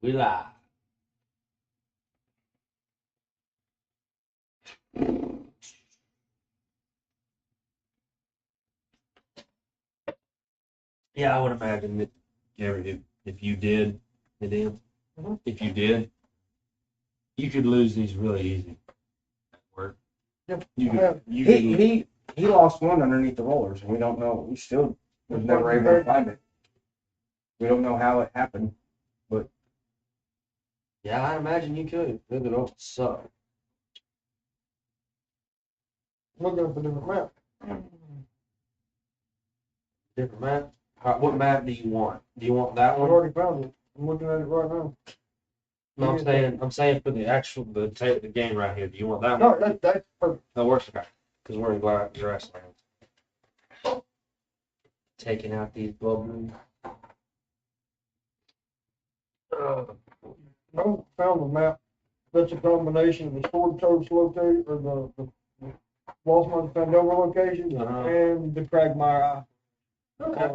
We live. Yeah, I would imagine that if you did, Hideout, if you did, you could lose these really easy. Work. Yep. He lost one underneath the rollers, and we don't know. We still was never able to find it. We don't know how it happened. Yeah, I imagine you could. Look it don't suck. Looking up a different map. Different map. What map do you want? Do you want that I've one? already found it. I'm looking at it right now. No, I'm saying for the actual the game right here. Do you want that No, one? that's perfect. That works, okay. Because we're in grassland. Taking out these bubbles. I found a map that's a combination of the Sword Coast location or the Lost Mines Fandover location and the Cragmaw. Okay.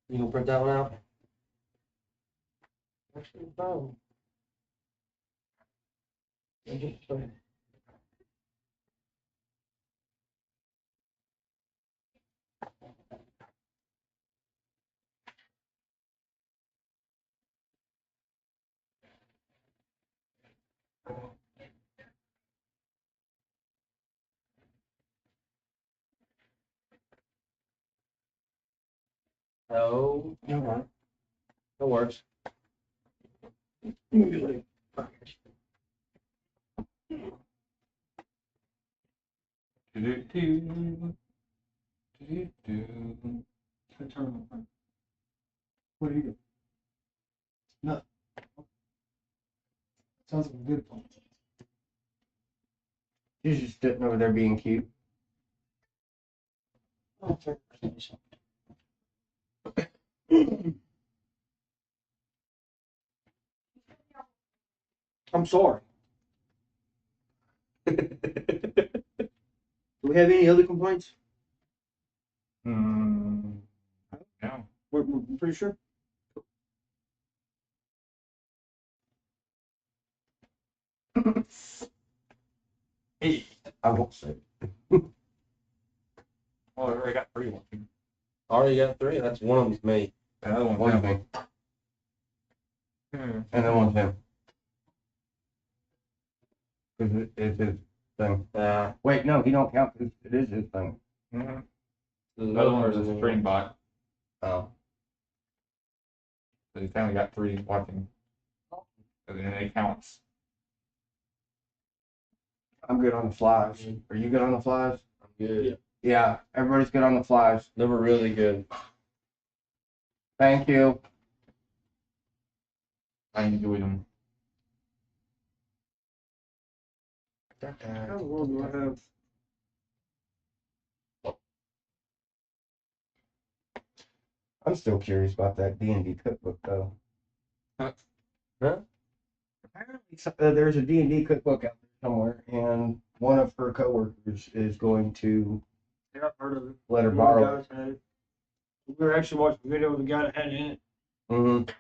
You gonna print that one out? Actually, found. Just a second. No. Okay. That works. What do you do? No. Sounds like a good one. He's just sitting over there being cute. I'll check this. I'm sorry. Do we have any other complaints? No. We're pretty sure. I won't say. Oh, I already got three. Already got three? That's one of them's me. Another one's me. And then one's him. Because it's his thing. Wait, no, he don't count because it is his thing. The other one was a stream bot. Oh. So he finally got 3 watching. And then it counts. I'm good on the flies. Are you good on the flies? I'm good. Yeah, everybody's good on the flies. They were really good. Thank you. I enjoyed them. How long do I have? I'm still curious about that D&D cookbook though. Huh? Apparently, there's a D&D cookbook out there somewhere, and one of her coworkers is going to Yeah, I've heard of it. let her One of the borrow it. guys had it. We were actually watching a video of the guy that had it in it. Mm-hmm.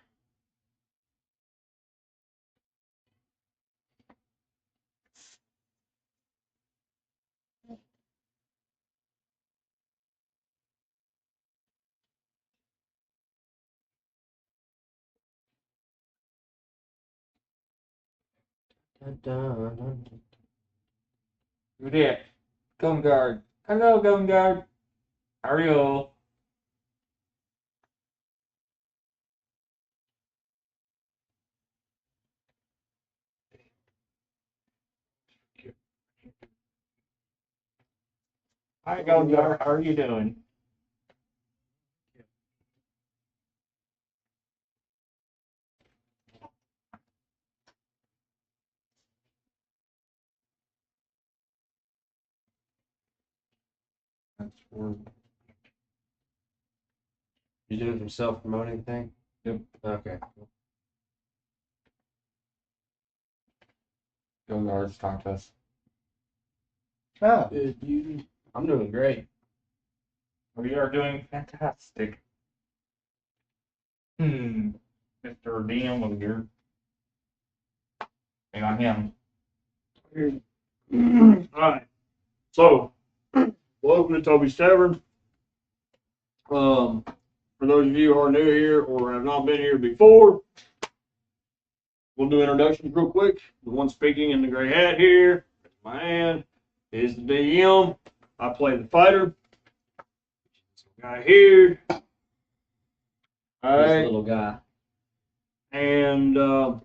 Who did? Gun guard. Hello, gun guard. How are you? Hi, gun guard. How are you doing? That's for You doing some self-promoting thing? Yep. Okay. gun guards talk to us. Oh, Good beauty. I'm doing great. We are doing fantastic. Mr. DM over here. Hang on him. Alright, so, welcome to Toby's Tavern. For those of you who are new here or have not been here before, we'll do introductions real quick. The one speaking in the gray hat here, my hand, is the DM. I play the fighter. Guy here. This Alright, little guy. and to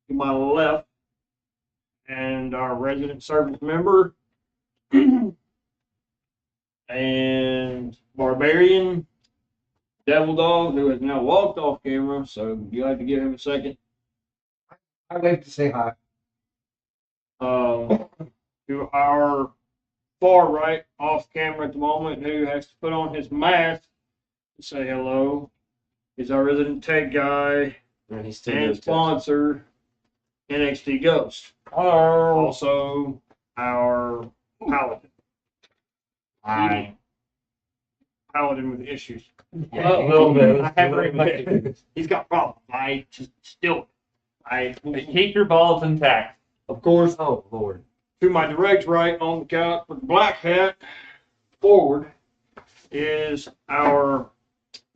my left, and our resident service member, and Barbarian, Devil Dog, who has now walked off camera, so you like to give him a second. I wave to say hi. To our far right, off camera at the moment, who has to put on his mask to say hello, is our resident tech guy And he's still and doing sponsor, NXT Ghost. Hello. Also, our paladin. Hi. Paladin with issues. Yeah, a little bit. I have very much. He's got problems. I just still. Keep your balls intact. Of course, Oh, Lord. to my direct right on the couch with the black hat forward is our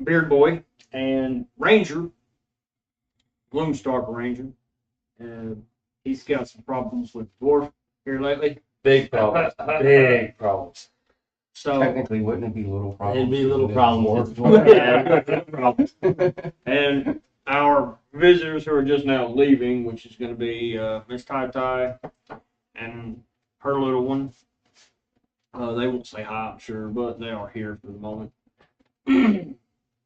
beard boy and ranger, Gloomstalker Ranger. And he's got some problems with dwarf here lately. Big problems. Big problems. So, Technically, wouldn't it be little problems? It'd be little problems. and our visitors who are just now leaving, which is going to be Miss Tai Tai and her little one. They won't say hi, I'm sure, but they are here for the moment.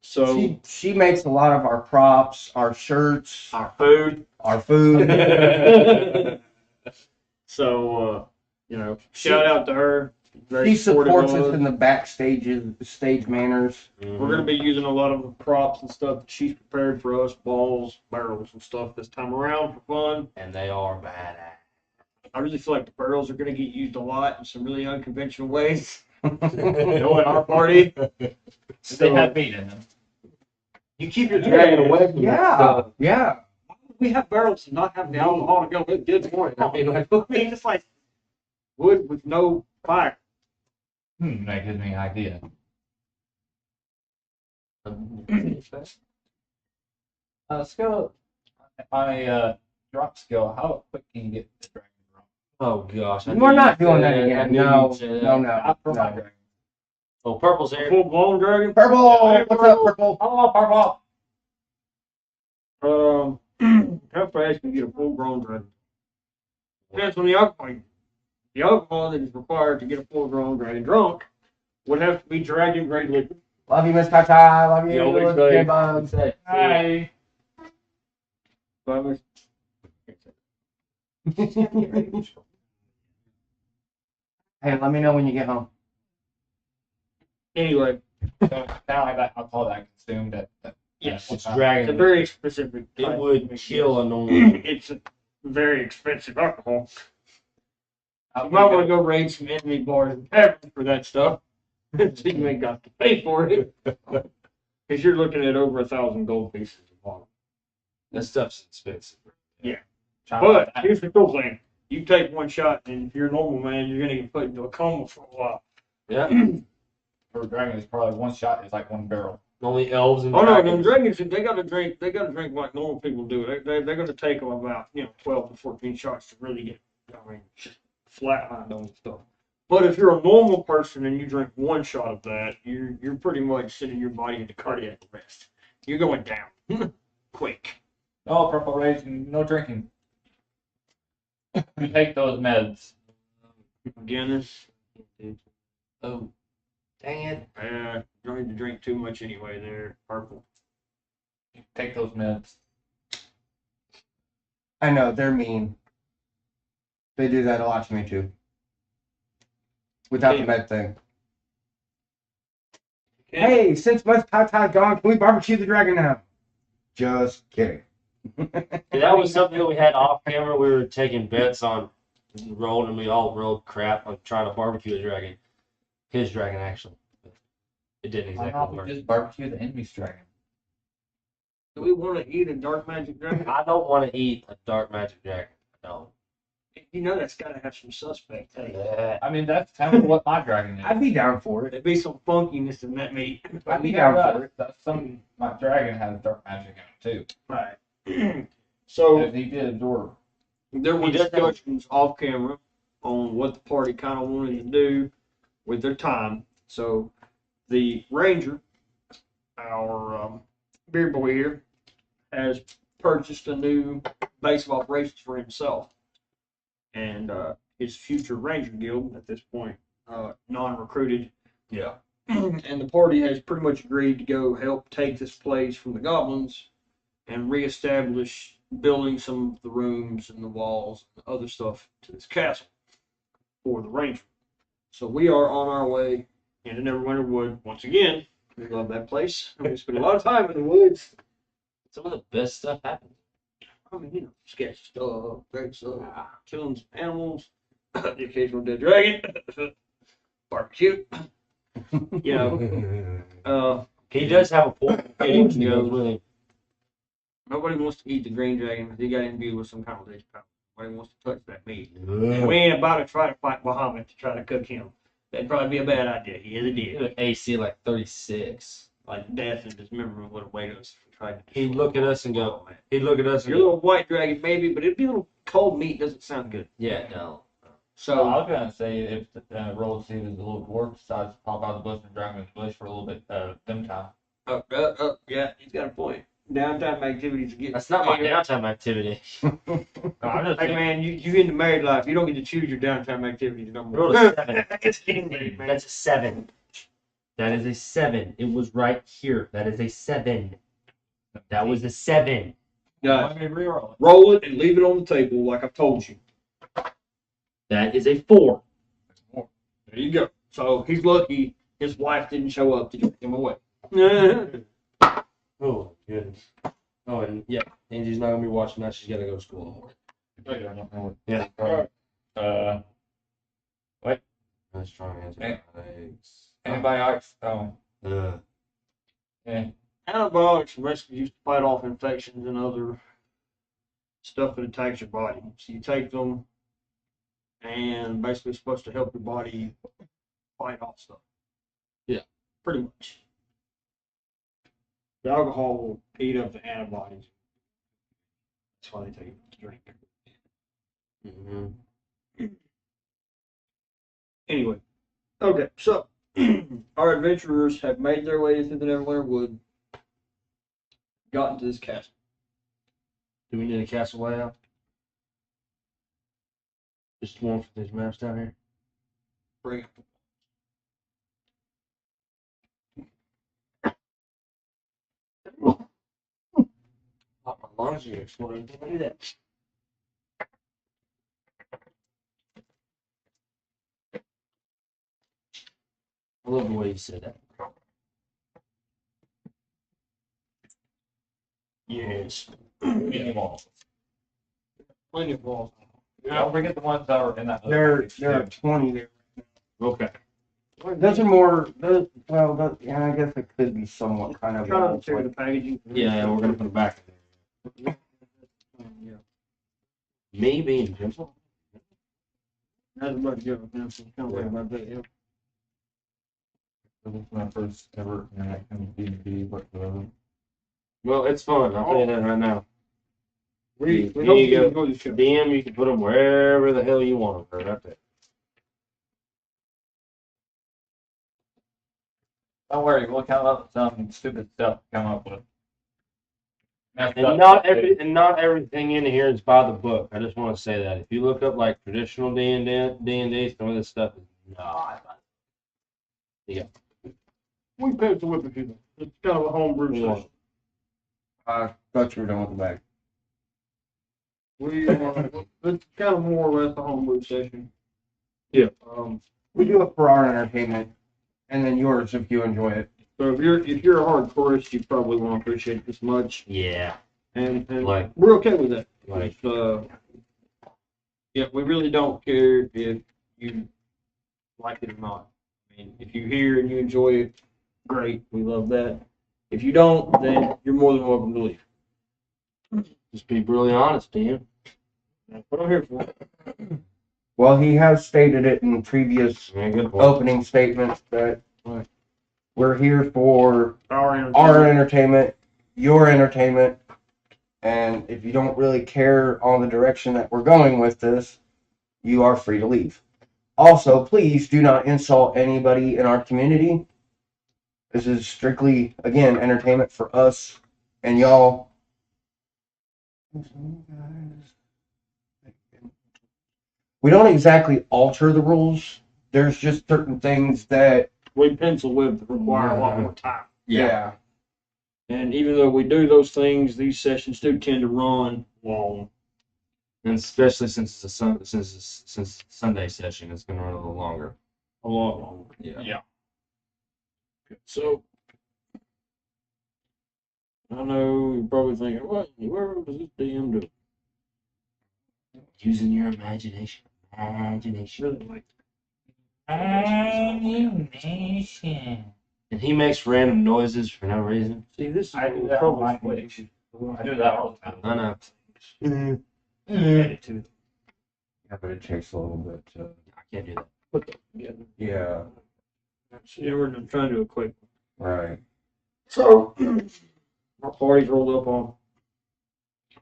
So, She makes a lot of our props, our shirts, our food. our food. So, shout out to her. Very She supportive supports of us in the stage manners. We're going to be using a lot of the props and stuff that she's prepared for us, balls, barrels, and stuff this time around for fun. And they are badass. I really feel like the barrels are going to get used a lot in some really unconventional ways. Knowing our party. They have meat in them. You keep your dragon away from that Yeah, stuff. yeah. We have barrels and not have the alcohol to go with good point. I mean, it's like wood with no fire. That gives me an idea. Skill. My drop skill. How quick can you get the dragon drop? Oh, gosh. We're not doing that again. No. Not for my dragon. Oh, purple's here. Full blown dragon. Purple! What's up, Purple? Oh, purple. How fast can you get a full grown dragon? Depends on the alcohol. The alcohol that is required to get a full grown dragon drunk would have to be dragon grade liquor. Love you, Miss Tata. Love you. You always Little say- J-Bugs. Hi. But Hey, let me know when you get home. anyway, So now I got alcohol that I consumed at yes, It's it's a dragon. very specific. It type would of kill a mix. normal. It's a very expensive alcohol. I'll You might want to go raid some enemy bars and taverns for that stuff. So you ain't got to pay for it. Because you're looking at over 1,000 gold pieces a bottle. That stuff's expensive. But here's the cool thing. You take one shot, and if you're a normal man, you're going to get put into a coma for a while. Yeah. For a dragon, it's probably one shot is like one barrel. Only elves and Oh no, dragons. them dragons, they got to drink. They got to drink like normal people do. They're going to take them about 12 to 14 shots to really get, just flatlined on stuff. But if you're a normal person and you drink one shot of that, you're pretty much sending your body into cardiac arrest. You're going down quick. No purple rays, no drinking. You take those meds. Guinness. Oh, dang it. You don't need to drink too much anyway. There, purple. You take those meds. I know, they're mean. They do that a lot to me, too. Without the med thing. Hey, since Miss Tata's gone, can we barbecue the dragon now? Just kidding. That was something that we had off camera. We were taking bets on rolled, and we all rolled crap on trying to barbecue a dragon. His dragon, actually. But it didn't Why exactly not work. just barbecue the enemy's dragon? Do we want to eat a dark magic dragon? I don't want to eat a dark magic dragon. No. You know that's got to have some suspect taste. Yeah. I mean, that's kind of what my dragon is. I'd be down for it. There'd be some funkiness in that meat. I'd be down for it. Some my dragon has dark magic in it too. Right. So He did absorb. there were discussions off camera on what the party kind of wanted to do with their time. So the ranger, our beer boy here, has purchased a new base of operations for himself and his future ranger guild at this point, non-recruited. Yeah. And the party has pretty much agreed to go help take this place from the goblins and reestablish building some of the rooms and the walls and the other stuff to this castle for the ranger. So we are on our way into Neverwinter Wood once again. We love that place. We spend a lot of time in the woods. Some of the best stuff happens. I mean, you know, sketch stuff, great stuff, killing some animals, the occasional dead dragon, barbecue. You know, He does have a point. Yeah. He goes with him. nobody wants to eat the green dragon because he got imbued with some kind of lich power. Nobody wants to touch that meat. And we ain't about to try to fight Muhammad to try to cook him. That'd probably be a bad idea. He is a dead. AC like 36. Like death and dismemberment would await us if we tried to. He'd look at us and go, he'd look at us and Your go, little white dragon maybe, but it'd be a little cold meat. Doesn't sound good. yeah, no. So I So was gonna say if the roll to see if the little dwarf decides to pop out of the bush and drag him in the bush for a little bit, them time. yeah, he's got a point. Downtime activities get. That's not my downtime activity. I'm just Hey man, you in the married life, you don't get to choose your downtime activities no more. Roll a 7. It's indeed, man. That's a 7. That is a 7. It was right here. That is a 7. That was a 7. Guys, Let me reroll it. roll it and leave it on the table like I've told you. That is a 4. There you go. So he's lucky his wife didn't show up to take him away. Oh, goodness. Oh, and yeah, Angie's not going to be watching that. She's got to go to school in the morning. Yeah. Let's try and answer. Antibiotics. Yeah. Antibiotics are basically used to fight off infections and other stuff that attacks your body. So you take them and basically it's supposed to help your body fight off stuff. Yeah. Pretty much. The alcohol will eat up the antibodies. That's why they take it to drink. Mm-hmm. Anyway, okay, so our adventurers have made their way through the Neverwinter Wood, gotten to this castle. Do we need a castle layout? Just one for these maps down here? Bring up Oh, my lungs are exploding. Look at that. I love the way you said that. Yes. Any walls. Plenty of balls. Don't forget the ones that are in that. There are 20 there. Okay. Those are more, yeah, I guess it could be somewhat kind of. Trying to tear the packaging. Yeah, we're going to put it back in there. Yeah. Me being gentle? That's about to give a pencil. Can't worry about that. Yeah. This is my first ever interaction with D&D whatsoever. Well, it's fun. I'll tell you that right now. We Here hope you you go. enjoy the show. DM, you can put them wherever the hell you want them. Right there. Don't worry, we'll come up with some stupid stuff to come up with. And not everything in here is by the book. I just want to say that if you look up like traditional D&D, some of this stuff is not. Yeah. We picked the whip if you. It's kind of a homebrew Yeah. session. I thought you were done with the bag. It's kind of more or less a homebrew session. Yeah. We do it for our entertainment, and then yours if you enjoy it. So if you're a hardcoreist, you probably won't appreciate it this much, Yeah. and Like- we're okay with that. Like, Yeah, we really don't care if you like it or not. I mean, if you're here and you enjoy it, great. We love that. If you don't, then you're more than welcome to leave. Just be brutally honest, Dan. That's what I'm here for. Well, he has stated it in previous Yeah, good point. opening statements that we're here for Our our entertainment, your entertainment, and if you don't really care on the direction that we're going with this, you are free to leave. Also, please do not insult anybody in our community. This is strictly, again, entertainment for us and y'all. We don't exactly alter the rules. There's just certain things that we pencil whip that require a lot more time. yeah. And even though we do those things, these sessions do tend to run long. And especially since it's a since Sunday session, it's gonna run a little longer. A lot longer. Yeah. So I know you're probably thinking, what where was this DM doing? Using your imagination. Imagination. Really like Animation. And he makes random noises for no reason. see this is I a do little that on my trouble. page. I do that all the time. I know. Edit to Yeah, but it takes a little bit to. I can't do that. put them together. Yeah, Yeah, we're trying to do a quick one. right. So our party's rolled up on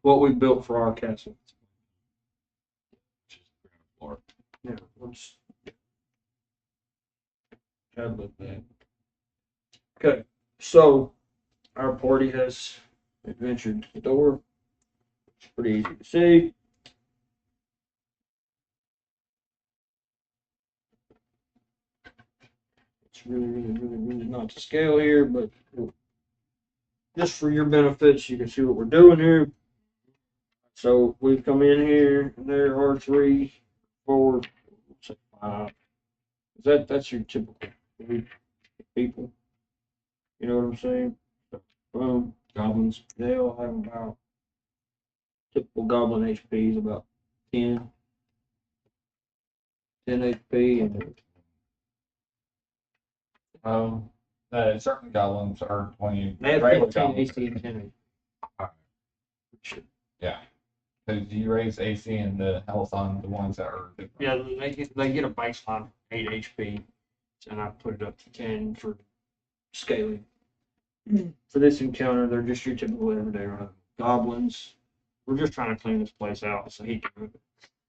what we built for our castle. Or Yeah, let's tab with that. Okay, so our party has adventured to the door. It's pretty easy to see. It's really not to scale here, but just for your benefits, you can see what we're doing here. So we've come in here, and there are 3, 4, 5. That's your typical people. You know what I'm saying? Boom, goblins. They all have about typical goblin HP is about 10 HP, and Certain goblins are 20. they have regular 15 goblins. AC and 10 HP. Yeah. Because you raise AC and the health on the ones that are different. Yeah, they get a baseline 8 HP, and I put it up to 10 for scaling. For this encounter, they're just your typical everyday goblins. We're just trying to clean this place out so he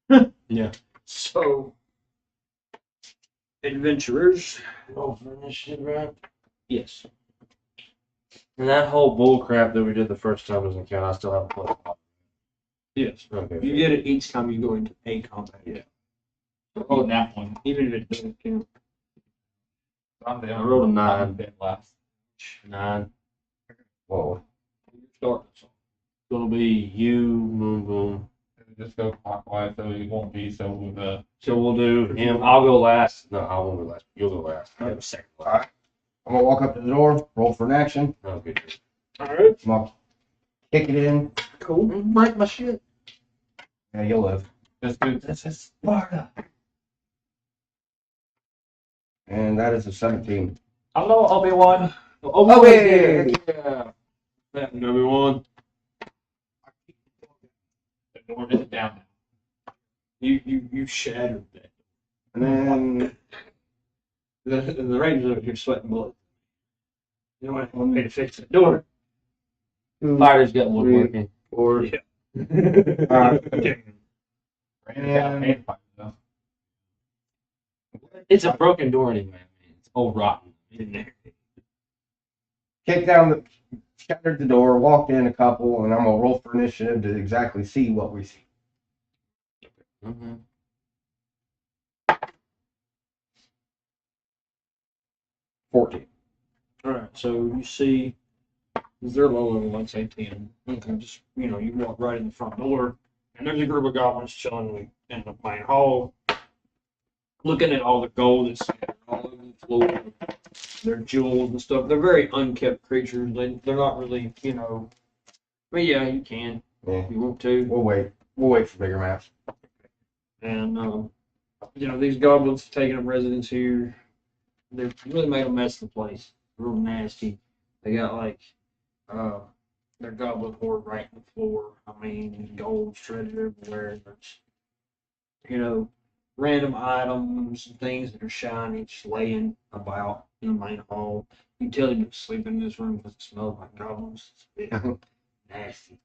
can. yeah. So, adventurers. Roll for initiative, right? Yes. And that whole bull crap that we did the first time doesn't count. I still have a plus. Yes. Okay. You get it each time you go into a combat. Yeah. Oh, that one. Even if it doesn't count. I'm the I rolled a 9. I'm dead last. 9. Whoa. You start. It'll be you, Moon Boom. Just go clockwise so it won't be so with the. So we'll do him. I'll go last. No, I won't go last. You'll go last. I have a second last. Alright. I'm gonna walk up to the door, roll for an action. Oh, good. All right. I'm gonna kick it in. Cool. Break my shit. Yeah, you'll live. Just do. This is Sparta. And that is a 17. Hello, Obi-Wan. Oh, Okay. yeah. That Obi-Wan. The door is down. You shattered that. And then The Rangers you're sweating blood. You don't want me to fix the door. Fighter's got woodworking. 4. Yeah. Alright. And It's a broken door anyway. I mean, it's old rotten in there. Kicked down the, shattered the door, walked in a couple, and I'm gonna roll for initiative to exactly see what we see. Mm-hmm. 14. All right. So you see, because they're low level, let's say 10. Okay. Just you walk right in the front door, and there's a group of goblins chilling in the main hall, looking at all the gold that's all over the floor, their jewels and stuff. They're very unkept creatures. They're not really, But yeah, you can Yeah. if you want to. We'll wait. We'll wait for bigger maps. And these goblins have taken up residence here. They've really made a mess of the place. Real nasty. They got like their goblin horde right on the floor. I mean, gold shredded everywhere. There's, random items and things that are shiny just laying about in the main hall. You can tell you've been sleeping in this room because it smells like goblins. It's nasty.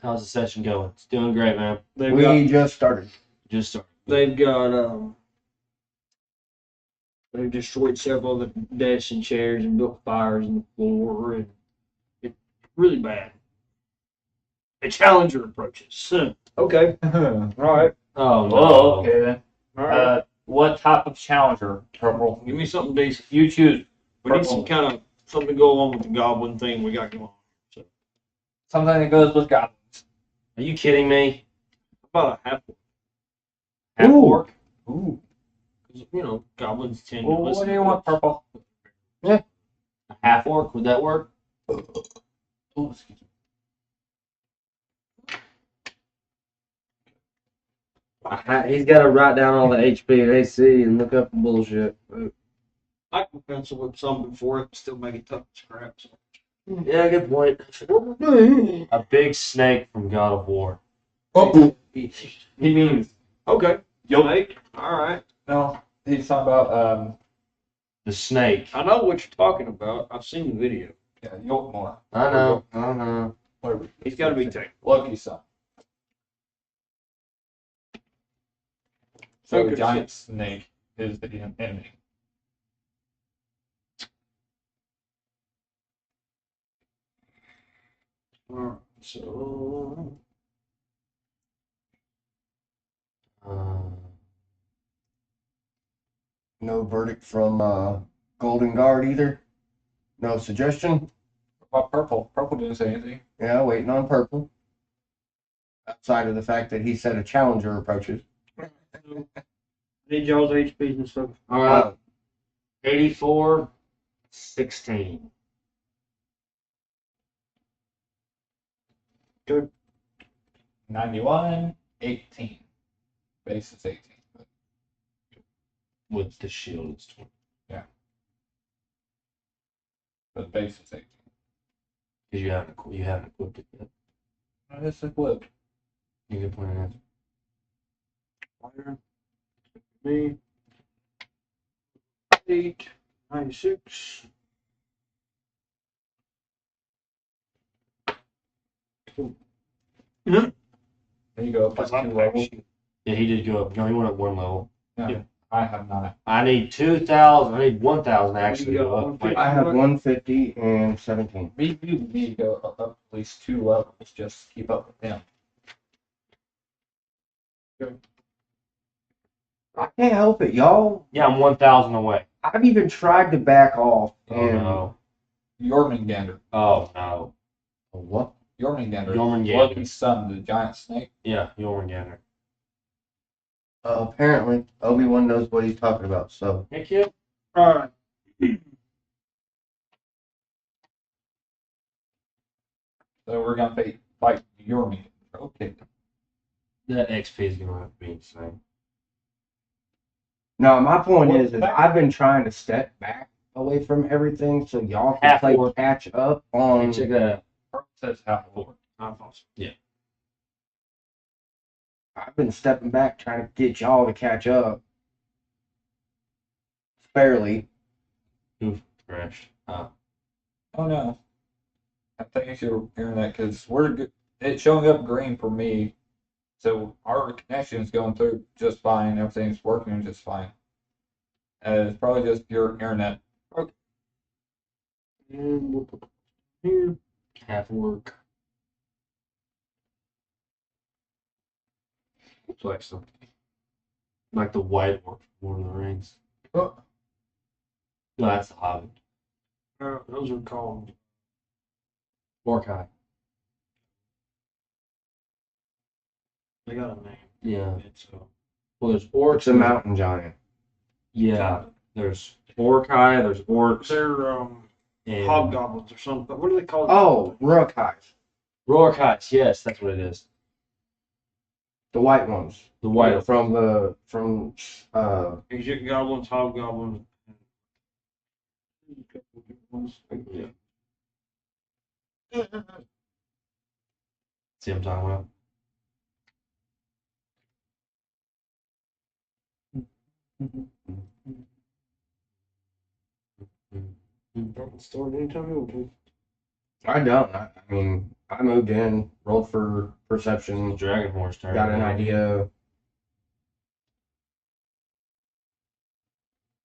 How's the session going? It's doing great, man. We just started. Just started. They've got they've destroyed several of the desks and chairs and built fires in the floor, and it's really bad. A challenger approaches. Okay. All right. Oh no. Well, okay then. All right. What type of challenger? Purple. Give me something decent. You choose. We need some kind of something to go along with the goblin thing we got going on. So, Something that goes with goblins. Are you kidding me? about a half. Half Ooh. orc? Ooh. Because goblins tend to Well, listen. what do you want, purple? A half orc? Would that work? Oh, excuse me. He's got to write down all the HP and AC and look up the bullshit. I can pencil with some before it, still make it tough to scrap. So. Yeah, good point. A big snake from God of War. Oh, He means Okay. Yup. Snake. All right. no. He's talking about The snake. I know what you're talking about. I've seen the video. yeah, Yolkmore. I know. Whatever. He's got to be taken. Loki's son. So Okay. giant snake is the enemy. All right. So no verdict from Golden Guard either. No suggestion. What about purple? Purple didn't say anything. Yeah, waiting on purple. Outside of the fact that he said a challenger approaches. need y'all's HPs and stuff. All right. 84, 16. 91, 18. Base is 18. With the shield, it's 20. But base is 18. Because you haven't equipped it yet. This is flipped. You can point it out. Fire. Me. 8, 96. There you go, plus 2 levels. Yeah, he did go up. No, he went up 1 level. No, Yeah. I have not. I need 2,000. I need 1,000 actually to got? go up. 150? I have 150 and 17. You need to go up at least 2 levels just to keep up with them. I can't help it, y'all. Yeah, I'm 1,000 away. I've even tried to back off. Oh And no. Jormungandr. Oh no. what? Jormungandr. Jormungandr. Loki's son, the giant snake. Yeah, Jormungandr. Apparently, Obi-Wan knows what he's talking about. So Hey kid. All right. So we're gonna fight Jormungandr. Okay. That XP is gonna have to be insane. no, my point Well, is I've been trying to step back away from everything so y'all can Half play orc. catch up Hey, on. check that out. Purple says half orc. I've been stepping back trying to get y'all to catch up. Fairly. Crashed. Oh no. I think you're hearing that because it's showing up green for me. So our connection's going through just fine. Everything's working just fine. It's probably just your internet. And we'll put here. Half work. It's like something. Like the white work from Lord of the Rings. Oh, No, that's the Hobbit. Those are called. Orkai. They got a name. Yeah. It's Well, there's orcs. It's a mountain giant. Yeah. There's Orkai, there's orcs. they're And hobgoblins or something. What do they call it? Oh, Ruckhies. Rorkais, yes, that's what it is. The white ones. The white. From Egypt goblins, hobgoblins. Yeah. See what I'm talking about? Start anytime you want to. I don't. I mean, I moved in, rolled for perception, Dragon horse turn. got an idea.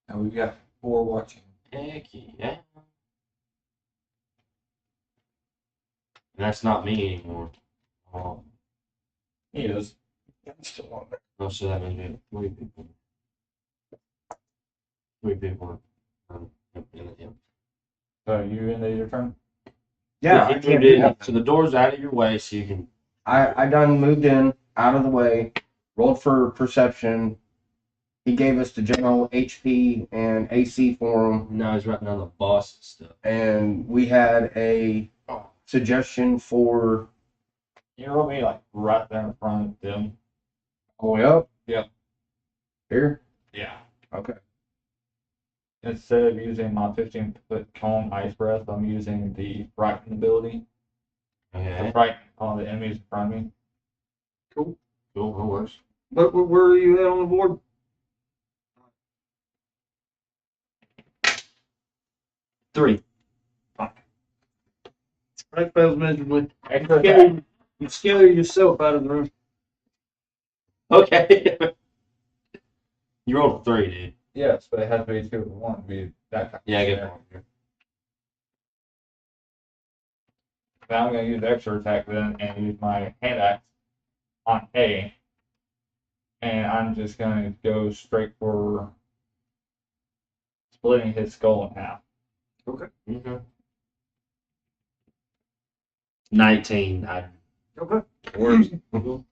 And we've got 4 watching. Heck yeah. And that's not me anymore. Oh, He is. I'm still on there. no, so that means we have 3 people. 3 people. Yeah. So you ended your turn? Yeah, I He can't moved do in, nothing. so the door's out of your way, so you can. I done moved in, out of the way, rolled for perception. He gave us the general HP and AC for him, Now he's writing down the boss stuff. and we had a suggestion for You rolled me like right there in front of them. all the way up. Yep. Here? Yeah. Okay. Instead of using my 15-foot cone ice breath, I'm using the frighten ability to Okay. frighten all the enemies in front of me. Cool, that works. But where are you at on the board? 3. That fails miserably. Extra attack. You scare yourself out of the room. Okay. You rolled a 3, dude. Yes, but it has to be 2 or 1 to be that kind of Yeah, I get scenario. that. Now I'm going to use extra attack then and use my hand axe on A. And I'm just going to go straight for splitting his skull in half. Okay. 19. Okay. Works. And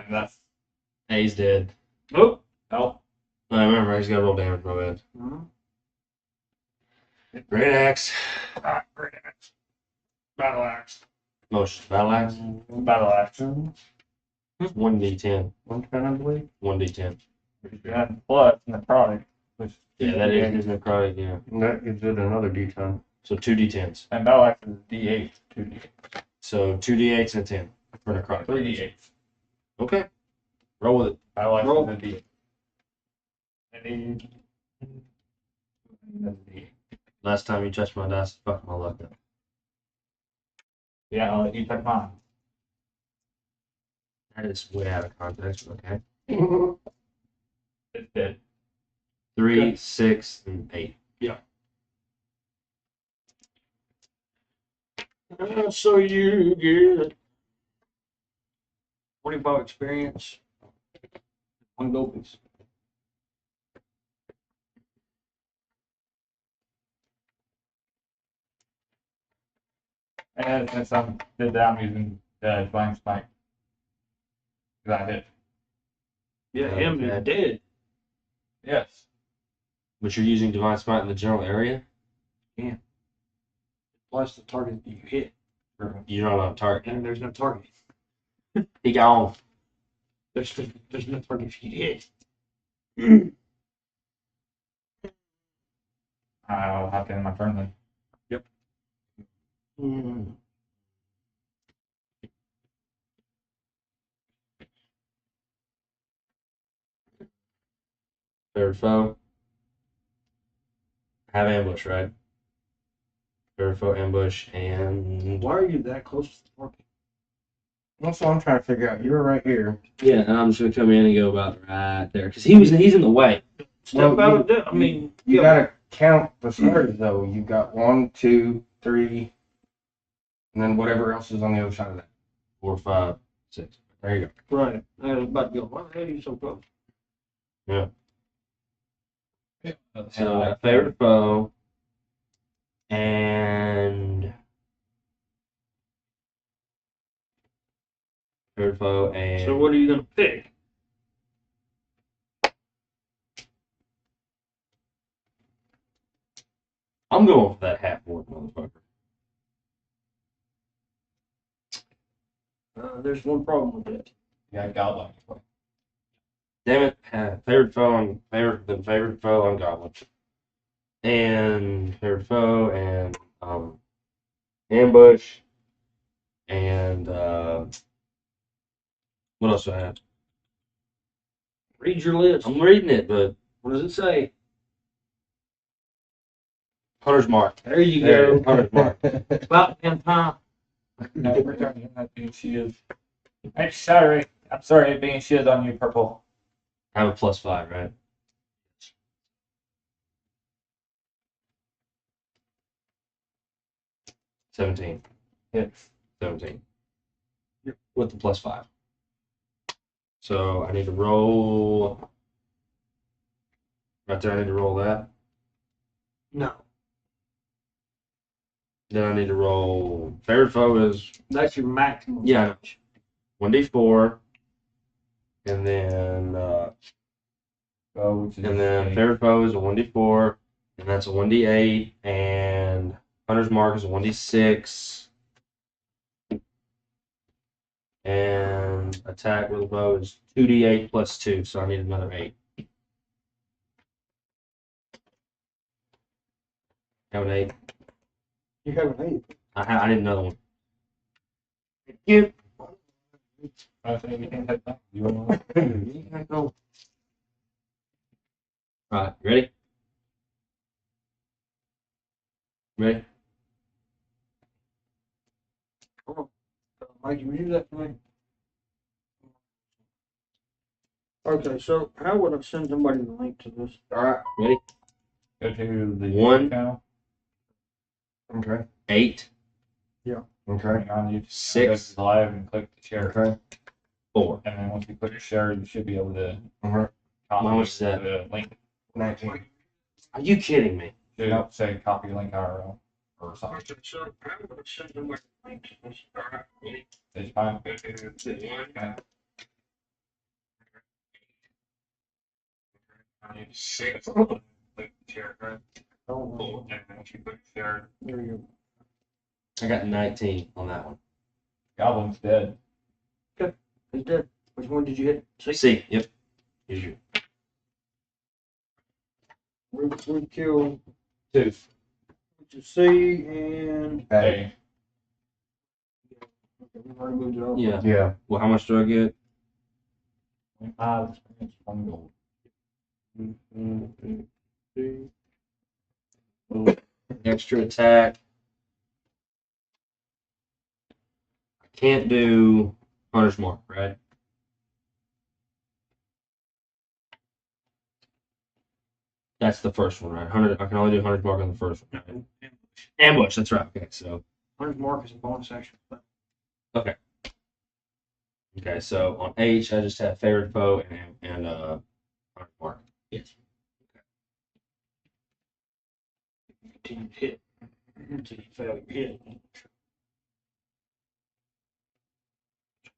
that's. A's dead. Oh. Oh. I remember, he's got to roll damage, my bad. Great axe. Great axe. Battle axe. Motion. Battle axe. Battle axe. 1d10. 110, I believe. 1d10. Yeah, plus necrotic. Which Yeah, that is his necrotic, yeah. And that gives it another D10. So 2d10s. And battle axe is D8. 2D8. So 2d8s and a 10 for necrotic. 3D8. Okay. Roll with it. Battle axe Roll. is a D8. And D8. Last time you touched my dice, fuck my luck up. Yeah, I'll let you touch mine. That is way out of context, but okay. It's dead. 3, Okay. 6, and 8. So you get 25 experience. 1 gold piece. And since I did that, I'm using Divine Smite. Because I hit. Yeah, him is Okay. dead. Yes. But you're using Divine Smite in the general area? Plus the target that you hit. You don't have a target. And there's no target. He gone. There's no target if you hit. I'll have to end my turn then. Third foe. Have ambush, right? Third foe ambush and. Why are you that close to the target? That's what I'm trying to figure out. You were right here. Yeah, and I'm just gonna come in and go about right there because he's in the way. Step Well, out of that. I mean, You yeah, gotta count the stars though. You got 1, 2, 3, and then whatever else is on the other side of that. 4, 5, 6. There you go. right. I was about to go, why the hell are you so close? So favorite foe and favorite foe and. So what are you going to pick? I'm going for that half orc motherfucker. There's one problem with that. Yeah, Goblin. Damn it! Favorite foe and favorite foe on goblin, and favorite foe and ambush, and what else do I have? Read your list. I'm reading it, but What does it say? Hunter's Mark. There you There, go. Hunter's Mark. About damn time. No, returning that being shield. I'm sorry. I'm sorry, it being shield on you, purple. I have a +5, right? $17. Hits. 17. Yep. With the +5. So I need to roll. Right there, I need to roll that. No, Then I need to roll. Favorite foe is, that's your maximum. yeah, I know. 1d4. And then Which is favorite foe is a 1d4. And that's a 1d8. And Hunter's Mark is a 1d6. And attack with a bow is 2d8 plus 2. So I need another 8. Have an 8. You have an 8. I need another one. Yep. I think you can hit that. You want to All right, ready? Ready? Mike, you use that for me? Okay, so how would I send somebody the link to this? All right. Ready? go to the One. channel? Okay. 8, Okay. On YouTube, 6, go to live and click the share. Okay. 4. And then once you click share, you should be able to Uh-huh. copy How much is that? the link. 19. Are you kidding me? Should say copy link IRL or something. Okay, so how would I send somebody the link to this? All right, ready? It's fine. Go to the one. Okay. I need 6. Click the share, right? Oh, And then once you click share, there you I got 19 on that one. Goblin's dead. go. He's dead. Which one did you hit? C. Yep. Here's your. We killed 2. C and Hey. we've already moved it over. Yeah. Yeah. Well, how much do I get? 5 experience, 1 gold. Extra attack. I can't do Hunter's Mark, right? That's the first one, right? I can only do Hunter's Mark on the first one. Right? Ambush, that's right. Okay, so. Hunter's Mark is a bonus action. Okay, so on H, I just have favorite foe and Hunter's Mark. Yes. Continue to hit until you fail your hit.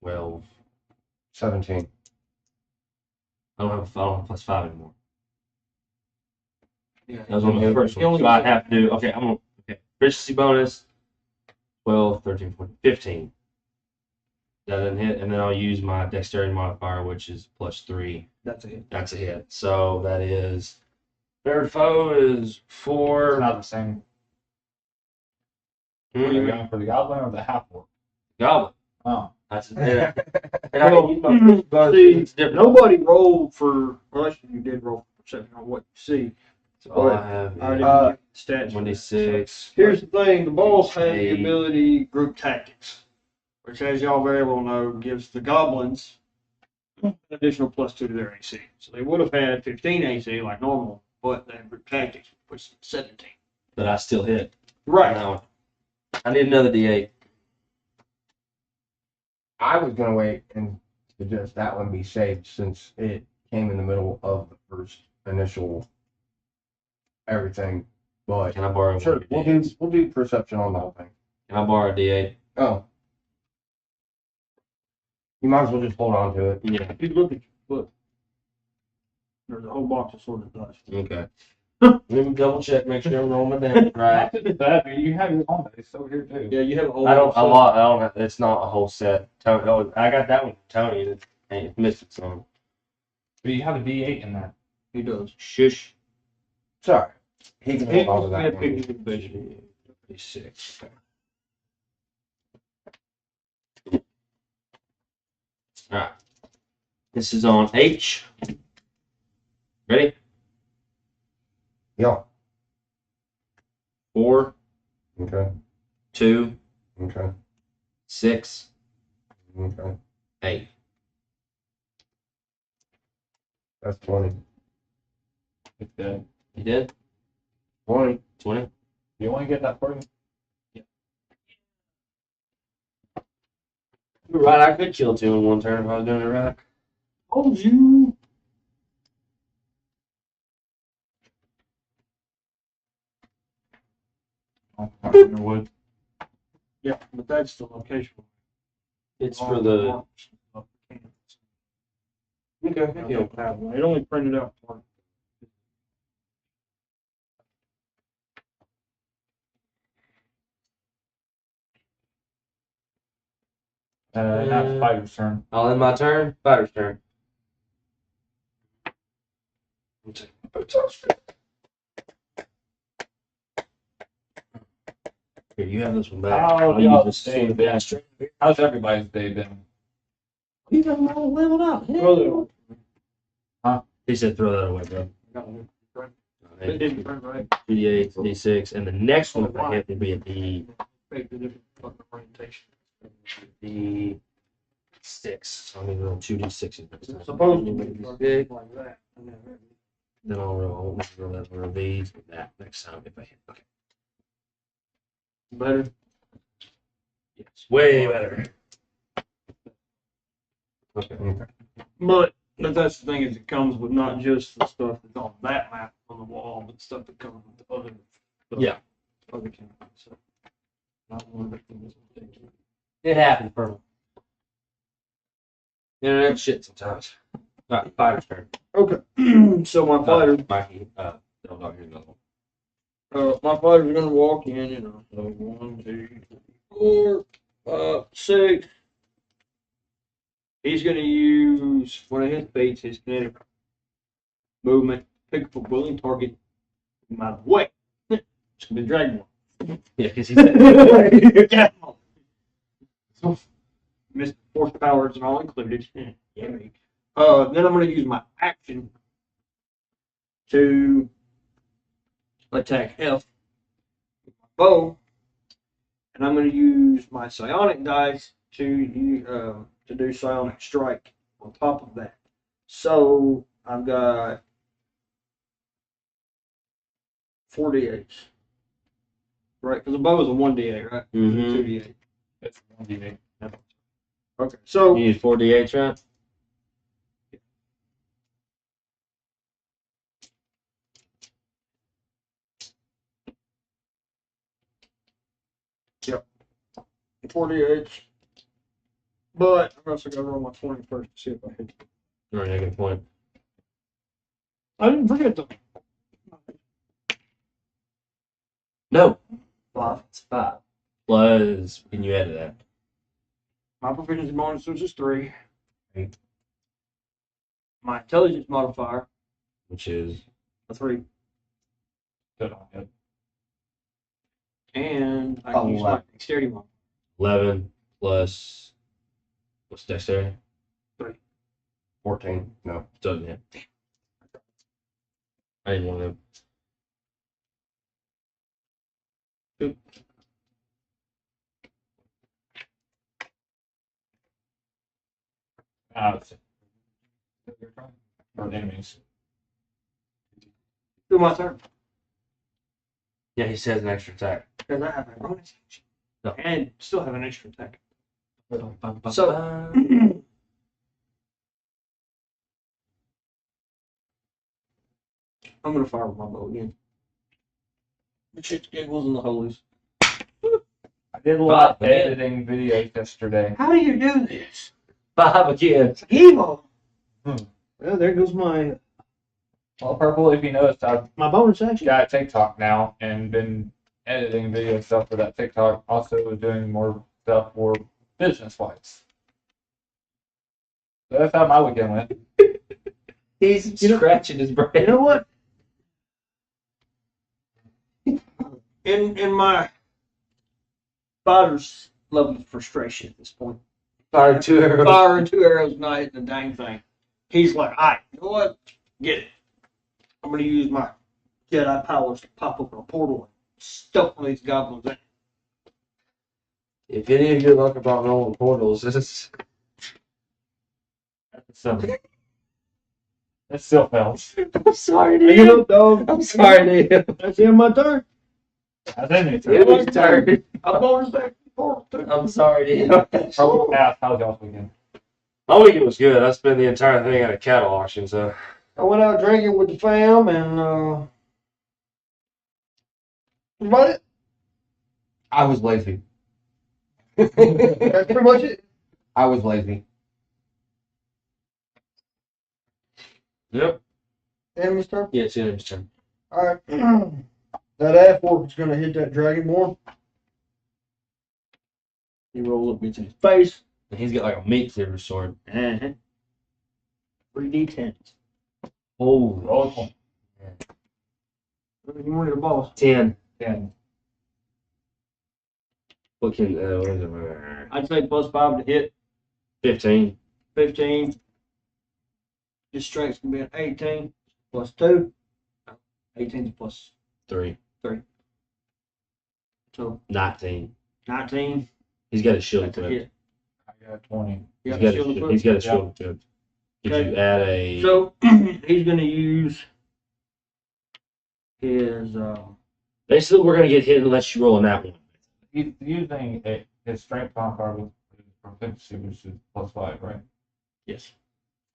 12. 17. I don't have a +5 anymore. Yeah. That was on the first one. So I have to do, okay, I'm going to, okay, efficiency bonus, 12, 13, 14, 15. That doesn't hit, and then I'll use my dexterity modifier, which is +3. That's a hit. That's a hit. So that is, third foe is It's 4. not the same. Are Hmm, you going for the goblin or the half orc? Goblin. Oh. That's and I can use my efficiency bonus, it's different. Nobody rolled for, unless you did roll for perception on what you see. So all I have I is didn't give stats. 1d6. Here's the thing, the boss has the Eight. ability group tactics, which as y'all very well know, gives the goblins an additional +2 to their AC. So they would have had 15 AC like normal, but they have group tactics, which is 17. But I still hit. Right. Now, I need another D8. I was gonna wait and suggest that one be saved since it came in the middle of the first initial everything. But Can I borrow one sure, of your D8s? we'll do perception on the whole thing. Can I borrow a D8? Oh. You might as well just hold on to it. Yeah. If you look at your book, there's a whole box of sorted dice. Okay. Let me double check, make sure I'm rolling my damage right. You have your own dice over here too. Yeah, you have a whole I don't. set. I don't have, it's not a whole set. Tony, I got that one from Tony. And it missed it some. But you have a D8 in there. He does. Shush. Sorry. He can He hold on to had that picked one. a good vision. 6. Okay. Alright. This is on H. Ready? Yeah. 4, Okay. 2, Okay. 6, Okay. 8. That's 20. Okay. You did? 20. 20? You want to get that for me? You're right, I could kill 2 in one turn if I was doing it right. Told you. Oh, Wood. Yeah, but that's the location. It's All for the. marks of the cans. Okay, good deal. It only printed out one. Now it's Spider's turn. I'll end my turn. Fighter's turn. Here, you have this one back. How I'll y'all use this day been? How's everybody's day been? You got them all leveled out. Throw He said throw that away, bro. that. It didn't print right. D8, D6, and the next one if I hit will be a D. Make the different fucking orientation. D6. So I'm gonna roll 2D6s next time. Supposedly big like that. Then I'll roll that one of these with that next time if I hit. Okay. Better. Yes. Way better. Okay. But that's the thing is it comes with not just the stuff that's on that map on the wall, but stuff that comes with the other stuff. Yeah. Other cameras. So not one of the things will take you. It happened, Purple. Internet shit sometimes. Alright, fighter's turn. Okay. So my fighter Mikey, no, here's another one. my fighter's gonna walk in, you know. So 1, 2, 3, 4, 5, 6. He's gonna use one of his baits, his kinetic movement, pick up a willing target from out of the way. It's gonna be Dragmaw. Yeah, because he said. Yeah. Mr. Force powers and all included. Yeah. Then I'm gonna use my action to attack F with my bow, and I'm going to use my psionic dice to do psionic strike on top of that. So I've got 4d8s, right? Because the bow is a 1d8, right? Mhm. 2d8. It's 1d8. Okay, so You use 4d8, right? yep, 4d8s. But I'm also going to roll my 20 first to see if I hit. Alright, I get a point. I didn't forget them. No. 5. It's 5. Plus, can you add to that? My proficiency bonus is 3. Right. My intelligence modifier, Which is a 3. Good on you. And I can use my 11. dexterity modifier. 11 plus. What's dexterity? 14. No. Doesn't hit. I didn't want to. It's your turn. Or enemies. Do my turn. Yeah, he says an extra attack. Because I have a bonus action. No. And still have an extra attack. So, So, I'm going to fire with my bow again. The shit's giggles and the holies. I did a lot of editing videos yesterday. How do you do this? 5 again. It's evil. Hmm. Well, there goes my Well, Purple, if you noticed, I've bonus action. got TikTok now and been editing video stuff for that TikTok. Also was doing more stuff for business-wise. So that's how my weekend went. He's scratching his brain. You know what? In my fighter's level of frustration at this point, Fired 2 arrows. Firing 2 arrows, not hitting the dang thing. He's like, all right, you know what? Get it. I'm going to use my Jedi powers to pop open a portal and stuff one of these goblins in. If any of you look about rolling portals, this It still fails. I'm sorry, You dude. know, dog. I'm sorry, dude. That's the end of my turn. That's it. It was tired. I'm going back to the portal, too. I'm sorry, dude. How's y'all's weekend? My weekend was good. I spent the entire thing at a cattle auction, so. I went out drinking with the fam, and that's about it. I was lazy. That's pretty much it. I was lazy. Yep. Enemy's turn. Yeah, it's enemy's turn. All right. That ass fork is going to hit that dragonborn. He rolls up, gets in his face. And he's got like a meat cleaver sword. 3d10. Holy. Roll You wanted a boss. 10. 10. What is it? I'd say +5 to hit. 15. 15. His strength's going to be an 18. +2. 18 plus 3. 3. So 19. 19. He's got a shield That's a equipped. hit. I got 20. You He's got got a shield equipped? he's got a shield equipped. Did Okay. you add a? So he's going to use his. Basically, we're gonna get hit unless you roll in that one. He's using his strength modifier with proficiency, which is +5, right? Yes.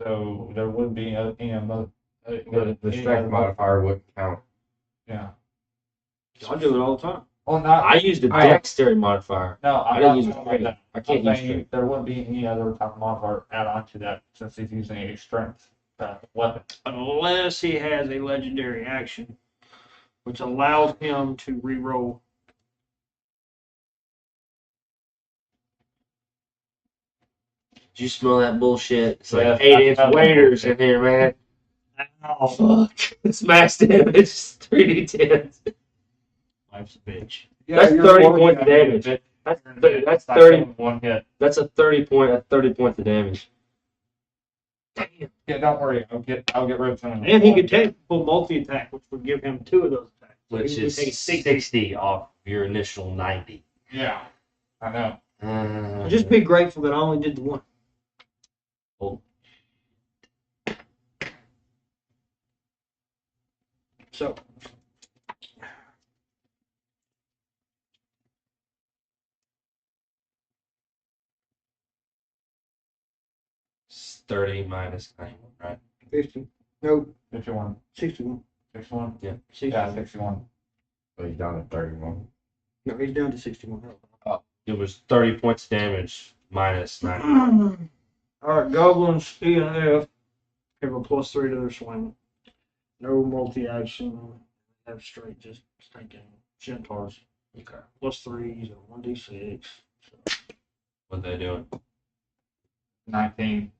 So there wouldn't be any other. The strength modifier wouldn't count. Yeah. I do it all the time. Well, not. I used a dexterity modifier. No, I I'm don't not use talking about strength. that. I can't I'm use saying strength. there wouldn't be any other type of modifier add on to that since he's using a strength weapon. Unless he has a legendary action, which allows him to reroll. Did you smell that bullshit? It's like Yes, 8-inch I smell that waders bullshit. in here, man. Ow. Fuck. It's max damage. 3d10. Life's a bitch. That's 30 points of damage. That's 30. One hit. That's a 30 point. That's 30 points of damage. Damn. Yeah, don't worry. I'll get rid of some. And he could take full multi-attack, which would give him 2 of those attacks. So Which he would is take 60 off your initial 90. Yeah, I know. Just be grateful that I only did the one. Oh. So. It's 30 minus 91, right? 50. No, 51. 61. 61. Yeah. 61. Yeah, 61. So he's down to 31. No, he's down to 61. It was 30 points of damage minus 90. Alright, goblins E and F have a +3 to their swing. No multi-action. Have straight, just stinking centaurs. Okay. +3s and 1d6. So. What they doing? 19.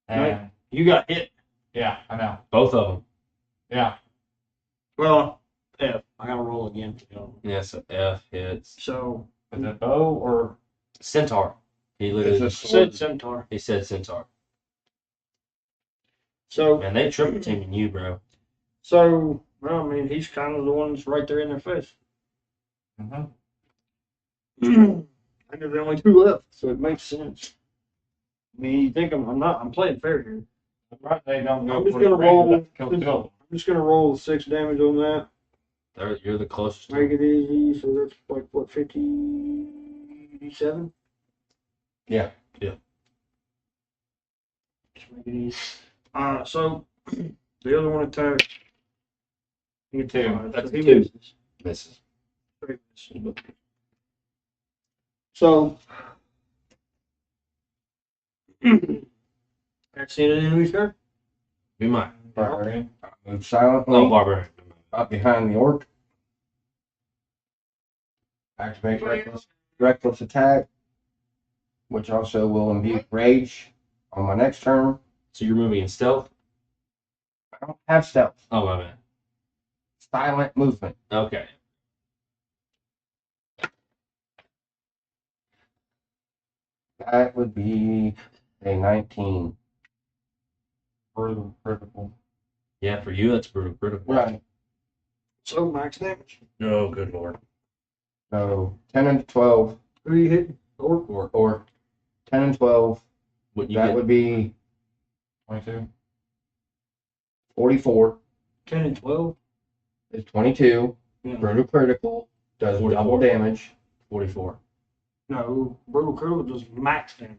Right. And You got hit. yeah, I know. Both of them. Yeah. Well, F. I gotta roll again. Yeah, so F hits. So, Is it bow or Centaur. He literally It's a said centaur. he said centaur. So, Man, they triple teaming you, bro. well, I mean, he's kind of the one that's right there in their face. mm-hmm. I think there's only 2 left, so it makes sense. I mean, you think I'm playing fair here. Right, they don't go I'm just for the gonna range, roll. that's kill kill. I'm just gonna roll 6 damage on that. You're the closest. to Make him. it easy. So that's like what 57. Yeah. Yeah. Just make it easy. So the other one attacked. He gets 5. That's So he 2. misses. Misses. So that's the end of the enemy's turn. Be mine. Barbarian. Move silently Oh, barbarian. up behind the orc. Activate reckless attack, which also will imbue rage on my next turn. So you're moving in stealth? I don't have stealth. Oh, my bad. Silent movement. Okay. That would be a 19. Brutal critical. Yeah, for you, that's brutal critical. Right. So max damage. Oh, good lord. So 10 and 12, Who are you hitting? Or or 10 and 12. What you That get? would be 22. 44. 10 and 12? Is 22. Yeah. Brutal critical does 44. double damage. 44. No, brutal critical does max damage.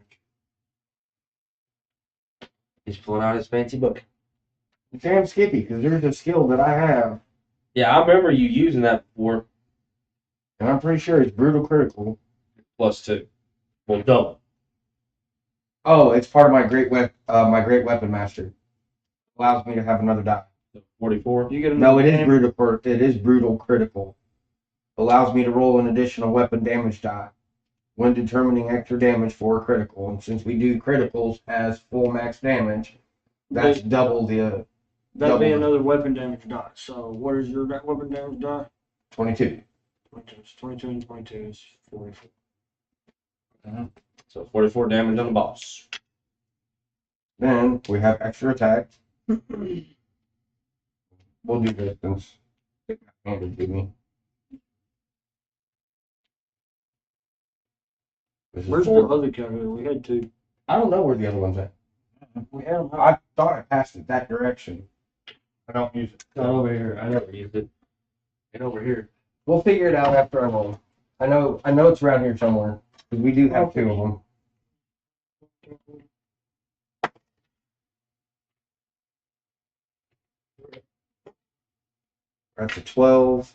He's pulling out his fancy book. Damn Skippy, because there's a skill that I have, Yeah, I remember you using that before. and I'm pretty sure it's brutal critical. +2. Well, double. Oh, it's part of my great weapon master. Allows me to have another die. 44. You get No, another it is damage. brutal. It is brutal critical. Allows me to roll an additional weapon damage die when determining extra damage for a critical. And since we do criticals as full max damage, that's double the That'd be double. another weapon damage die. So what is your weapon damage die? 22. 22 and 22 is 44. So 44 damage on the boss. Then we have extra attack. We'll do this since it got handed to me. This is Where's the 4. other calculator? We had two. I don't know where the other one's at. We had them. I thought I passed it that direction. I don't use it. Not over here. I never used it. Get over here. We'll figure it out after I roll. I know it's around here somewhere because we do have 2 of them. That's a 12.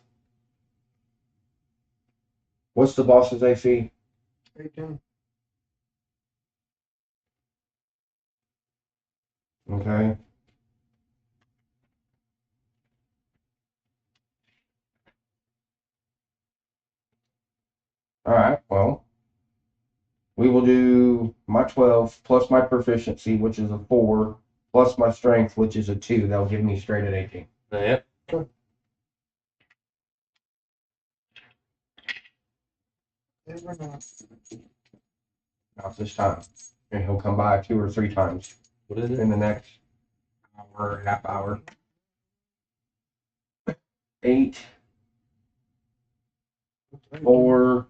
What's the boss's AC? 18. Okay. All right. Well, we will do my 12 plus my proficiency, which is a 4, plus my strength, which is a 2. That'll give me straight at 18. Yep. Not this time. And he'll come by 2 or 3 times What is it? in the next hour, half hour. 8, 4,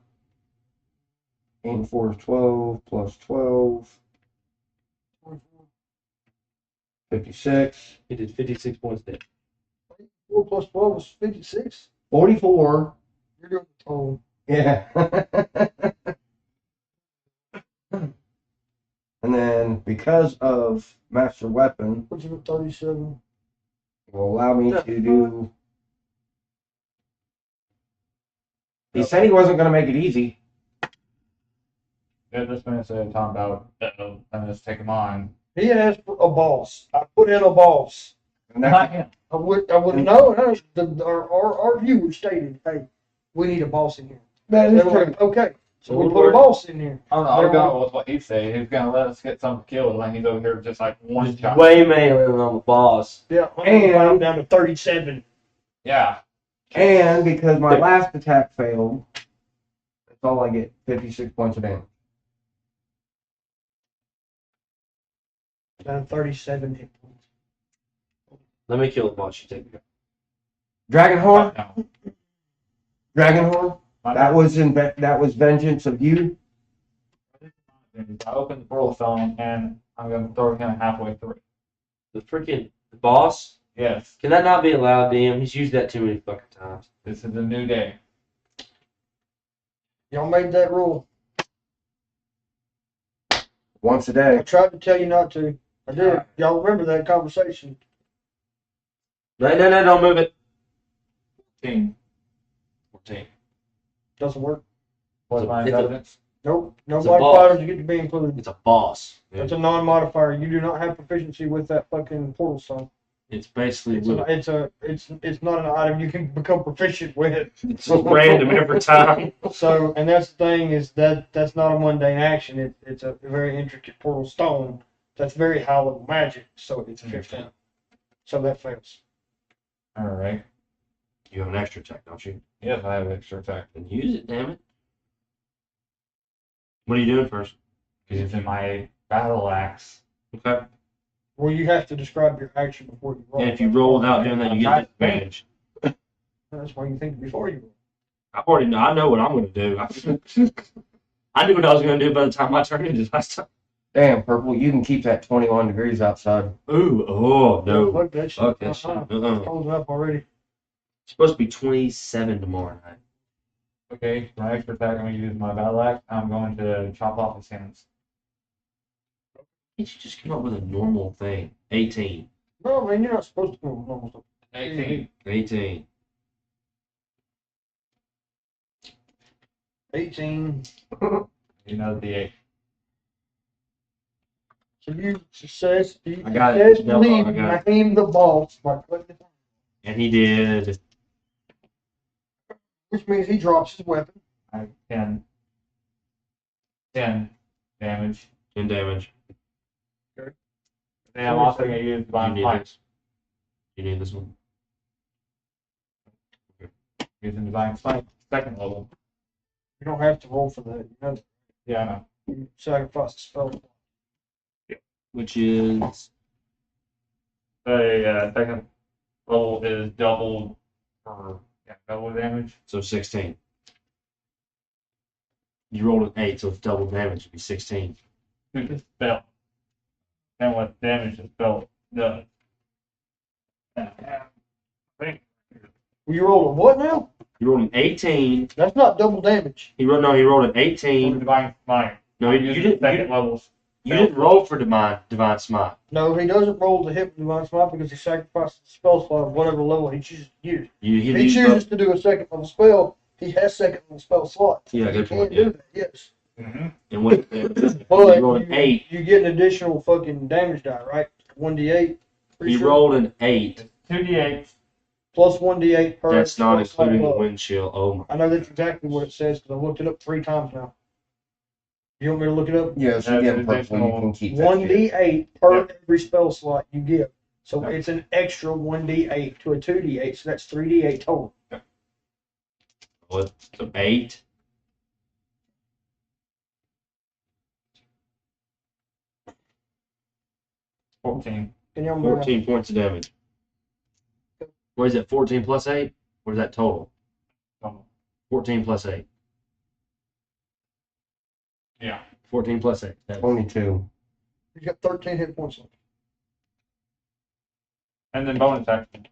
8 and 4 is 12, plus 12, 56, He did 56 points there. 4 plus 12 is 56. 44. You're doing the total. Yeah. And then because of Master Weapon, What's your 37? will allow me to do. He said he wasn't going to make it easy. Yeah, this man said talking about and just take him on. He asked for a boss. I put in a boss. And that's, him. I would know. Our viewer stated, "Hey, we need a boss in here." that They is were true. like, "Okay, so we Well, put a boss in here." I don't know. I'll go with what he said. He's gonna let us get some killed, and he's over here just like one Just shot. way mailing on the boss. Yeah, And- I'm down to 37. Yeah. And because my last attack failed, that's all I get 56 points of damage. Down to 37 hit points. Let me kill the boss. You take it. Dragonhorn? No. Dragonhorn? That was vengeance of you. I opened the portal stone, and I'm gonna throw him halfway through. The freaking boss? Yes, Can that not be allowed, DM? He's used that too many fucking times. this is a new day. Y'all made that rule. Once a I day. tried to tell you not to. I did. Y'all remember that conversation? No, don't move it. 14. 14. Doesn't work. What's my It's a- intelligence? Nope. No It's a modifiers get to be included. It's a boss. That's a non-modifier. You do not have proficiency with that fucking portal stone. It's basically It's not an item you can become proficient with. it's just random every time. So, and that's the thing is that's not a mundane action. It's a very intricate portal stone. That's very high level magic. So it's 15. So that fails. All right. You have an extra attack, don't you? Yes, I have extra attack. Then use it, damn it. What are you doing first? using my battle axe. Okay. Well, you have to describe your action before you roll. And if you roll without doing that, you get disadvantage. That's why you think before you roll. I know what I'm going to do. I knew what I was going to do by the time my turn ended last time. Damn, Purple, you can keep that 21 degrees outside. Ooh, oh, no. Fuck that shit. Fuck that shit. It's frozen up already. It's supposed to be 27 tomorrow night. Okay, my extra attack, I'm going to use my battle axe. I'm going to chop off his hands. Can't you just come up with a normal thing? 18. No, man, you're not supposed to do normal stuff. 18. 18. 18. Another D8. So you success. You I got it. successfully No, I got name the boss by clicking, And he did. which means he drops his weapon. I have 10 damage. 10 damage. And I'm also going to use You Divine need Smite. this. You need this one. Using Divine Smite, second level. You don't have to roll for that. You know, Yeah, I know. you sacrifice the spell. Which is. The second level is doubled for double damage. So 16. You rolled an 8, so it's double damage. It'd be 16. To the spell. And what damage the spell does. Well, you rolled a what now? You rolled an 18. That's not double damage. He rolled an For 18. Divine Smite. No, you didn't. Second levels. You didn't roll for divine smite. No, he doesn't roll to hit with Divine Smite because he sacrifices the spell slot of whatever level he chooses to use. You If he chooses to do a second level spell, he has second level spell slots. Yeah, He good can't point. do Yeah. that, yes. Mm-hmm. And what? But you rolled an 8. you get an additional fucking damage die, right? 1d8. He rolled an 8. 2d8. Plus 1d8 per. That's not spell slot including the above. windshield. Oh my. I know that's exactly what it says because I looked it up 3 times now. You want me to look it up? Yes, That's again, an Purple, you additional can keep that shit. 1d8 per every spell slot you give. So Yep. it's an extra 1d8 to a 2d8, so that's 3d8 total. What? So 8. Can y'all move 14 points of damage. What is it? 14 plus 8? What is that total? 14 plus 8. Yeah. 14 plus 8. That's 22. He's got 13 hit points left. And then bonus action.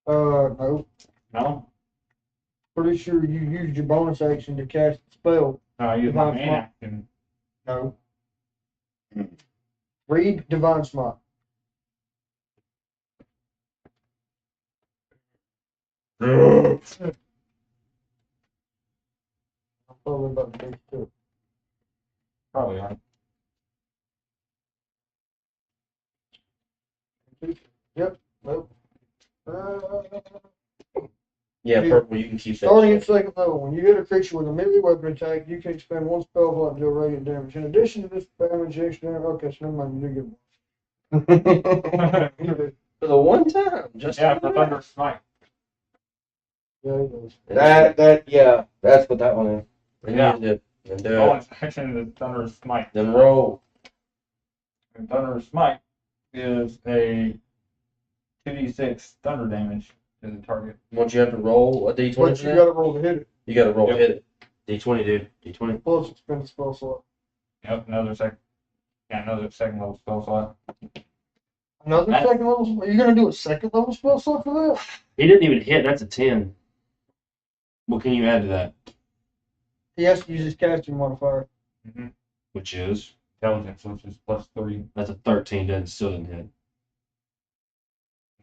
No. No? Pretty sure you used your bonus action to cast the spell. No, I use my Divine main Smite. action. No. Read Divine Smite. I'm probably about to do too. Probably right. Yep. Nope. Yeah, Yeah. Purple, you can keep that. Starting at shit. second level, when you hit a creature with a melee weapon attack, you can expend 1 spell slot and deal radiant damage. In addition to this damage, extra damage. Okay, so never mind, you do get one. For the one time, just Yeah, for Thunder Smite. Yeah, he does. yeah, that's what that one is. And Yeah. use it and do it. Bonus action is Thunder Smite. Then roll. And Thunder Smite is a 2d6 thunder damage to the target. Once you have to roll a d20 But for you that, gotta roll to hit it, you got to roll Yep. hit it. D20, dude. D20. plus expend a spell slot. Yep, another second level spell slot. Another That- second level? Are you gonna do a second level spell slot for that? He didn't even hit. That's a 10. What can you add to that? He has to use his casting modifier. Mm-hmm. Which is? Intelligence, which is +3. That's a 13. Still didn't hit.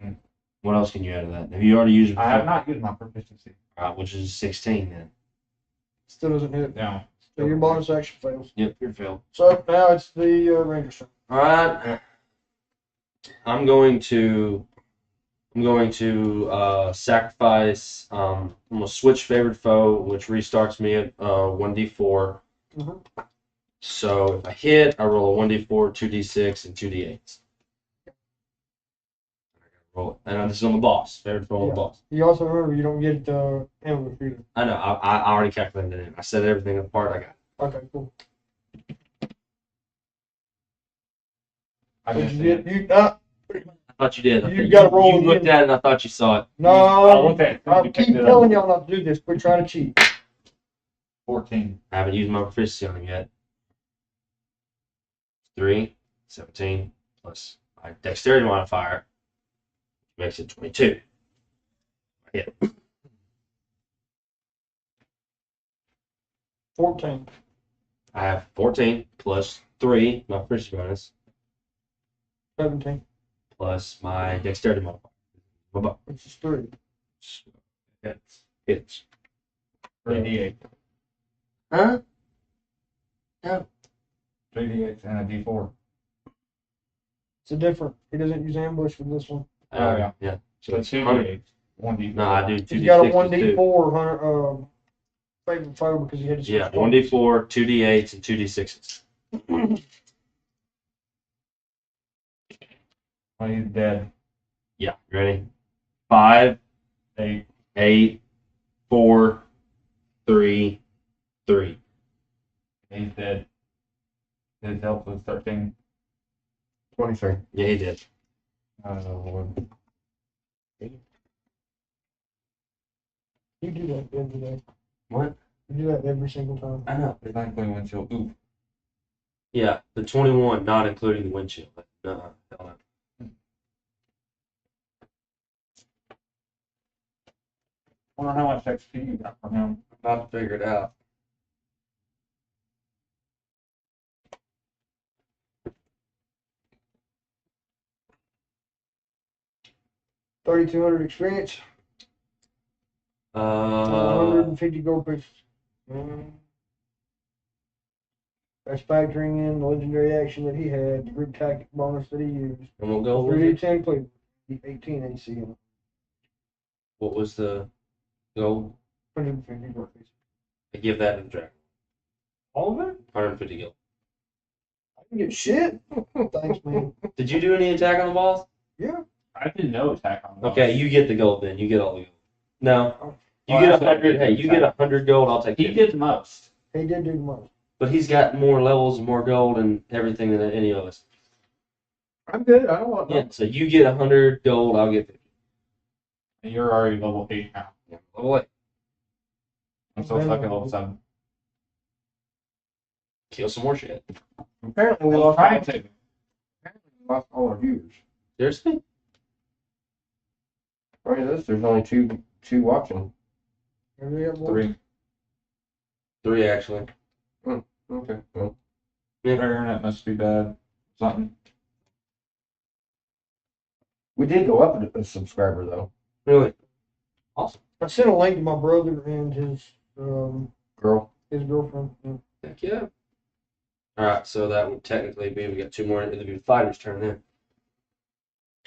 Hmm. What else can you add to that? Have you already used it I have before? not used my proficiency. Which is 16 then. Still doesn't hit. No. So your bonus action fails. Yep, you're failed. So now it's the Ranger's turn. All right. I'm going to sacrifice. I'm gonna switch favorite foe, which restarts me at 1d4. Mhm. So if I hit, I roll a 1d4, 2d6, and 2d8. roll it. And this is on the boss. Favorite roll on the Yeah. boss. You also remember you don't get the ambush either. I know. I already calculated it in. I set everything apart. I got it. Okay, cool. I Did missed you it. get you? I thought you did. You gotta roll You looked again. at it and I thought you saw it. No, I looked at it. I You keep picked it up. telling y'all not to do this. Quit trying to cheat. 14. I haven't used my proficiency on it yet. 3, 17 plus my dexterity modifier makes it 22. Yeah. 14. I have 14 plus 3, my proficiency bonus, 17. plus my dexterity modifier. Bye-bye. Which is 3. Hits. 3d8. Huh? 3d8 and a d4. It's a different. He doesn't use ambush for this one. Oh, yeah. Yeah. So it's 2d8. 1d4. No, I do 2d6. He's got a too. 1d4 hunter, favorite foe because he had to switch Yeah, points. 1d4, 2d8s, and 2d6s. Oh, he's dead. Yeah, ready? 5, 8. 8, 4, 3, 3. He's dead. His health was 13. 23. Yeah, he did. You do that every day. What? You do that every single time. I know. Thankfully, windshield. Ooh. Yeah, the 21, not including the windshield. No, hell no. I wonder how much XP you got from him. About to figure it out. $3,200 experience. 150 gold pieces. That's factoring in the legendary action that he had, the group tactic bonus that he used. And we'll go with it. 3d10 Cleveland. 18 AC. What was the gold? 150 gold pieces. I give that to the dragon. All of it? 150 gold. I can get shit. Thanks, man. Did you do any attack on the balls? Yeah. I did no attack on him. Okay, you get the gold then. You get all the gold. No. You Oh, get that's 100. what I Hey, did. you get 100 gold. I'll take He 50. did the most. He did do the most. But he's got more levels and more gold and everything than any of us. I'm good. I don't want Yeah, so you get 100 gold. I'll get 50. And you're already level 8 now. Yeah, level 8. I'm still stuck at level 7. Kill some more shit. Apparently, we I'm lost, trying to. lost all our viewers. Seriously? According to this, there's only two watching. Maybe we have more. 3. 3 actually. Okay. Well, Their internet must be bad. Something. we did go up a subscriber though. Really? Awesome. I sent a link to my brother and his Girl. girlfriend. Yeah. Heck yeah. Alright, so that would technically be, we got 2 more. It'd be the fighter's turn then.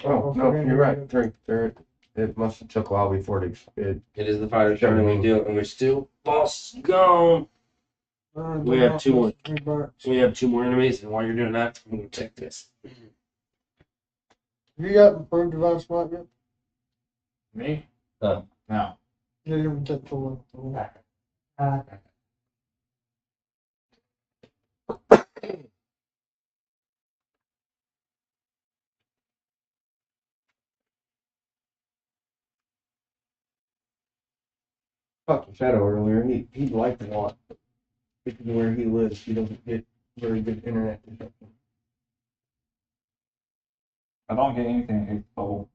Oh no, you're right. Three. It must have took a while before it. It is the fighter's turn and we do it, and we're still boss gone. We have 2 more. We have 2 more enemies, and while you're doing that, I'm gonna take this. You got improved divine smite yet? Me? No. No. Yeah, you haven't taken full one. Talked to Shadow earlier. He liked it a lot. Because of where he lives, he doesn't get very good internet reception. I don't get anything at 8th level.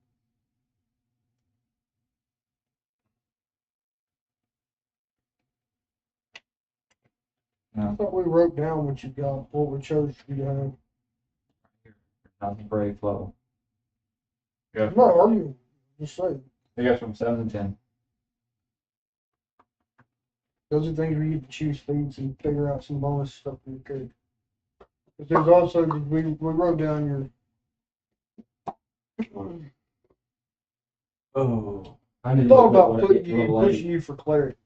I thought we wrote down what you got, what we chose you to have. Not for 8th level. I'm not arguing. Just saying. I guess from 7 to 10. Those are things where you get to choose feeds and figure out some bonus stuff for your character. But there's also, we wrote down your. Oh. I I didn't thought know about what putting I you, get level 8. pushing you for cleric.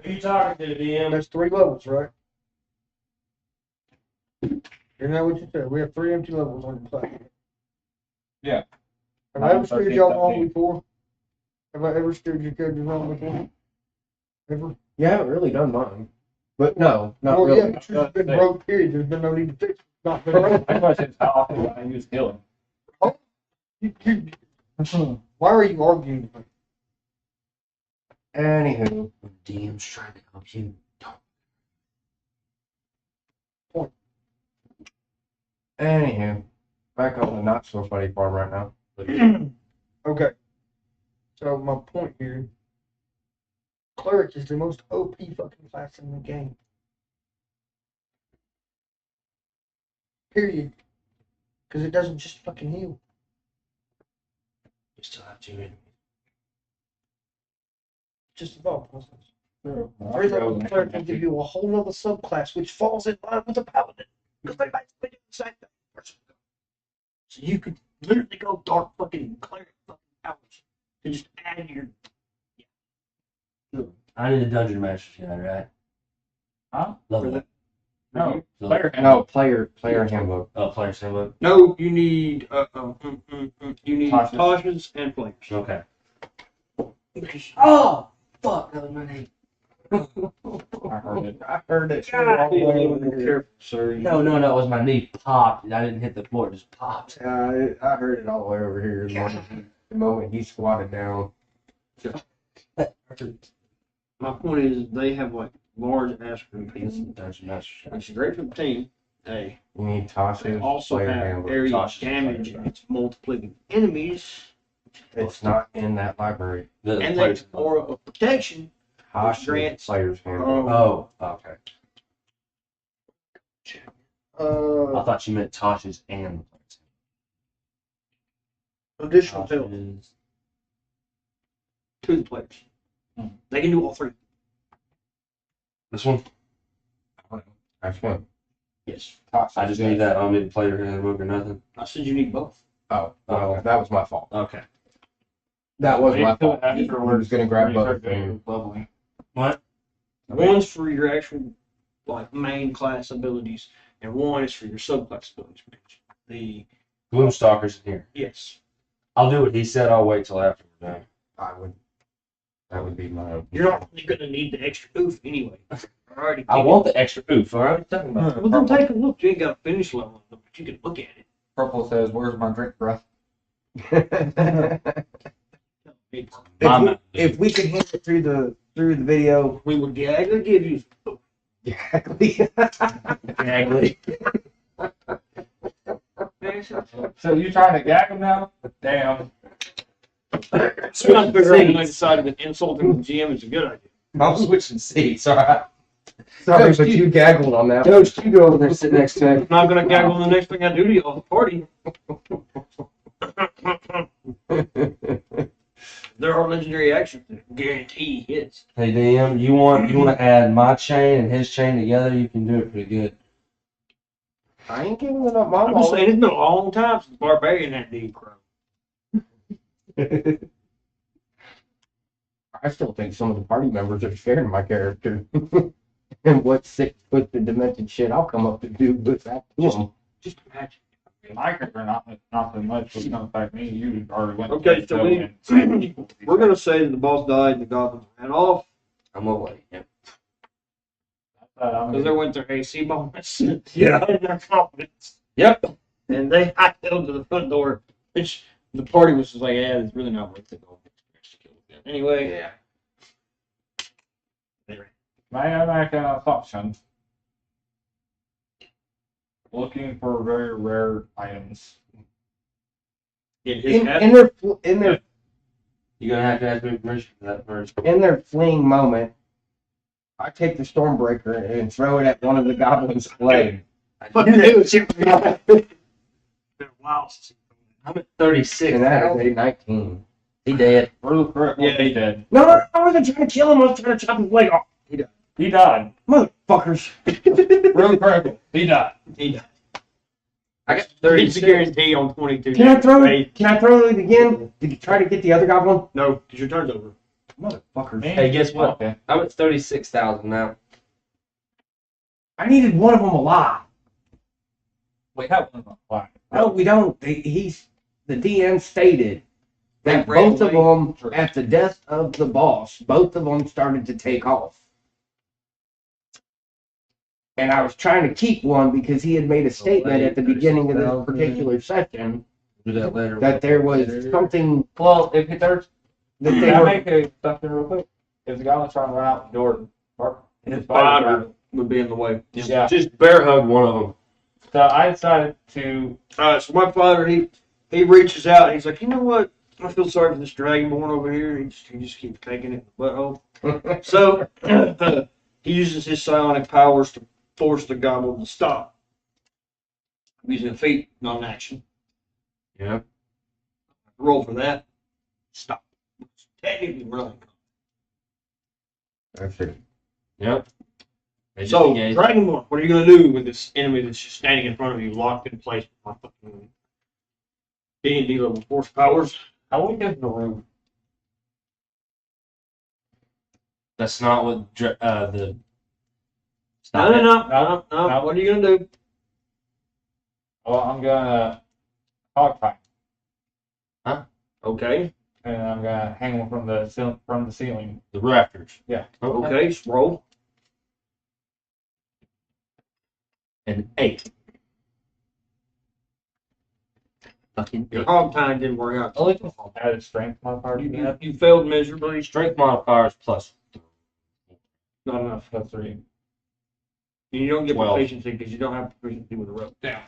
Who you talking to, DM? That's 3 levels, right? Isn't that what you said? We have 3 empty levels on your class. Have I ever steered 13, y'all wrong 17. before? Have I ever steered your character wrong before? Ever? You haven't really done mine. But no, not Well, really. yeah, it's just been broke, period. There's been no need to fix it. Not been broke. My question is, how often do I use healing? Why are you arguing with me? Anywho, DM's trying to help you. anywho, back on the not so funny farm right now. Okay. So my point here, cleric is the most OP fucking class in the game. Period. Because it doesn't just fucking heal. You still have 2 enemies. Just evolve process. Whereas cleric can give you a whole nother subclass which falls in line with the paladin. Because they basically do the same thing. So you could literally go dark fucking cleric fucking powers to just add your. I need a dungeon master guide, right? Huh? Love For that. No, So- player No, player handbook. Oh, player handbook. No, you need Tosches. Tosches and players. Okay. Oh fuck! That was my name. I heard it. I heard it. Careful, sir. No, it was my knee popped. I didn't hit the floor, it just popped. I heard it all the way over here the moment he squatted down. My point is, they have like large ass groups. Dungeon master guide. Which is great for the team. Hey, You need they Tasha's also player have handbook. area Tosches, damage player and it's multiplicating enemies, It's not in that library. The and player's they aura of protection. Tasha's Grants. player's handbook. Oh, okay. I thought you meant Tasha's and the player's Additional handbook. help Tasha's. to the players. They can do all three. This one? That's good. Yes. I just need that. I don't need the player handbook or nothing. I said you need both. Oh, well, that was my fault. Okay. That was my fault. He Afterwards, was gonna grab when you both. start getting leveling. What? One's for your actual like main class abilities, and one is for your subclass abilities. The Gloomstalker's in here. yes, I'll do what he said. I'll wait till after we're done. That would be my. you're not really gonna need the extra oof anyway. Alrighty. I want the extra oof. All right. Talking about. Well, then take a look. You ain't got to finish leveling, but you can look at it. Purple says, "Where's my drink breath?" if we could hit it through the video, We would gladly give you. exactly. Exactly. So you trying to gag him now? Damn. So I'm trying to figure out when I decided that insulting the GM is a good idea. I'm switching seats. All right. Sorry, Coach, but you gaggled on that. Coach, you go over there and sit next to him. I'm not gonna gaggle the next thing I do to y'all at the party. There are legendary actions that guarantee hits. Hey DM, you want to add my chain and his chain together? You can do it pretty good. I ain't giving it up my I'm just wallet. saying it's been a long time since Barbarian had D Crow. I still think some of the party members are scared of my character. And what 6 foot the demented shit I'll come up to do with that. Just imagine. My character not so much, but don't affect me. You already went. Okay, so we're gonna say that the boss died and the goblins ran off I'm away. Yep. because they went their AC bonus. Yeah. And their confidence. Yep. And they hightailed to the front door, which the party was just like, yeah, it's really not worth it. Anyway, Yeah. May I make an assumption? Looking for very rare items. in his In cabin, their You're gonna have to ask me permission for that first. in their fleeing moment, I take the Stormbreaker and throw it at one of the goblins' leg. fuck you. Wow. I'm at 36. And that is a 19. He dead. Real correct. Yeah, Yeah, he did. No, I wasn't trying to kill him. I was trying to chop his leg off. He died. Motherfuckers. Real correct. He died. He died. I got It's a 36. guarantee on 22. Can I throw it? Can I throw it again to try to get the other goblin? No, because your turn's over. Motherfuckers. Hey, guess what? Okay. I'm at 36,000 now. I needed one of them alive. We have one. Why? No, we don't. He's the DM stated that They ran both of away. them, at the death of the boss, both of them started to take off. And I was trying to keep one because he had made a statement at the beginning of this particular session Do that later. that there was something Well, if there's, that can they I were. make a something real quick? If the goblin's trying to run out the door, his Spider would be in the way. Yeah. Just bear hug one of them. So I decided to. So my father, he reaches out. And he's like, you know what? I feel sorry for this dragonborn over here. He just keeps taking it in the butthole. So he uses his psionic powers to force the goblin to stop. Using a feat, not an action. Yeah. Roll for that. Stop. Technically running. That's it. Yep. They just So, engaged. Dragonborn, what are you going to do with this enemy that's just standing in front of you, locked in place with my fucking D&D level force powers? How we get the room? That's not what the. No, Stop it. no. What are you going to do? Well, I'm gonna hog tie, Okay. and I'm gonna hang one from the ceiling. The rafters. Yeah. Okay, just roll. An 8. Fucking Your 8. hog time didn't work out. Only added strength modifier. You failed miserably. Strength modifiers plus. Not enough. That's 3. You don't get 12. proficiency because you don't have proficiency with the rope. Down.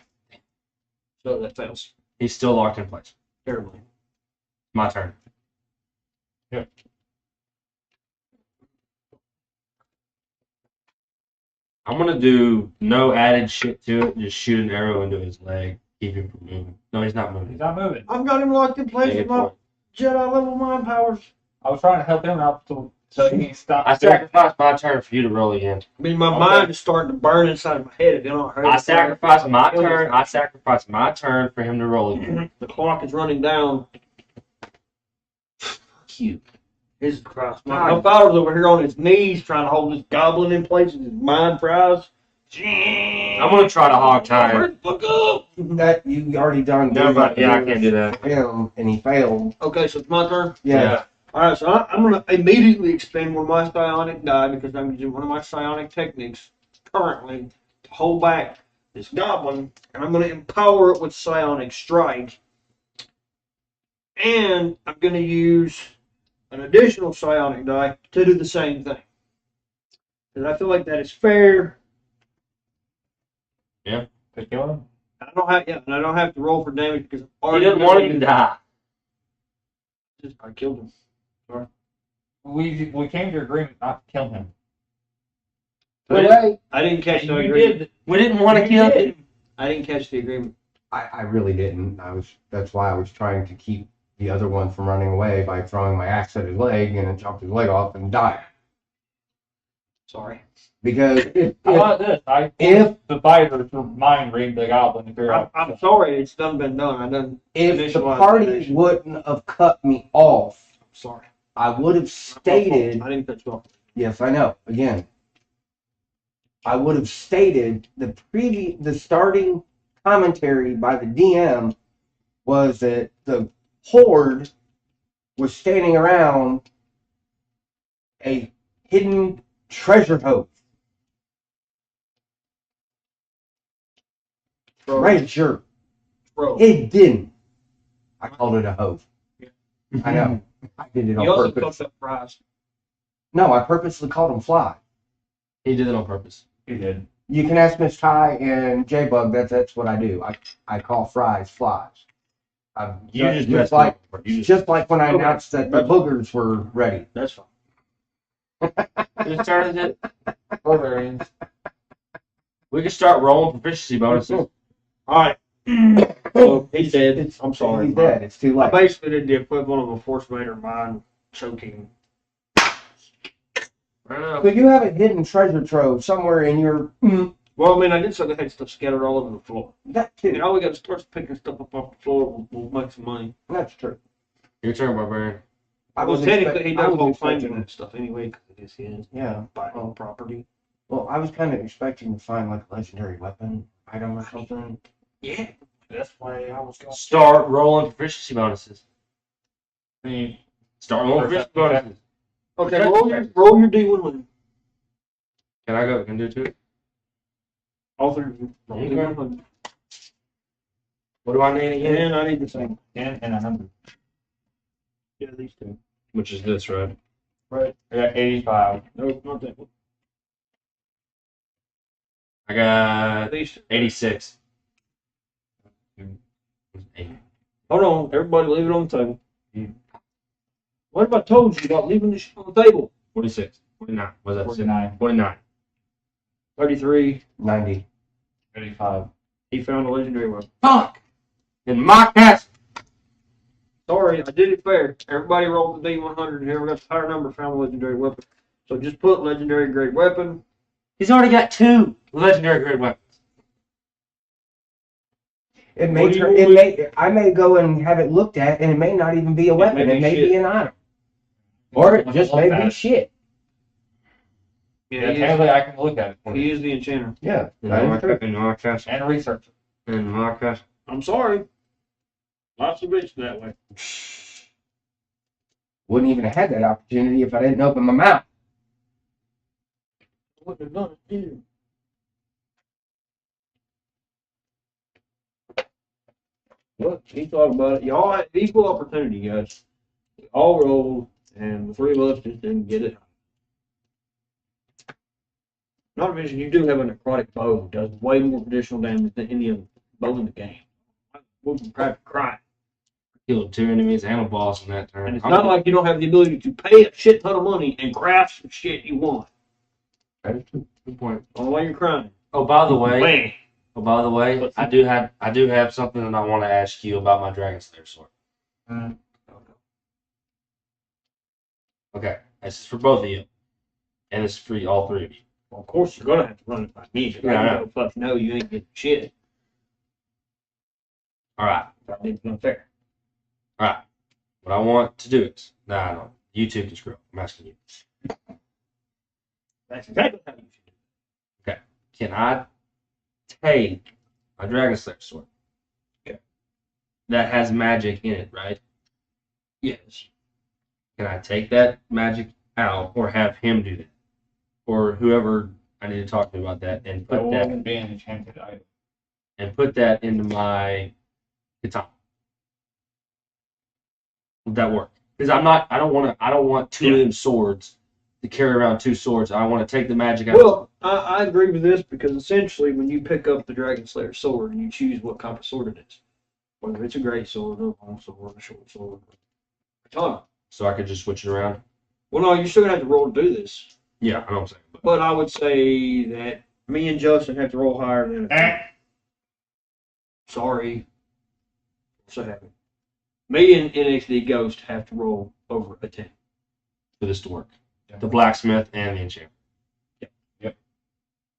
So that fails. He's still locked in place. Terribly. My turn. Yep. I'm gonna do no added shit to it. Just shoot an arrow into his leg. Keep him from moving. No, he's not He's moving. not moving. I've got him locked in place with Negative my point. Jedi level mind powers. I was trying to help him out so he stopped. I sacrificed my turn for you to roll again. I mean, my Okay. mind is starting to burn inside my head. If you don't hurry, I sacrificed my turn. I sacrificed my turn for him to roll again. The clock is running down. Cute. Jesus Christ. My father's over here on his knees trying to hold this goblin in place with his mind fries. I'm gonna try to hog tie him. Hurry the fuck up. That you already done. Never mind. Yeah, I can't do that. Him, and he failed. Okay, so it's my turn. Yeah. Alright, so I'm going to immediately expend one of my psionic die because I'm using one of my psionic techniques currently to hold back this goblin, and I'm going to empower it with psionic strike. And I'm going to use an additional psionic die to do the same thing. Because I feel like that is fair. To kill him. I don't have to roll for damage because I've He already didn't want him to die. I killed him. We came to agreement not to kill him. Away. I didn't catch the You agreement. did. We didn't want to You kill did. him. I didn't catch the agreement. I really didn't. That's why I was trying to keep the other one from running away by throwing my axe at his leg and it chopped his leg off and died. Sorry. Because How about this? I if- the fighter to mind read the goblin to figure out. I'm sorry, it's done been done. I done. if the Initialized party donation. wouldn't have cut me off, Sorry. I would have stated. I didn't cut you off. Yes, I know. Again, I would have stated the starting commentary by the DM was that the horde was standing around a hidden treasure trove. Bro, Right, sure. bro. It didn't. I called it a hove. I know. I did it You on also purpose. cooked up fries. No, I purposely called them fly. He did it on purpose. He did. You can ask Miss Ty and J Bug. That's what I do. I call fries flies. You just just messed like up. You just like when I Okay. announced that the boogers were ready. That's fine. just started it. Barbarians. We can start rolling proficiency bonuses. All right. So he's dead. It's- I'm sorry. He's dead. It's too I late. basically did the equivalent of a Force Vader mind choking. Right So you have a hidden treasure trove somewhere in your Well, I mean, I did say they had stuff scattered all over the floor. that I mean, too. all we got to start picking stuff up off the floor. We'll make some money. That's true. Your turn, barbarian. Well, technically, he does was hold claims expecting- on that stuff anyway because it is his Yeah. buying property. Well, I was kind of expecting to find like a legendary weapon item or something. Yeah. That's why I was going. Start rolling proficiency bonuses. The Start rolling proficiency bonuses. Okay, roll your D100. Can I go? Can I do two? All three of you. Roll Okay. D100. What do I need again? And I need the same. 10 and 100. Yeah, these two. Which is this, right? Right. I got 85. Nope, not that one. I got These two. 86. Hold on, everybody leave it on the table. What have I told you about leaving this shit on the table? 46. 49. What's that? 49. 49. 33. 90. 85. He found a legendary weapon. Fuck! In my castle. Sorry, I did it fair. Everybody rolled the D100 and whoever got the higher number found a legendary weapon. So just put legendary great weapon. He's already got 2 legendary grade weapons. It What do you may, want I may go and have it looked at, and it may not even be a weapon. may It be may shit. be an item, or it just may be shit. Yeah, technically I can look at it for He you. is the enchanter. Yeah, In that my, is true. in my castle. And research it. In my castle. I'm sorry. Lots of bitch that way. Wouldn't even have had that opportunity if I didn't open my mouth. Wouldn't have done it, either. Look, he thought about it. Y'all had equal opportunity, guys. We all rolled, and the three of us just didn't get it. Not to mention, you do have a necrotic bow that does way more additional damage than any other bow in the game. We'll grab crying. Killed 2 enemies and a boss in that turn. And it's not like you don't have the ability to pay a shit ton of money and craft some shit you want. That is true. Good point. On the way you're crying. Oh, by the way, Bang. I do have something that I want to ask you about my Dragon Slayer sword. Okay, this is for both of you, and this is for all 3 of you. Well, of course, you're going to have to run it by me. Yeah, I know. don't fucking know you ain't getting shit. All right, It's unfair. all right. What I want to do is, I don't. You two can screw up. I'm asking you. That's exactly how you should do it. Can I take my Dragon Slayer sword? Okay. That has magic in it, right? Yes. Can I take that magic out, or have him do that, or whoever I need to talk to about that, and That put that won't be an enchanted item. into my katana? Would that work? Because I don't want 2 of them swords to carry around 2 swords. I want to take the magic out. Well, I agree with this because essentially when you pick up the Dragon Slayer sword and you choose what kind of sword it is, whether it's a great sword, or a long sword, a short sword, katana. So I could just switch it around. Well, no, you're still going to have to roll to do this. Yeah, I know what I'm saying. But I would say that me and Justin have to roll higher than a 10. Sorry. So happy. Me and NXD Ghost have to roll over a 10. For this to work. Yeah. The blacksmith and the enchanter.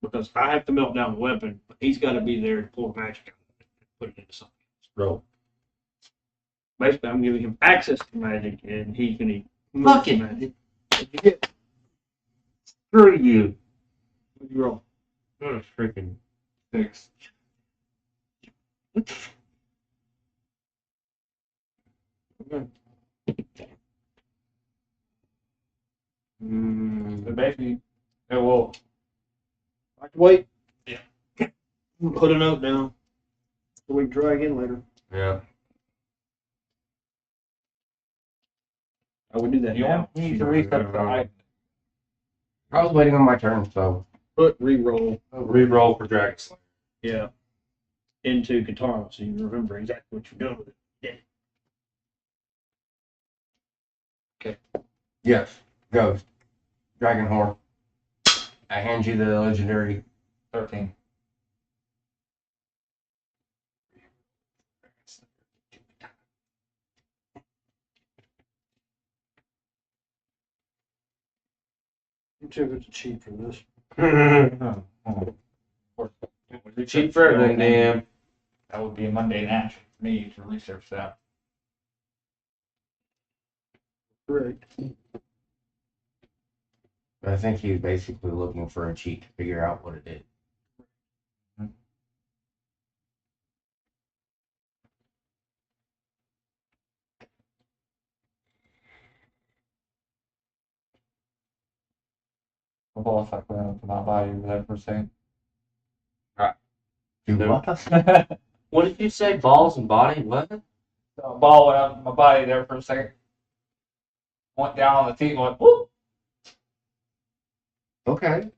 Because I have to melt down the weapon, but he's got to be there to pull the magic out of it and put it into something. Roll. Basically, I'm giving him access to magic, and he can Fuck it. magic. What'd you get? Screw you. What'd you roll? Oh, freaking 6. Mm, So basically, it will. I have to wait. Yeah. Put a note down so we can try again later. yeah. I would do that You now. want me to research the item. I was waiting on my turn, so Put re-roll, Re-roll for Dragon Slayer. yeah, into katana so you remember exactly what you're doing with it. yes, Ghost, Dragon Horn. I hand you the legendary. 13. I'm sure it's cheap for this. Cheap for everything, damn. That would be a mundane action for me to research that. Correct. But I think he was basically looking for a cheat to figure out what it did. The balls like went into my body there for a second. Do No. what? What did you say? Balls and body? What? The ball went up in my body there for a second. Went down on the teeth and went, whoop. Okay.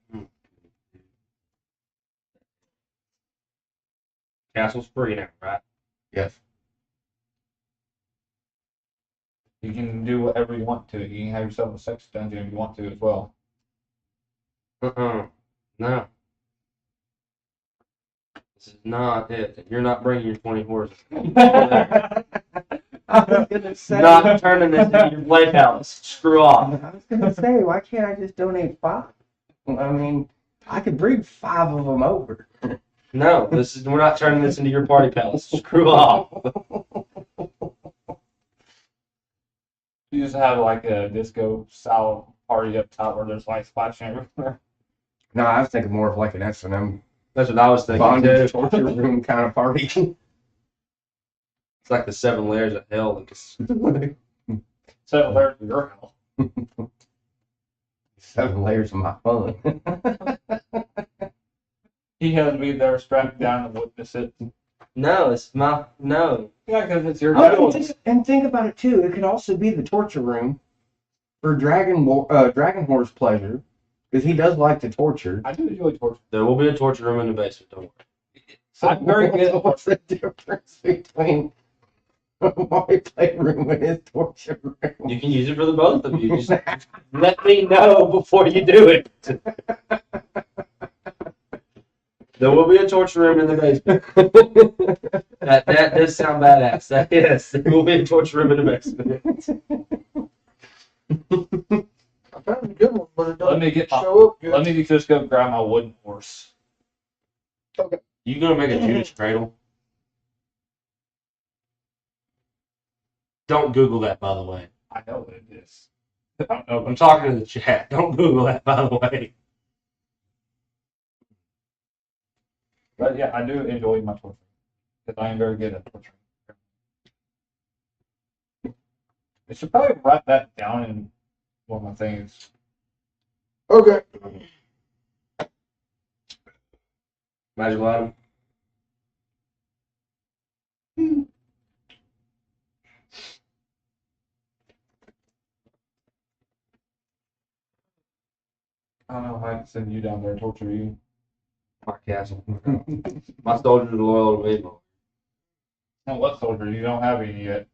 Castle's free now, right? Yes. You can do whatever you want to. You can have yourself a sex dungeon if you want to as well. No. This is not it. You're not bringing your 20 horses. I was gonna say. Not turning this into your playhouse. Screw off. I was gonna say, why can't I just donate 5? I mean, I could bring 5 of them over. No, we're not turning this into your party palace. Screw off. You just have like a disco style party up top where there's like splashing everywhere. No, I was thinking more of like an S&M That's what I was thinking bondage too. torture room kind of party. It's like the 7 layers of hell. 7 layers of your hell. 7 layers of my fun. He has to be there strapped down and witness it. No, it's my no. Yeah, because it's your Oh, deal. and think about it too. It could also be the torture room for Dragon Horse pleasure, because he does like to torture. I do enjoy torture. There will be a torture room in the basement. Don't worry. I'm very good at What's the difference between my playroom and his torture room? You can use it for the both of you. Just let me know before you do it. There will be a torture room in the basement. that does sound badass. That is. There will be a torture room in the basement. I found a good one, but it Let doesn't me get my, show up good. let me just go grab my wooden horse. You gonna make a Judas cradle? Don't Google that, by the way. I know what it is. I don't know. I'm talking to the chat. Don't Google that, by the way. But yeah, I do enjoy my torture. Because I am very good at torturing. I should probably write that down in one of my things. Okay. Magical item. I don't know if I can send you down there and torture you. My castle. My soldiers are loyal to me. And what soldier? You don't have any yet.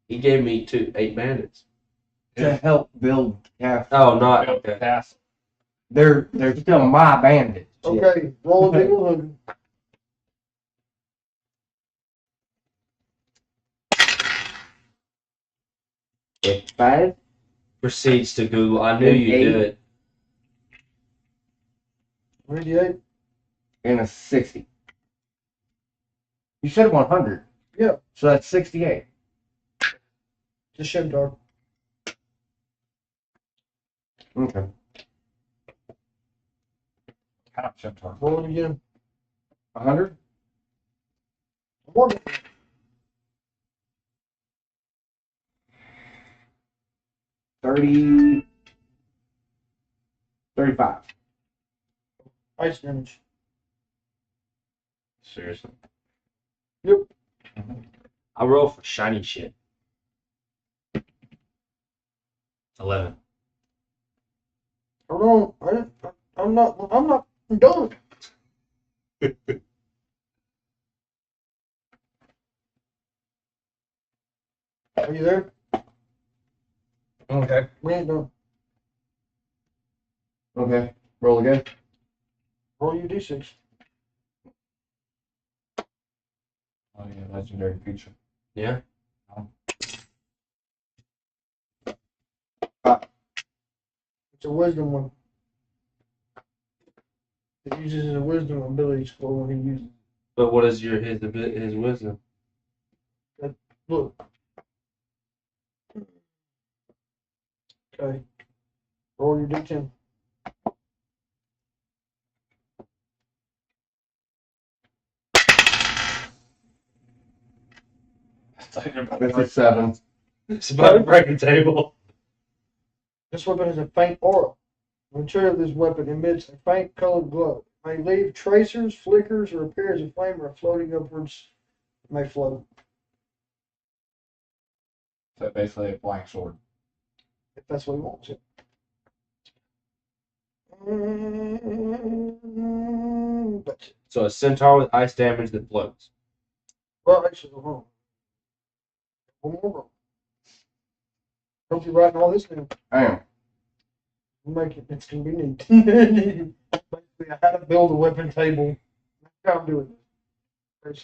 He gave me 8 bandits. To help build castle. Oh, not Built the okay. castle. They're still my bandits. Okay. Roll a D100. It's 5 Proceeds to Google. I knew And you'd 8. do it. 98. and a 60. You said 100. Yeah. So that's 68. Just shim dog. Okay. Kind of Centaur. Roll it again. 100? One. 30. 35. Ice damage. Seriously. Yep. I roll for shiny shit. 11. Hold on. I'm not done. Are you there? Okay. We ain't done. Okay. Roll again. Roll your D6. Oh yeah, legendary feature. Yeah? It's a wisdom one. It uses his wisdom ability score when he uses. But what is his wisdom? Look. Okay. Roll your D10. That's a 7. It's about to break a table. This weapon has a faint aura. The material of this weapon emits a faint colored glow. May leave tracers, flickers, or appears a flame or floating upwards. May float. So basically a blank sword. If that's what he wants it. That's it. So a centaur with ice damage that floats. Well, actually, hold on. One more roll. Hope you're writing all this down. I am. Make it. It's gonna be neat. Basically, I had to build a weapon table. That's how I'm doing this.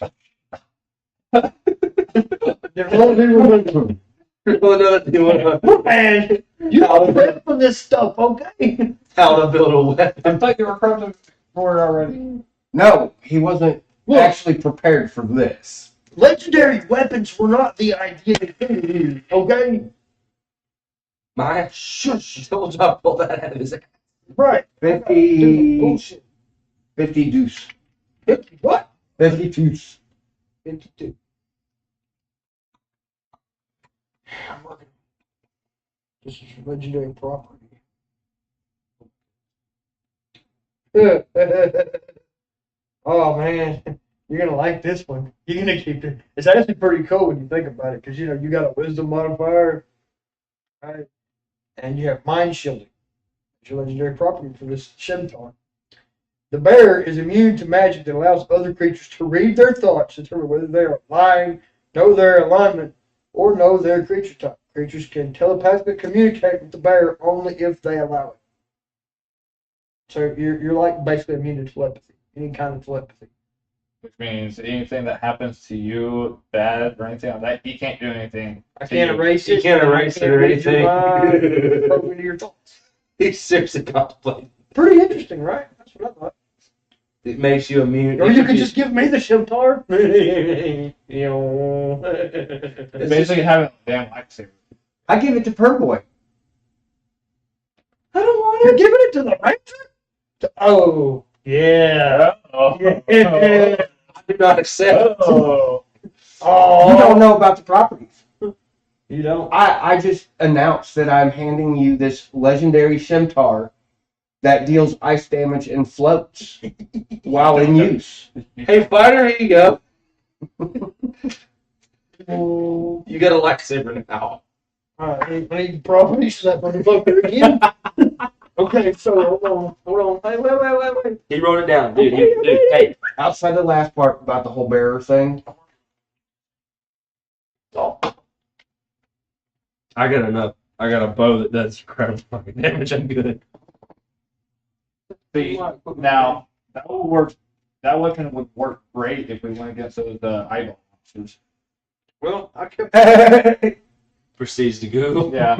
There won't be one. Man, you prep for this stuff, okay? How to build a weapon. I thought you were prepping for it already. No, he wasn't Look, actually prepared for this. legendary weapons were not the idea here, okay? My shush. Told you I pulled that out of his ass. Right. 50, Bullshit. 50 deuce. 50 what? 50 deuce. 52. I'm working. This is legendary property. Oh man, you're gonna like this one. You're gonna keep it. It's actually pretty cool when you think about it, because you know you got a wisdom modifier, right? And you have mind shielding. It's your legendary property for this Shemtar. The bear is immune to magic that allows other creatures to read their thoughts, determine whether they are lying, know their alignment, or know their creature type. Creatures can telepathically communicate with the bear only if they allow it. So you're like basically immune to telepathy, any kind of telepathy. Which means anything that happens to you, bad or anything like that, he can't do anything. I can't erase You it. can't erase it or read your anything. mind, probe into your thoughts. He's seriously contemplating. Pretty interesting, right? That's what I thought. It makes you immune. Or you could just give me the Shimtar. It's basically having a damn lightsaber. I give it to Purboy. I don't want You're giving it to the Ranger? Oh, yeah. Oh. Yeah. I do not accept. Oh. Oh. You don't know about the properties. You don't? I just announced that I'm handing you this legendary Shemtar that deals ice damage and floats while in use. Hey, fighter, here you go. Oh. You got a lightsaber now. Alright, I need properties of that motherfucker again. Okay, so hold on. Hey, wait. He wrote it down, dude. Hey. Outside the last part about the whole bearer thing, I got enough. I got a bow that does incredible fucking damage. I'm good. See, now that will work. That weapon would work great if we went against those eyeball monsters. Well, I kept. Proceeds to Google. Yeah.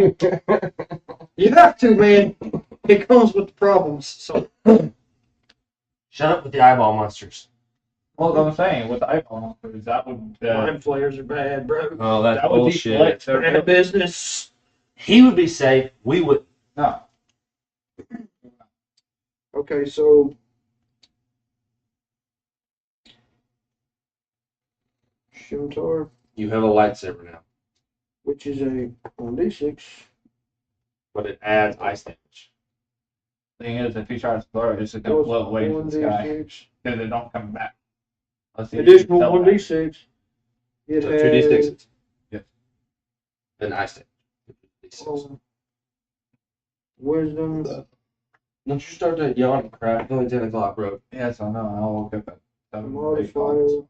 You have to, man. It comes with problems. So Shut up with the eyeball monsters. Well, I'm saying with the eyeball monsters, that would mind flayers are bad, bro. Oh, that's that would bullshit. deflect Bad their business. He would be safe. We would. no. Okay, so Shimtar, You have a lightsaber now, which is a 1d6. but it adds ice damage. Thing is, if he tries to throw it, it's just gonna float away from the sky 1d6. because they don't come back. Let's see. Additional 1d6. It So has 2d6s. Yes. Then ice damage. Wisdom. Don't you start to yawn and cry. It's only 10 o'clock, bro. Yes, I know. I woke up at 7 Modifier.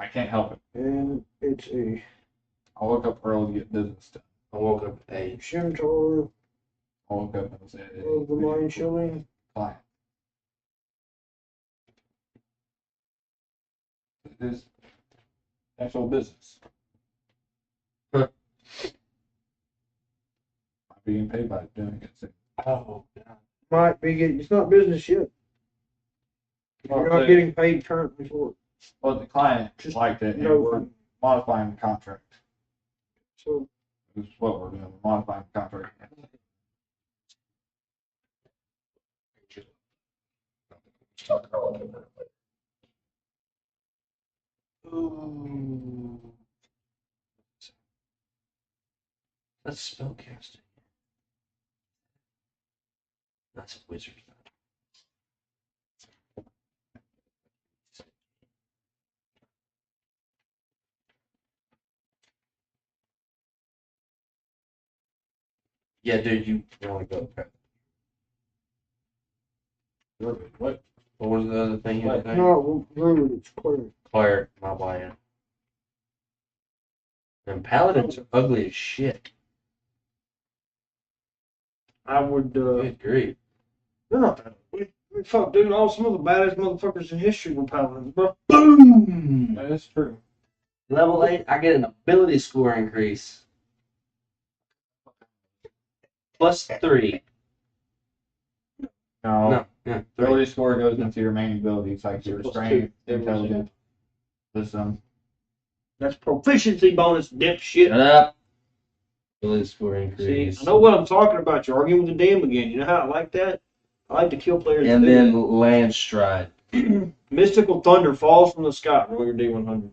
I can't help it. And it's a I woke up early to get business done. I woke up at 8. Shimtar I woke up and said, of the mind shielding. client. It is actual business. Huh. I'm being paid by doing it. So Oh, God. Might be getting. It's not business yet. You're not getting paid currently for it. well, the client Just liked it, and no we're fun. modifying the contract. So This is what we're doing. We're modifying the contract. Ooh. That's spellcasting. That's a wizard. Yeah, dude, you only go. What? What was the other thing you were saying? No, really, it's clear. Cleric, my bad. And paladins are ugly as shit. I would. Good grief. They're not that. Fuck, dude. All some of the baddest motherfuckers in history were paladins, bro. Boom! That is true. Level 8, I get an ability score increase. +3. No. No, yeah, 3. Ability score goes into your main abilities, like your Plus strength, two. intelligence, wisdom. That's proficiency bonus, dipshit. Shut up. Ability score See, increase. I know what I'm talking about. You're arguing with the DM again. You know how I like that? I like to kill players. And that then do land stride. that. Mystical thunder falls from the sky. Roll your D100.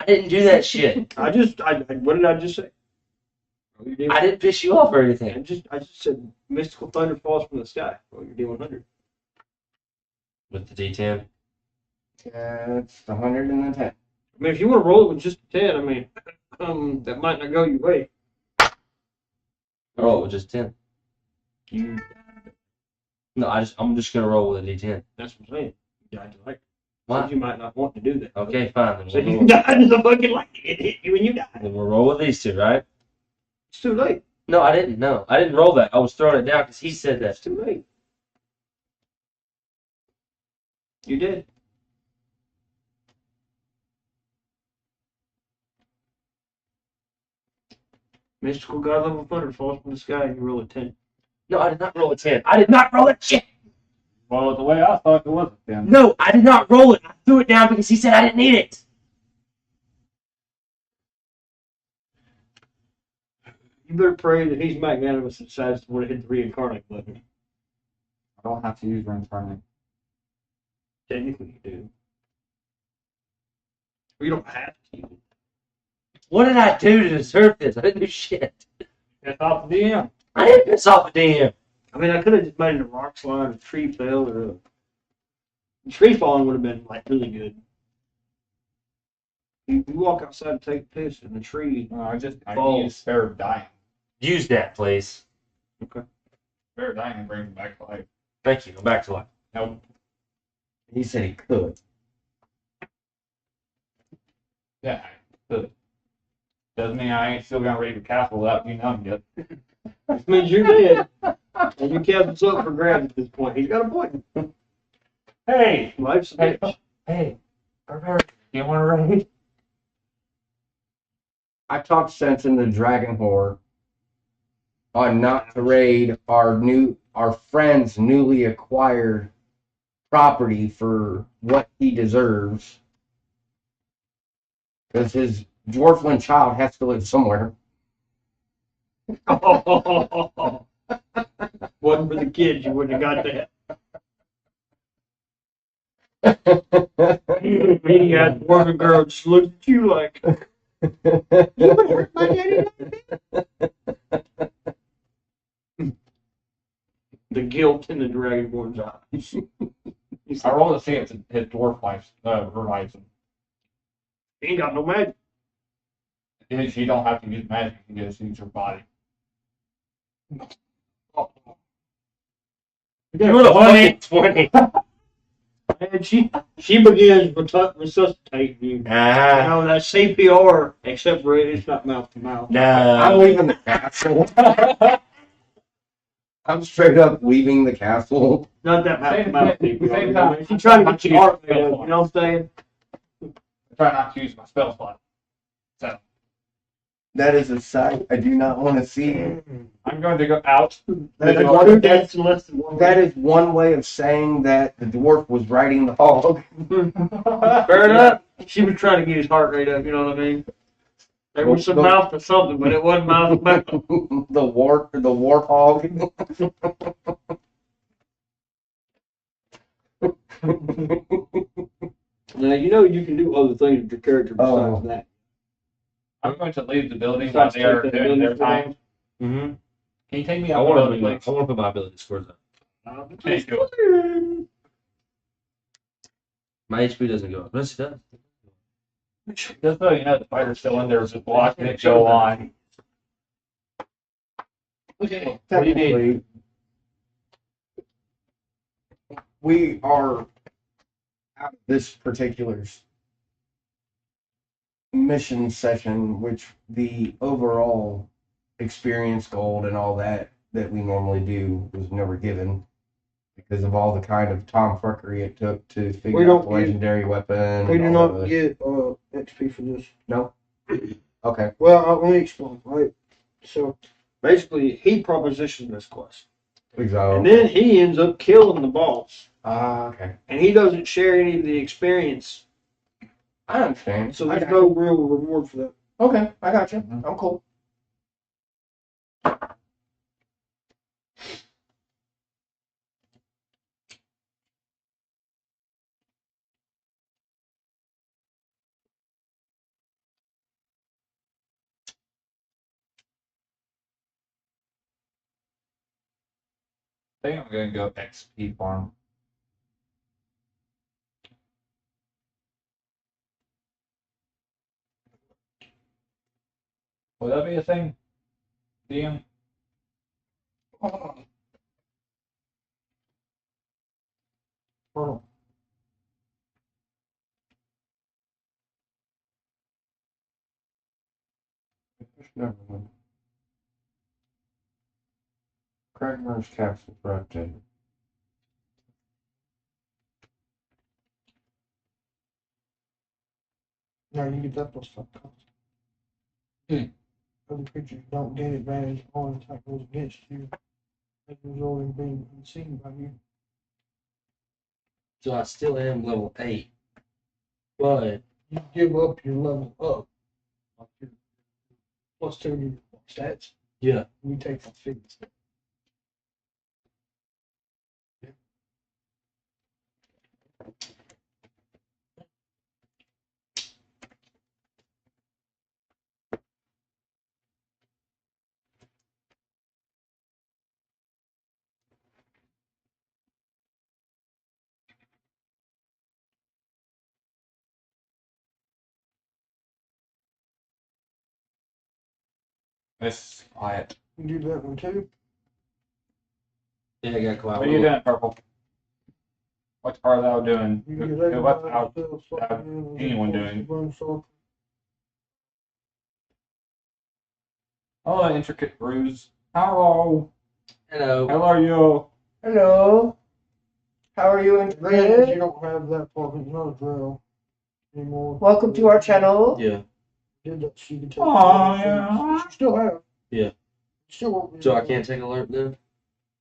I didn't do that shit. What did I just say? Roll your D100. I didn't piss you off or anything. I just said mystical thunder falls from the sky. Roll your D100. With the D10. Yeah, it's the 100 and the 10. I mean, if you want to roll it with just a 10, I mean, that might not go your way. Oh, just 10. You. No, I'm just gonna roll with a D10. That's what I'm saying. You died to like. Why? You might not want to do that. Okay, fine. Then So we'll, you roll. died to the fucking light. It hit you and you died. Then we'll roll with these two, right? It's too late. No, I didn't. No, I didn't roll that. I was throwing it down because he said that. It's too late. You did. Mystical God level thunder falls from the sky and you roll a 10. No, I did not roll a 10. I did not roll that shit. Well, the way I thought it was then. No, I did not roll it. I threw it down because he said I didn't need it. You better pray that he's magnanimous and decides to want to hit the reincarnate button. I don't have to use reincarnate. Technically, you do. Or you don't have to. What did I do to deserve this? I didn't do shit. It's off the DM. I didn't piss off a DM. I mean, I could have just made it a rock slide, a tree fell, or a tree falling would have been like really good. You walk outside and take a piss in the tree. I Balls. need a spare of dying. Use that, please. Spare of dying and bring him back to life. Thank you. Go back to life. Nope. He said he could. Yeah, I could. Doesn't mean I ain't still gonna raid the castle without you knowing yet. Which means you're dead. And your castle's up for grabs at this point. He's got a point. Hey! Life's a Hey, bitch. hey, Barbarian, you want to raid? I talked sense in the Dragon Horde on not to raid our friend's newly acquired property for what he deserves. Because his dwarfling child has to live somewhere. Wasn't for the kids, you wouldn't have got that. He had dwarven girl just looked at you like, you would hurt my daddy like that? The guilt in the Dragonborn's eyes. I rolled to see if his dwarf life revives him. He ain't got no magic. You don't have to use magic, you can just use your body. You rolled a 20. And she begins resuscitating you. You know, that CPR, except for it's not mouth to mouth. I'm No. leaving the castle. I'm straight up leaving the castle. Not that mouth to mouth CPR. Same You know, time. she's trying to get your heart rate up, you know what I'm saying? I try not to use my spell slot. So, That is a sight I do not want to see. I'm going to go out. That is Water one, dance in less than 1 that is one way of saying that the dwarf was riding the hog. Fair enough. She was trying to get his heart rate up, you know what I mean? There was some mouth to something, but it wasn't mouth to mouth. the war hog. Now, you know you can do other things with your character besides Oh. that. I'm going to leave the building while Besides they are taking the doing their building time. Mm-hmm. Can you take me I out the want building, please? to put my ability scores up. Thank you. My HP doesn't go up. Yes, it does. Just so you know, the fighter's still in there, just watching it go on. Okay. What do you need? Technically, we are out of this particular mission session, which the overall experience gold and all that we normally do was never given because of all the kind of tomfuckery it took to We figure out don't the get- legendary weapon. We do and all not that. get XP for this. No. Okay. Well, let me explain, right? So basically, he propositioned this quest, Exactly. and then he ends up killing the boss, Okay. and he doesn't share any of the experience. I understand. So I there's got no real reward for that. you. Okay, I got you. I'm cool. I think I'm gonna go XP farm. Would that be a thing? DM? Oh, Never mind. Cragmaw's capsule's right there. now you get that plus 5 cost. Hmm. Other creatures don't gain advantage on attack rolls against you, as a result in being unseen by you. So I still am level 8. But You give up your level up, like your plus 2 to your stats. yeah. You take the figures. It's quiet. You do that one too. Yeah, I got quiet. What are you doing, Purple? What's Carlisle doing? You can get What's that anyone doing? So Oh, intricate ruse. Hello. Hello. How are you? Hello. How are you? granted, you don't have that part of no drill anymore. Welcome to our channel. Yeah. Did that she can take. Oh, yeah. You still have. Yeah. Still won't be So I able to- can't take alert then?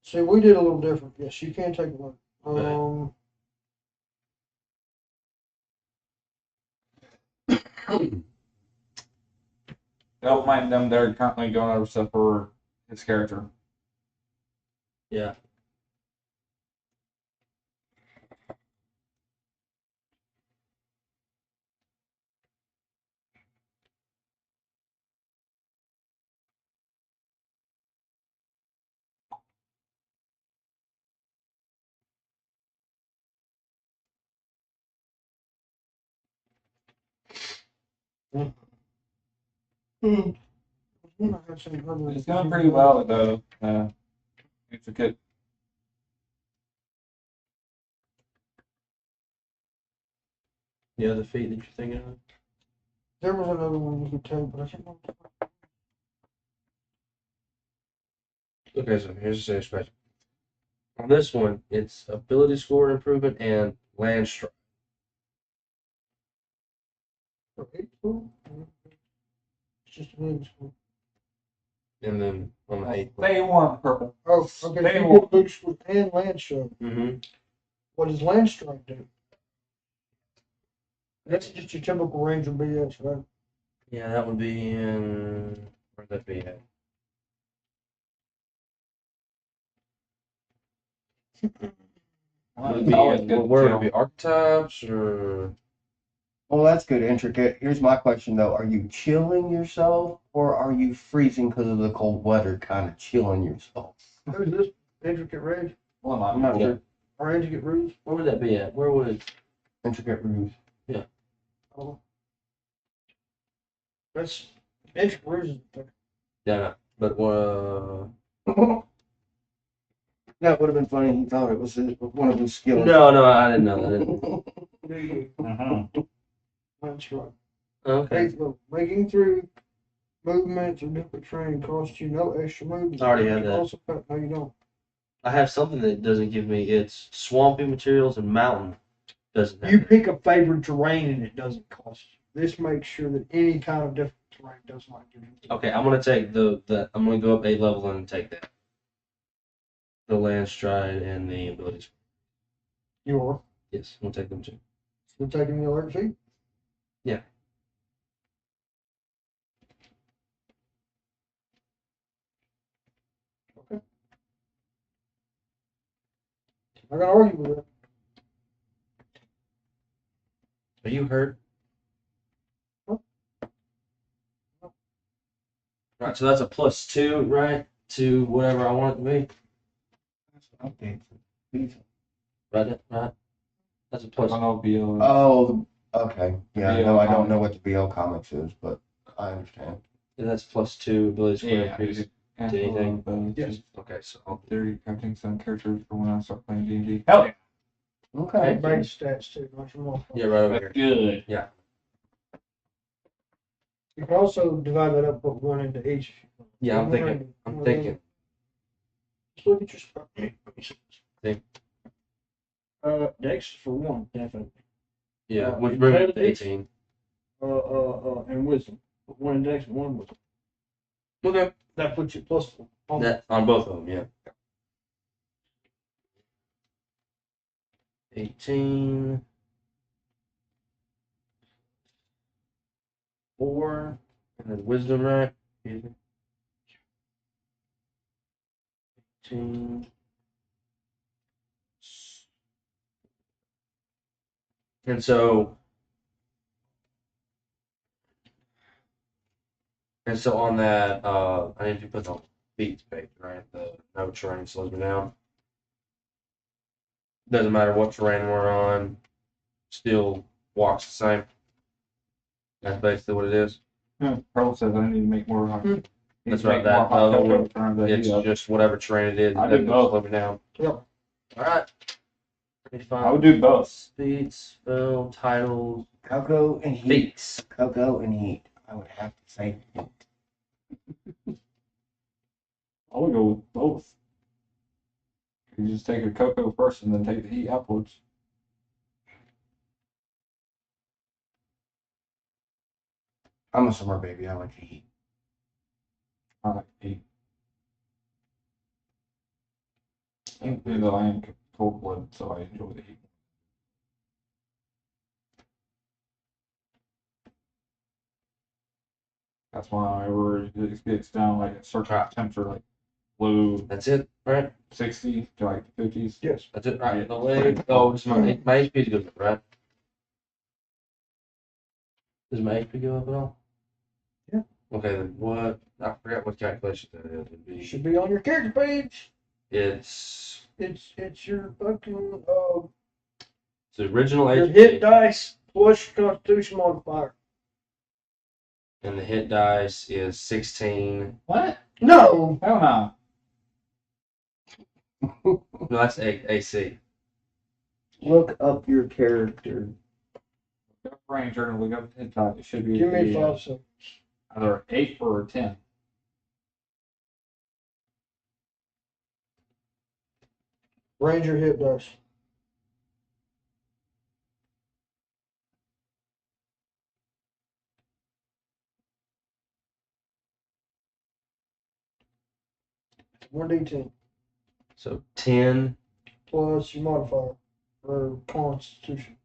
See, we did a little different. Yes, you can take a look. Okay. Don't mind them. They're currently going over stuff for his character. Yeah. It's going pretty well, though. Intricate. The other feat that you're thinking of? There was another one you could take, but I can't remember. Okay, so here's a serious question. On this one, it's ability score improvement and land strike. For 8 school? It's just a little school. And then on the 8th. They want Purple. Oh, okay. They You will- get boost with and land strike. Mm-hmm. What does land strike do? That's just your typical Ranger BS, right? Yeah, that would be in. Where'd that be at? Would it be, Always good where would to it be? Archetypes or. Well, that's good, intricate. Here's my question though: are you chilling yourself, or are you freezing because of the cold weather? Kind of chilling yourself. Who's this intricate rage? One line. I'm not Yeah. sure. Or intricate rules. Where would that be at? Where would? Intricate rules. Oh. That's intricate rules. Yeah, but That would have been funny. He thought it was one of his skills. no, I didn't know that. There you Uh-huh. go. That's right. Okay. Eighth level. Making through movements or different terrain costs you no extra movement. I already had You that. also no, you don't. I have something that doesn't give me. It's swampy materials and mountain. Doesn't have You that. pick a favorite terrain and it doesn't cost you. This makes sure that any kind of different terrain does not give you. Okay, I'm gonna take the. I'm gonna go up 8 level and take that. The land stride and the abilities. You are. Yes, I'm gonna take them too. You're taking the alert feat? Yeah. Okay. I'm not gonna argue with it. Are you hurt? No. Right, so that's a +2, right? To whatever I want it to be. Okay. Right. That's a I plus. don't know, BL. Oh, okay. Yeah, BL no, I don't know comics. what the BL comics is, but I understand. And that's +2 ability square Yeah, increase. and to anything? Yes. Okay, so Theory crafting some characters for when I start playing D&D. Hell yeah. Okay. Base stats too, not your more. yeah, right over here. Good. You can also divide that up, put one into each. Yeah, I'm One thinking. into- I'm one thinking. into- Just look at your spot. Think. Dex is for one, definitely. Yeah, Uh, which brings it to intelligence? 18. And wisdom. Put one in Dex and one in wisdom. Okay. That puts you +4. That on both of them, yeah. 18. 4. And then wisdom, right? 18. And so. And so on that, I need to put the beats page, right? The no terrain slows me down. Doesn't matter what terrain we're on, still walks the same. That's basically what it is. Pearl says I need to make more. That's right. That other one, it's It's just whatever terrain it is. I It do doesn't both. slow me down. Yep. All right. Let me find I would do both. speed, spell, titles, Cocoa and heat. beats. Cocoa and heat. I would have to say heat. I would go with both. You just take a cocoa first and then take the heat afterwards. I'm a summer baby. I like the heat. I like heat. Even though I am cold blooded, so I enjoy the heat. That's why whenever it gets down like a certain temperature, like low That's it, right? 60 to like the 50s. Yes. That's it, right? The leg. Oh, it's my HP is good, right? Does my HP go up at all? Yeah. Okay, then what? I forgot what calculation that is. It'd be. Should be on your character page. It's It's your fucking the original your HP, hit dice plus your constitution modifier. and the hit dice is 16. What? No. Hell no. No, that's AC. Look up your character. Look up Ranger and look up hit die. It should be Give me the, 5 seconds. either 8 or 10. Ranger hit dice. One D10 So 10. plus your modifier or constitution.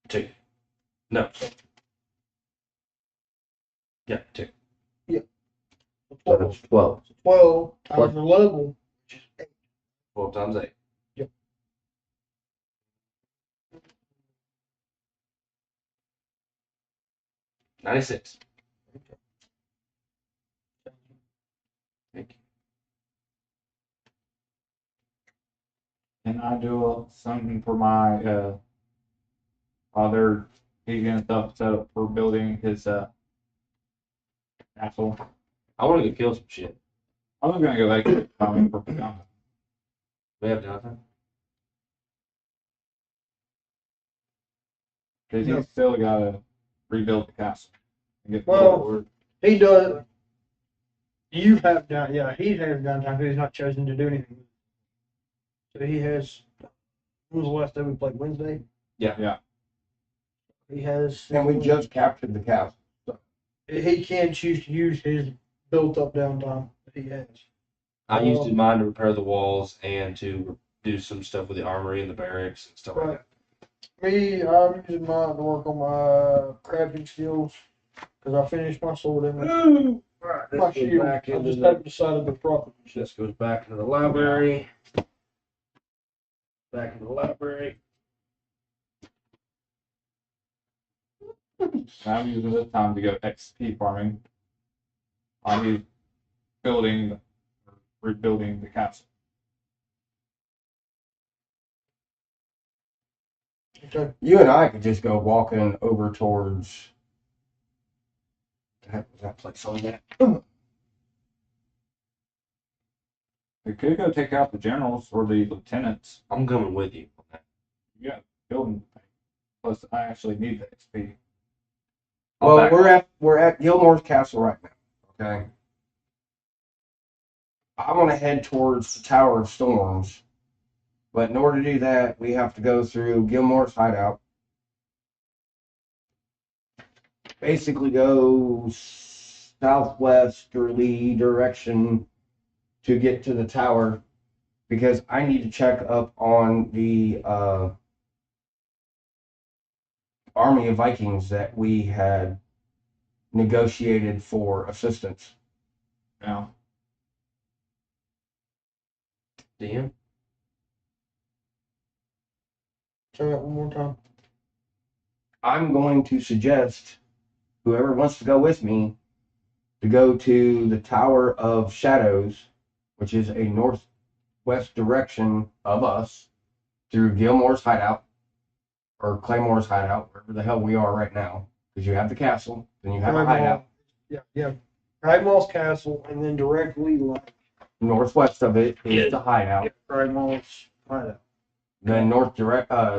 2. No. Yeah, 2. 12. 12. 12 times your level, which is 8. 12 times 8. Yep. 96. Thank you. Can I do something for my father? He's getting stuff set up for building his castle. I want to go kill some shit. I was gonna go back to farming for downtime. We have nothing. Because No. he's still gotta rebuild the castle. And get Well, forward. He does. You have down, yeah, he has downtime. He's not chosen to do anything. So he has. When was the last day we played? Wednesday. Yeah. He has. And we just captured the castle. He can choose to use his built-up downtime that he has. I used mine to repair the walls and to do some stuff with the armory and the barracks and stuff like Right. that. Me, I'm using mine to work on my crafting skills because I finished my sword and Alright, my this goes shield. back I into just the, haven't decided the proper. this goes back into the library. Back into the library. I'm using this time to go XP farming. I'm building, rebuilding the castle. Okay. You and I could just go walking over towards. That place on that. We could go take out the generals or the lieutenants. I'm coming with you. Yeah, building. Plus, I actually need the XP. Well, we're at Gilmore's castle right now. Okay. I want to head towards the Tower of Storms, but in order to do that, we have to go through Gilmore's hideout. Basically, go southwesterly direction to get to the tower, because I need to check up on the army of Vikings that we had negotiated for assistance. Now, Dan? Say that one more time. I'm going to suggest whoever wants to go with me to go to the Tower of Shadows, which is a northwest direction of us, through Gilmore's hideout, or Claymore's hideout, wherever the hell we are right now. Because you have the castle, then you have a hideout. Yeah. Cragmaw's castle, and then directly like Northwest of it is the hideout. Cragmaw's hideout. Then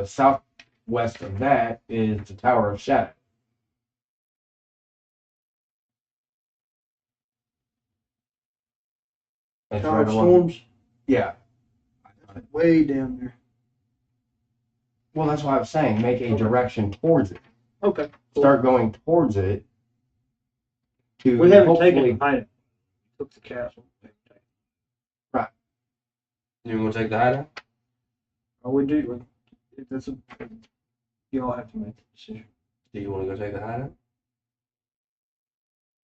southwest of that is the Tower of Shadow. It's Tower of right along- Storms, Yeah. way down there. Well, that's why I was saying make a direction towards it. Okay. Start going towards it. To We haven't hopefully, taken the hideout. We took the castle. You gonna take the hideout? Oh, we do. That's a. You all have to make the decision. Do you want to go take the hideout?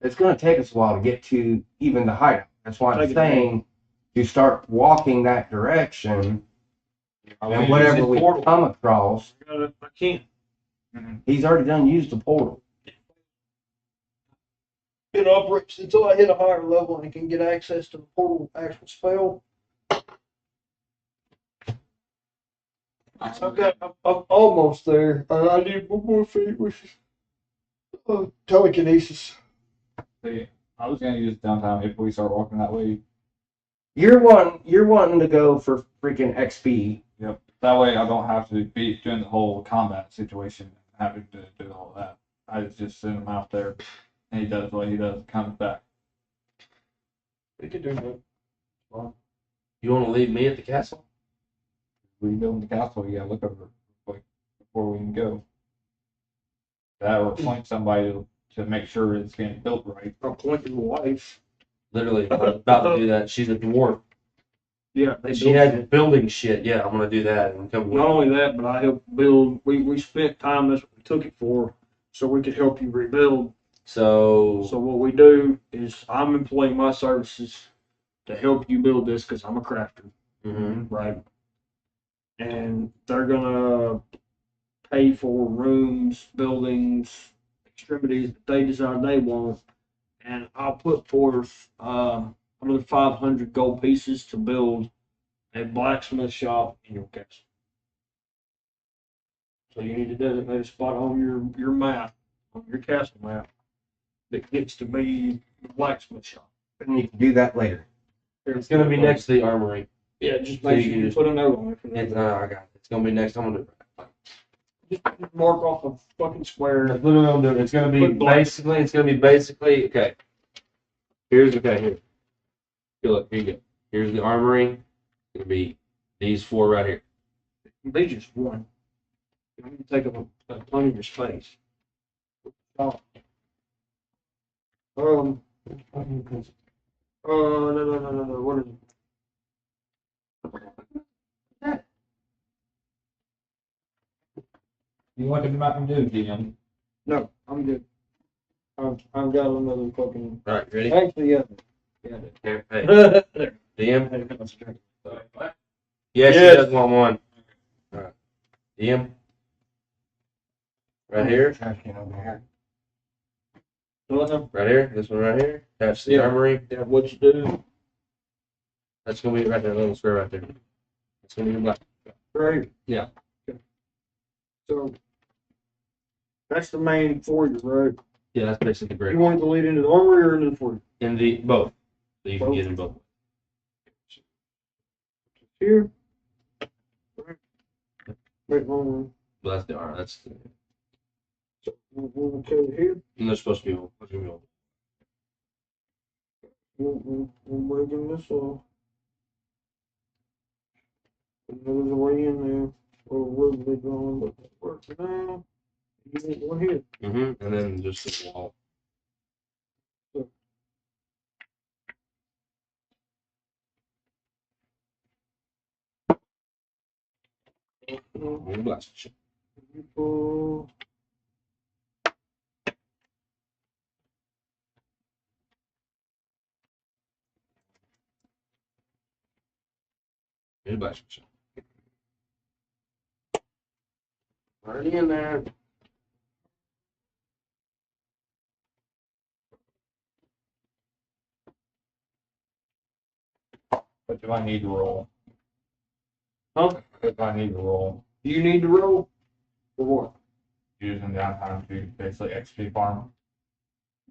It's going to take us a while to get to even the hideout. That's why I'm Take it saying to start walking that direction, and whatever we come across, I can't. he's already done used the portal. It operates until I hit a higher level and can get access to the portal actual spell. I'm almost there. I need one more feat with telekinesis. see, I was gonna use downtime if we start walking that way. You're wanting to go for freaking XP. Yep. That way, I don't have to be doing the whole combat situation, having to do all that. I just send him out there, and he does what he does, comes back. We could do that. You want to leave me at the castle? Rebuilding the castle, you gotta look over like before we can go. That or appoint somebody to make sure it's getting built right. I'll point your wife. Literally, I'm about to do that. She's a dwarf. Yeah, She had building shit. Yeah, I'm gonna do that and come with Not you. only that, but I helped build. We spent time. That's what we took it for, so we could help you rebuild. So So what we do is I'm employing my services to help you build this because I'm a crafter, right? And they're gonna pay for rooms, buildings, extremities that they decide they want, and I'll put forth another 500 gold pieces to build a blacksmith shop in your castle. So you need to designate a spot on your map, on your castle map, that gets to be the blacksmith shop. And you can do that later. It's gonna be next to the armory. Yeah, just So make you sure can you just- put a note on it for It's, that. I got it. It's gonna be next. I'm gonna. Just mark off a fucking square. That's literally what I'm doing. It's gonna be Put black- basically. It's gonna be basically. Okay. Here. Here, look. Here you go. Here's the armory. It's gonna be these four right here. They just one. You need to take up a ton of your space. Oh. No. What is it? You want them out and do, DM? No, I'm good. I've got another fucking. All right. Ready? Actually, yeah. Yeah. Here. Hey. There. DM. Yes, Yes. he does want one. All right. DM. Right here. Trash can over here. Right here. This one right here. That's the Yeah. armory. Yeah, what you do, That's gonna be right there. Little square right there. It's gonna be black. right? Yeah. Okay. So, that's the main foyer, right? Yeah, that's basically great. You want it to lead into the armory or into the foyer? In the both. So you can Both? get in both. Here. Right. Right, wrong. Well, that's the armor. That's the, So, we'll go here. and they're supposed to be. Supposed to be old. We're breaking this off. And there's a way in there. Or where they going, but that works now. You need one here. Mm-hmm. And then just the wall. And glass. People. And glass. Already in there. But do I need to roll? Huh? If I need to roll, Do you need to roll? For what? using downtime to basically XP farm.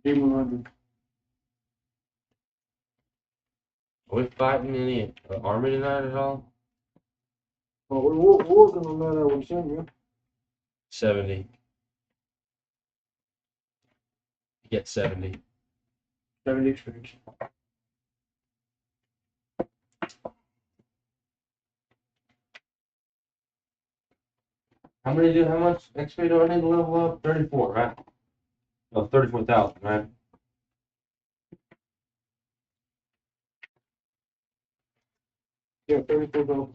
D100. Are we fighting any army tonight at all? Well, we're working on that, I would assume, yeah. 70. You get 70. 70 experience. How much XP do I need to level up? 34, right? No, 34,000, right? Yeah, 34,000.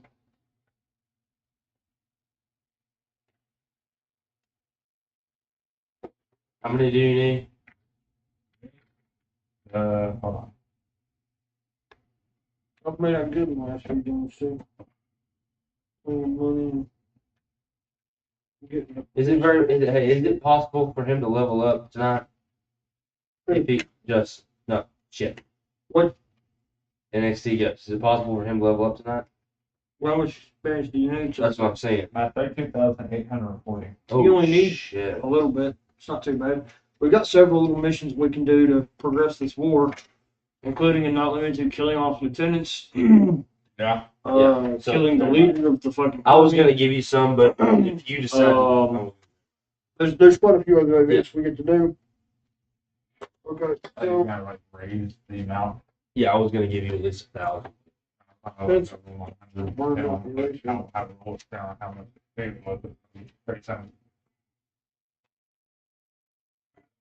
How many do you need? Hold on. I've made out good in the last few games, too. Money. Getting Is it possible for him to level up tonight? If he just no shit. What? NXT gets. Is it possible for him to level up tonight? Well, how much experience do you need? That's what I'm saying. I'm at 32,840. Oh, You only need- shit. A little bit. It's not too bad. We've got several little missions we can do to progress this war, including and not limited to killing off lieutenants, Yeah. So, killing the leader of the fucking. I was army. gonna give you some, but if you decide, There's quite a few other events we get to do. Okay, I so gotta like raise the amount. yeah, I was gonna give you at least 1,000. That's- How to roll it down, how much it was, 37.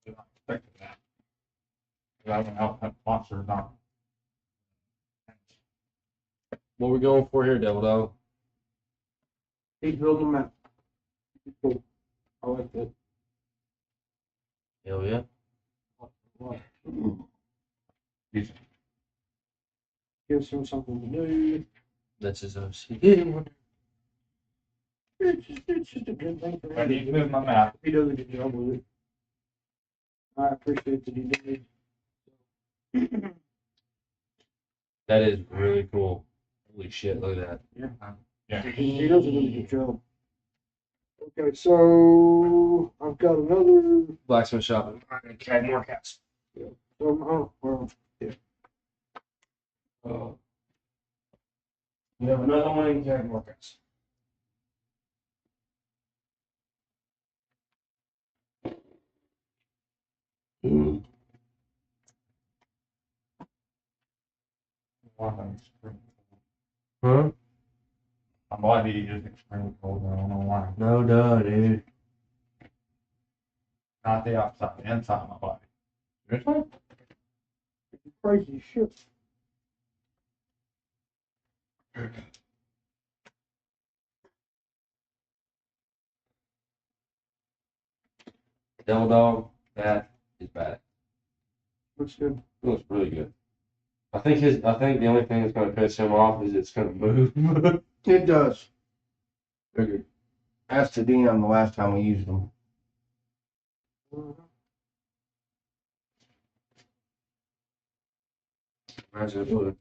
I'm not expecting that. 'Cause I went out, that monster is not. What we going for here, Devil Dog? he's building a map. Cool. I like that. Hell yeah. He's- Gives him something to do. That's his OC. It's just a good thing for I him. need to move my map. He does a good job with it. I appreciate that he did. That is really cool. Holy shit! Look at that. He does a really good job. Okay, so I've got another. Blacksmith shop. Cragmaw cats. Well, yeah. We have another one in Cragmaw cats. Huh? My body is extremely cold. I don't know why. No duh, dude. Not the outside, the inside of my body. Seriously? Crazy shit. Devil dog. That is bad. Looks good. It looks really good. I think the only thing that's gonna piss him off is it's gonna move. It does. Figured. Asked the Dion the last time we used them. Imagine it would.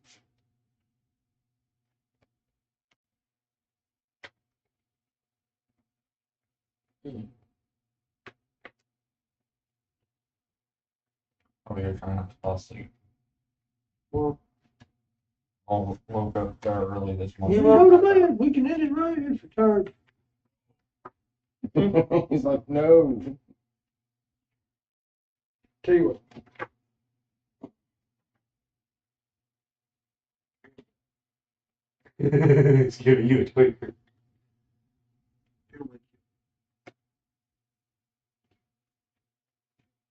Over here trying not to fall asleep. Well, I woke up very early this you morning. go to bed. We can end it right here if you're tired. He's like, no. Tell you what. It's giving you a tweaker.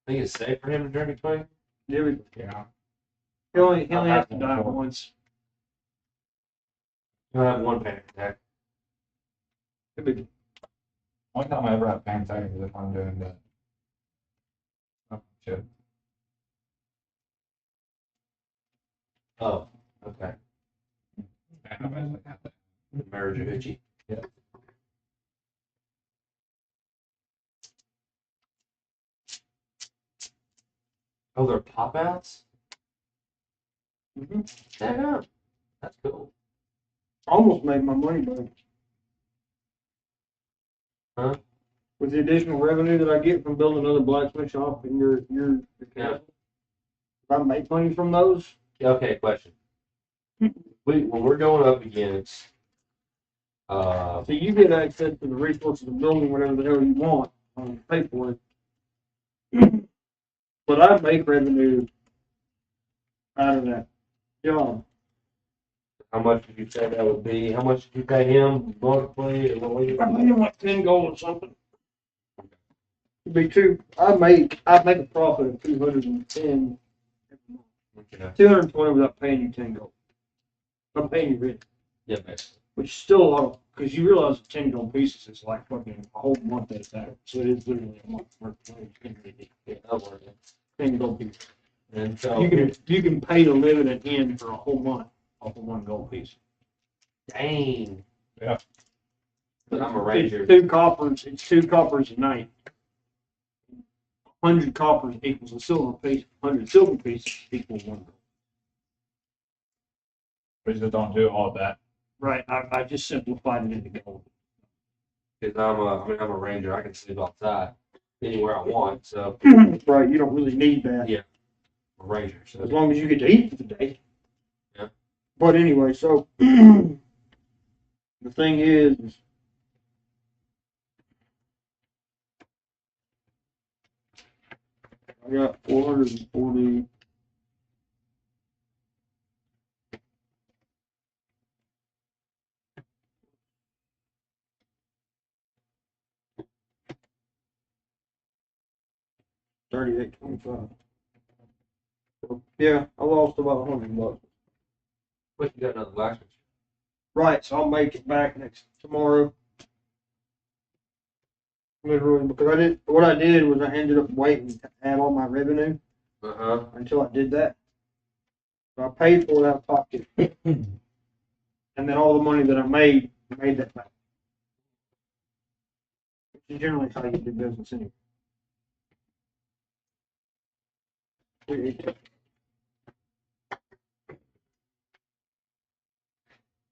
Think it's safe for him to drink a twig? Yeah, we, Yeah. he only has to die once. He'll have one panic attack. It'd be- Only time I ever have panic attacks is if I'm doing that. Oh, shit. Oh, okay. I haven't had that. Marriage of itchy. Yeah. Oh, they're pop outs? Mhm. Yeah. That's cool. Almost made my money back. Huh? With the additional revenue that I get from building another blacksmith shop in your Yeah. castle, if I make money from those, Okay, question. When we're going up against so you get access to the resources of building whatever the hell you want, pay for it. But I make revenue out of that job. how much did you say that would be? How much did you pay him monthly? Or what I made him like 10 gold or something. It'd be two. I make a profit of 210. Okay. 220 without paying you 10 gold. I'm paying you rent, Yeah, basically. which is still a lot, because you realize 10 gold pieces is like fucking a whole month at a time. So it is literally a month worth of money. Yeah, that works. 10 gold pieces. And so You can pay to live in an inn for a whole month off of one gold piece. dang. Yeah. But I'm a ranger. It's 2 coppers. It's 2 coppers a night. 100 coppers equals a silver piece. 100 silver pieces equals 1 gold. We just don't do all that. Right. I just simplified it into gold. Because I'm a ranger. I can sleep outside anywhere I want. So Right. You don't really need that. Yeah. I'm a ranger. As So long as you get to eat for the day. Yeah. But anyway, so the thing is I got 440. $38.25. So, yeah, I lost about $100. but you got another blacksmith. Right, so I'll make it back tomorrow. Literally, because what I did was I ended up waiting to add all my revenue until I did that. So I paid for it out of pocket. And then all the money that I made that back. Which is generally how you do business anyway.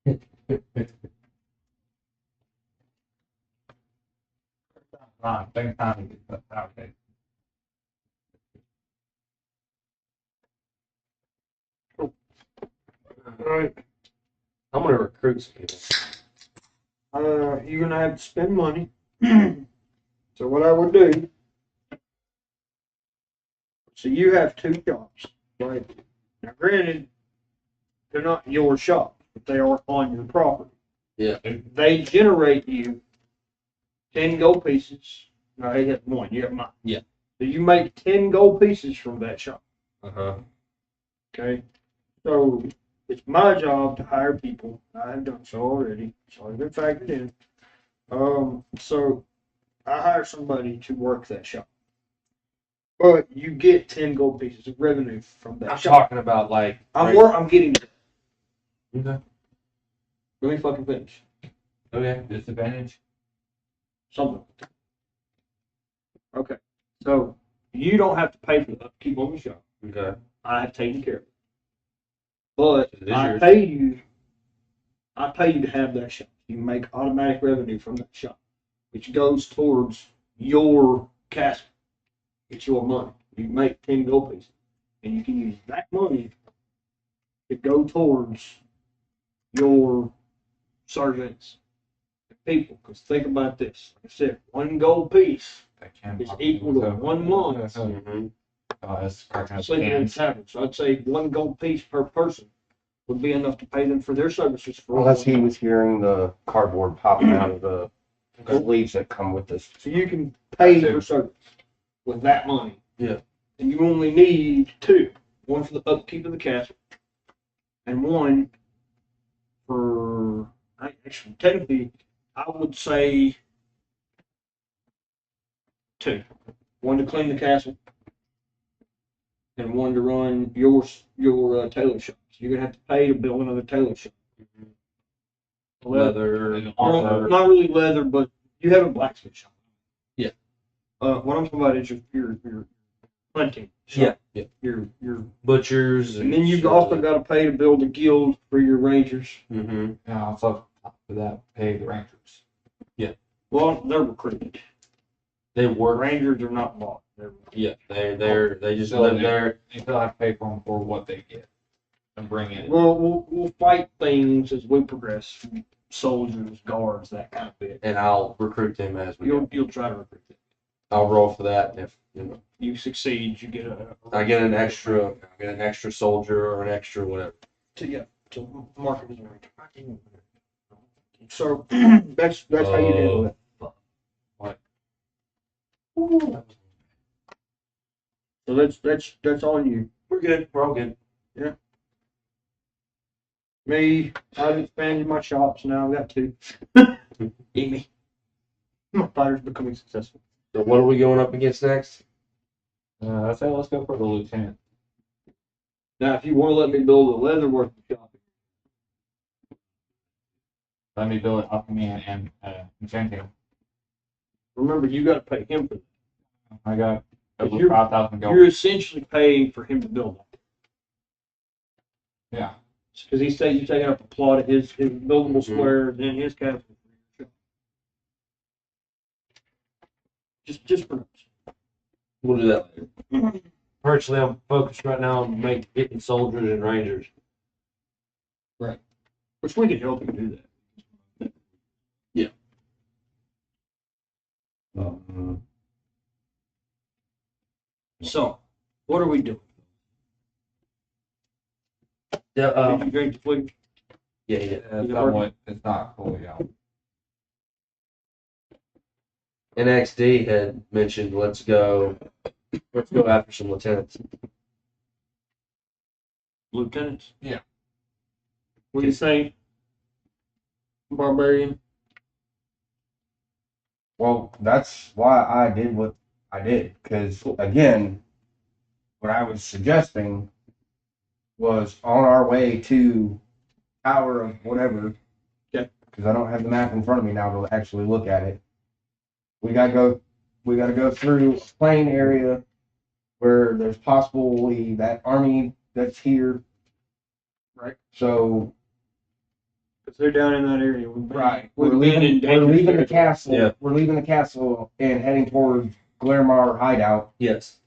Same time. Okay. Alright, I'm gonna recruit some people. you're gonna have to spend money. So what I would do, so you have 2 shops, right? Now granted, they're not your shop, but they are on your property. Yeah. They generate you 10 gold pieces. No, they have 1, you have mine. Yeah. So you make 10 gold pieces from that shop, Uh-huh. okay? So it's my job to hire people. I have done so already. It's already been factored in. So I hire somebody to work that shop. But you get 10 gold pieces of revenue from that I'm shop. talking about like. I'm getting to that. Okay. Let me fucking finish. Okay. Disadvantage. Something. Okay. So you don't have to pay for the upkeep on the shop. Okay. I have taken care of it. But It is I yours. pay you to have that shop. You make automatic revenue from that shop, which goes towards your castle. It's your money. You make 10 gold pieces. And you can use that money to go towards your servants and people. Because think about this. Like I said, 1 gold piece That can is equal to 1 month Mm-hmm. That's cracking up sleeping in cans. tavern. So I'd say 1 gold piece per person would be enough to pay them for their services for Unless he 1 month. was hearing the cardboard popping out of the leaves that come with this. So you can pay That too. for service with that money. Yeah. And you only need 2. 1 for the upkeep of the castle, and 1 for, actually, technically, I would say 2. 1 to clean the castle, and 1 to run your tailor shop. So you're gonna have to pay to build another tailor shop. Leather. And Well, armor. not really leather, but you have a blacksmith shop. Yeah. What I'm talking about is your hunting shop. Yeah. Your Butchers. and then you've also got to pay to build a guild for your rangers. Mm-hmm. And also for that, pay the rangers. Well, they're recruited. They work. Rangers are not bought. Yeah. They just So live they- there. You still have to pay for them for what they get and bring in. Well, we'll fight things as we progress. Soldiers, guards, that kind of bit. And I'll recruit them as we go. You'll try to recruit them. I'll roll for that. And if You succeed, you get I get an extra soldier or an extra whatever. to market as a ranger. So that's how you handle it. So that's on you. We're good. We're all good. Me, I've expanded my shops now. I've got 2. Eat me. My fighter's becoming successful. So what are we going up against next? I say let's go for the lieutenant. Now, if you want to let me build a leatherwork shop, Let me build it up me and enchanting. remember you got to pay him for that. I got If over you're- 5,000 gold. You're essentially paying for him to build it. Yeah. Because you're taking up a plot of his buildable squares in his castle. Just for We'll do that later. Personally, I'm focused right now on hitting soldiers and rangers. which we can help you do that. So, what are we doing? Yeah. Did you drink the fluid? Yeah. It's not fully out. NXD had mentioned let's go after some lieutenants. Lieutenants? Yeah. What do you think? Barbarian? Well, that's why I did what I did. Because, again, what I was suggesting was on our way to Tower of whatever. Okay. Because I don't have the map in front of me now to actually look at it. We gotta go through a plain area where there's possibly that army that's here. Right. So Because they're down in that area. We've been, Right. We've We're been in leaving dangerous the territory. castle. Yeah. We're leaving the castle and heading toward Glarmar Hideout. Yes.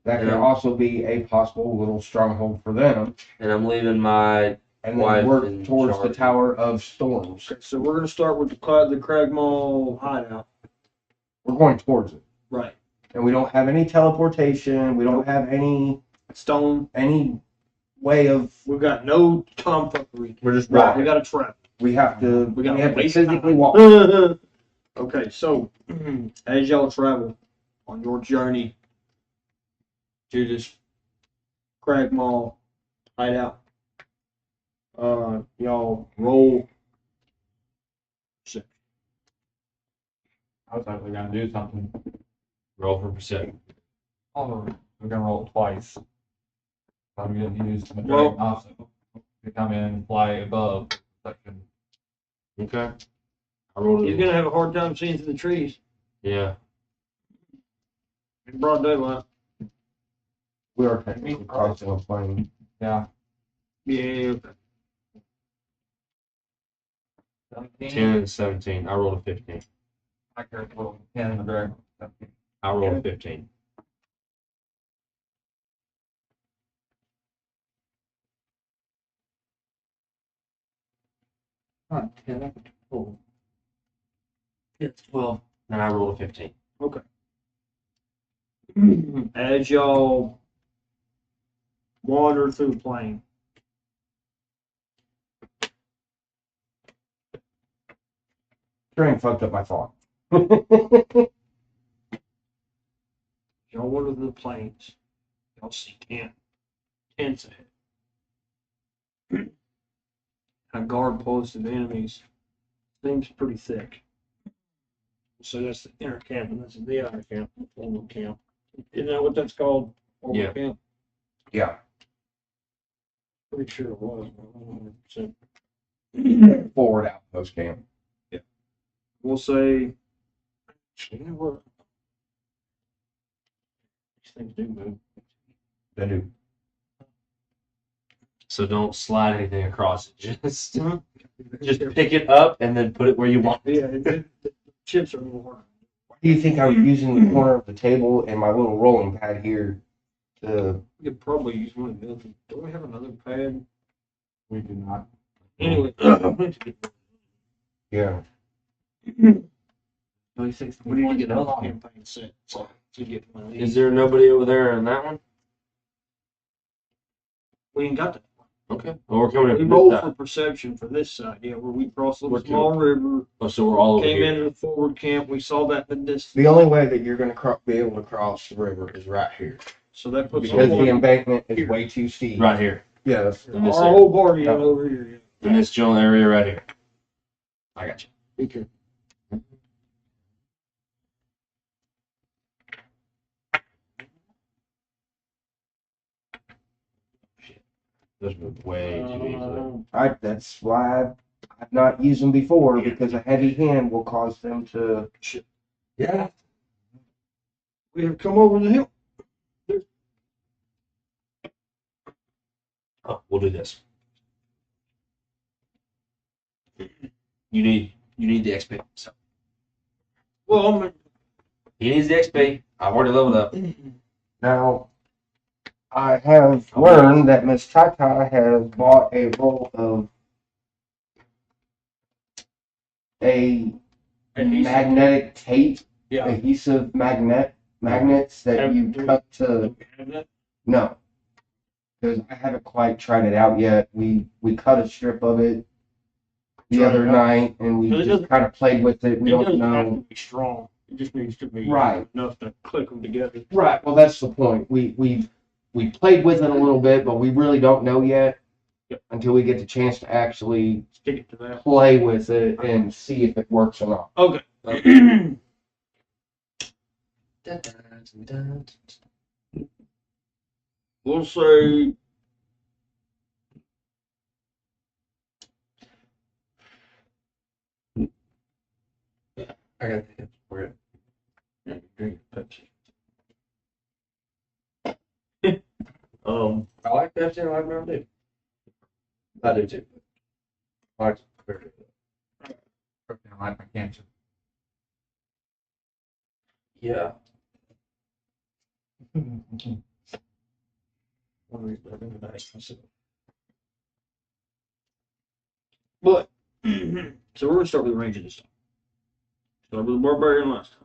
That could Yeah. also be a possible little stronghold for them. And I'm leaving my And Wife then work in towards the charge. Tower of Storms. Okay, so we're going to start with the Cragmaw hideout. We're going towards it. Right. And we don't have any teleportation. We don't have any Stone. way of. We've got no tomfoolery. We're just Right. We got a trap. We have to. We We gotta have to waste physically time. walk. Okay, so as y'all travel on your journey to this Cragmaw hideout, y'all roll. I was actually gonna do something. roll for perception. Oh, we're gonna roll it twice. I'm gonna use the Well- dragon also to come in and fly above section. Okay. I rolled He's it. gonna have a hard time seeing through the trees Yeah. in broad daylight. We are technically crossing a plane. Yeah. Yeah. Okay. 10 and 17. I rolled a 15. I carry a little 10 in the dragon. I rolled a 15. Not 10. Oh. It's 12. And I rolled a 15. As y'all wander through the plain, Train fucked up my thought. y'all wander through the plains, y'all see tents ahead. A guard post of enemies seems pretty thick. So that's the inner camp, and this is the outer camp, the forward camp. Isn't that what that's called? Forward Yeah. camp? Yeah. Pretty sure it was, but I'm not 100%. Forward outpost camp. We'll say, you know what? These things do move. They do. So don't slide anything across it. Just Mhm. pick it up and then put it where you want. Yeah, the chips are a little hard. Why do you think I was using the corner of the table and my little rolling pad here to. We could probably use one of those. Don't we have another pad? We do not. Anyway. Yeah. We need to get another campaign set so to get one of Is these. there nobody over there in that one? We ain't got that. Okay. Well, we're coming We in rolled this for side. perception for this side, yeah, where we crossed a We're small river, Oh, so we're all over came here. into the forward camp, we saw that in the distance. The only way that you're going to be able to cross the river is right here. So that puts Because the our embankment is way too steep. Right here. Yes. In this area. whole party Yeah. over here. In this general area right here. I got you. Okay. Those move way too easily. That's why I've not used them before, because a heavy hand will cause them to. Yeah. We have come over the hill. Oh, we'll do this. You need the XP. So Well, he needs the XP. I've already leveled up. Now, I have learned that Miss Tata has bought a roll of a magnetic tape, yeah. adhesive magnets that you cut to. Have that? No, because I haven't quite tried it out yet. We cut a strip of it the Tried other it out. night, and we But it just doesn't- kind of played with it. We It don't doesn't have to know. be strong. It just needs to be Right. enough to click them together. Right. Well, that's the point. We played with it a little bit, but we really don't know yet Yep. until we get the chance to actually Stick it to that. play with it and see if it works or not. Okay. We'll say I got the We're good. drink Pepsi. I like Pepsi. I like Mountain Dew. I do too. very good. I like my cancer. Yeah. One reason I've been nice myself. But so we're gonna start with the ranger this time. Start with the barbarian last time.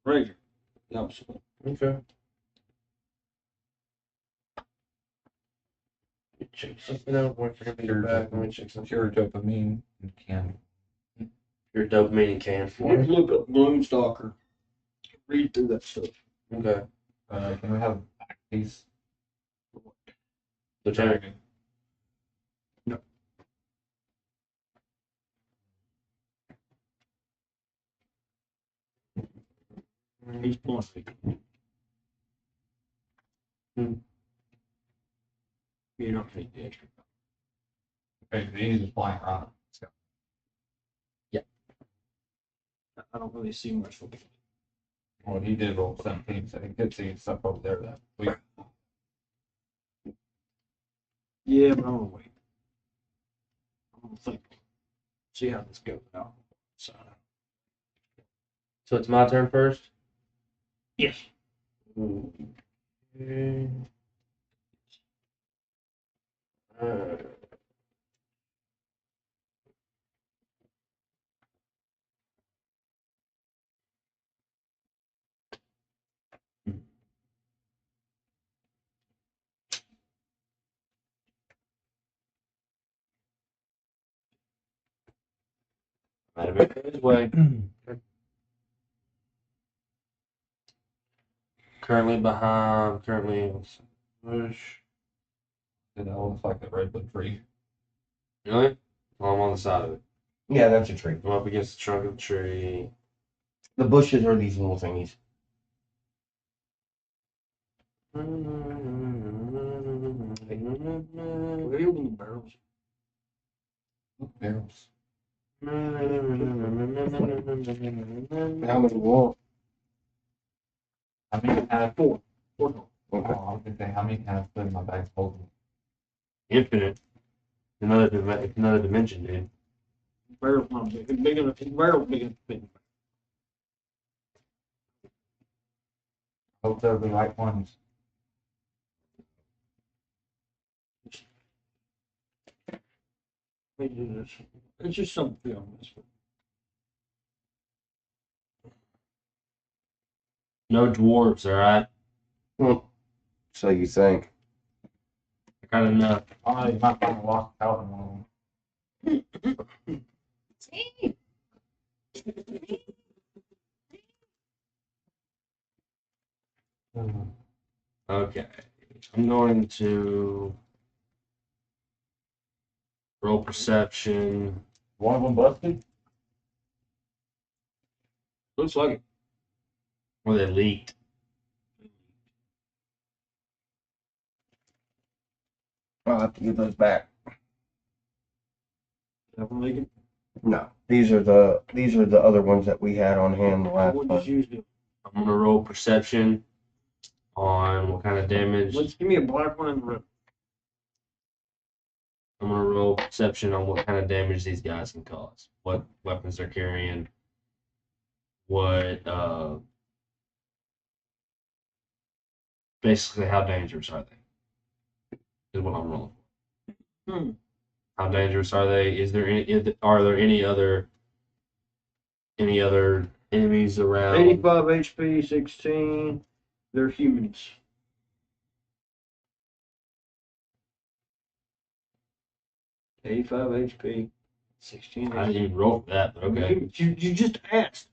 Ranger. The opposite way. Okay. Check something out. Wait for him to get back. Let me check something. Pure dopamine can. Your dopamine in can Why don't you look up Gloomstalker? Read through that stuff. Okay. Can we have back piece? Lieutenant. He's pulling me. You don't need the extra. Okay, he's just flying around. So, I don't really see much for it. well, he did roll 17, so he could see stuff over there that we. Yeah, but I'm gonna wait. I'm gonna think. See how this goes out. So, So it's my turn first? yes. Okay. Might have been his way. Currently push. That looks like the redwood tree. Really? Well, I'm on the side of it. Yeah, that's a tree. I'm up against the trunk of the tree. The bushes are these little thingies. Where are you opening the barrels? Barrels. How many more? How many have Four. Okay. I was gonna say, how many have put in my bag holding? Infinite. Another dimension, dude. Barrel's not big. It's big enough. Barrel's big enough. Big. Hope they're the right ones. Let me do this. It's just something on this one. No dwarves, alright? So you think? I got enough. Oh, you might find a lost out in one of them. Okay. I'm going to roll perception. One of them busted? Looks like it. Or they leaked. I'll have to give those back. That one leaking? No, these are the other ones that we had on hand the I last would just time. use them. I'm gonna roll perception on what kind of damage. Let's give me a black one and a red. I'm gonna roll perception on what kind of damage these guys can cause. What weapons they're carrying. What basically how dangerous are they? Is what I'm rolling for. How dangerous are they? Are there any other enemies around? 85 HP, 16. They're humans. $85 HP, 16 I didn't HP. even roll for that, but okay. You just asked.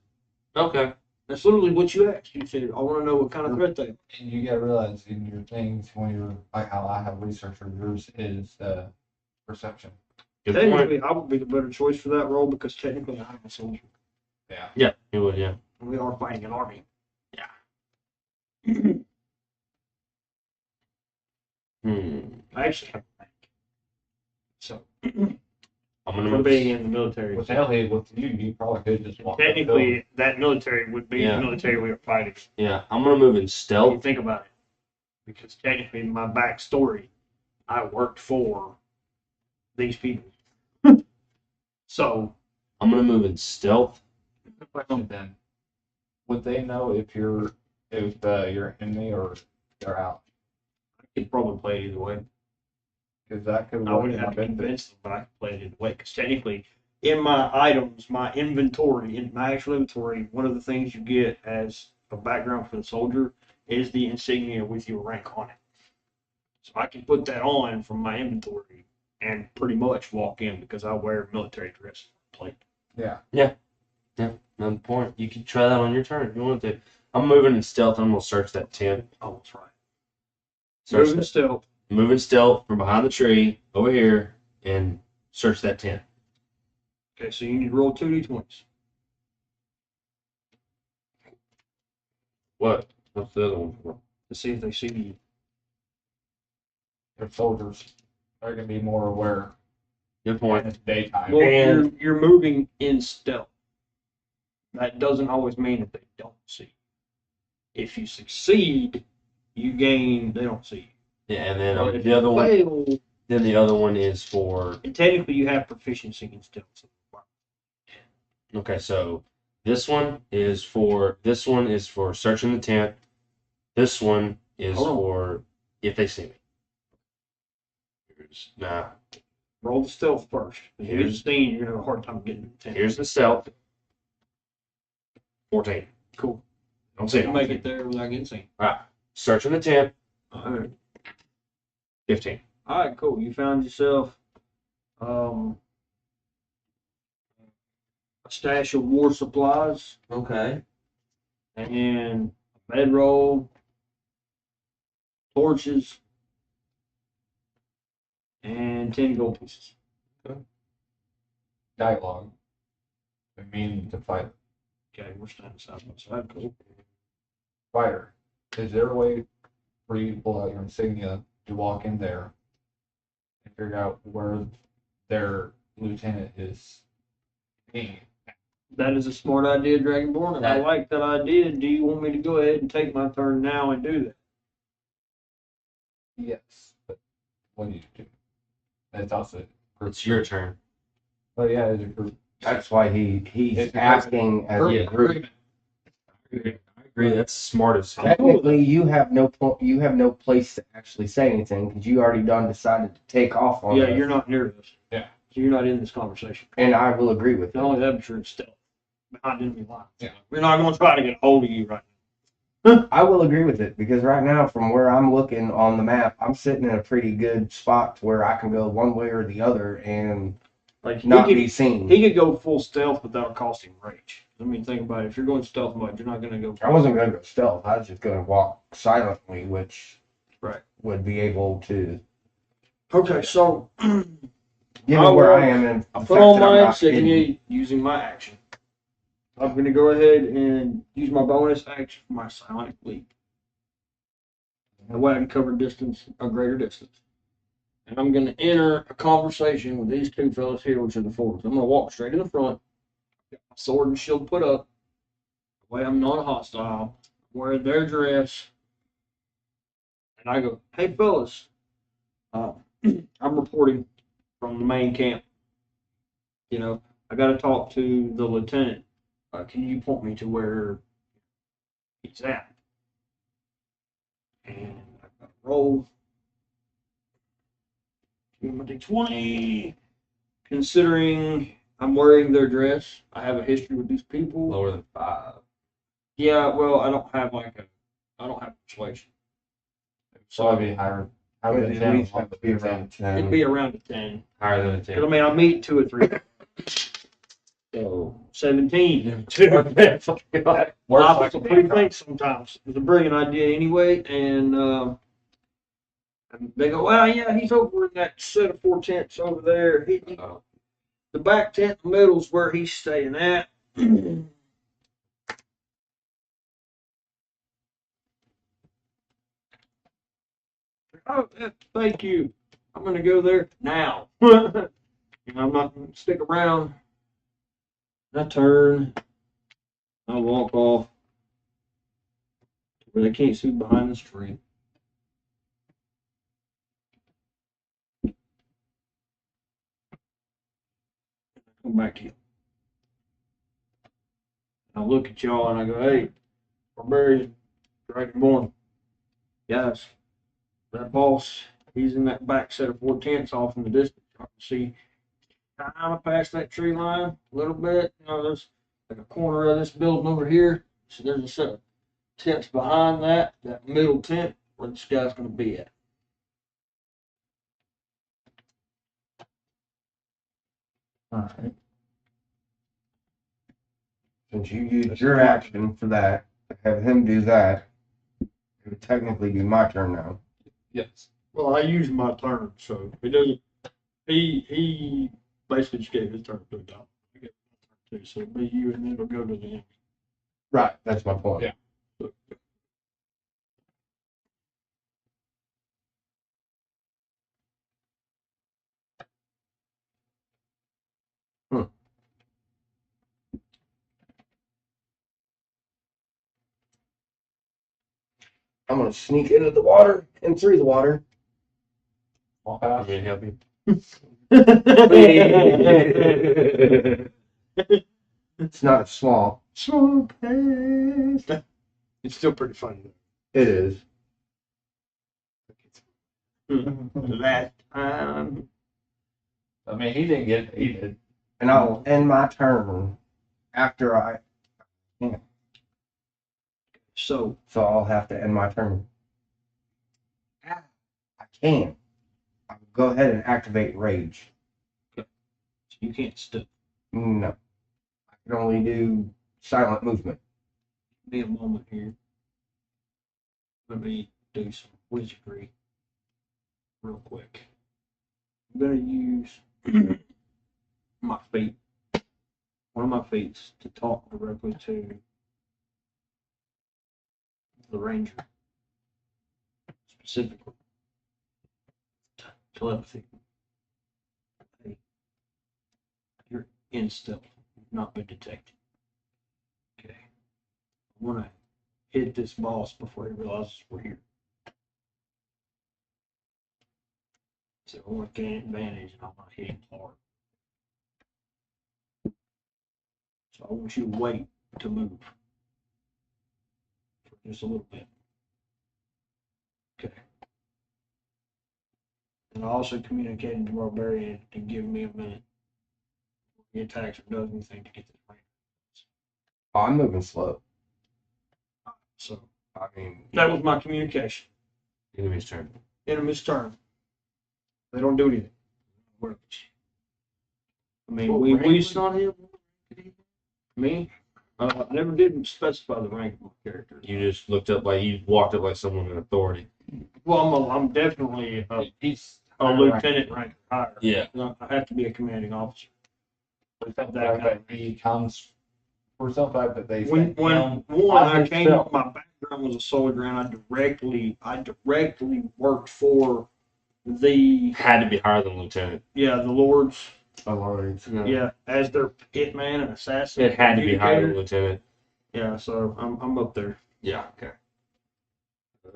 Okay. That's literally what you asked. You said, I want to know what kind of threat they are. And you gotta realize in your things, when you're, like how I have researcher, yours is perception. Good point. Technically, I would be the better choice for that role because technically I'm a soldier. Yeah. Yeah, it would, yeah. And we are fighting an army. I actually have a rank. So, I'm gonna for move. being in the military. With Elliot, with you probably could just walk. Technically, that military would be Yeah. the military we are fighting. Yeah, I'm gonna move in When you stealth. think about it. Because technically, my backstory, I worked for these people. So, I'm gonna move in stealth. Question then: would they know if you're your enemy or they're out? I could probably play it either way. Because that could I work would in have my to benefit. convince them, but I could play it either way. Because technically, in my items, my inventory, in my actual inventory, one of the things you get as a background for the soldier is the insignia with your rank on it. So I can put that on from my inventory and pretty much walk in because I wear military dress. Plate. Yeah. Another point. You can try that on your turn if you want to. I'm moving in stealth. I'm gonna search that tent. Oh, that's right. Search Moving that, stealth. moving stealth from behind the tree over here and search that tent. Okay, so you need to roll 2d20s. What? What's the other one for? To see if they see you. If soldiers are gonna be more aware Good when point. it's daytime. Well, And- you're moving in stealth. That doesn't always mean that they don't see you. If you succeed, you gain, they don't see you. Yeah, and then But if the you other one. fail, Then the other one is for. and technically you have proficiency in stealth. So Okay, so this one is for searching the tent. This one is Hold on. for if they see me. Nah. roll the stealth first. If you get Here's- seen, you're gonna have a hard time getting to the tent. Here's the stealth. 14. Cool. Don't So see you make it there without getting seen. Searching the tent. All right. 15. All right, cool. You found yourself a stash of war supplies Okay. and a bedroll, torches, and 10 gold pieces. Dialogue. The meaning to fight. Okay, we're standing side by side. Cool. Fighter. Is there a way for you to pull out your insignia to walk in there and figure out where their lieutenant is being? That is a smart idea, Dragonborn, and I That- like that idea. Do you want me to go ahead and take my turn now and do that? Yes, but what do you do? That's also. It's your turn. Oh yeah, it's a group. That's why he's It's asking as a group. I agree. That's smart as hell. Technically, you have no point. You have no place to actually say anything because you already decided to take off on. Yeah, this. you're not near this. Yeah. So you're not in this conversation. And I will agree with Not you. only that, but you're in stealth. Behind enemy lines. Yeah. We're not going to try to get a hold of you right I will agree with it because right now, from where I'm looking on the map, I'm sitting in a pretty good spot to where I can go one way or the other and now. Like, not he be could, seen. he could go full stealth without costing rage. I mean, think about it. If you're going stealth mode, you're not going to go. I wasn't going to go stealth. I was just going to walk silently, which Right. would be able to Okay, so given I'll, where I am and I the put fact on that I'm my not hidden. insignia using my action. I'm going to go ahead and use my bonus action for my silent leap. That way I can cover distance, a greater distance. And I'm going to enter a conversation with these two fellas here, which are the forwards. I'm going to walk straight in the front, got my sword and shield put up. That way I'm not hostile. I'm wearing their dress. And I go, hey fellas, I'm reporting from the main camp. You know, I got to talk to the lieutenant. Can you point me to where he's at? And I got to roll. Give my D20. Considering I'm wearing their dress, I have a history with these people. Lower than 5. Yeah, well, I don't have persuasion. So I'd be higher. I would at least have to be around 10. It'd be around a 10. Higher than a 'Cause, I 10. mean, I meet 2 or 3. So 17. Works Well, like I a pretty damn think sometimes. It was a brilliant idea anyway, and they go, well, yeah, he's over in that set of 4 tents over there. Oh. The back tent in the middle is where he's staying at. Oh, thank you. I'm gonna go there now. And I'm not gonna stick around. I turn. I walk off where they can't see behind this tree. come back in. I look at y'all and I go, hey, barbarian, Dragon Born, guys, that boss, he's in that back set of 4 tents off in the distance. I can see kind of past that tree line a little bit. You know, there's like a corner of this building over here. So there's a set of tents behind that middle tent where this guy's going to be at. All right. Since you used your action for that, to have him do that, it would technically be my turn now. Yes. Well, I used my turn, so it doesn't. He basically just gave his turn to the dog. I get my turn too, so it'll be you, and then it'll go to the enemy. Right, that's my point. Yeah. I'm gonna sneak into the water and through the water. Walk I'm out. gonna help you. It's not a swamp. So fast. It's still pretty funny. It is. Last time. I mean, he didn't get it. He did. And I'll end my turn after I. So So I'll have to end my turn. I can. I'll go ahead and activate rage. you can't stop. No. I can only do silent movement. Be a moment here. Let me do some wizardry real quick. I'm gonna use my feet. One of my feet to talk directly to the ranger. Specifically. Telepathy. Hey, you're in stealth. You've not been detected. Okay. I wanna hit this boss before he realizes we're here. So I want to gain advantage and I'm gonna hit him hard. So I want you to wait to move for just a little bit. Okay. And I also communicated to Barbarian to give me a minute. He attacks or does anything to get this range. I'm moving slow. So I mean, that was my communication. Enemy's turn. Enemy's turn. They don't do anything. I mean, What we rank was on him? me. I never did specify the rank of my character. You just looked up like you walked up like someone in authority. Well, I'm definitely He's a lieutenant rank higher. Yeah. I have to be a commanding officer. that he comes for some fact that they When sent him I by came, himself. my background was a soldier, and I directly worked for the Had to be higher than lieutenant. the lords, Lords. as their hitman and assassin. It had to be higher than adjudicator. lieutenant. Yeah, so I'm up there. Yeah. Okay.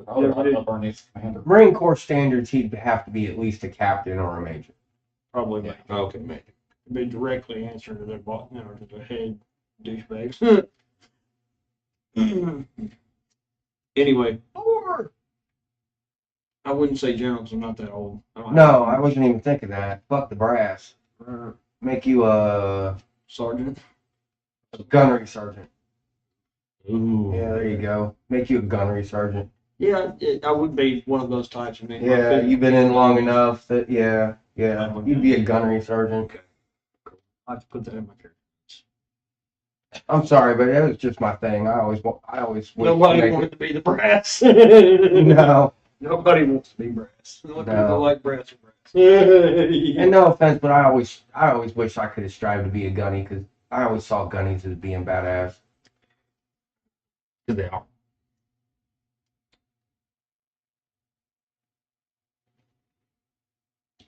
Oh, I love our next commander. Marine Corps standards, he'd have to be at least a captain or a major. Probably Yeah. Okay, mate. be directly answering to their boss, to the head douchebags. Anyway, I wouldn't say general because I'm not that old. No, I wasn't even thinking that. Fuck the brass. Make you a Sergeant. gunnery sergeant. Ooh. Yeah, there you go. Make you a gunnery sergeant. Yeah, I would be one of those types. I mean, Yeah, you've been in long enough that you'd be a gunnery sergeant. I have to put that in my character. I'm sorry, but it was just my thing. I always wish Nobody to make wanted to be the brass. No, Nobody wants to be brass. The only people No. that like brass are brass. and no offense, but I always wish I could have strived to be a gunny because I always saw gunnies as being badass. They are.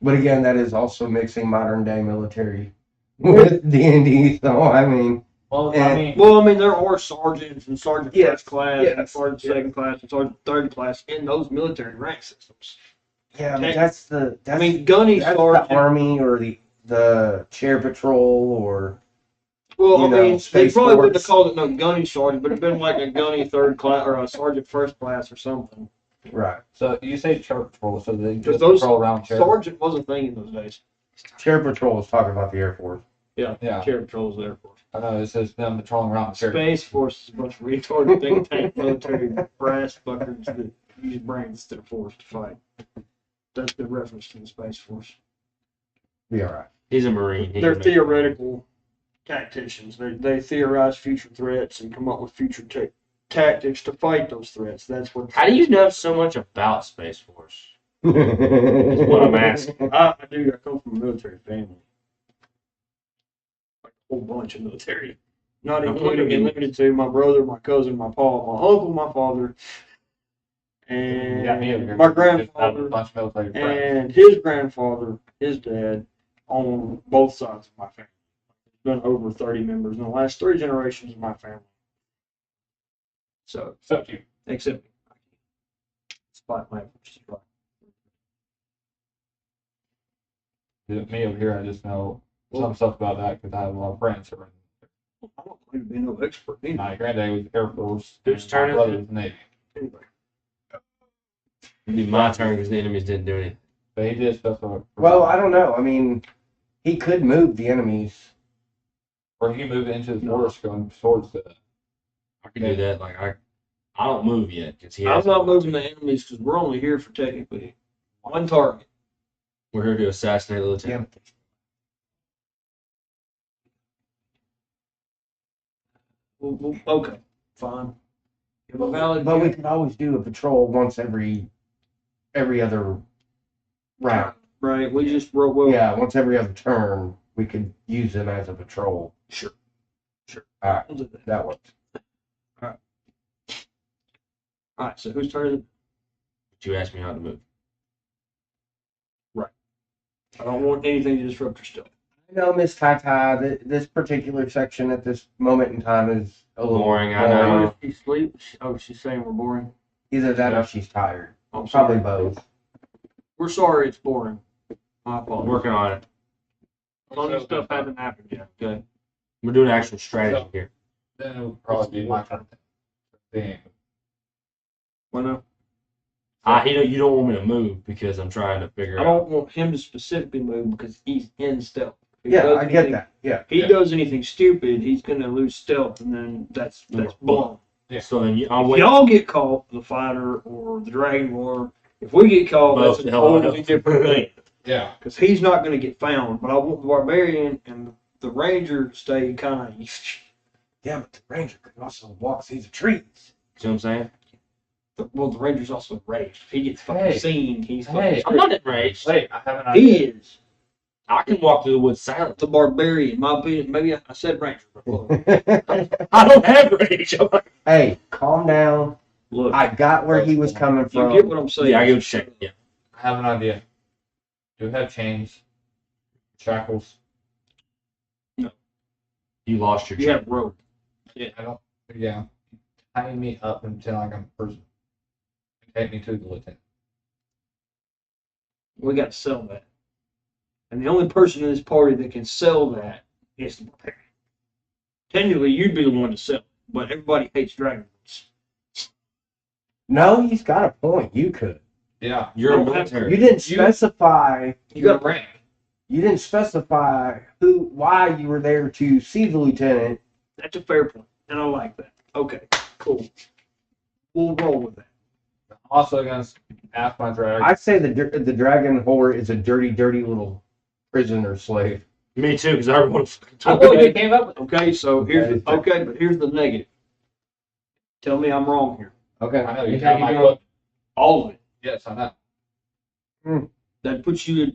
But again, that is also mixing modern day military with D&D. So I mean, Well, Yeah. I mean, Well, I mean, there are sergeants and sergeant Yes, first class and yes, sergeant yes. second class and sergeant third class in those military rank systems. yeah, but that's the I mean, gunny that's the sergeant. army or the the chair patrol or Well, You I know, mean, they Space probably wouldn't have Force. called it no gunny sergeant, but it'd been like a gunny third class or a sergeant first class or something. right So you say church patrol, so they Because just those patrol around church. sergeant was a thing in those days. chair patrol was talking about the Air Force. Yeah, Yeah. chair patrols there for. I know it's just them patrolling around church. Space Force is a bunch of retarded think tank military brass buckers that use brains instead of force to fight. That's the reference to the Space Force. Be all right. He's a Marine. He They're can make- theoretical tacticians. They theorize future threats and come up with future tactics to fight those threats. That's what. How do you know so much about Space Force? That's what I'm asking. I do. I come from a military family. Like a whole bunch of military. Not including and limited to my brother, my cousin, my pa, my uncle, my father, and Yeah, me over here. my Just have a grandfather, bunch of military friends. and his grandfather, his dad, on both sides of my family. There's been over 30 members in the last 3 generations of my family. So, Except you. except me. Spot my right. Me over here, I just know some stuff about that because I have a lot of friends who are I don't claim to be no expert in. either. My granddad was Air Force. Whose and turn my is brother it? was Navy. Anyway, It'd be my turn because the enemies didn't do anything. But he did stuff for. Well, I don't know. I mean, he could move the enemies. Or he moved into the forest going towards the. I can do that. Like I don't move yet because I'm not moving the enemies because we're only here for technically one target. We're here to assassinate the lieutenant. Okay, fine. Give a valid But we could always do a patrol once every other round. right. We just wrote well. Yeah, once every other turn, we could use them as a patrol. Sure. All right, We'll do that. that works. All right. So whose turn is it? But you asked me how to move. I don't want anything to disrupt your stuff. No, Miss Tai, this particular section at this moment in time is a little Boring, I know. She sleeps. Oh, she's saying we're boring. Either that Yeah. or she's tired. I'm Probably sorry. both. We're sorry it's boring. My I'm apologies. working on it. Some of the stuff hasn't happened yet. Okay. We're doing actual strategy here. Then it would probably be my turn. Damn. Well, no. You don't want me to move because I'm trying to figure I out. don't want him to specifically move because he's in stealth. If he Yeah, does I get anything- that. Yeah. If he does anything stupid, he's gonna lose stealth, and then that's blown. Yeah. So then I'll If wait. y'all get caught, the fighter or the dragon war, if we get caught, Both, that's a hell, totally different thing. Yeah. Because he's not gonna get found. But I want the barbarian and the ranger to stay kind of. Yeah, but the ranger could also walk through the trees. See what I'm saying? Well, the ranger's also enraged. If he gets fucking Hey. seen, he's Hey. I'm not enraged. Wait, I have an fucking. He idea. is I can walk through the woods silently. the barbarian. My opinion. Maybe I said ranger. But look, I don't have rage. I'm like, Hey, calm down. look, I got where he was coming you from. get what I'm saying. yeah, I get what you're saying. Yeah. I have an idea. Do you have chains? Shackles? You lost your You chain. have rope. I don't. Yeah. Tie me up until I'm a person. Take me to the lieutenant. We got to sell that. And the only person in this party that can sell that is the barbarian. Technically, you'd be the one to sell it, but everybody hates dragons. No, he's got a point. You could. Yeah. You're a don't have to. military. You didn't specify. You got rank. You didn't specify why you were there to see the lieutenant. That's a fair point, and I like that. Okay, cool. We'll roll with that. I'm also gonna ask my drag. I'd say the dragon whore is a dirty, dirty little prisoner slave. Me too, because I want to I talk thought about you came up with. Okay, so here's the, okay, but here's the negative. Tell me I'm wrong here. Okay. I know you You have think my you book. All of it. Yes, I know. That puts you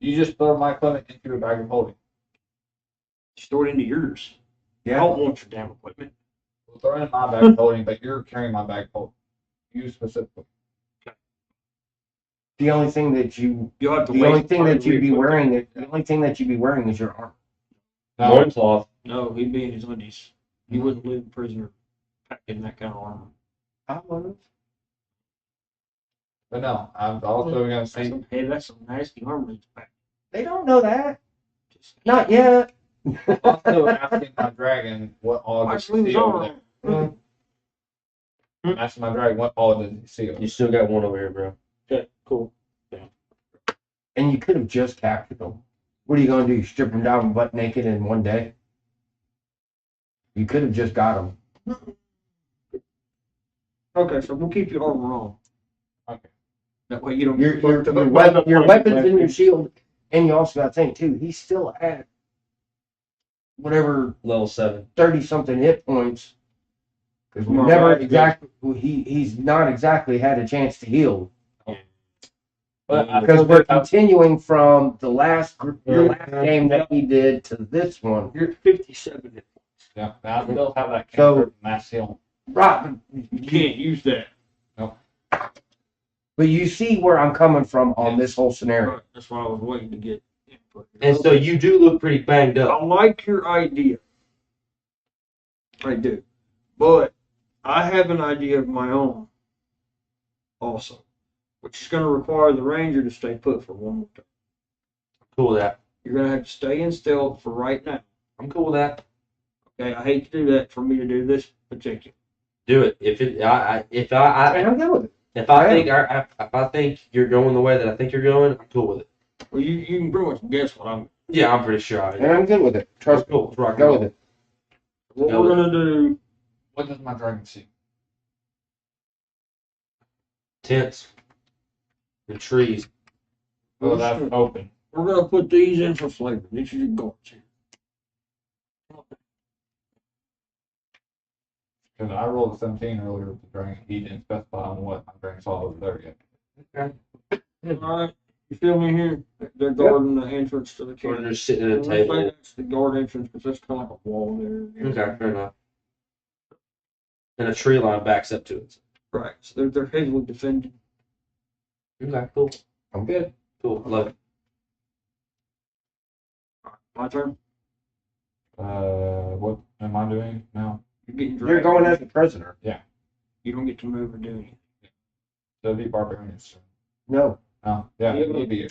You just throw my equipment into a bag of holding. stored into yours. I Yeah. don't want your damn equipment. We'll throw it in my bag of holding, but you're carrying my bag of holding. You specifically. The only thing that you You'll have to the wait only thing for that you'd be equipment. wearing the only thing that you'd be wearing is your armor. No, loincloth. No, he'd be in his undies. He wouldn't leave a prisoner packed in that kind of armor. I was. but no. I'm also gonna say Hey, that's some nasty armor he's packed. They don't know that. just Not yet. I'm still asking my dragon what all My does he sleeves seal. are. I'm asking my dragon what all does he seal. You still got one over here, bro. Okay, cool. And you could have just captured them. What are you gonna do? Strip them down butt naked in one day? You could have just got them. Okay, so we'll keep your armor on. Okay. That way you don't Your get fucked up. your weapons and your shield, and you also got to think too. He's still at whatever Level 7. 30-something hit points because we Right, never right. exactly he's not exactly had a chance to heal But I because still we're have- continuing from the last You're- game that we did to this one. You're at 57. yeah, I still have that So- cantrip mass heal. Right, You can't use that. but you see where I'm coming from on this whole scenario. Right, that's why I was waiting to get input. And so you do look pretty banged I up. like your idea. I do. But I have an idea of my own also, which is going to require the ranger to stay put for one more time. Cool with that. You're going to have to stay in stealth for right now. I'm cool with that. Okay, I hate to do that for me to do this particular. Do it. If I'm good with it. if I think you're going the way that I think you're going, I'm cool with it. Well, you can pretty much guess what I'm. Yeah, I'm pretty sure I And I'm good with it. Trust me. Cool. Let's rock and Go roll. with it. What Go we're with going to do. What does my dragon see? Tents and trees. Oh, that's open. We're going to put these in for flavor. These are your guards here. Because I rolled a 17 earlier with the dragon. He didn't specify on what my dragon saw over there yet. All right, you feel me here? They're guarding the entrance to the Or camp. just sitting at a Let's say table. that's the guard entrance because that's kind of like a wall there. Okay, fair enough. And a tree line backs up to it. Right. So they're heavily defended. Okay, cool. I'm good. Cool. I love it. My turn. What am I doing now? You're getting You're dragged. going as a prisoner. You don't get to move or do anything. That'd be barbarians. No. Oh, yeah, Yeah. it would be.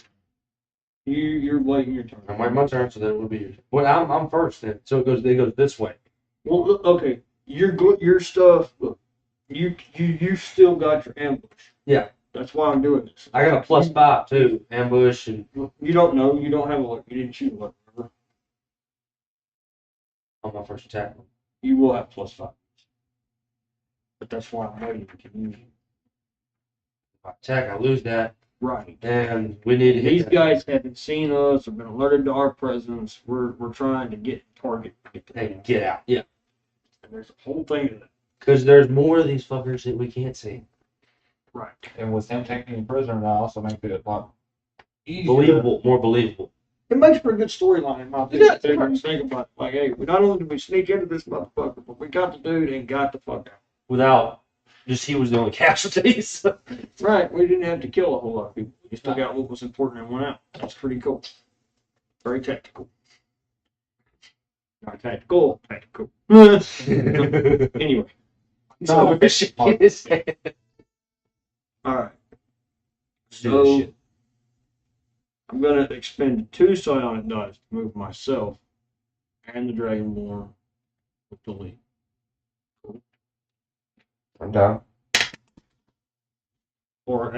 You're late in your turn. I'm waiting my turn, so then it will be yours. Well, I'm first then. So it goes this way. Well, look, okay. You're good. Your stuff. Look, you still got your ambush. Yeah. That's why I'm doing this. I got a +5 too. Ambush and You don't know. You don't have a look. You didn't shoot a look. Remember? on my first attack. You will have +5. But that's why I'm waiting to use it. If I attack, I lose that. Right. And we need to hit These that. guys haven't seen us or been alerted to our presence. We're trying to get target. And get out. Yeah. And there's a whole thing to that. Because there's more of these fuckers that we can't see. Right. And with him taking you prisoner, that also makes it a lot easier. Believable. More believable. It makes for a good storyline in my opinion. Yeah, it's When you think about it. Like, hey, we not only did we sneak into this motherfucker, but we got the dude and got the fuck out. Without just he was the only casualties. Right. We didn't have to kill a whole lot of people. We still got what was important and went out. That's pretty cool. Very tactical. Not tactical, tactical. Anyway. No, shit. All right. Do this So shit. I'm gonna expend 2 psionic dice to move myself and the Dragonborn with the lead. I'm down. Or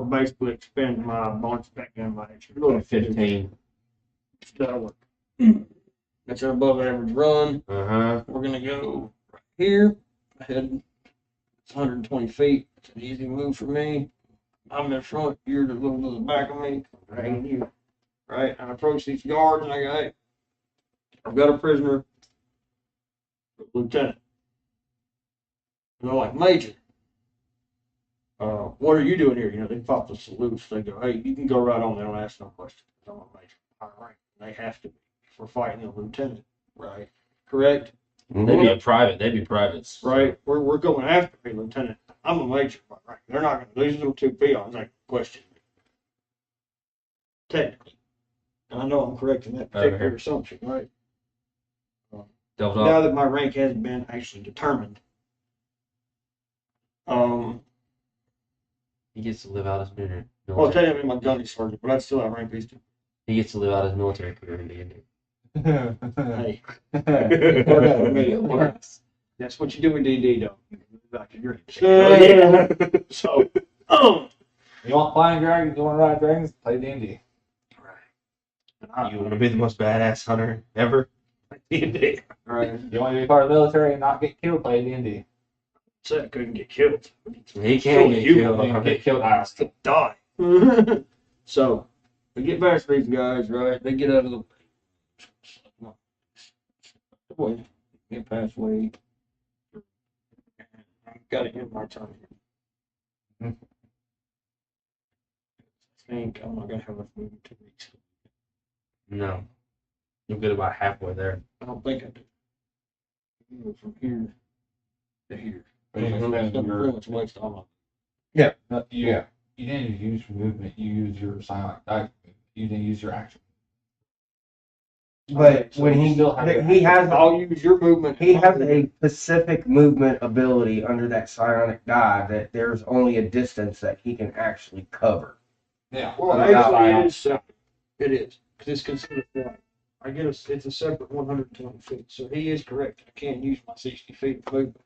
basically expend my bonus back in my extra. Go to 15. That'll work. That's an above average run. Uh-huh. We're gonna go right here. Ahead. It's 120 feet. It's an easy move for me. I'm in front. You're a little to the back of me. Dragging you. Right. I approach these guards and I go, hey, I've got a prisoner. Lieutenant. And they're like, Major. What are you doing here? You know, they pop the salutes. They go, hey, you can go right on. They don't ask no questions. I'm a major. All right. They have to be. If we're fighting a lieutenant. Right. Correct? They'd be a private. They'd be privates. Right. We're going after a lieutenant. I'm a major. Right. They're not going to, these little 2 peons ain't question me. Technically. And I know I'm correct in that particular here. assumption, right? Devil's Now off. that my rank has been actually determined. He gets to live out his Well, military. technically my gunny sergeant, but I'd still have rank these two. He gets to live out his military career in D&D. Hey, Whatever. that's what you do in D&D, though. About your dreams. Yeah. So, You want flying dragons? You want to ride dragons? Play D&D. You want to be the most badass hunter ever? D&D. right. You want to be part of the military and not get killed? Play D&D. So I couldn't get killed. He can't get You killed. can get killed. I still die. So, we get back to these guys, right? They get out of the boy, get past way. Got to end my turn. I think I'm not gonna have enough movement to reach. No. You'll get about halfway there. I don't think I do. Go from here to here. But you That's spend pretty your, much waste all my. Yeah. You didn't use movement. You used your silent. You didn't use your action. But So when you he still have your he has I'll use your movement. he has a specific movement ability under that psionic die that there's only a distance that he can actually cover. Yeah. Well, Without actually, it is separate. It is because it's considered flight. I get it's a separate 120 feet. So he is correct. I can't use my 60 feet of movement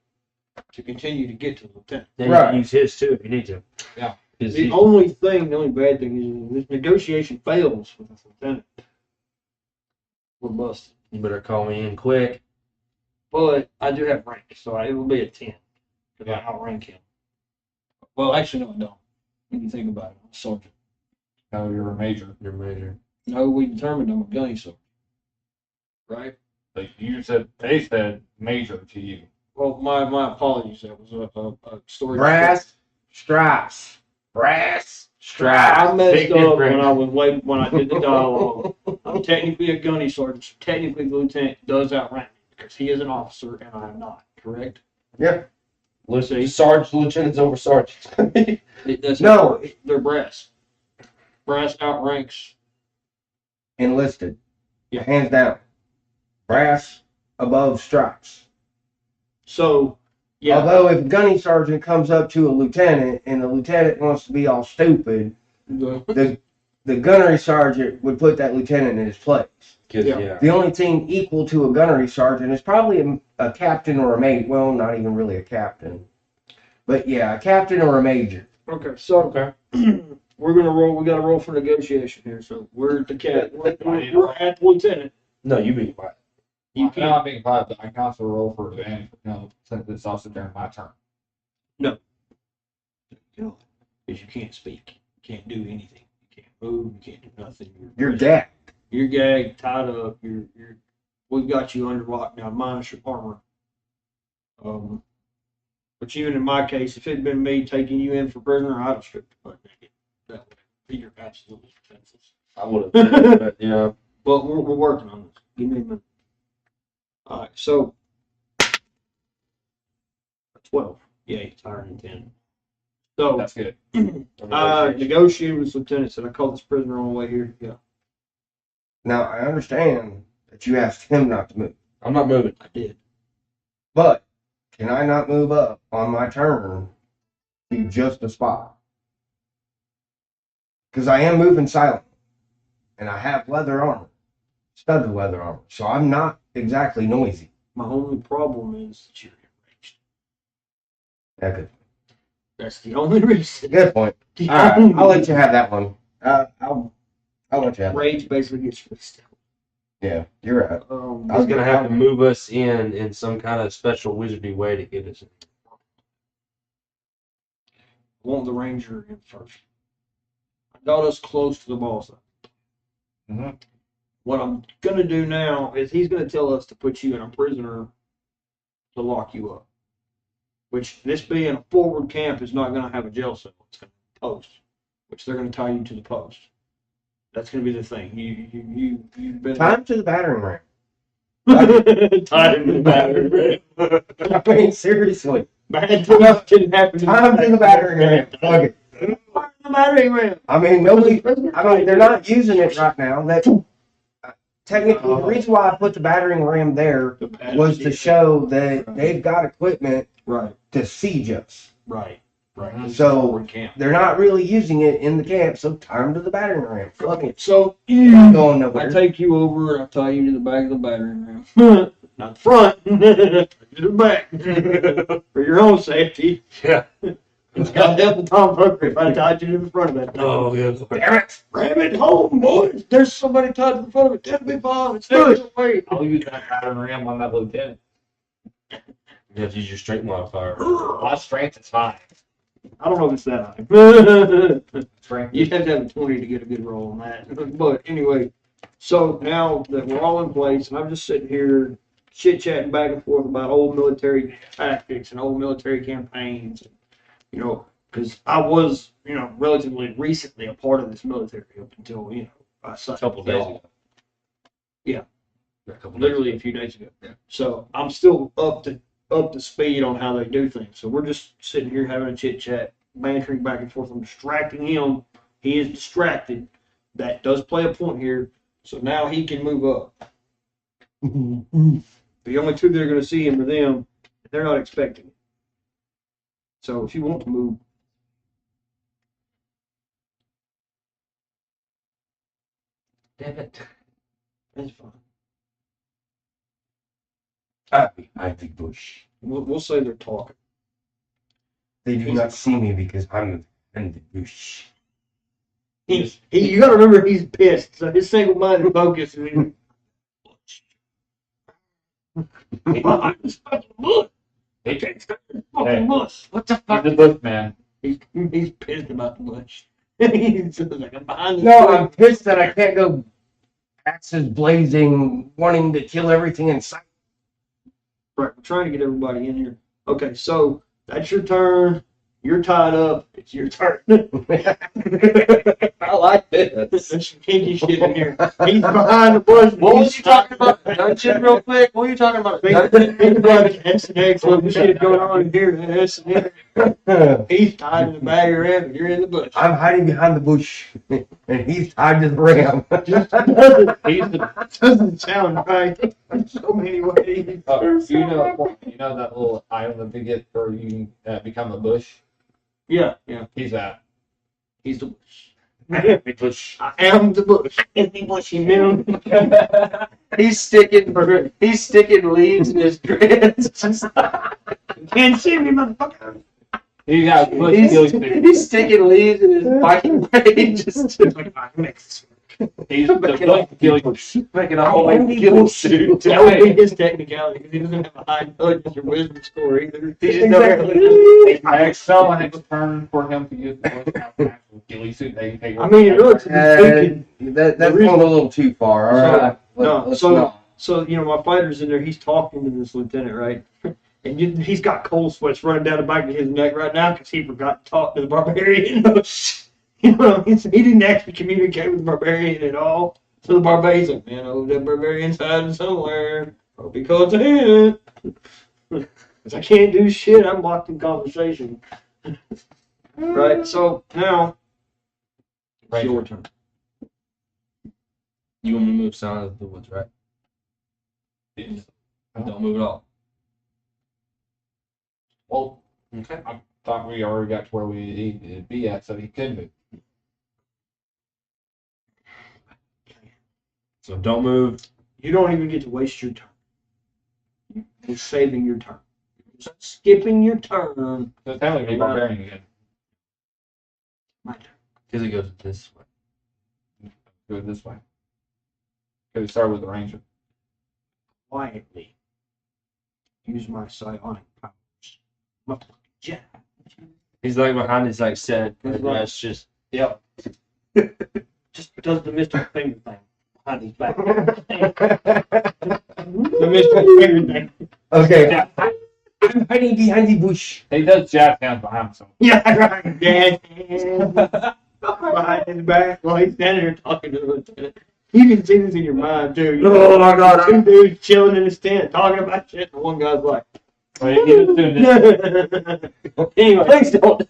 to continue to get to the lieutenant. Then you Right. can use his too if you need to. Yeah. 'Cause The only bad thing is this negotiation fails with the lieutenant. We're busted. you better call me in quick. But I do have rank, so it will be a 10. Because I outrank him. Well, actually, no, I don't. When you think about it, I'm a sergeant. No, you're a major. Your major. No, we determined I'm a gunny sergeant. Right? Like you said, they said major to you. Well, my apologies. That was a story. Brass stripes. Brass stripes. I messed Big up difference. when I did the dialogue. I'm technically a gunny sergeant, so technically the lieutenant does outrank me because he is an officer and I am not. Correct? Yeah. See? Sergeant, lieutenant's over sergeant. That's No. they're brass. Brass outranks. Enlisted. Yeah. Hands down. Brass above stripes. So, yeah. Although if a gunny sergeant comes up to a lieutenant and the lieutenant wants to be all stupid, the gunnery sergeant would put that lieutenant in his place. Yeah. Yeah. The only team equal to a gunnery sergeant is probably a captain or a mate. Well, not even really a captain. But yeah, a captain or a major. Okay, so Okay. we're gonna roll. We got to roll for negotiation here. So we're at the cat. We're at the lieutenant. No, you be quiet. You I'm can't. not being quiet, but I can also roll for advantage. Since it's also during my turn. Because you can't speak. You can't do anything. You can't move. You can't do nothing. You're gagged. You're gagged, tied up. We've got you under lockdown, minus your armor. But even in my case, if it had been me taking you in for prisoner, I'd have stripped the butt naked. That would be your absolute defenses. I would have. But yeah. But we're working on this. Give me a minute. All right, so 12. Yeah, it's higher than 10. So That's good. negotiated with lieutenant. Said I called this prisoner on the way here. Yeah, Now, I understand that you asked him not to move. I'm not moving. I did. But can I not move up on my turn to just a spot? Because I am moving silently. And I have leather armor. Studded leather armor. So I'm not exactly noisy. My only problem is that you're enraged. Yeah, good. That's the only reason. Good point. The All right, only I'll let you have that one. I'll let you have that. Rage basically gets rid of stuff. Yeah, you're right. I was gonna have to move us in some kind of special wizardy way to get us in. I want the ranger in first. I got us close to the boss. Mhm. What I'm gonna do now is he's gonna tell us to put you in a prisoner to lock you up. Which this being a forward camp is not gonna have a jail cell. It's gonna be a post, which they're gonna tie you to the post. That's gonna be the thing. You've been Time to the battering ram. time to the battering ram. I mean, seriously. Bad stuff can happen. Time to the battering ram. Fuck it. The battering ram. I mean, nobody. I mean, they're not using it right now. That technically, the reason why I put the battering ram there was to show that they've got equipment Right, to siege us. right. Right. So We can't. they're not really using it in the camp. So time to the battering ram. Fuck it. So Not going I nowhere. take you over and I tie you to the back of the battering ram. Not the front. To the back. For your own safety. Yeah. It's got help with Tom Hooker if I tied you to the front of that thing. Oh, yeah. Damn it! Ram it home, boys. There's somebody tied to the front of it. That'll be fine. It's Push. not away. I'll use that pattern ram on that lieutenant. You have to use your strength modifier. My strength is high. I don't know if it's that high. Strength. You'd have to have a 20 to get a good roll on that. But anyway, so now that we're all in place, and I'm just sitting here chit-chatting back and forth about old military tactics and old military campaigns, you know, because I was, you know, relatively recently a part of this military up until, you know, I A signed couple with days y'all. ago. Yeah. A couple days Literally a few days ago. So I'm still up to speed on how they do things. So we're just sitting here having a chit chat, bantering back and forth. I'm distracting him. He is distracted. That does play a point here. So now he can move up. The only two that are going to see him are them. They're not expecting it. So if you want to move, Damn it. that's fine. Behind the bush. We'll say they're talking. They do not see me because I'm in the bush. You got to remember he's pissed. So his single-minded focus is Hey, James. fucking bush. What the He's fuck? the bush man. He's pissed about the bush. He's like, I'm behind this No, bush. I'm pissed that I can't go axes blazing, wanting to kill everything in sight. Right, we're trying to get everybody in here. Okay, so that's your turn. You're tied up. It's your turn. I like this. There's some kinky shit in here. He's behind the bush. What was you talking about? Dungeon, real quick? What were you talking about? Think about the S and X little shit going on in here. The S and X. He's tied in the bag of ram and you're in the bush. I'm hiding behind the bush, and he's tied to the ram. Doesn't sound right in so many ways. You know that little item that they get for you become a bush? Yeah. He's that. He's the bush. Bush. I am the bush. Any bushy man. He's sticking leaves in his dreads. Can't see me, motherfucker. He got bush killing people. He's sticking leaves in his biking blade. Just He's the bush killing. making a whole Andy killing Bush. suit. That would be his technicality because he doesn't have a high intelligence or wisdom score either. He just Exactly. I excel and it's turn for him to use the bush killing suit. I mean, relatively speaking, That's going a little too far. All right. So you know, my fighter's in there. He's talking to this lieutenant, right? And he's got cold sweats running down the back of his neck right now because he forgot to talk to the barbarian. You know, he didn't actually communicate with the barbarian at all. So the barbarian's like, man, oh, that barbarian's hiding somewhere. Probably because of him. Because I can't do shit. I'm locked in conversation. Right? So now, it's your turn. You want me to move Sound of the Woods, right? Don't move at all. Well, Okay. I thought we already got to where we needed to be at, so he could move. So don't move. You don't even get to waste your turn. You're saving your turn. You're skipping your turn. So technically, barbarian again. My turn. Because it goes this way. Go this way. Go start with the ranger. Quietly use my psionic powers. My fucking jet. He's like behind his like set. He's And like- that's just Just does the mystical finger thing behind his back. The mystical finger thing. Okay. I'm hiding behind the bush. He does jab hands behind himself. Yeah, right. Yeah. Behind his back while he's standing there talking to the lieutenant. You can see this in your mind too. You know, Oh my God. two dudes chilling in his tent talking about shit, and one guy's like, Right, he was doing this. anyway, Please don't.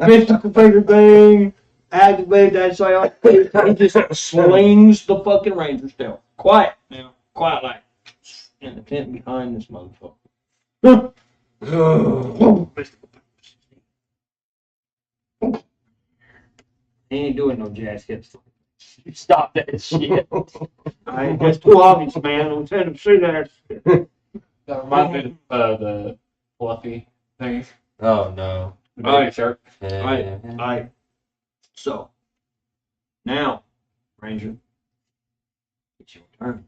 mystical finger thing, activate that psionic. He just slings the fucking ranger still. Quiet now. Quiet like in the tent behind this motherfucker. Mystical powers. He ain't doing no jazz hips. Stop that shit. That's too obvious, man. I'm telling him, see that. That reminds me of the fluffy things. Oh no. The All right. baby shark. Yeah. All right. So, now, Ranger, it's your turn.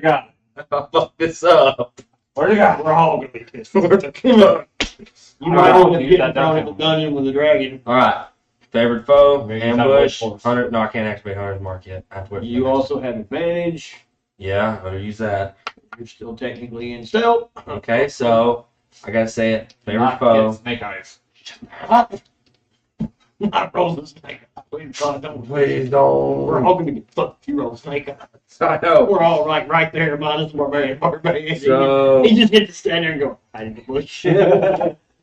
God, I fucked this up. Where'd it go? We're all gonna be pissed. Come on. You might Alright, want to use get that thrown in the dungeon. dungeon with the dragon. All right. Favorite foe, Maybe it's not ambush, workhorse. hunter. No, I can't activate hunter's mark yet. I have to wait for You the also have advantage. Yeah, I better use that. You're still technically in stealth. Okay, so I gotta say it. Favorite Not foe. get snake eyes. Not roll the snake. Please, God, don't. Please We're don't. all gonna get fucked if you roll snake. I know. We're all like right there, minus the barbarian. So He just gets to stand there and go, hide in the bush.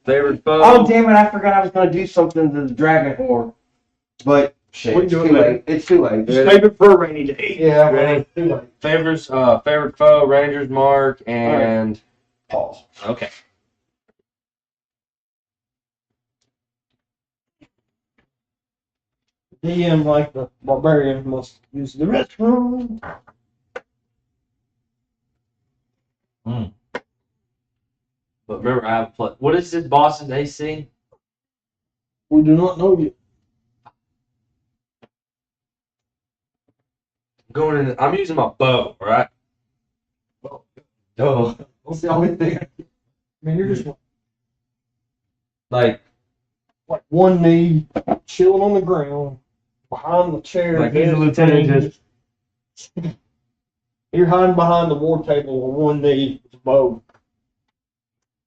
favorite foe. Oh damn it! I forgot I was gonna do something to the dragon horde, but shit, We can it's do it too later. late. It's too late. Just save it for a rainy day. Yeah. Ready? Too late. Favorite foe, ranger's mark, and Pause. okay. DM, like the barbarian, must use the restroom. But remember, I have what is this boss's AC? We do not know yet. Going in. I'm using my bow, right? Oh, That's the only thing. I mean, you're just like like one knee, chilling on the ground, behind the chair. Like he's a lieutenant, You're hiding behind the war table on one knee with a bow.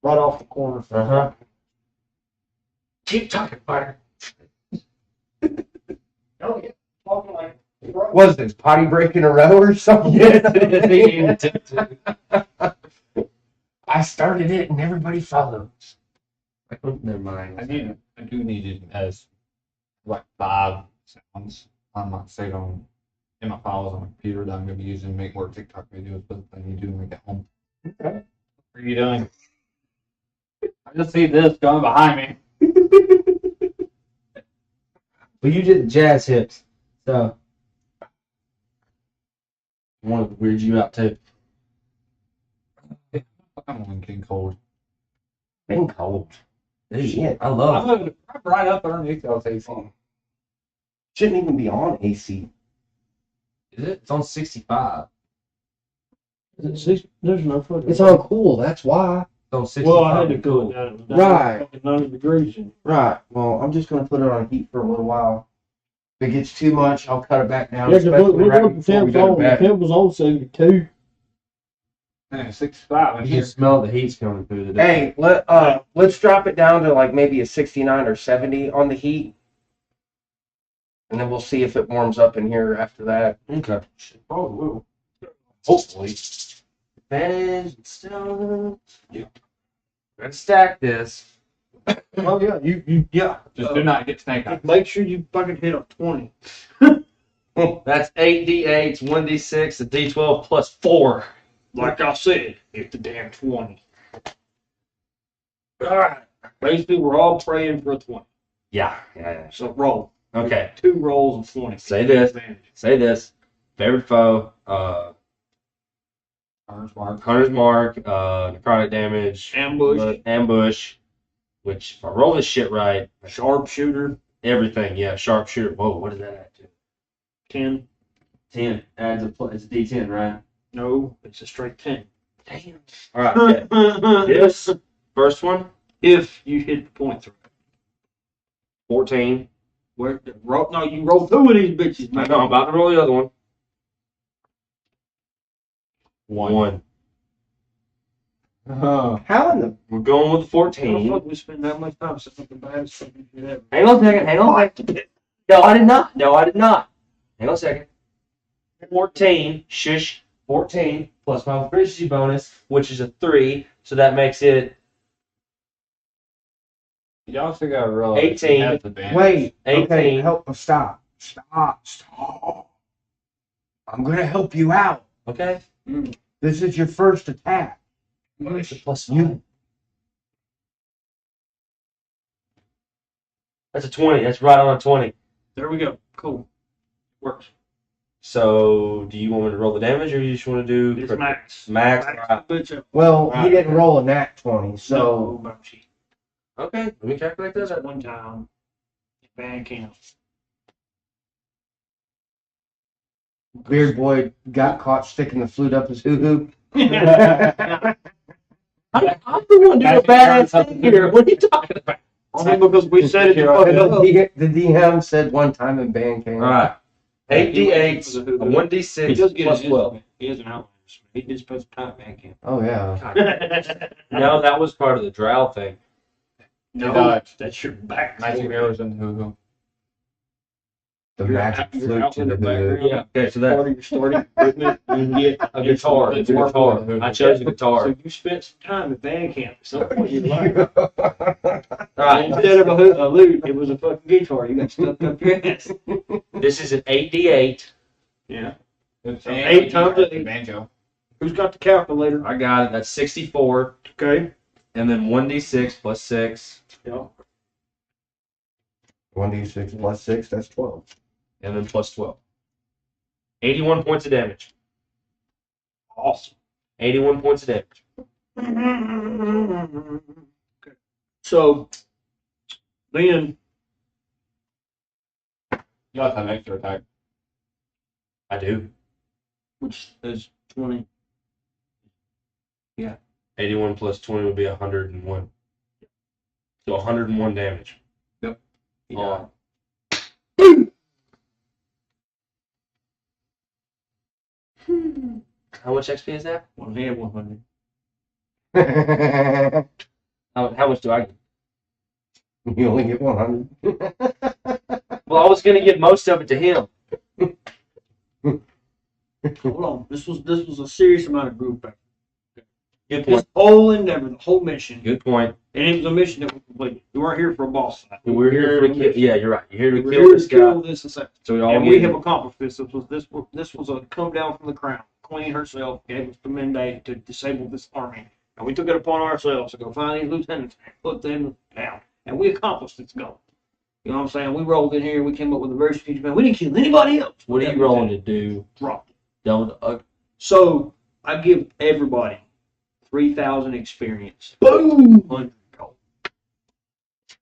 Right off the corner. huh. Keep talking, fighter. Oh, yeah. Talking like. What's this? Potty break in a row or something? Yes, it is. I started it and everybody followed. Never mind. I do need it as like 5 sounds on my save on in my files on my computer that I'm gonna be using to make more TikTok videos, but I need to make at home. Okay. What are you doing? I just see this going behind me. Well, you did the jazz hips, so I wanted to weird you out too. I'm on King Cold. Been cold. Dude, Shit. I love it. I'm right up underneath y'all's AC. Shouldn't even be on AC. Is it? It's on 65. There's no footage. It's on cool. That's why. It's on 65. Well, I had to cool it down. It was down Right. to fucking 90 degrees. Right. Well, I'm just gonna put it on heat for a little while. If it gets too much, I'll cut it back down. Yeah, because especially look right what the before we temp's go to on. The bed. temp was on 72. Man, 65 in You here. can smell the heat's coming through the day. Hey, let's drop it down to like maybe a 69 or 70 on the heat, and then we'll see if it warms up in here after that. Okay. Probably will. Hopefully. Advantage. Still. Yeah. Let's stack this. Oh, yeah. Yeah. Just do not get snake eyes. Make sure you fucking hit a 20. That's 8d8s, 1d6, a d12 plus 4. Like I said, hit the damn 20. Alright. Basically, we're all praying for a 20. Yeah. So roll. Okay. 2 rolls of 20. Say this. Advantage. Say this. Favorite foe, Orange mark. Hunter's Mark, necrotic damage, Ambush. which if I roll this shit right, Sharpshooter. everything, yeah, sharpshooter. Whoa, what does that add to? 10. 10 adds it's a d10, right? No, it's a straight 10. Damn. All right. Okay. This first one, If you hit the point through. 14. No, you roll 2 of these bitches, I man. know, I'm about to roll the other one. 1. How in the We're going with the How the 14. fuck we spend that much time setting up the baddest fucking shit ever? Hang on a second. Hang on a second. No, I did not. No, I did not. Hang on a second. 14. Shush. 14 plus my proficiency bonus, which is a 3. So that makes it You also got to realize 18. he has advantage. wait? 18. Okay, help. Stop. I'm gonna help you out. okay. This is your first attack. It's a plus You- 5. That's a 20. That's right on a 20. There we go. Cool. Works. So, do you want me to roll the damage, or you just want to do It's max. Max. Bitch. Well, he didn't roll a nat 20, so No, Okay, let me calculate this. at one time. Band camp. Beard Boy got caught sticking the flute up his hoo-hoo. I'm the one doing a badass thing here. What are you talking about? Only because we said it to fuck it up. The DM said one time in band camp. All right. 8d8, a 1d6 He does get plus his 12. He has an outline. He did spend some time band camp. Oh, yeah. No, that was part of the drow thing. No, that's your back. Magic arrows and hoo-hoo. The You're magic out- you're flute out to in the the hoo-hoo. background. Yeah. Okay, so that Part of your starting equipment, you can get a guitar. It's a guitar. I chose a guitar. So you spent some time at band camp. At some point you learned. All right. Instead of a lute, it was a fucking guitar. You got stuck up your ass. This is an 8d8. Yeah. It's So 8 times the 8. banjo. Who's got the calculator? I got it. That's 64. Okay. And then 1d6 plus 6. Yeah. 1d6 plus 6, that's 12. And then plus 12. 81 points of damage. Awesome. 81 points of damage. Okay. So then You have to have extra attack. I do. which is 20. 81 plus 20 would be 101. So 101 damage. Yep. On. How much XP is that? One hand, 100. How much do I get? You only get 100. Well, I was going to give most of it to him. Hold on. This was a serious amount of group effort. Good This point. whole endeavor, the whole mission, Good point. and it was a mission that we completed. We weren't here for a boss fight. We're here to kill. Yeah, you're right. You're here to We're kill here this to kill guy. this and that. So we all And we get have accomplished this. This was a come down from the crown. Queen herself gave us the mandate to disable this army. And we took it upon ourselves to go find these lieutenants and put them down. And we accomplished its goal. You know what I'm saying? We rolled in here, we came up with a very strategic plan. We didn't kill anybody else. What are you rolling to do? Drop. Don't. So I give everybody 3,000 experience. Boom! 100 gold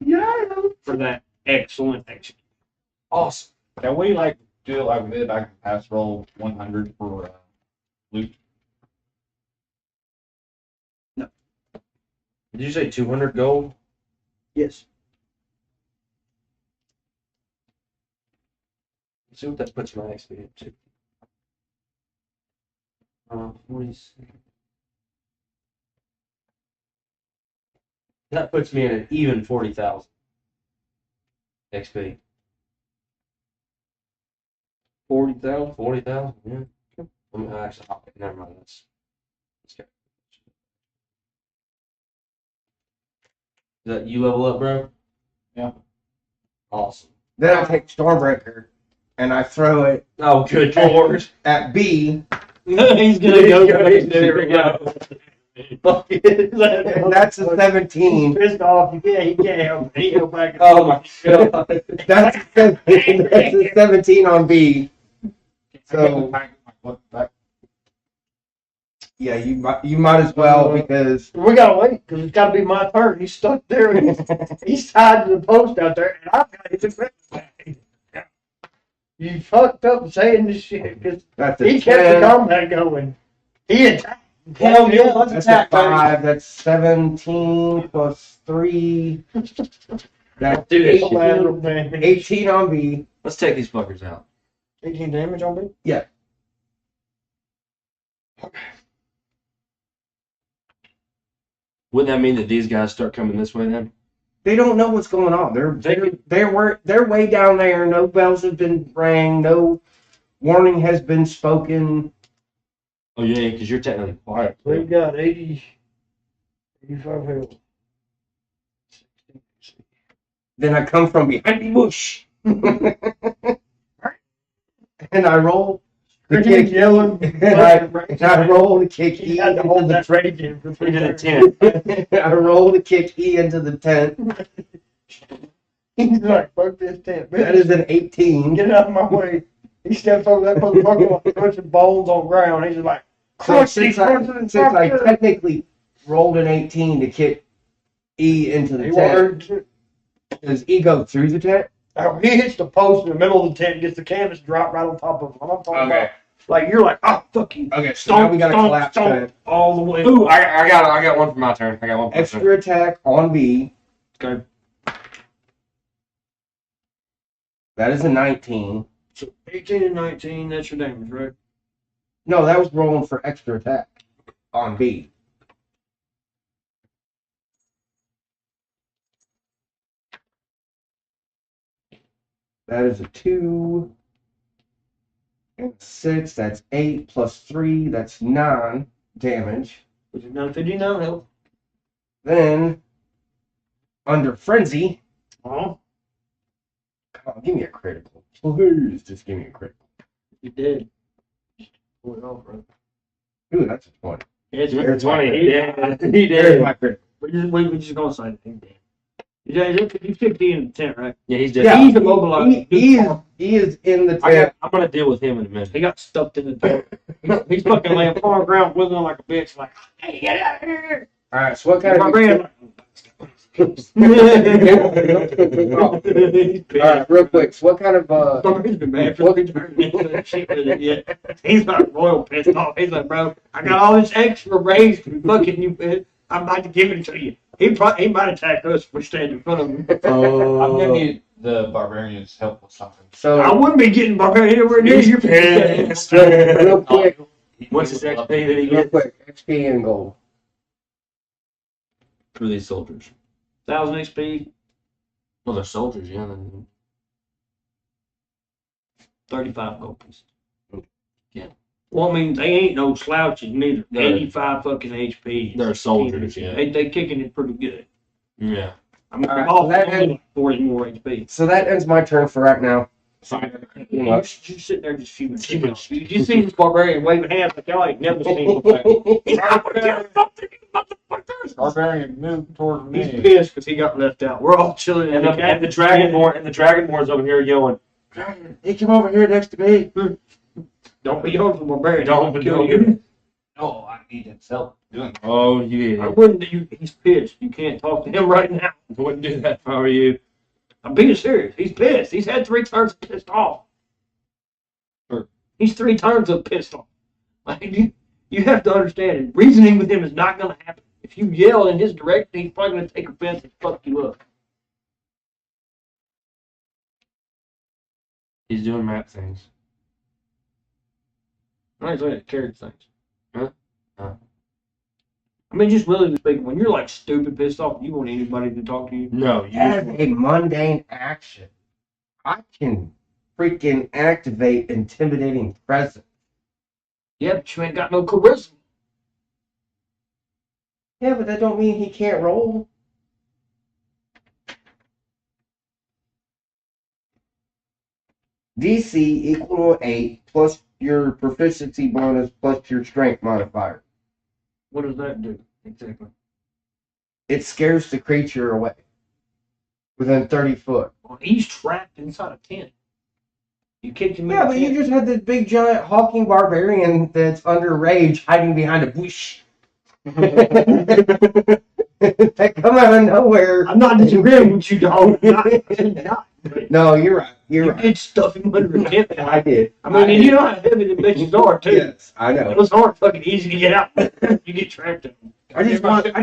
Yeah! for that excellent execution. Awesome. Can we do it like we did back in past roll 100 for loot? Did you say 200 gold? Yes. Let's see what that puts my XP to. 46. That puts me at an even 40,000 XP. 40,000. 40,000, yeah. I'm actually, never mind. Let's go. Is that you level up, bro? Yeah. Awesome. Then I take Stormbreaker and I throw it Oh, good lord. at B, He's gonna go. There we go. and that's a 17. Pissed off. He can't help. He go back. And Oh my god. That's a 17 on B. So yeah, you might as well because We gotta wait, because it's gotta be my turn. He's stuck there. He's tied to the post out there, and I've got his equipment. You fucked up saying this shit, because that's a he kept the 10. combat going. He attacked. Hell yeah, let's That's attack, a 5. That's 17 plus 3. That's Do this shit. 18, 18 on B. Let's take these fuckers out. 18 damage on me? Yeah. Wouldn't that mean that these guys start coming this way then? They don't know what's going on. They're way down there. No bells have been rang. No warning has been spoken. Oh yeah, because you're technically quiet. We've got 85 health. Then I come from behind the bush. And I roll the Screaming, kick. yelling. And I roll the kick He E had to into hold the that rage in for 3 We did a turns. 10. I roll the kick E into the tent. He's like, fuck this tent, That bitch. is an 18. Get out of my way. He steps over that motherfucker like crunching bones on the ground. He's just like, So crunchy, crunchy, since I technically rolled an 18 to kick E into the tent, does E go through the tent? He hits the post in the middle of the tent and gets the canvas dropped right on top of him. I'm talking about, like, you're like, oh, fuck you. Okay, so now we got a collapse tent. all the way. Ooh, I got one for my turn. I got one for my turn. Extra attack on B. Okay. That is a 19. So 18 and 19, that's your damage, right? No, that was rolling for extra attack on B. That is a 2 and 6. That's 8 plus 3. That's 9 damage. Which is 959 health. Then, under Frenzy, Oh, come on, give me a critical. Please, just give me a critical. you did. Pull it off, right? Ooh, that's a 20. Yeah, it's There's 20. my He critical. did. He There's did. my critical. we're just going to say he did. You 15 in the tent, right? Yeah, he's dead. Yeah, He's immobilized. he is in the tent. I'm gonna deal with him in a minute. He got stuffed in the tent. He's fucking laying on the ground wiggling like a bitch, like, hey, get out of here. All right, so what kind My of... man, All right, real quick. So what kind of... He's been bad for looking into that shit with it yet. He's like royal pissed off. He's like, bro, I got all this extra raised to fucking you, bitch. I'm about to give it to you. He might attack us if we stand in front of him. I'm gonna Oh, need the barbarians' help with something. I so wouldn't be getting barbarian anywhere near your pissed. real quick, What's his XP that he real gets? quick. XP and gold. For these soldiers. 1,000 XP, Well, they're soldiers, yeah. 35 gold pieces. Yeah. Well, I mean, they ain't no slouches neither. No. 85 fucking HP. They're soldiers, yeah. They kicking it pretty good. Yeah. I mean, All right, all so that only like 40 more HP. So that ends my turn for right now. You sit there just fuming. You see this barbarian waving hands like y'all ain't never seen before. Barbarian, move towards He's me. pissed because he got left out. We're all chilling in And the the Dragonborn's over here yelling, He came over here next to me. Don't be over the barbarian. Don't He'll be kill over you. No, I need his help doing that. "Oh, you I idiot! wouldn't. He's pissed. You can't talk to him right now. I wouldn't do that if I were you." I'm being serious. He's pissed. He's had 3 turns of pissed off. He's 3 turns of pissed off. Like, you have to understand it. Reasoning with him is not going to happen. If you yell in his direction, he's probably going to take offense and fuck you up. He's doing map things. I ain't saying it carried things. Huh? I mean, just really speaking, when you're like stupid pissed off, you want anybody to talk to you. No, you As just, a mundane action, I can freaking activate intimidating presence. Yeah, but you ain't got no charisma. Yeah, but that don't mean he can't roll. DC equal to 8 plus your proficiency bonus plus your strength modifier. What does that do exactly? It scares the creature away within 30 foot. Well, he's trapped inside a tent. You kicked him in Yeah, the but you tent. just had this big giant hawking barbarian that's under rage hiding behind a bush. That come out of nowhere. I'm not disagreeing with you, dog. Not. No, you're right. You're You right. did stuff him under a tent. I did. I mean, and you know how heavy the bitches are, too. Yes, I know. Those aren't fucking easy to get out. You get trapped in them. I just wanted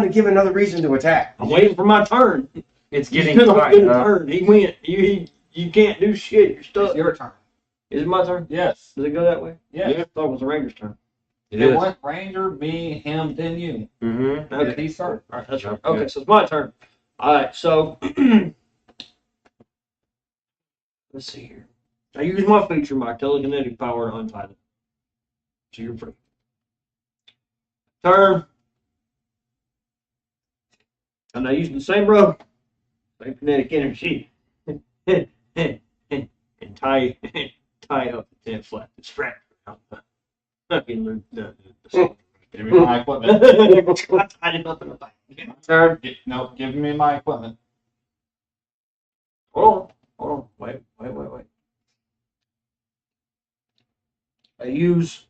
to give another reason to attack. I'm waiting for my turn. it's He's getting gonna tight. get a Huh? turn. He went. You can't do shit. You're It's stuck. your turn. Is it my turn? Yes. Does it go that way? Yeah. I thought it was the Ranger's turn. It It is. went Ranger, me, him, then you. Mm-hmm. Yeah, he started. All right, that's right. Yeah. Okay, so it's my turn. All right, so let's see here. I use my feature, my telekinetic power, to untie them. So you're free. Turn. And I use the same rope, same kinetic energy, and tie up the tent flap. It's strapped around the fucking the Give me my equipment. I tied it up in the back. Turn. Nope, give me my equipment. Hold on. Wait. I use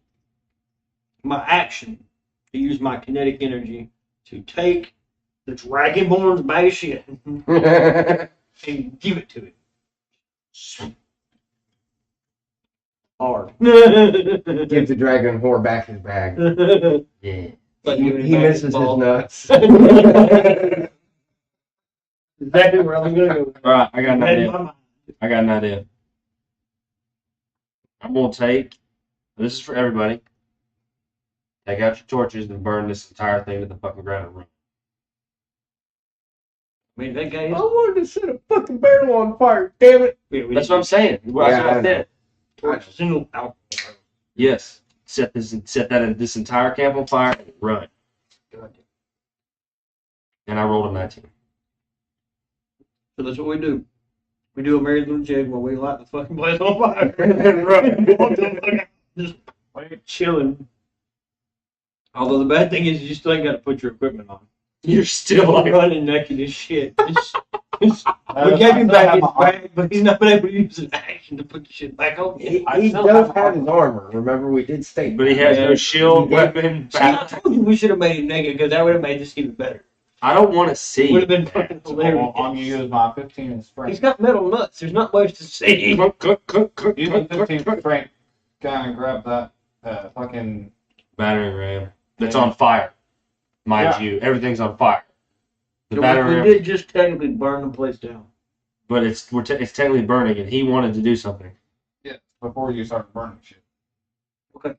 my action to use my kinetic energy to take the Dragonborn's bag of shit and give it to it. Hard. Give the dragon whore back his bag. Yeah. Like He, giving it he back misses his ball. nuts. Exactly where I'm gonna go. All right, I got an Had in idea. my mind. I got an idea. I'm gonna take. This is for everybody. Take out your torches and burn this entire thing to the fucking ground and run. I mean, that guy is. I wanted to set a fucking barrel on fire, damn it. That's what I'm saying. That's what I said. Single alcohol. Yes. Set this entire camp on fire and run. And I rolled a 19. So that's what we do. We do a Mary Lou jig where we light the fucking place on fire and run. Walk the fuck out, just chilling. Although the bad thing is you still ain't got to put your equipment on. You're still like running naked as shit. We gave him back his bag, but he's not been able to use an action to put the shit back on. He still does have have his armor. Remember, we did state. But he has no shield, Yeah. weapon, See, I back. told you we should have made it naked because that would have made this even better. I don't want to see. Would have been fucking hilarious. I'm gonna use my 15 in strength. He's got metal nuts. There's not much to see. Using 15 strength, kind of grab that fucking. Battering ram. That's on fire. Mind you, everything's on fire. The So battering we ram, did just technically burn the place down. but it's technically burning, and he wanted to do something. Yeah, before you start burning shit.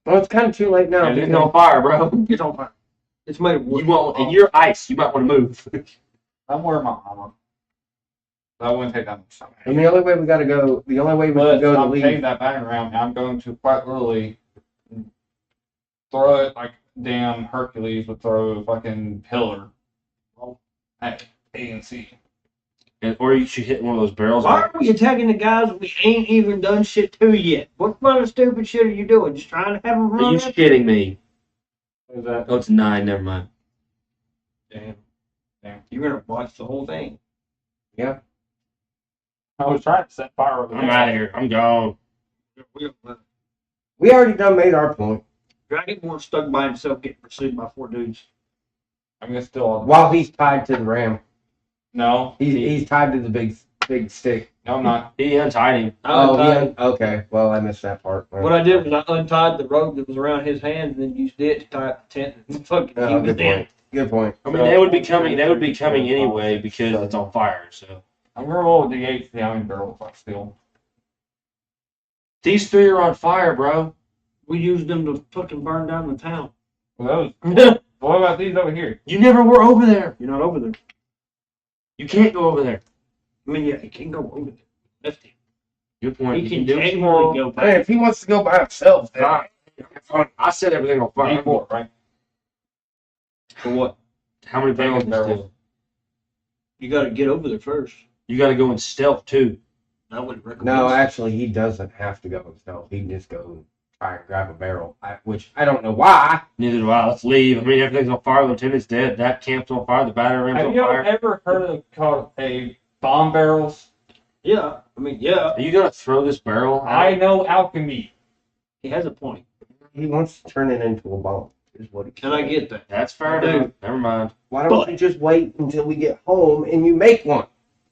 Well, it's kind of too late now. And it's because- on fire, bro. It's on fire. It's made of wood. You won't, and you're ice. You might want to move. I'm wearing my armor. That wouldn't take that much time. And the only way we can go to I'm leave. taking that battering ram, and I'm going to quite literally throw it like damn Hercules would throw a fucking pillar at A and C. Or you should hit one of those barrels. Why are we attacking the guys we ain't even done shit to yet? What kind of stupid shit are you doing? Just trying to have them Are run you after shitting me? What is that? Oh, it's 9. Never mind. Damn. You're gonna watch the whole thing. I was trying to set fire over I'm out of here. I'm gone. We already done made our point. Dragonborn stuck by himself getting pursued by 4 dudes. I'm gonna still. While he's tied to the ram. No. He's tied to the big stick. No, I'm not. He untied him. Okay. Well, I missed that part. What I did was I untied the rope that was around his hand and then used it to tie up the tent and fucking Oh, keep it good down. point. Good point. I mean, they would be coming. They would be coming anyway because it's on fire. So I'm gonna roll the 8 for the iron barrel if I steal. these 3 are on fire, bro. We used them to fucking burn down the town. Well, what about these over here? You never were over there. You're not over there. You can't go over there. I mean, yeah, he can go over there. Left him. Good point. He can do what you technically want. go Hey, back. if he wants to go by himself, then Fine. I set everything on fire. D4, right? For what? How many barrels? Barrels. Still? You got to get over there first. You got to go in stealth too. I would recommend. no, actually, he doesn't have to go himself. He can just go and try and grab a barrel, which I don't know why. Neither do I. Let's leave. I mean, everything's on fire. Lieutenant's dead. That camp's on fire. The battery ram's Have on you fire. ever heard of called a bomb barrels? Yeah, I mean, yeah, Are you gonna throw this barrel? I know alchemy. he has a point, He wants to turn it into a bomb. Is what he. and I get that. That's fair Dude. enough. Never mind. Why don't you just wait until we get home and you make one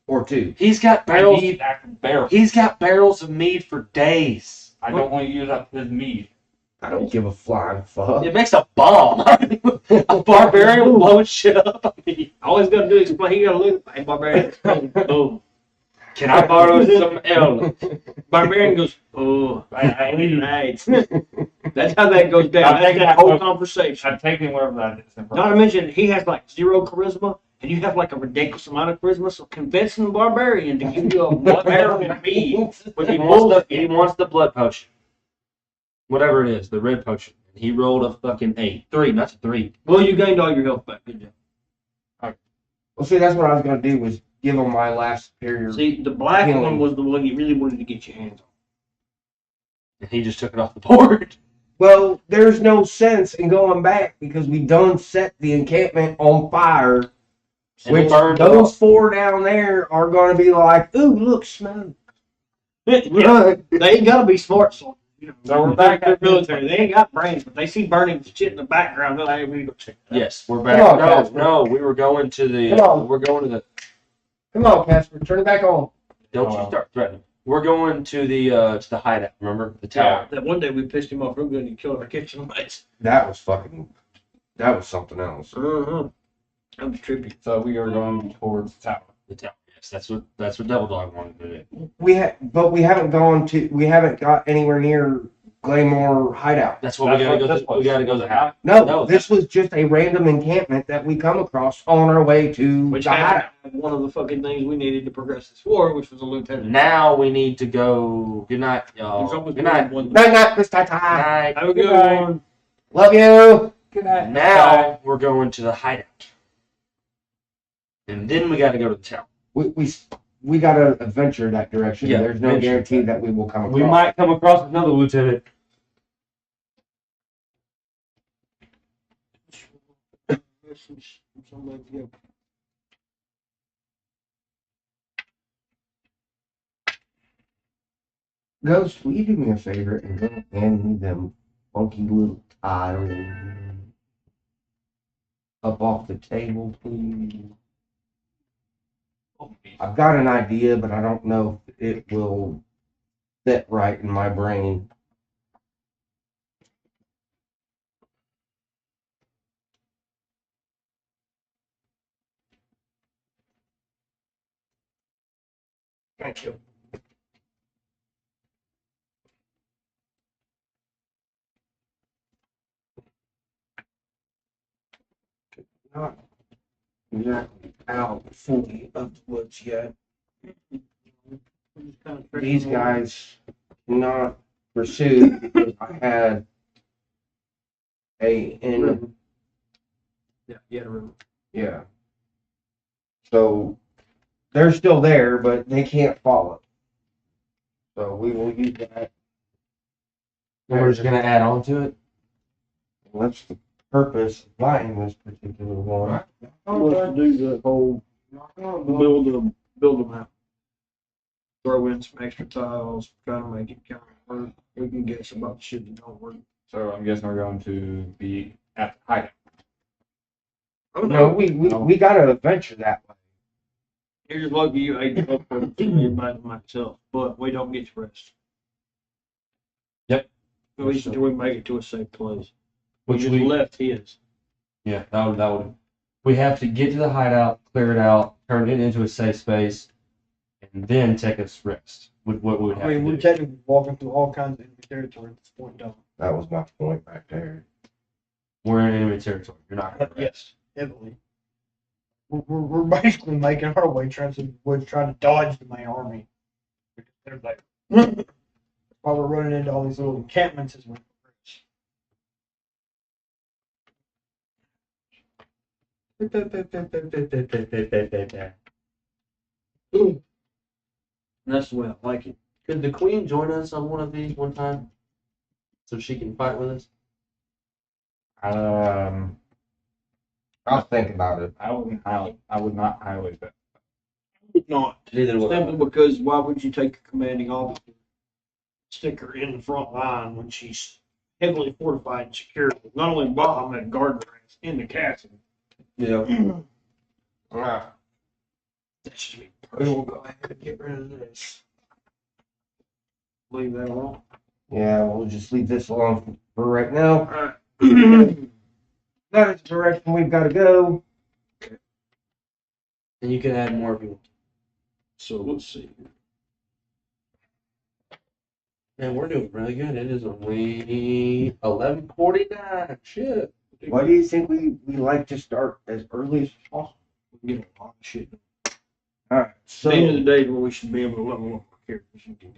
or two? He's got I barrels. need actual barrels. He's got barrels of mead for days. I don't want to use up his mead. I don't give a flying fuck. It makes a bomb. A barbarian will blow shit up. I mean, All he's got to do is explain. He got to look. Hey, barbarian. Boom. can I borrow some ale? Barbarian goes. Oh, I need. right. That's how that goes down. I'm That's taking that that whole book. conversation. I'm taking whatever that is. Not to mention, he has like 0 charisma, and you have like a ridiculous amount of charisma. So convincing the barbarian to give you a barrel of mead But he wants the blood potion. Whatever it is, the red potion. He rolled a fucking 8. 3, not a 3. Well, you gained all your health back. Good job. Well, see, that's what I was going to do was give him my last superior. See, the black Healing. one was the one you really wanted to get your hands on. And he just took it off the board. Well, there's no sense in going back because we done set the encampment on fire And it Which burned those off. 4 down there are going to be like, ooh, look, smoke. Yeah, they ain't gotta be smart, so So we're back they're at military. They ain't got brains, but they see burning shit in the background. They're like, hey, we go check that out. Yes, we're Come back. on, No, Casper. no, we were going to the. Come on. We're going to the. Come on, Casper, turn it back on. Don't Oh, you well. start threatening. We're going to the hideout. Remember the tower? That one day we pissed him off real good and he killed our kitchen lights. That was something else. That was trippy. So we are going towards the tower. The tower. Yes, that's what Double Dog wanted to do. But we haven't got anywhere near Glamour Hideout. That's what we gotta go. We gotta go to the house. No, this was just a random encampment that we come across on our way to Which the happened hideout. to have one of the fucking things we needed to progress this war, which was a lieutenant. Now we need to go. Good night, There's y'all. always Good night. one. Night, night, Miss Good Tata. night. Have a good night. one. Love you. Good night. Now we're going to the hideout, and then we got to go to the tower. We got to adventure that direction. Yeah, There's no adventure. guarantee that we will come across. We might come across another lieutenant. Ghost, will you do me a favor and go hand me them funky little tiles up off the table, please? I've got an idea, but I don't know if it will fit right in my brain. Thank you. Not exactly out fully of the woods yet. These guys cannot pursue because I had yeah. So they're still there, but they can't follow. So we will use that. We're just gonna add on to it. That's the purpose of buying this particular one. Let's do the whole build them out. Throw in some extra tiles, try to make it kind of work. We can guess about the shit that don't work. So I'm guessing we're going to be at the hideout. Oh No, we gotta adventure that way. You're just lucky you ate the everybody by myself, but we don't get to rest. Yep. At least until we make it to a safe place. We Which just we left his. yeah that would. We have to get to the hideout, clear it out, turn it into a safe space, and then take us rest. What we would have I mean, to we're do. technically walking through all kinds of enemy territory at this point, though. That was my point back there. We're in enemy territory. You're not gonna rest. Yes, heavily. We're basically making our way trying to dodge the main army. Because they're there. While we're running into all these little encampments as we progress. And that's the way I like it. Could the queen join us on one of these one time, so she can fight with us? I'll think about it. I would not highly bet. Not. Neither would I. Simply because why would you take a commanding officer, stick her in the front line when she's heavily fortified and secure? Not only bomb and guard ranks in the castle. Yeah. Alright. That should be We will go ahead and get rid of this. leave that alone. Yeah, we'll just leave this alone for right now. Alright. That is the direction we've got to go. And you can add more if you want. So let's see. Man, we're doing really good. It is only 11:49. Shit. Why do you think we like to start as early as possible? We get a lot of shit. Alright, So, the end of the so day, where we should be able to level up our characters and get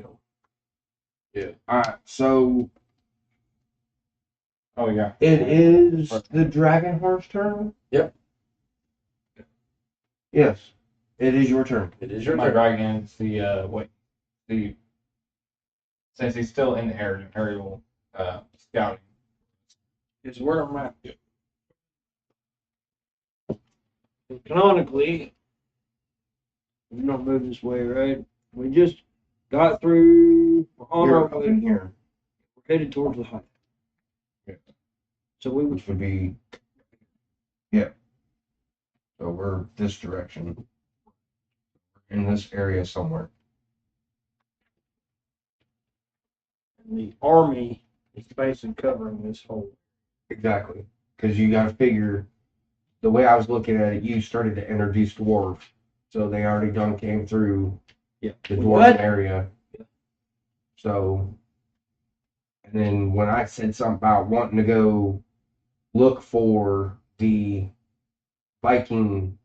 going. alright, so Oh yeah. it is the Dragon Horse turn? Yep. Yes. It is your turn. It is your My turn. dragon's since he's still in the aerial scouting. It's where I'm at. Canonically, we're not moving this way, right? We just got through. We're on You're our up way. in here, We're headed towards the hideout. Yeah. So we would. which would be, yeah. So we're this direction, in this area somewhere. The army is basically covering this whole. Exactly. Because you got to figure, the way I was looking at it, you started to introduce dwarves. So they already done came through Yeah. the What? dwarven area. Yeah. So, and then when I said something about wanting to go look for the Viking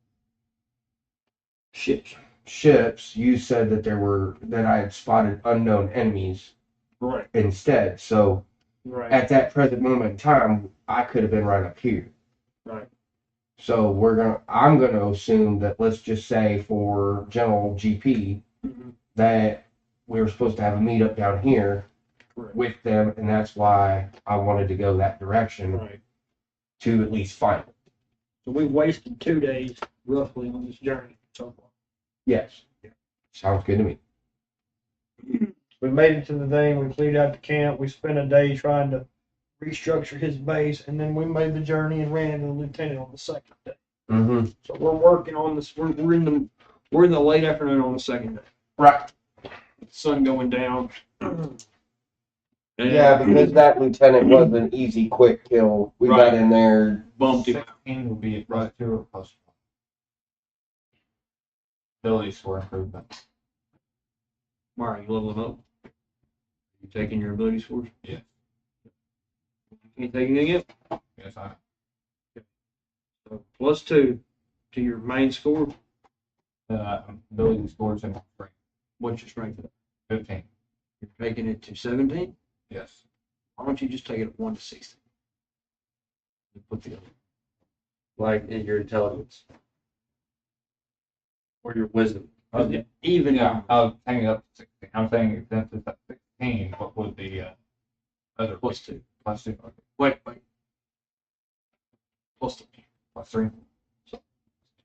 ships, you said that I had spotted unknown enemies Right. instead. So Right. at that present moment in time, I could have been right up here. Right. So I'm gonna assume that, let's just say for general GP, Mhm. that we were supposed to have a meetup down here Correct. with them, and that's why I wanted to go that direction Right. to at least find it. So we've wasted 2 days roughly on this journey so far. Yes. Sounds good to me. We made it to the thing, we cleaned out the camp, we spent a day trying to restructure his base, and then we made the journey and ran into the lieutenant on the second day. Mm-hmm. So we're working on this. We're in the late afternoon on the second day. Right. Sun going down. And Yeah, because that lieutenant was an easy, quick kill. We got in there. bumped him. 16 would be a plus 2 or plus 1. Ability score improvement. All right, you leveling up. You taking your ability scores? Yeah. You can't take anything yet. Yes, I. So +2 to your main score. Ability scores and strength. What's your strength? 15. You're taking it to 17. Yes. Why don't you just take it at 1 to 16? You put the Like in your intelligence or your wisdom. even. Yeah, I was taking it up to 16. I'm saying since it's at 16, what would the other +2. plus 2? Okay. Wait. +3. Plus 3.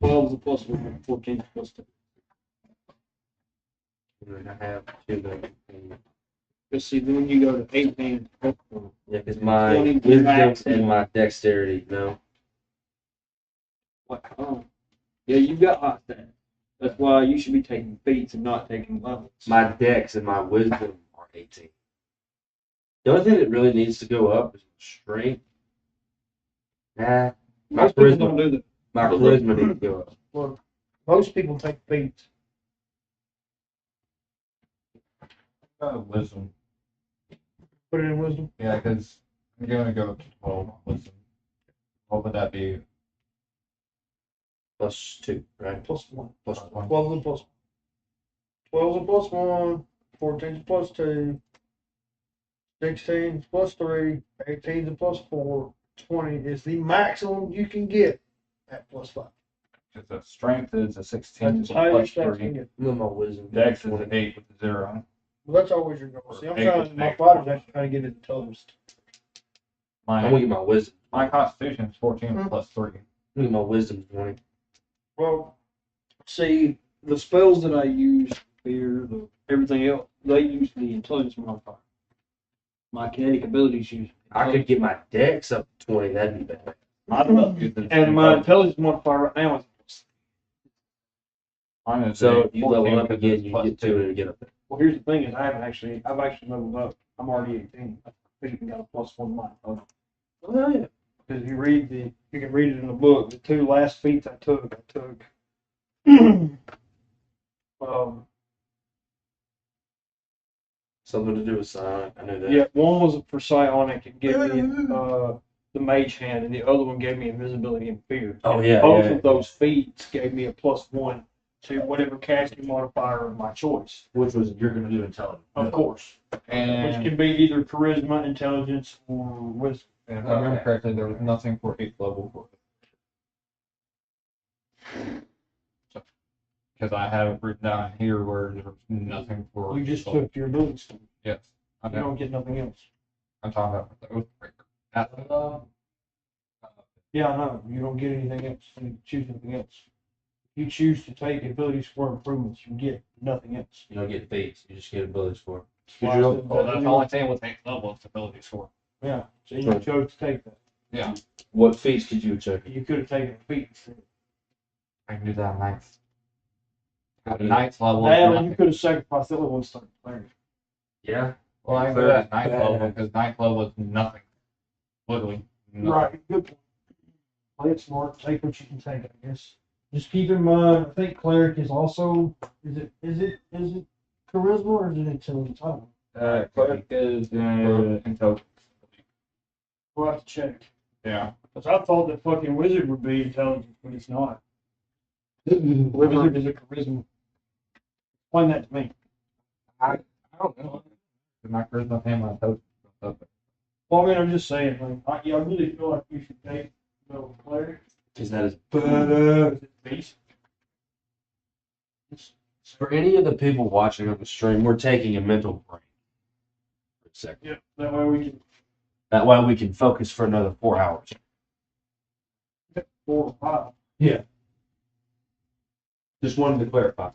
12 is a +1. 14 is +2. And I have 2. Let's see, then when you go to 18, Yeah, because my 20 wisdom max. and my dexterity, no. what? Oh. Yeah, you've got hot stats. That's why you should be taking feats and not taking levels. My dex and my wisdom are 18. The only thing that really needs to go up is strength. Nah, my Most people don't charisma. do that. My charisma needs to go up. Well, most people take feet. Wisdom. Put it in wisdom. Yeah, because I'm going to go up to 12 on wisdom. What would that be? +2, right? +1. Plus 1. 12 is a +1. 12 is a +1. 14 is a +2. 16 is +3. 18 is a +4. 20 is the maximum you can get at +5. Because the strength is a 16 That's with the a highest plus stats you 3. can get. No, my wisdom. Dex is an 8 with a 0. Well, that's always your goal. See, I'm Eight trying. with My eight. father's actually trying to get it toast. I'm gonna My, get my wisdom. my constitution is 14 with plus 3. I'm gonna get my wisdom 20. Well, See, the spells that I use here, everything else, they use the intelligence modifier. My kinetic abilities use. I could get my dex up to 20. That'd be bad. I love using And my intelligence modifier right now is. Mine is So a if you level 14 up because again, it's you plus get 2 and get up there. Well, here's the thing: is I've actually leveled up. I'm already 18. I think I got a +1 to mine. Oh yeah. because you can read it in the book. The 2 last feats I took, Something to do with psionic. I know that. Yeah, one was for psionic. It gave me the mage hand, and the other one gave me invisibility and fear. Oh yeah. Both yeah. of those feats gave me a +1 to whatever casting modifier of my choice. Which was you're gonna do intelligence. Of course. Which And can be either charisma, intelligence, or wisdom. if I remember correctly, there was nothing for 8th level for it. Because I have it written down here where there was nothing for. You just took your abilities. Yes. I You know. don't get nothing else. I'm talking about the Oathbreaker. That, Yeah, I know. You don't get anything else. You choose anything else. you choose to take ability score improvements, you get nothing else. You don't get feats. You just get ability score. Why is it- Well, that's the only thing with next level is ability score. Yeah, so you chose to take that. Yeah. What feats could you check? You could have taken a feat instead. I can do that on ninth. At the ninth level. That, it's or you nothing. could have sacrificed the other one starting player. Yeah. Well, I can do that at ninth level because ninth level is nothing. Literally. Nothing. Right, good point. Play it smart, take what you can take, I guess. Just keep in mind, I think cleric is also, is it charisma or is it intelligence? I don't know. Cleric is intelligence. We'll have to check. Yeah. Because I thought that fucking wizard would be intelligence, but it's not. Mm-hmm. Wizard is a charisma. Explain that to me. I don't know. My charisma and my intelligence. Well, I mean, I'm just saying, like, I really feel like you should take the cleric. Because that is But, beast. for any of the people watching on the stream, we're taking a mental break for a second. Yeah, that way we can, That way we can focus for another 4 hours. 4 or 5. Just wanted to clarify.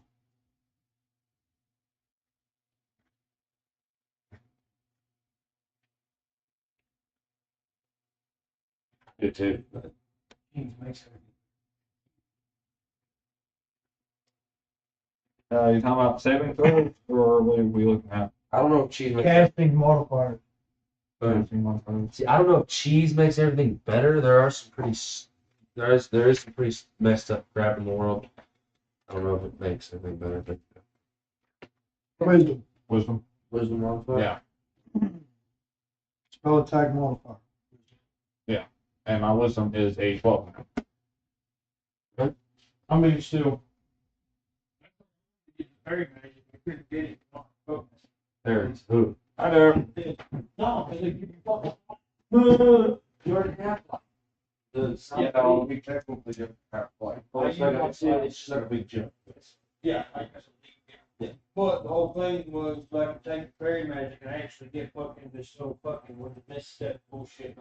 Do too. Kings makes it. You talking about saving throws or what are we looking at? I don't know if cheese makes Casting modifier. See, I don't know if cheese makes everything better. There are some pretty there is some pretty messed up crap in the world. I don't know if it makes anything better. But Wisdom. wisdom modifier. Yeah. Spell attack modifier. And my wisdom is a 12 now. I mean, still. Very magic. I couldn't get it. There it is. Ooh. Hi there. No, because they give you fucking. You already have like Yeah, we technically do have like. it's just like a big jump. Yeah, I guess. Yeah. But the whole thing was like take fairy magic and actually get fucking this so fucking with the misstep bullshit.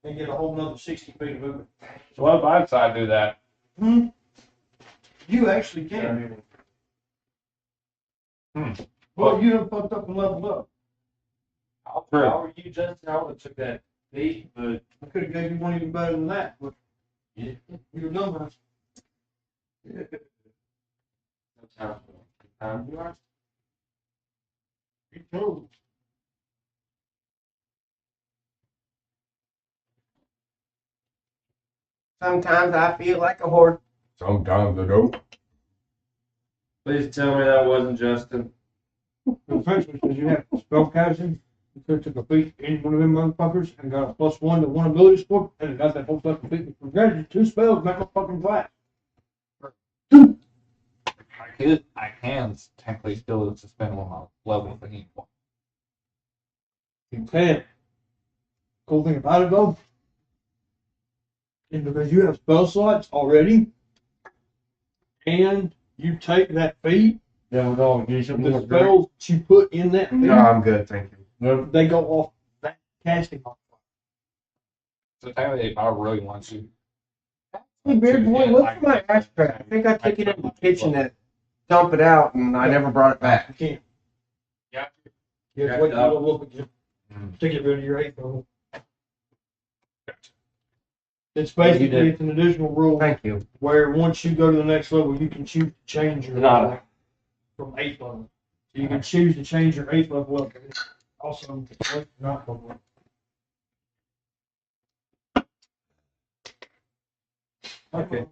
And get a whole nother 60 feet of movement. So what if I decide to do that? You actually can. Hmm. Well, you done fucked up and leveled up. How are you, Justin? I would have took that feat, but I could have gave you one even better than that, but yeah. your numbers. You chose. Sometimes I feel like a whore. Sometimes I don't. Please tell me that wasn't Justin. Essentially, because you have spellcasting, you could have took a feat in one of them motherfuckers and got a +1 to one ability score, and got that whole fucking feat. Congratulations, 2 spells, make a fucking class. I can technically still suspend one my level if I need one. You can. Cool thing about it though, is because you have spell slots already, and you take that feat, Yeah, no, you should the spells that you put in that feat, No, I'm good, thank you. they go off that casting off. So technically, if I really want to. Hey, Beard Boy, look for my ash crack. I think I took it in the kitchen to dump it out, and I never brought it back. You can't. Yeah. You have Yeah, to wait till no. you level up again. To get rid of your 8th level. It's basically, did. it's an additional rule Thank you. where once you go to the next level, you can choose to change your Nada. level from 8th level. So you can choose to change your 8th level up. Also, not level up. Okay.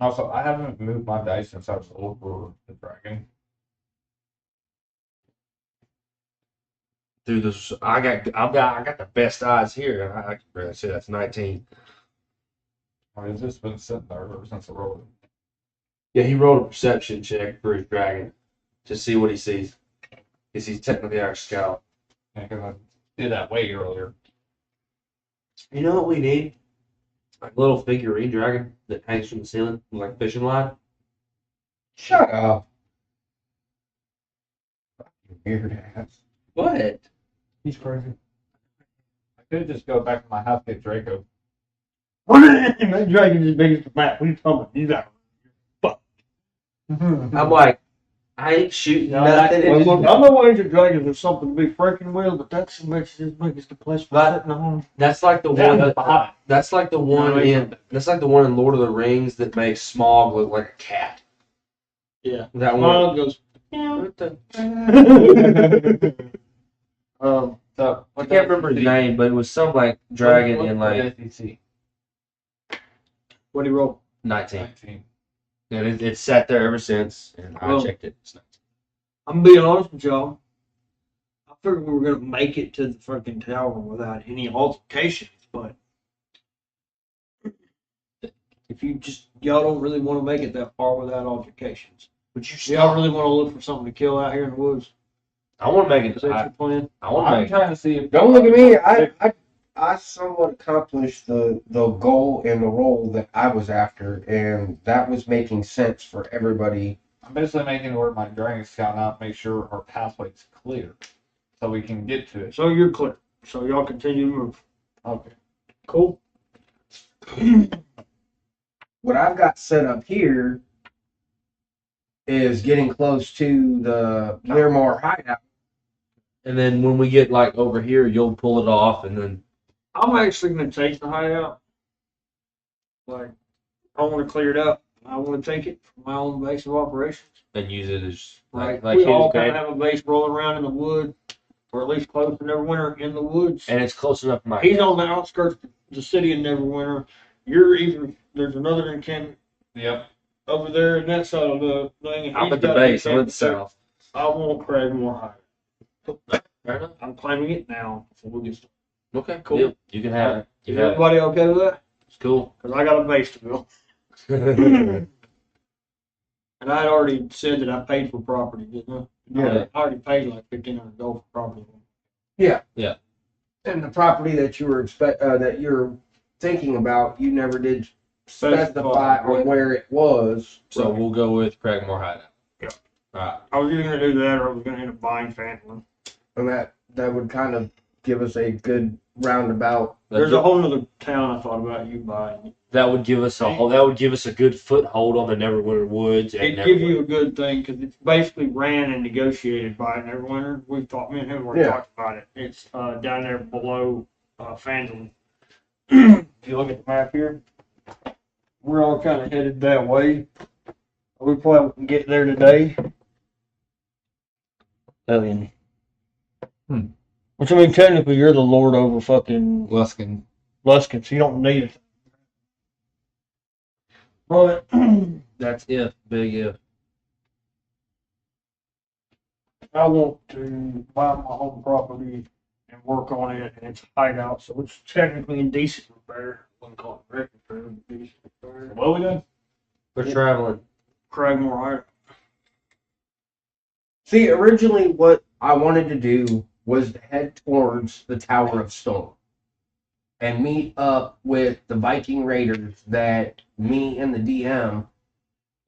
Also, I haven't moved my dice since I was over the dragon. Dude, I got the best odds here. I can really say that's 19. Or has this been sitting there ever since I rolled it? Yeah, he rolled a perception check for his dragon to see what he sees. Because he's technically our scout. Yeah, because I did that way earlier. You know what we need? Like a little figurine dragon that hangs from the ceiling, like a fishing line. Shut up. Weird ass. What? He's crazy. I could just go back to my house and get Draco. That dragon's as big as the map. What are you talking about? He's out. I'm like, I ain't shooting No, nothing. Well, And look, I know Ancient Dragons is something to be freaking with, but that's as much as big as the place we're But- sitting on. that's like the Yeah, one. behind. That's like the one in. That's like the one in Lord of the Rings that makes Smaug look like a cat. Yeah. That one. Mom goes. So I can't remember his name, but it was some like dragon in like SEC. What do you roll? 19. 19. And it's sat there ever since, and I Well, checked it. It's 19. I'm being honest with y'all. I figured we were gonna make it to the fucking tower without any altercations, but if you just y'all don't really want to make it that far without altercations, Would you do y'all really want to look for something to kill out here in the woods? I want to make it. Is that your plan? I want to I'm make it. trying to see if Don't look at me. I somewhat accomplished the goal and the role that I was after, and that was making sense for everybody. I'm basically making it where my dragon scout out, make sure our pathway's clear, so we can get to it. So you're clear. So y'all continue to move. Okay. Cool. What I've got set up here is getting close to the Cragmaw hideout. And then when we get like over here, you'll pull it off, and then I'm actually gonna take the hideout. Like, I want to clear it up. I want to take it for my own base of operations. use it as Right. like We his all bed. kind of have a base rolling around in the wood, or at least close to Neverwinter in the woods. And it's close enough to my He's on the outskirts of the city of Neverwinter. You're even there's another encampment Yep. over there in that side of the thing. And I'm he's at the got base. I'm an at the encampment south. too. I want Cragmaw High. Fair enough. I'm claiming it now before we get started. Okay, Cool. cool. You can have it. Is You have it. everybody okay with that? It's cool. Because I got a base to build. And I had already said that I paid for property, didn't I? Yeah. I already paid like $1,500 for property. And the property that you were that you're thinking about, you never did specify on where it was. So we'll go with Cragmore Hideout. Yeah. Alright. I was either going to do that or I was going to end up buying Phantom. And that would kind of give us a good roundabout. There's a whole other town I thought about you buying. That would give us a good foothold on the Neverwinter Woods. And It'd give you a good thing because it's basically ran and negotiated by Neverwinter. We've talked, me and him already Yeah. talked about it. It's down there below Phantom. If you look at the map here, we're all kind of headed that way. We probably can get there today. Alien. Which I mean, technically, you're the lord over fucking Luskin. Luskin, so you don't need it. But That's if. Big if. I want to buy my own property and work on it, and it's a hideout, so it's technically in decent repair. I wouldn't call it wreck repair, but decent repair. What are we doing? We're traveling. Cragmore hideout. See, originally what I wanted to do was to head towards the Tower of Stone and meet up with the Viking Raiders that me and the DM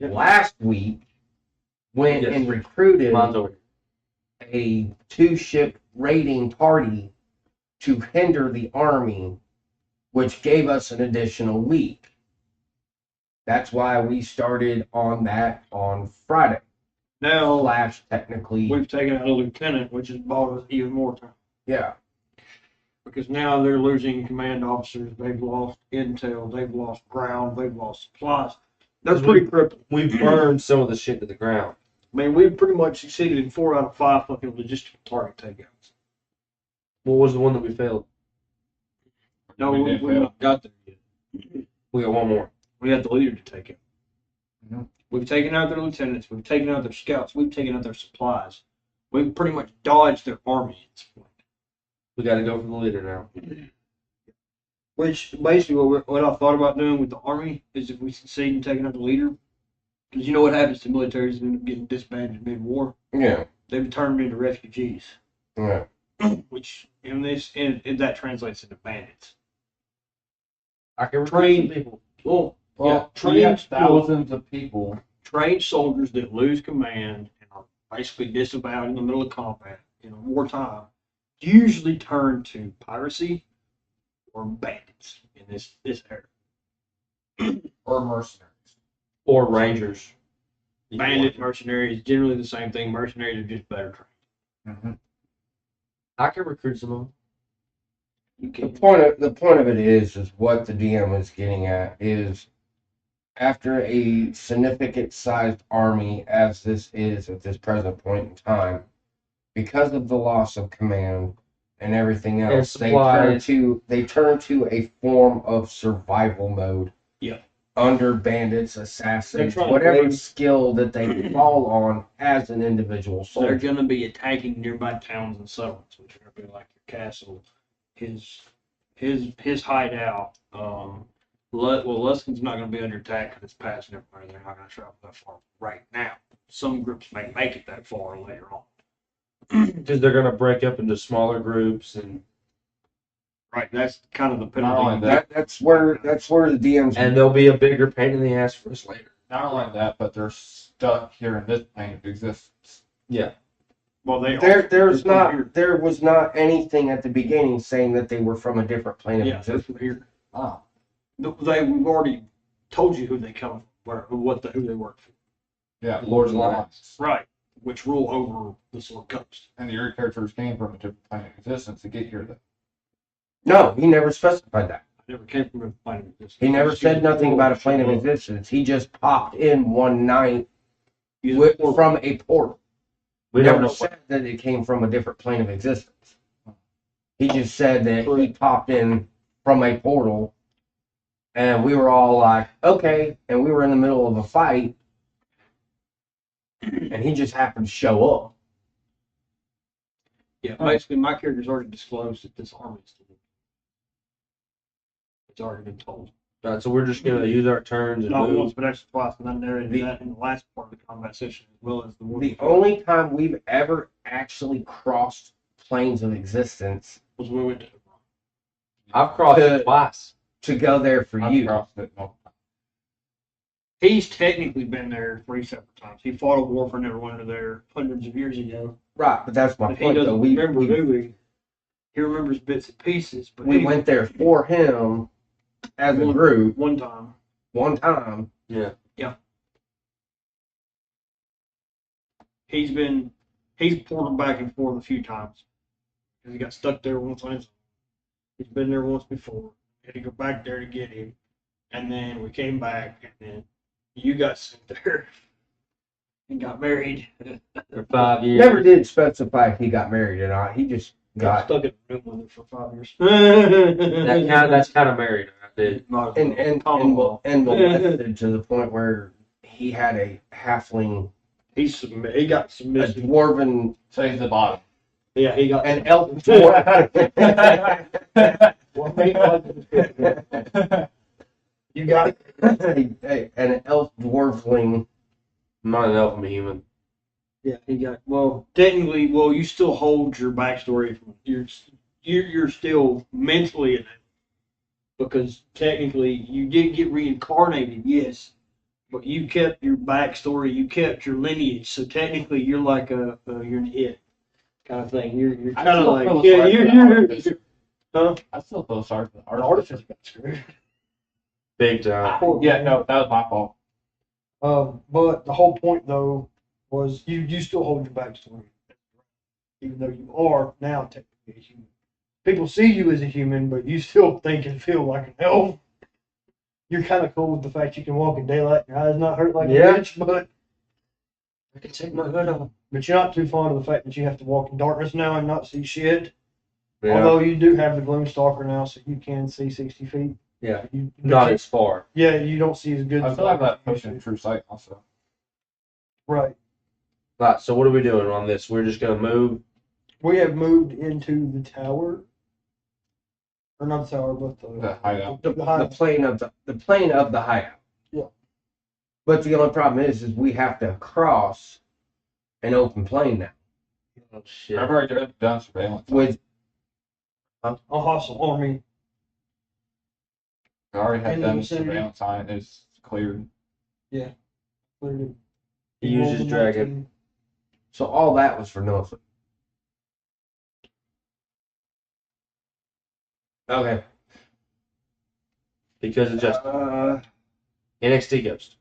last week went Yes. and recruited Mine's over. a 2-ship raiding party to hinder the army, which gave us an additional week. That's why we started on that on Friday. Now, Slash, technically, we've taken out a lieutenant, which has bought us even more time. yeah. Because now they're losing command officers, they've lost intel, they've lost ground, they've lost supplies. That's pretty crippling. We burned some of the shit to the ground. I mean, we pretty much succeeded in 4 out of 5 fucking logistical target takeouts. What was the one that we failed? No, We we did fail. not got there yet. We got one more. We had the leader to take it. Mhm. We've taken out their lieutenants, we've taken out their scouts, we've taken out their supplies. We've pretty much dodged their army at this point. We got to go for the leader now. Which basically what I thought about doing with the army is if we succeed in taking out the leader, because you know what happens to militaries that end up getting disbanded mid-war? Yeah. They've been turned into refugees, Yeah. which in this that translates into bandits. I can Train people. Well, We have trained thousands of people. trained soldiers that lose command and are basically disavowed in the middle of combat in wartime usually turn to piracy or bandits in this era. Or mercenaries. Or Rangers. Bandit, mercenaries, generally the same thing. Mercenaries are just better trained. Mm-hmm. I can recruit some of them. You The can point of it is what the DM is getting at is after a significant sized army as this is at this present point in time, because of the loss of command and everything And else, supplies. they turn to a form of survival mode. Yeah. Under bandits, assassins, They're trying to whatever raise- skill that they fall on as an individual They're soldier. going to be attacking nearby towns and settlements, which are going to be like your castle, his hideout. Luskin's not going to be under attack because it's past everywhere. They're not going to travel that far right now. Some groups may make it that far later on. Because they're going to break up into smaller groups and Right, that's kind of the Not only penalty. that, That's where the DMs there'll be a bigger pain in the ass for us later. not only that, but they're stuck here in this plane of existence. Well, there was not anything at the beginning saying that they were from a different plane of Yeah, existence. that's here. Oh. We've already told you who they come from, who they work for. Yeah, Lord's Alliance. Right, which rule over the Sword Coast. And your characters came from a different plane of existence to get here. Though. No, he never specified that. I never came from a plane of existence. He never said nothing about a plane of existence. He just popped in one night from a portal. We Never don't know. said that it came from a different plane of existence. He just said that he popped in from a portal, and we were all like, okay, and we were in the middle of a fight, and he just happened to show up. Yeah, basically, my character's already disclosed that this army is to them. It's already been told. Right, so we're just going to use our turns and Not move. once, but actually twice, and I narrated that in the last part of the combat session, as well as the one The before, only time we've ever actually crossed planes of existence was when we went to I've crossed it twice. to go there for I've you. crossed it multiple times. He's technically been there 3 separate times. He fought a war for Neverwinter there hundreds of years ago. Right, but that's my But he point, doesn't though. We remember he remembers bits and pieces, but we he went there for him as a group one time. one time. Yeah. He's ported back and forth a few times. Because he got stuck there once on his own. He's been there once before. Had to go back there to get him. And then we came back, and then you got sent there and got married. For 5 years. Never did specify if he got married or not. He just Got got stuck in the room with her for 5 years. That's kind of married. I did. and molested to the point where he had a halfling, He got a submissive. dwarven, So he's the bottom. Yeah, he got an elf dwarf. You got an elf dwarfling. I'm not an elf, I'm a human. Yeah, he got technically. You still hold your backstory from you're still mentally in it because technically you did get reincarnated, yes, but you kept your backstory, you kept your lineage. So technically, you're like you're an it kind of thing. You're kind of like I still feel sorry for the The artist. artificer got screwed. Big time. Yeah, no, that was my fault. But the whole point, though, was you still hold your backstory, even though you are now technically a human. People see you as a human, but you still think and feel like an elf. You're kind of cool with the fact you can walk in daylight and your eyes not hurt like Yeah. a bitch, but I can take my hood off. but you're not too fond of the fact that you have to walk in darkness now and not see shit. Yeah. Although you do have the gloom stalker now, so you can see 60 feet. Yeah. You, Not as far. yeah, you don't see as good. I as feel like that you pushing used true sight also. to. Right. Right, so what are we doing on this? We're just going to move. We have moved into the tower, or not the tower, but The hideout. The plane of the hideout. Yeah. But the only problem is we have to cross an open plain now Oh, shit. I've already done surveillance. with a hostile army. I already had in the done vicinity. surveillance on it. It's cleared. Clearly. He uses Rolled a dragon. 19. so all that was for nothing. Okay. Because it's just. NXT Ghost.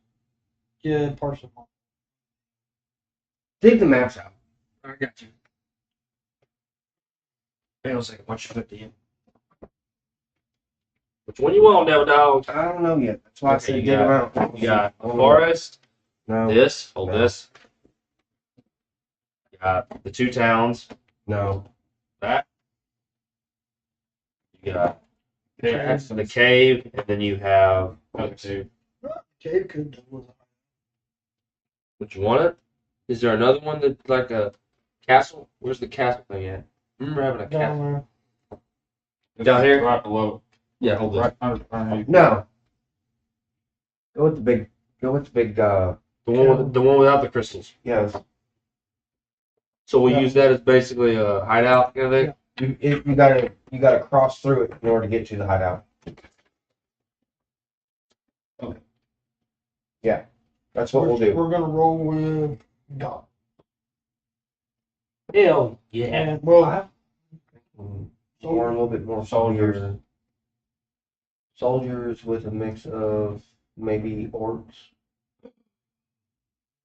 Yeah, parcel. Dig the maps out. I got you. Hang on a second. Watch your foot, Dan. Which one you want, Devil Dog? I don't know yet. That's why I Okay, said you dig them got- out. You got I don't know. Forest, No. this, hold No. this. You got the two towns, No. that. You got Yeah, the cave, and then you have. another two. Cave could do with it. Would you want it? Is there another one that's like a castle? Where's the castle thing at? Remember having a castle? Down there. It's Down here? right below. Yeah, hold this. Right underneath. No. Go with the big. Go with the big. The one without the crystals. Yeah. So we'll Yeah. use that as basically a hideout kind of thing. You gotta cross through it in order to get to the hideout. Okay. Yeah. That's what we'll do. We're gonna roll with God. Hell yeah. And well, Or a little bit more Soldiers. Soldiers with a mix of maybe orcs.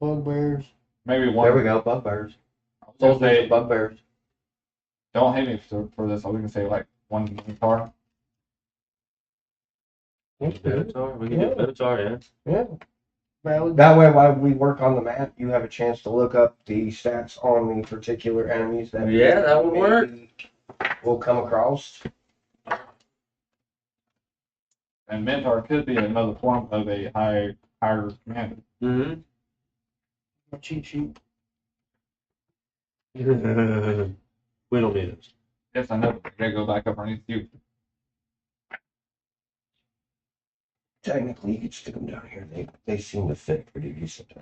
bugbears. Maybe one. There we go, bugbears. I was gonna Soldiers say, and bugbears. don't hate me for this. I was gonna say like one guitar. Minotaur. We can do Minotaur, yeah. Yeah. Valid. That way, while we work on the map, you have a chance to look up the stats on the particular enemies that Yeah, that would work. We'll come across. And Mentor could be another form of a higher commander. Mm-hmm. A cheat sheet. We don't need those. Yes, I know. But I gotta go back up underneath you. Technically, you could stick them down here. They seem to fit pretty decent.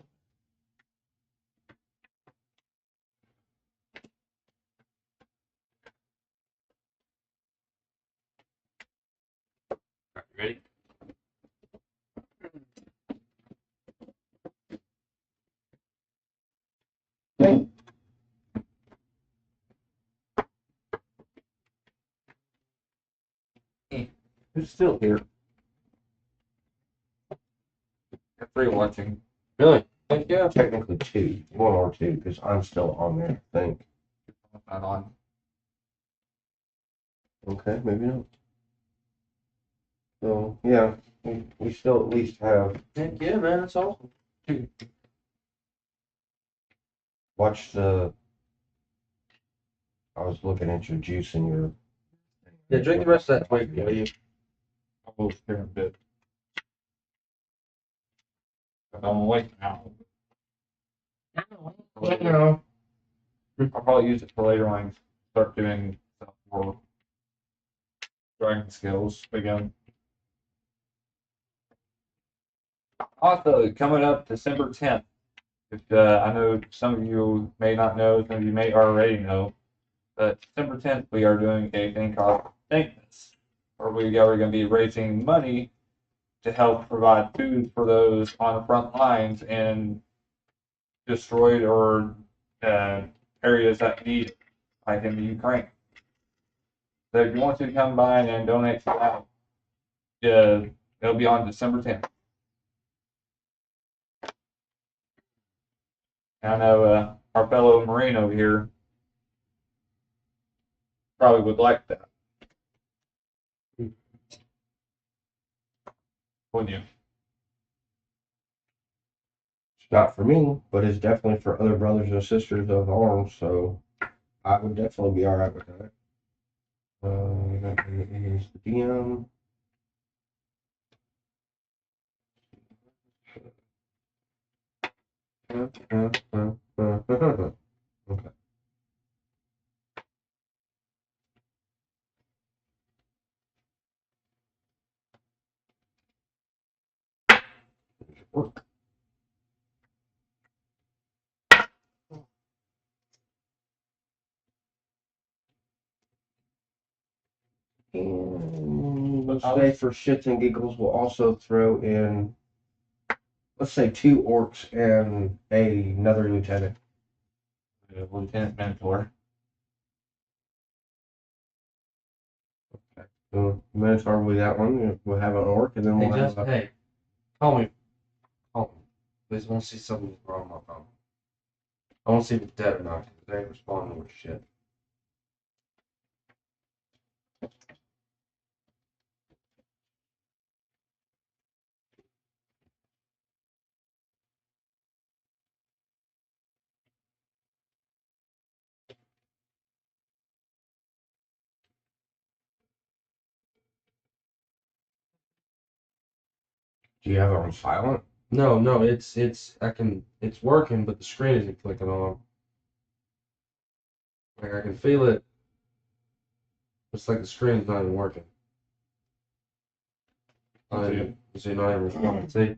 All right, you ready? Who's still here? Got 3 watching. Really? Heck yeah. Technically 2, 1 or 2, because I'm still on there. I think. Not on. Okay, maybe not. So yeah, we still at least have Heck yeah, man. That's awesome. watched the. I was looking at your juice and your. Yeah, drink the rest of that quick, will you? I'll go here in a bit. But I'm awake now. No. I'll probably use it for later on. Start doing stuff for dragon skills again. Also, coming up December 10th, if, I know some of you may not know, some of you may already know, but December 10th we are doing a thing called Thankmas, where we are going to be raising money to help provide food for those on the front lines in destroyed or areas that need it, like in the Ukraine. So if you want to come by and donate to that, it'll be on December 10th. I know our fellow Marine over here probably would like that. Wouldn't you? It's not for me, but it's definitely for other brothers and sisters of arms. So I would definitely be all right with that. That is the DM. Okay. Work. And let's say for shits and giggles, we'll also throw in, let's say 2 orcs and another lieutenant. Lieutenant Mentor. So Minotaur will be that one. We'll have an orc, and then we'll have Hey, call me I just want to see something wrong with my phone. I want to see if it's dead or not, because they ain't responding with shit. Do you have it on silent? No, it's working, but the screen isn't clicking on. Like I can feel it. It's like the screen's not even working. Not even responding. See?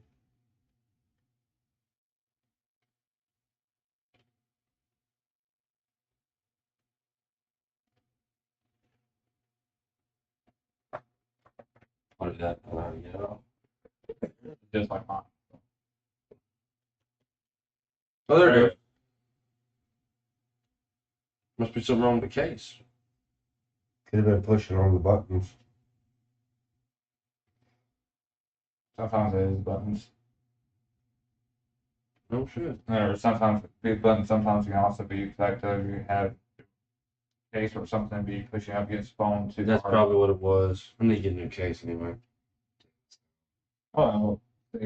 What is that? Just like mine. Oh, there it goes. Must be something wrong with the case. Could have been pushing on the buttons. Sometimes it is buttons. No shit. Or sometimes it be buttons. Sometimes it can also be the fact that you have a case or something be pushing up against the phone too That's hard. probably what it was. I need to get a new case anyway. Well, the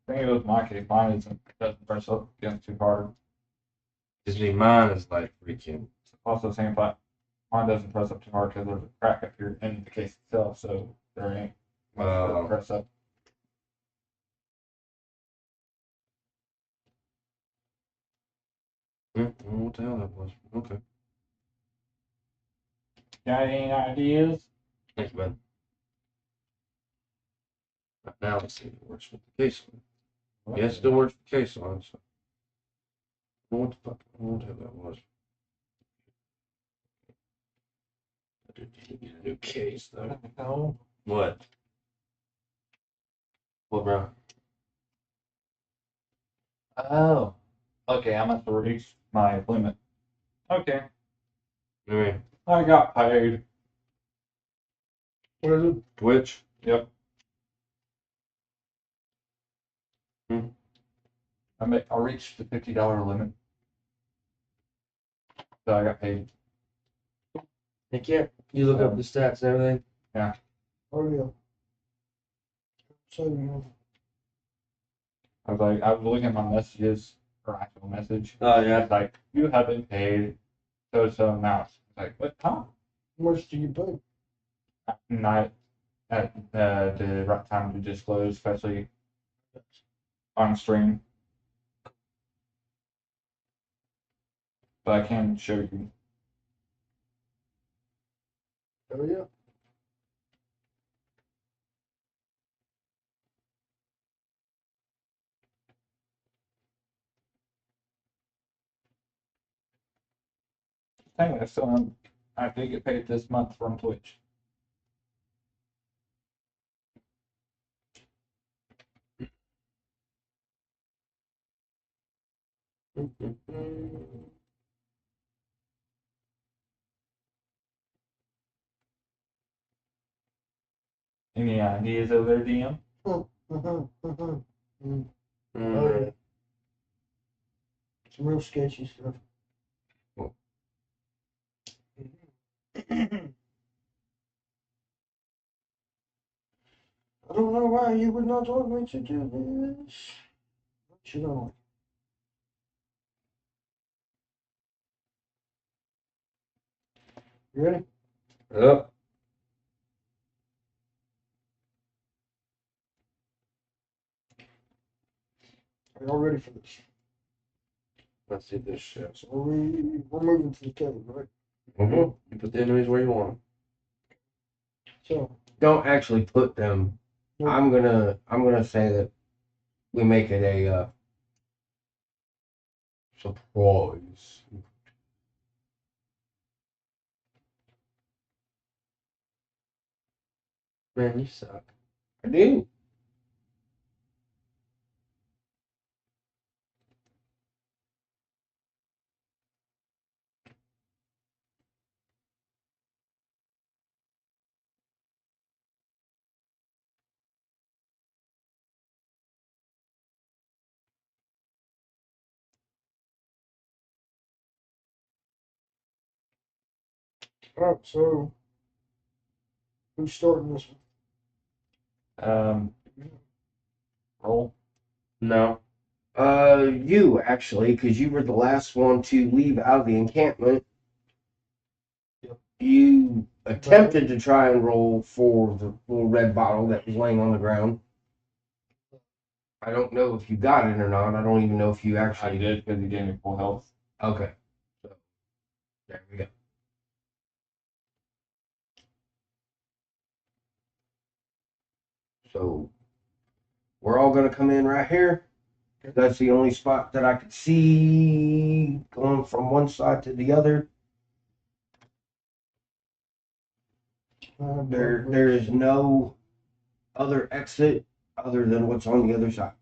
thing is with my case, mine doesn't press up against too hard. Just me, mine is like freaking. Also, the same fact, mine doesn't press up too hard because there's a crack up here in the case itself, so there ain't much for it to press up. I don't know what the hell that was. Okay. Got any ideas? Thanks, bud. Now let's see if it works with the case on. Yeah, it still works with the case on. So. What the fuck? What the hell that was? I did need to get a new case though. No. What? What, bro? Oh. Okay, I must have reached my limit. Okay. I mean, I got paid. What is it? Twitch. Yep. Hmm. I reached the $50 limit. So I got paid. Heck yeah. You look up the stats and everything. Oh, yeah. So, I was looking at my messages, or actual message. Oh yeah. It's like, you have been paid so amount. It's like, what time? how much do you pay? Not at the right time to disclose, especially on stream. But I can show you. Oh, yeah. Dang, I did get paid this month from Twitch. Any ideas over there, DM? Oh, Mm. yeah. Some real sketchy stuff. Well. I don't know why you would not want me to do this. But you know. You ready? Yep. Are y'all ready for this? Let's see this shit. So we're moving to the cave, right? You put the enemies where you want them. So, Don't actually put them. Nope. I'm gonna say that we make it a surprise. Man, you suck. I do. Alright, so who's starting this one? Roll. No. You actually, because you were the last one to leave out of the encampment. Yep. You attempted to try and roll for the little red bottle that was laying on the ground. I don't know if you got it or not. I don't even know if you I actually did because he gave me full health. Okay. So, there we go. So, we're all going to come in right here. That's the only spot that I could see going from one side to the other. There is no other exit other than what's on the other side.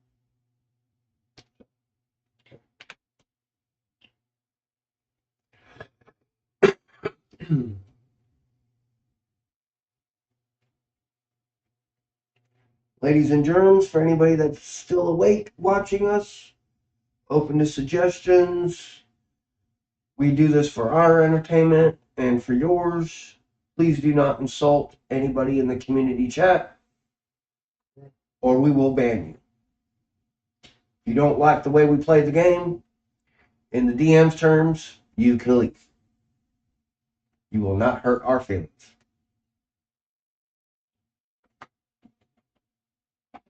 Ladies and germs, for anybody that's still awake watching us, open to suggestions. We do this for our entertainment and for yours. Please do not insult anybody in the community chat, or we will ban you. If you don't like the way we play the game, in the DM's terms, you can leave. You will not hurt our feelings.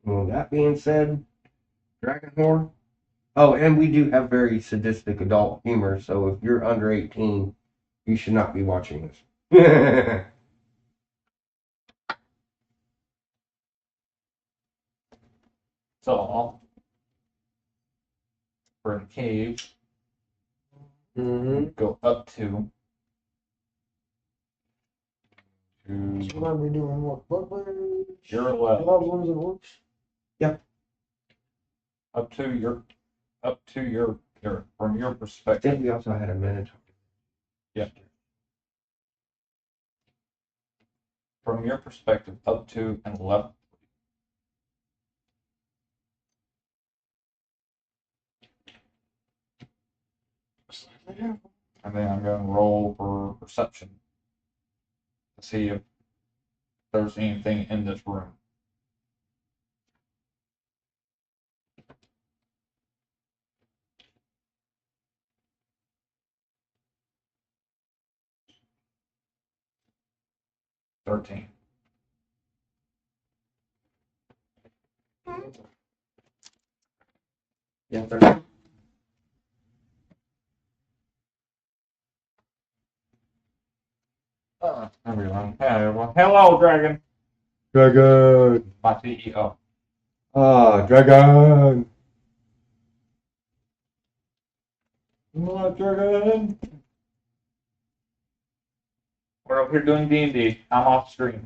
Well, that being said, Dragonhorn. Oh, and we do have very sadistic adult humor, so if you're under 18, you should not be watching this. So, for the cave, go up to. So what are we doing? What? Butlers? Your left. Goblins and orcs? Up to your from your I perspective. think we also had a minotaur. Yeah. From your perspective, up to and left. And then I'm going to roll for perception to see if there's anything in this room. $13. Yeah, 13. Everyone. Hey, everyone. Hello, Dragon. Dragon. My CEO. Ah, dragon. Hello, Dragon. We're up here doing D&D. I'm off screen.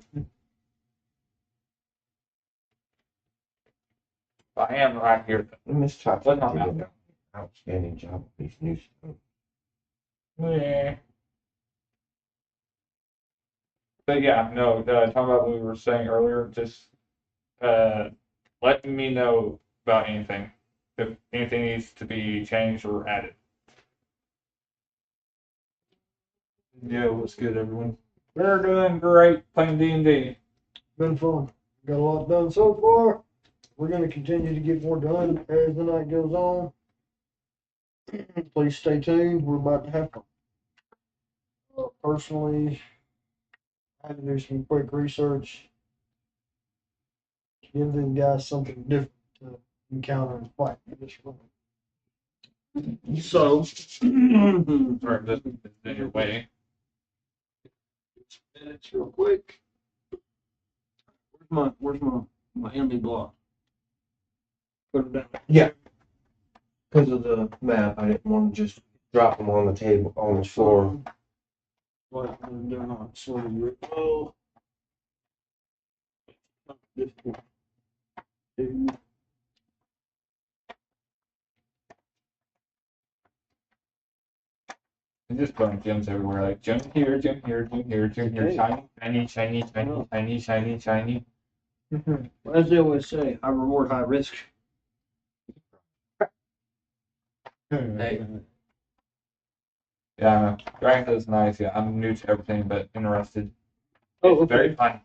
But I am right here. Miss Chachi But not did now. an outstanding job with these new stuff. Yeah. But yeah, no, talking about what we were saying earlier, just letting me know about anything. If anything needs to be changed or added. Yeah, what's good, everyone? We're doing great playing D&D. Been fun. Got a lot done so far. We're going to continue to get more done as the night goes on. Please stay tuned. We're about to have fun. Personally, I had to do some quick research to give them guys something different to encounter and fight in this room. So, Sorry, this is in your way. minutes real quick. Where's my enemy block? Put it down. Yeah. Because of the map, I didn't want to just drop them on the table, on the floor. What I'm doing on swing. Oh. Difficult. And just throwing gems everywhere, like gem here, gem here, gem here, gem here, shiny, shiny, shiny, shiny, shiny, shiny, shiny. As they always say, I reward high risk. Hey. Yeah, I know. Dragon is nice. Yeah, I'm new to everything, but interested. Oh, It's very okay. fun.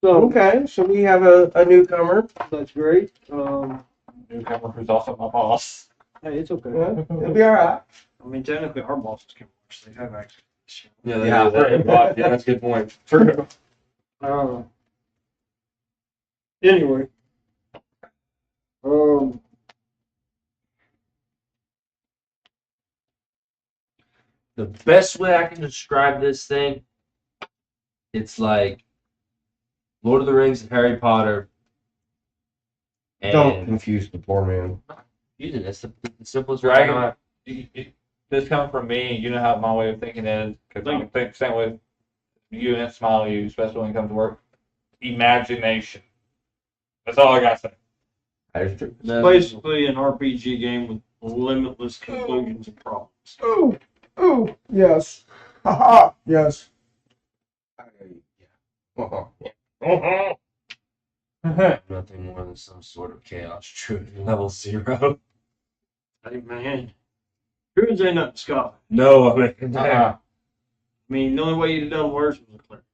So Okay, so we have a newcomer. that's great. Newcomer who's also my boss. Hey, it's okay. Yeah, it'll be all right. I mean, technically, our bosses can watch. They have access to this shit. Yeah, Yeah. yeah, that's a good point. Anyway, um, The best way I can describe this thing, it's like Lord of the Rings and Harry Potter. Don't And confuse the poor man. using it's the simplest way I know how. This comes from me. You know how my way of thinking is. Because I think same with you and Smiley, especially when it comes to work. Imagination. That's all I got to say. That is true. it's basically an RPG game with limitless conclusions and problems. Oh, oh, yes. Haha, yes. Uh-huh. Nothing more than some sort of chaos truth level 0. Hey, man. Druids ain't nothing to scoff. No, I mean, I mean, the only way you'd have done worse was a cleric.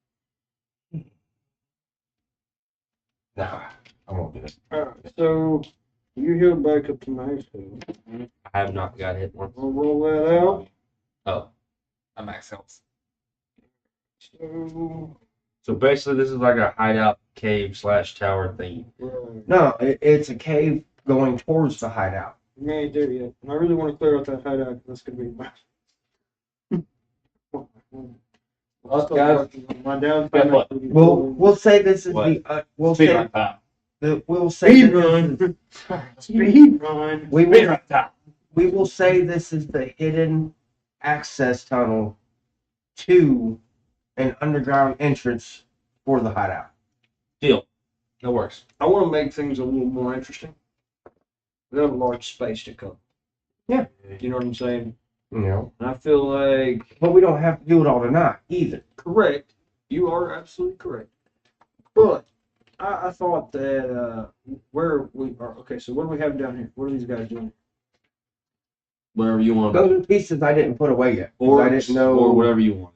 Nah, I won't do it. Alright, so you healed back up to max health. I have not got hit once. We'll roll that out. Oh, I'm max health. so basically, this is like a hideout cave / tower thing. Right. No, it's a cave going towards the hideout. We ain't there yet. And I really want to clear out that hideout. That's going to be Well, guys, my downtime. what? We'll say this is What? the we'll Speed say run time. we'll say Speed this run. is- Speed run. we Speed will run time. we will say this is the hidden access tunnel to an underground entrance for the hideout. Deal. That works. I want to make things a little more interesting. We have a large space to cover. Yeah. You know what I'm saying? You know, And I feel like, but we don't have to do it all tonight either. correct. You are absolutely correct. But I thought that where we are. Okay, so what do we have down here? What are these guys doing? Whatever you want. Those are pieces I didn't put away yet. 'Cause I didn't know. Or whatever you want.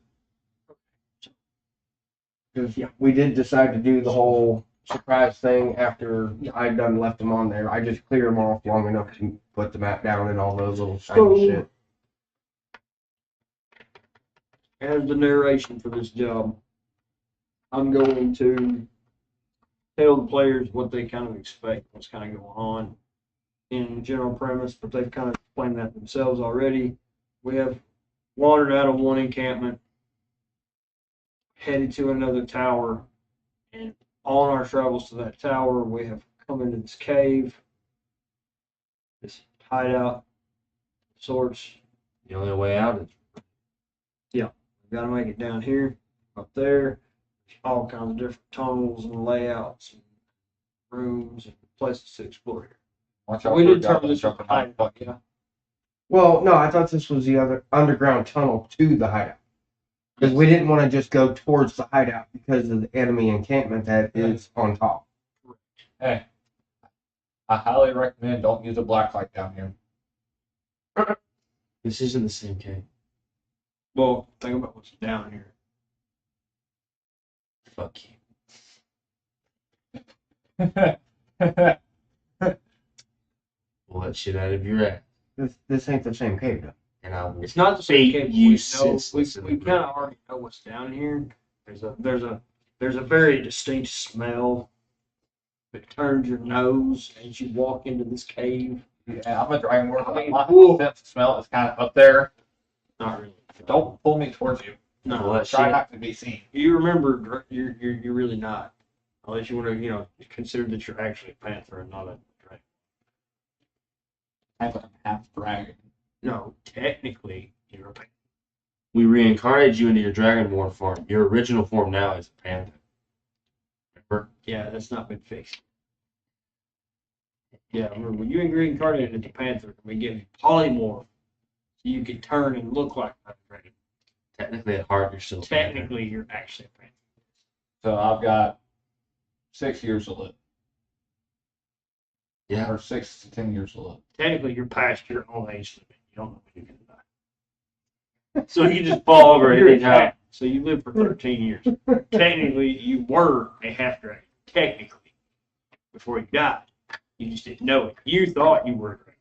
Because we did decide to do the whole surprise thing after I done left them on there. I just cleared them off long enough to put the map down and all those little shiny shit. As the narration for this job, I'm going to tell the players what they kind of expect, what's kind of going on in general premise, but they've kind of explained that themselves already. We have wandered out of one encampment, headed to another tower, and on our travels to that tower, we have come into this cave, this hideout, sorts. The only way out is Got to make it down here, up there. All kinds of different tunnels and layouts, and rooms and places to explore here. Watch out We for did a turn goblin this jumping into out. Fuck yeah. Well, no, I thought this was the other underground tunnel to the hideout. Because we didn't want to just go towards the hideout because of the enemy encampment that is on top. Hey, I highly recommend don't use a black light down here. this isn't the same cave. Well, think about what's down here. Fuck you. Pull that shit out of your ass. This ain't the same cave though. And I will It's not the same bait cave. you We senseless in the kind of already know what's down here. There's a very distinct smell that turns your nose as you walk into this cave. Yeah, I'm a dragon warrior. I mean, My whoa. sense of smell is kind of up there. Not really. Don't pull me towards you. No, Well, that Try shit. not to be seen. you remember you're really not, unless you want to consider that you're actually a panther and not a dragon. I'm half dragon. No, technically you're a panther. We reincarnated you into your dragonborn form. Your original form now is a panther. Remember? Yeah, that's not been fixed. Yeah, remember when you reincarnated into panther, we give you polymorph, so you can turn and look like a dragon. Technically, at heart, you're still a panther. Technically, you're actually a panther. So I've got 6 years to live. Yeah. Or 6 to 10 years to live. Technically, you're past your own age limit. You don't know when you're gonna die. So he can just fall over You're a anytime. cat, so you lived for 13 years. Technically, you were a half dragon. Technically, before you died, you just didn't know it. You thought you were a dragon,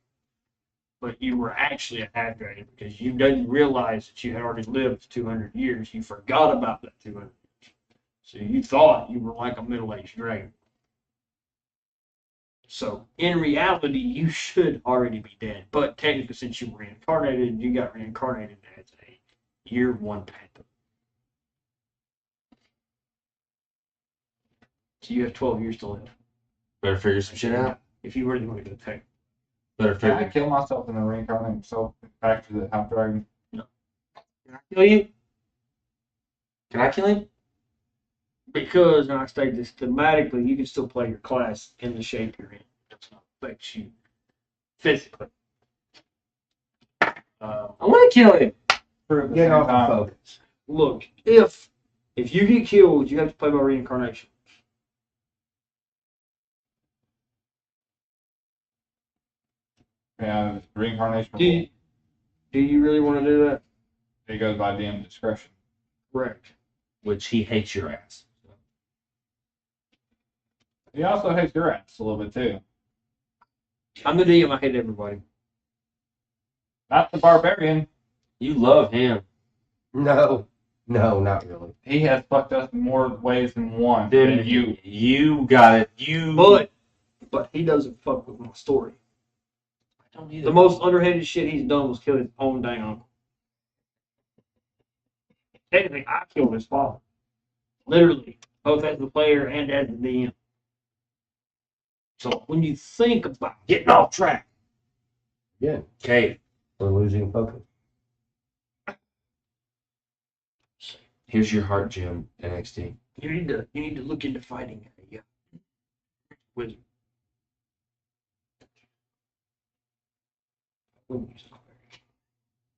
but you were actually a half dragon because you didn't realize that you had already lived 200 years. You forgot about that 200 years, so you thought you were like a middle-aged dragon. So in reality, you should already be dead. But technically, since you were reincarnated, you got reincarnated as a year one panther. So you have 12 years to live. Better figure some shit out. If you really want to go take. Better Can I figure. kill myself and then reincarnate myself back to the half dragon? Can I kill you? Can I kill him? Because, and I state this thematically, you can still play your class in the shape you're in. It does not affect you physically. I want to kill him. True, at the Get same off the time, focus. Look, if you get killed, you have to play by reincarnation. yeah, reincarnation. Do you really want to do that? It goes by DM discretion. Correct. Which he hates your ass. He also hates your ass a little bit too. I'm the DM. I hate everybody. Not the barbarian. You love him. No, not really. He has fucked us in more ways than one. Then than you. You got it. You. But he doesn't fuck with my story. I don't either. The most underhanded shit he's done was kill his own dang uncle. Technically, I killed his father. Literally, both as the player and as the DM. So when you think about getting off track, Yeah, Okay. we're losing focus. Here's your heart gem, NXT. you need to look into fighting a wizard.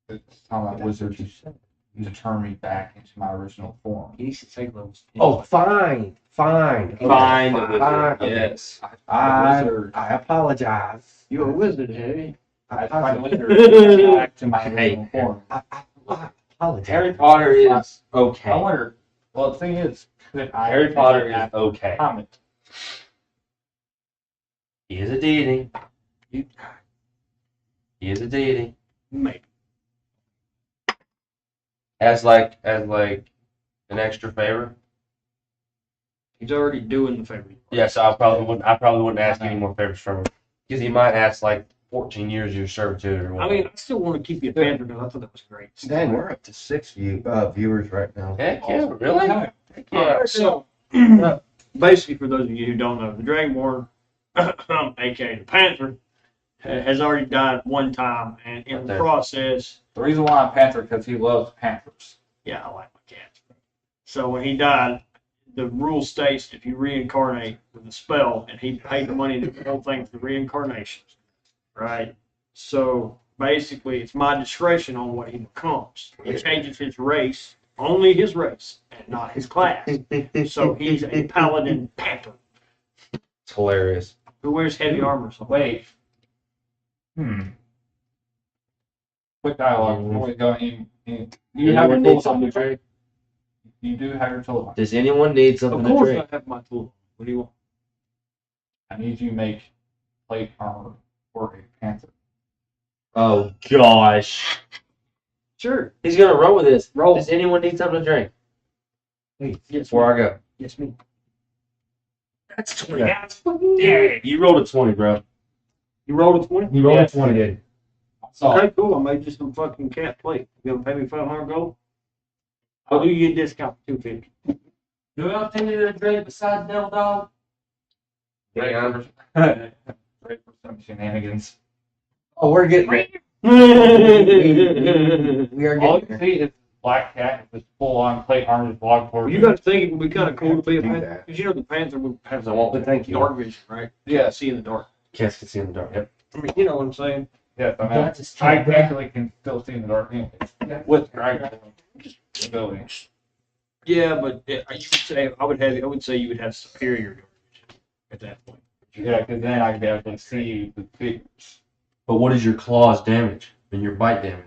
It's time that wizard to turn me back into my original form. He needs to take levels. Oh, fine. Find the Fine. wizard. Yes. I Wizard. apologize. You're a wizard, hey? I find wizard to turn me back to my original form. I apologize. Harry Potter is okay. I wonder. Well, the thing is, that I Harry Potter is okay. comment. He is a deity. He is a deity. Maybe. As like an extra favor. He's already doing the favor. Yeah, so I probably wouldn't ask any more favors from him. Because he might ask like 14 years of your servitude or I whatever. mean, I still want to keep you a panther because I thought that was great. Dang, we're up to 6 viewers right now. Heck yeah, really? Heck yeah. Alright, so basically, for those of you who don't know, the Dragonborn, aka the Panther, has already died one time, and in the process, The reason why I'm Panther because he loves Panthers. yeah, I like my cats. So when he died, the rule states if you reincarnate with a spell, and he paid the money to do the whole thing for the reincarnation, right? So basically, it's my discretion on what he becomes. He changes his race, only his race, and not his class. So he's a paladin panther It's hilarious. who wears heavy armor. So Wait. Quick dialogue before we go in. You have your Anyone tools need something on to you. drink? You do have your tools on. Does anyone need something of to course, drink? I have my tool. What do you want? I need you to make plate armor for a Panther. Oh gosh. Sure. He's gonna run with this. Roll. Does anyone need something to drink? Yes, Before I go. Yes, me. That's 20. Yeah. Yeah. You rolled a 20, bro. You rolled a 20? You rolled Yes. a 20, did Okay, cool. I made you some fucking cat plate. You gonna pay me 500 gold? I'll do you a discount for 250. Do anything to drink besides Devil Dog? Ready for some shenanigans. Oh, we're getting it. you We are All you getting can there. see is Black Cat with full on plate armor blog for got to think it would be kind of cool to be a Do panther. that. Because you know the panther would have I won't, but thank you. dark vision, right? Yeah. See in the dark. Cats can see in the dark. Yep. I mean, you know what I'm saying? Yes, I mean, That's just I true. actually can still see in the dark anyways. With dragon ability. Yeah, but I would say you would have superior dark vision at that point. Yeah, because then I can actually see the figures. But what is your claws damage and your bite damage?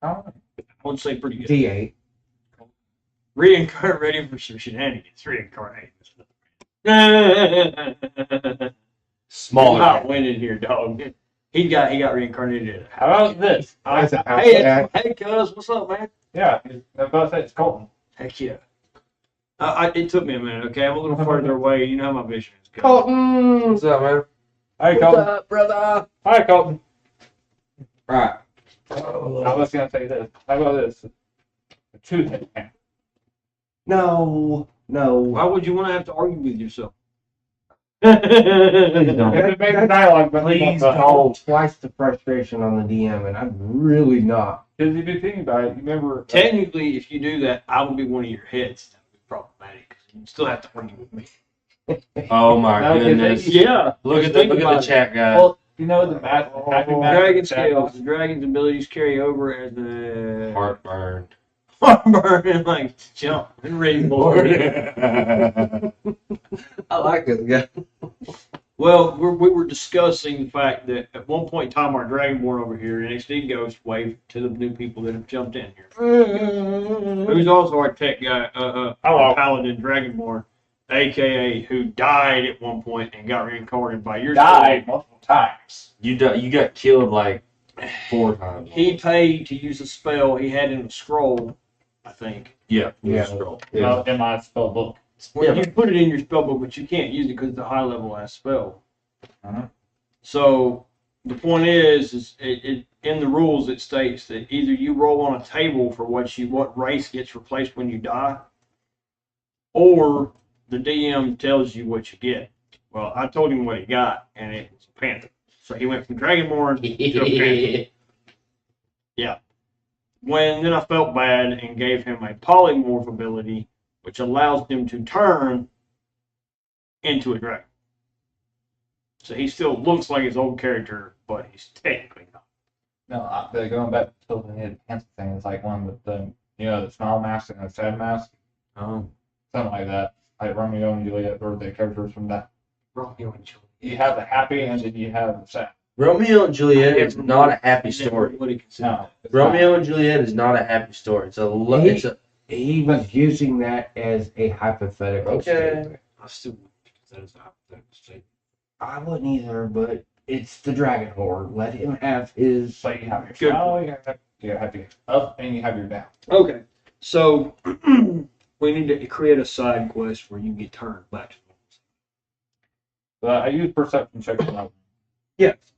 Oh, I would say pretty good. D8. Reincarnate, ready for some shenanigans. Reincarnate. Smaller. Not winning here, dog. He got reincarnated. how about this? That's a house Hey, cat. hey, cuz, what's up, man? Yeah, I was about to say it's Colton. Heck yeah. It took me a minute. Okay, I'm a little further away. You know how my vision is. cuz. Colton! What's up, man? Hi, Colton. up, brother? Hi, Colton. Right. I was gonna say this. How about this? A two-head panther. No. Why would you want to have to argue with yourself? Please don't. If it made a dialogue, but Please don't. Twice the frustration on the DM, and I'm really not. Because if you think about it, you remember. Technically, if you do that, I would be one of your heads. That would be problematic because you still have to argue with me. Oh my No, 'cause goodness. Yeah. Look at Think the about it. chat, guys. Well, you know the math. Happy math. Dragon scales. The dragon's abilities carry over as the Heartburn. heartburn, like jump and rainbow. I like this guy. Well, we were discussing the fact that at one point in time, our Dragonborn over here, NXT Ghost, waved to the new people that have jumped in here. Who's also our tech guy, Hello. our Paladin Dragonborn, aka who died at one point and got reincarnated by your Died multiple times. You got killed like 4 times. He paid to use a spell he had in a scroll, I think. Yeah. Yeah. Scroll. Well, in my spell book. Well, Yeah, you put it in your spell book, but you can't use it because it's a high level ass spell. Uh-huh. So the point is it in the rules it states that either you roll on a table for what race gets replaced when you die, or the DM tells you what you get. Well, I told him what he got, and it was a panther. So he went from Dragonborn to a panther. Yeah. Then I felt bad and gave him a polymorph ability, which allows him to turn into a dragon. So he still looks like his old character, but he's technically not. No, going back to the head panther thing, it's like one with the the smile mask and the sad mask, something like that. Like Romeo and Juliet, or the characters from that. Romeo and Juliet. You have the happy, and then you have the sad. Romeo and Juliet is not a happy story. No, it's Romeo and Juliet is not a happy story. It's a He was using that as a hypothetical Okay. statement. I still because that is a hypothetical statement. I wouldn't either, but it's the Dragon Horde. Let him have his. So you have your Good. smile, you have your up, and you have your down. Okay, so we need to create a side quest where you get turned back to But I use perception checks when I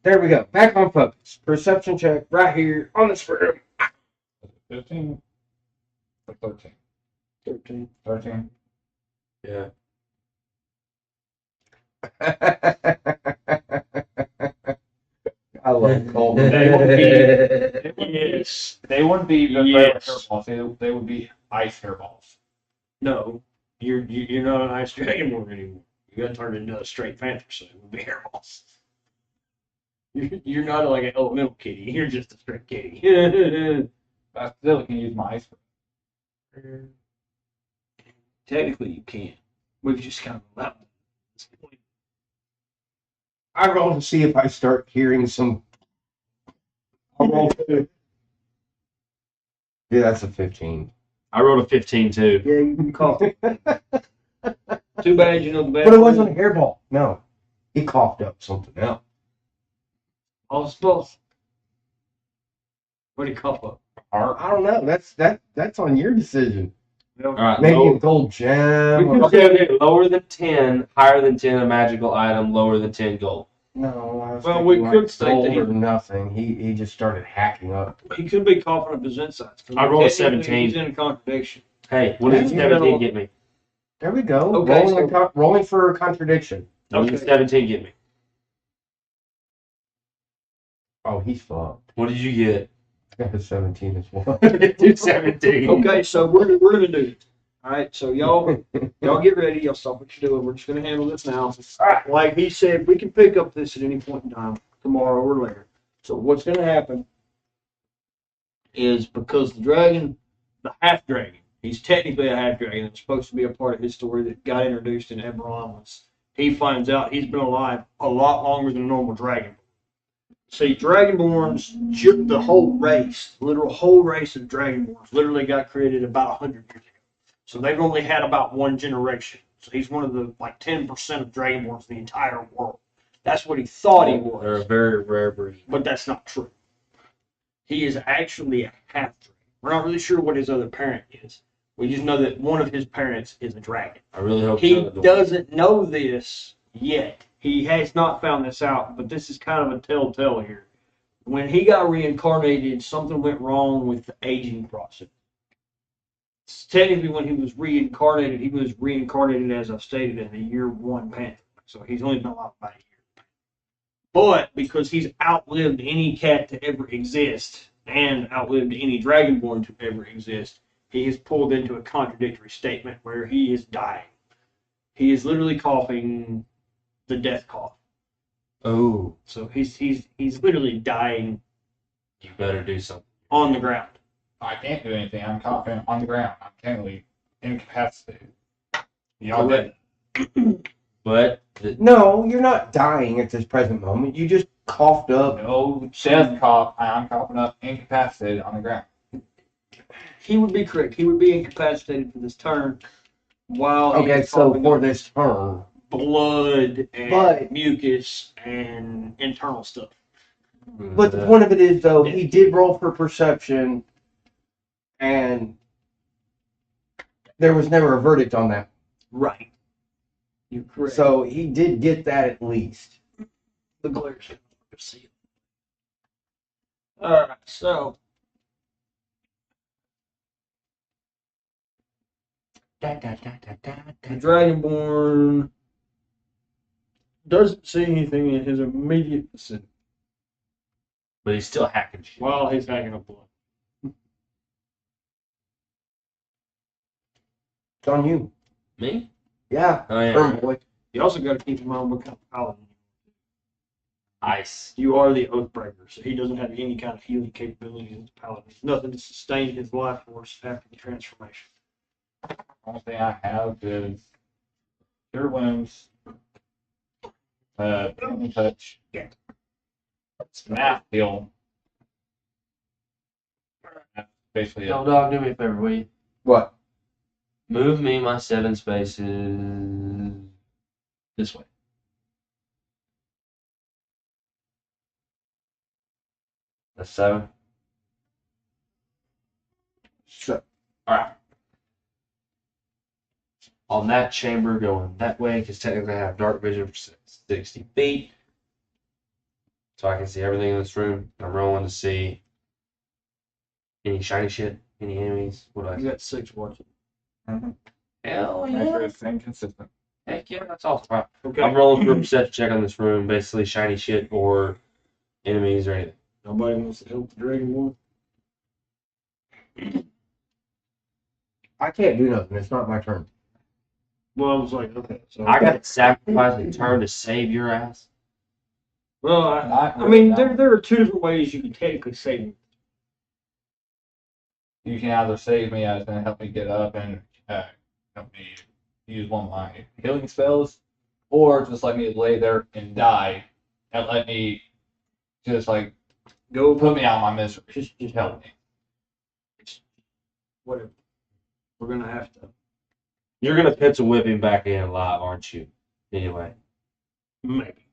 There we go. Back on focus. Perception check right here on the screen. 15 or 13. 13. 13. yeah. I love Colton. They would be, Yes. they wouldn't be the Yes. hairballs. They would be ice hairballs. No, you're not an ice dragonborn anymore. You got turned into a straight panther, so it would be hairballs. You're not like an elemental kitty. You're just a straight kitty. I still can use my ice. Technically, you can. We've just kind of allowed it. I roll to see if I start hearing some. I'll roll too. Yeah, that's a 15. I rolled a 15 too. Yeah, you can cough. Too bad you know the bad. But it wasn't a hairball. No. He coughed up something else. All spells. What do you cough up? I don't know. That's on your decision. All right. Maybe a gold gem. We Or, can say lower than 10, higher than 10 a magical item, lower than 10 gold. no, I was Well, thinking we like could state gold that he- or nothing. He just started hacking up. He could be coughing up his insides. I rolled a Technically, 17. He's in a contradiction. Hey, what did Yeah, 17 get me? There we go. Okay, Rolling for a contradiction. What did Okay. 17 get me? Oh, he's fucked. What did you get? I got a 17 as well. 17. Okay, so we're gonna do it. All right, so y'all get ready. Y'all stop what you're doing. We're just gonna handle this now. Like he said, we can pick up this at any point in time, tomorrow or later. So what's gonna happen is because the half dragon, he's technically a half dragon. It's supposed to be a part of his story that got introduced in Eberron. He finds out he's been alive a lot longer than a normal dragon. See, Dragonborns, the whole race, literal whole race of Dragonborns, literally got created about 100 years ago. So they've only had about one generation. So he's one of the like 10% of Dragonborns in the entire world. That's what he thought he They're a was, very rare breed. but that's not true. He is actually a half dragon. We're not really sure what his other parent is. We just know that one of his parents is a dragon. I really hope He none of them- doesn't know this yet. He has not found this out, but this is kind of a telltale here. When he got reincarnated, something went wrong with the aging process. Technically, when he was reincarnated, as I've stated, in the year one panther. So he's only been alive about a year. But because he's outlived any cat to ever exist and outlived any dragonborn to ever exist, he is pulled into a contradictory statement where he is dying. He is literally coughing the death cough. Oh, So he's literally dying you better do something. on the ground. I can't do anything. I'm confident on the ground. I'm currently incapacitated. Y'all did. But No, you're not dying at this present moment. You just coughed up. No death cough. I'm coughing up incapacitated on the ground. He would be correct. He would be incapacitated for this turn while he Okay, is so coughing for up this turn, blood and But- mucus and internal stuff. but the point of it is, though, he did roll for perception, and there was never a verdict on that. Right. You're correct. So he did get that at least. the glares. Alright, so the Dragonborn doesn't see anything in his immediate vicinity But he's still hacking shit. while he's hacking up blood. It's on you. Me? Yeah, Oh yeah. turn boy. You also got to keep in mind what kind of paladin Ice. you are. The Oathbreaker, so he doesn't have any kind of healing capabilities as a paladin. Nothing to sustain his life force after the transformation. Only thing I have is cure wounds, healing touch, math heal. That's basically Yo, it. dog, do me a favor, will you? What? Move me my 7 spaces this way. That's 7. So, Alright. On that chamber going that way, because technically I have dark vision for 60 feet. So I can see everything in this room. I'm rolling to see any shiny shit, any enemies. What do I You see? got 6 watching. Hell Make sure yeah. it's inconsistent. Heck yeah, that's all fine. Okay. I'm rolling for a perception check on this room, basically shiny shit or enemies or anything. Nobody wants to help the Dragonborn. I can't do nothing. It's not my turn. Well, I was like, okay. So I got to sacrifice a turn to save your ass. Well, I mean, there are 2 different ways you can technically save him. You can either save me as going to help me get up and help me use one of my healing spells, or just let me lay there and die, and let me just like Go put me out of my misery. Just help me. whatever. We're gonna have to. You're going to pencil whip him back in alive, aren't you? Anyway. Maybe.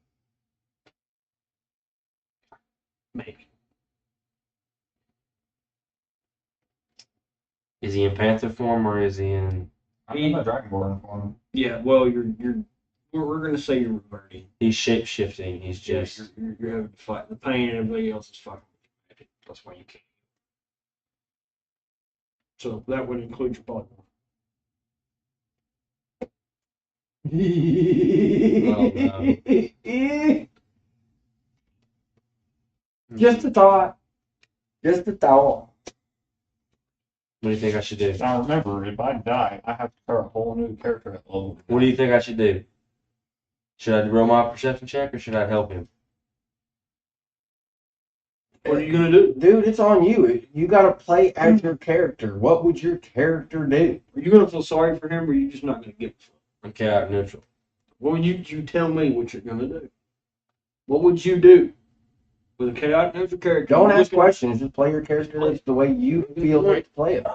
Maybe. Is he in panther form or is he in... I'm in the Dragonborn form. Yeah. Well, we're gonna say you're reverting. He's shape-shifting. He's Yeah, just... you're having to fight the pain, and everybody else is fucking with you. That's why you can't. So that would include your body. Just a thought. Just a thought. What do you think I should do? Now remember, if I die, I have to start a whole new character at level. What do you think I should do? Should I roll my perception check or should I help him? What are you gonna do? Dude, it's on you. You gotta play as your character. What would your character do? Are you gonna feel sorry for him, or are you just not gonna give a fuck? Okay, out of neutral. Well, you tell me what you're gonna do. What would you do? with a chaotic neutral character. Don't you're ask looking- questions. Just play your character the way you feel like to play it.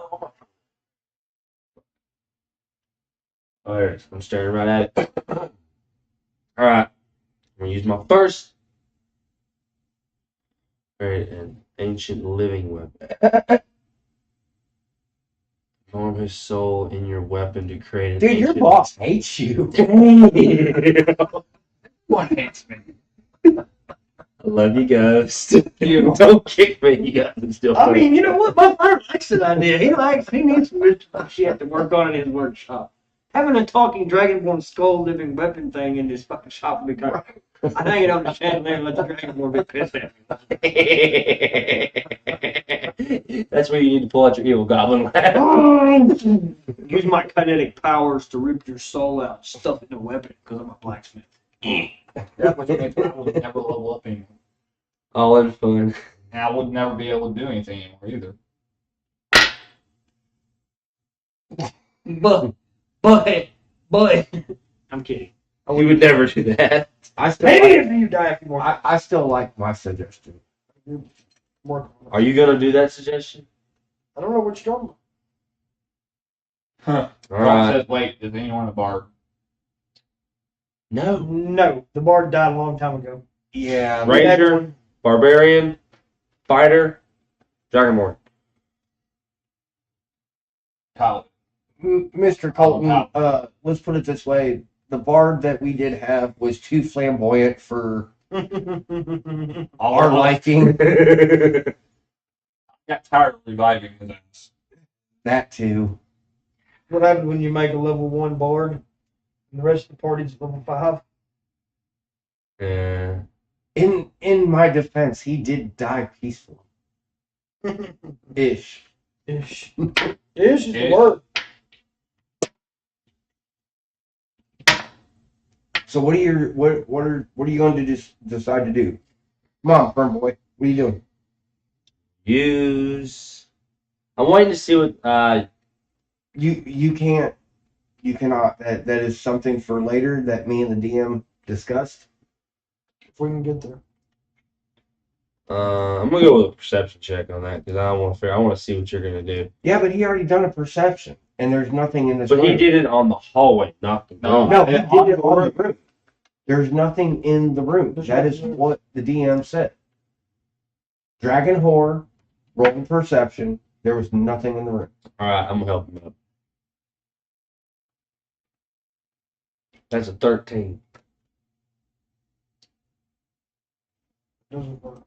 Alright, I'm staring right at it. Alright. I'm gonna use my first. Alright, an ancient living weapon. Form his soul in your weapon to create an Dude, your ancient... boss hates you. What hates me? I love you, Ghost. You. Don't kick me. You got to still. I mean, you know what? My friend likes that idea. He needs some shit to work on in his workshop. Having a talking dragonborn skull living weapon thing in this fucking shop would be kind of. I hang it on the chandelier and let the dragonborn be pissed at me. That's where you need to pull out your evil goblin laugh. Use my kinetic powers to rip your soul out, stuff it in a weapon because I'm a blacksmith. That was means I would never level up anymore. All in fun. And I would never be able to do anything anymore either. But, I'm kidding. You would never do that. I still Maybe like, if you die a few more. I still like my suggestion. More. Are you gonna do that suggestion? I don't know what you're talking Huh. All Ron right. says, wait, is anyone a bard? No. about. No, the bard died a long time ago. Yeah. Ranger, barbarian, fighter, dragonborn. Paladin. Mr. Colton, let's put it this way. The bard that we did have was too flamboyant for our liking. Got tired of reviving his ass. That too. What happens when you make a level 1 bard and the rest of the party's level 5? Yeah. In my defense, he did die peacefully. Ish. Ish. Ish is the Ish. word. So what are you going to decide to do? Come on, firm boy. What are you doing? Use. I'm waiting to see what. You cannot. That is something for later that me and the DM discussed. If we can get there. I'm gonna go with a perception check on that because I want to figure. I want to see what you're gonna do. Yeah, but he already done a perception, and there's nothing in this But room. he did it on the hallway, not the room. No, he did it on the room. There's nothing in the room. That is what the DM said. Dragon whore, rolling perception. There was nothing in the room. All right, I'm gonna help him out. That's a 13. Doesn't work.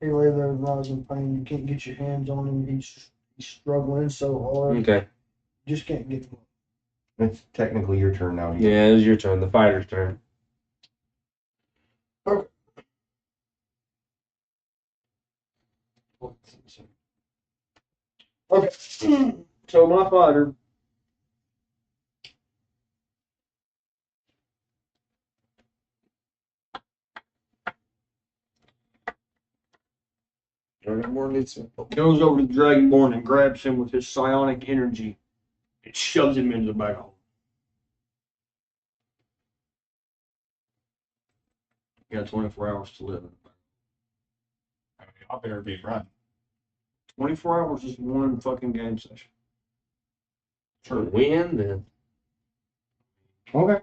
He lay there in rising pain. You can't get your hands on him. He's struggling so hard. Okay. Just can't get him. It's technically your turn now. DM. Yeah, it was your turn. The fighter's turn. Okay. So my fighter. Dragonborn needs some. Goes over to the Dragonborn and grabs him with his psionic energy and shoves him into the back hole. You got 24 hours to live. I mean, I better be running. 24 hours is one fucking game session. For win, then. Okay.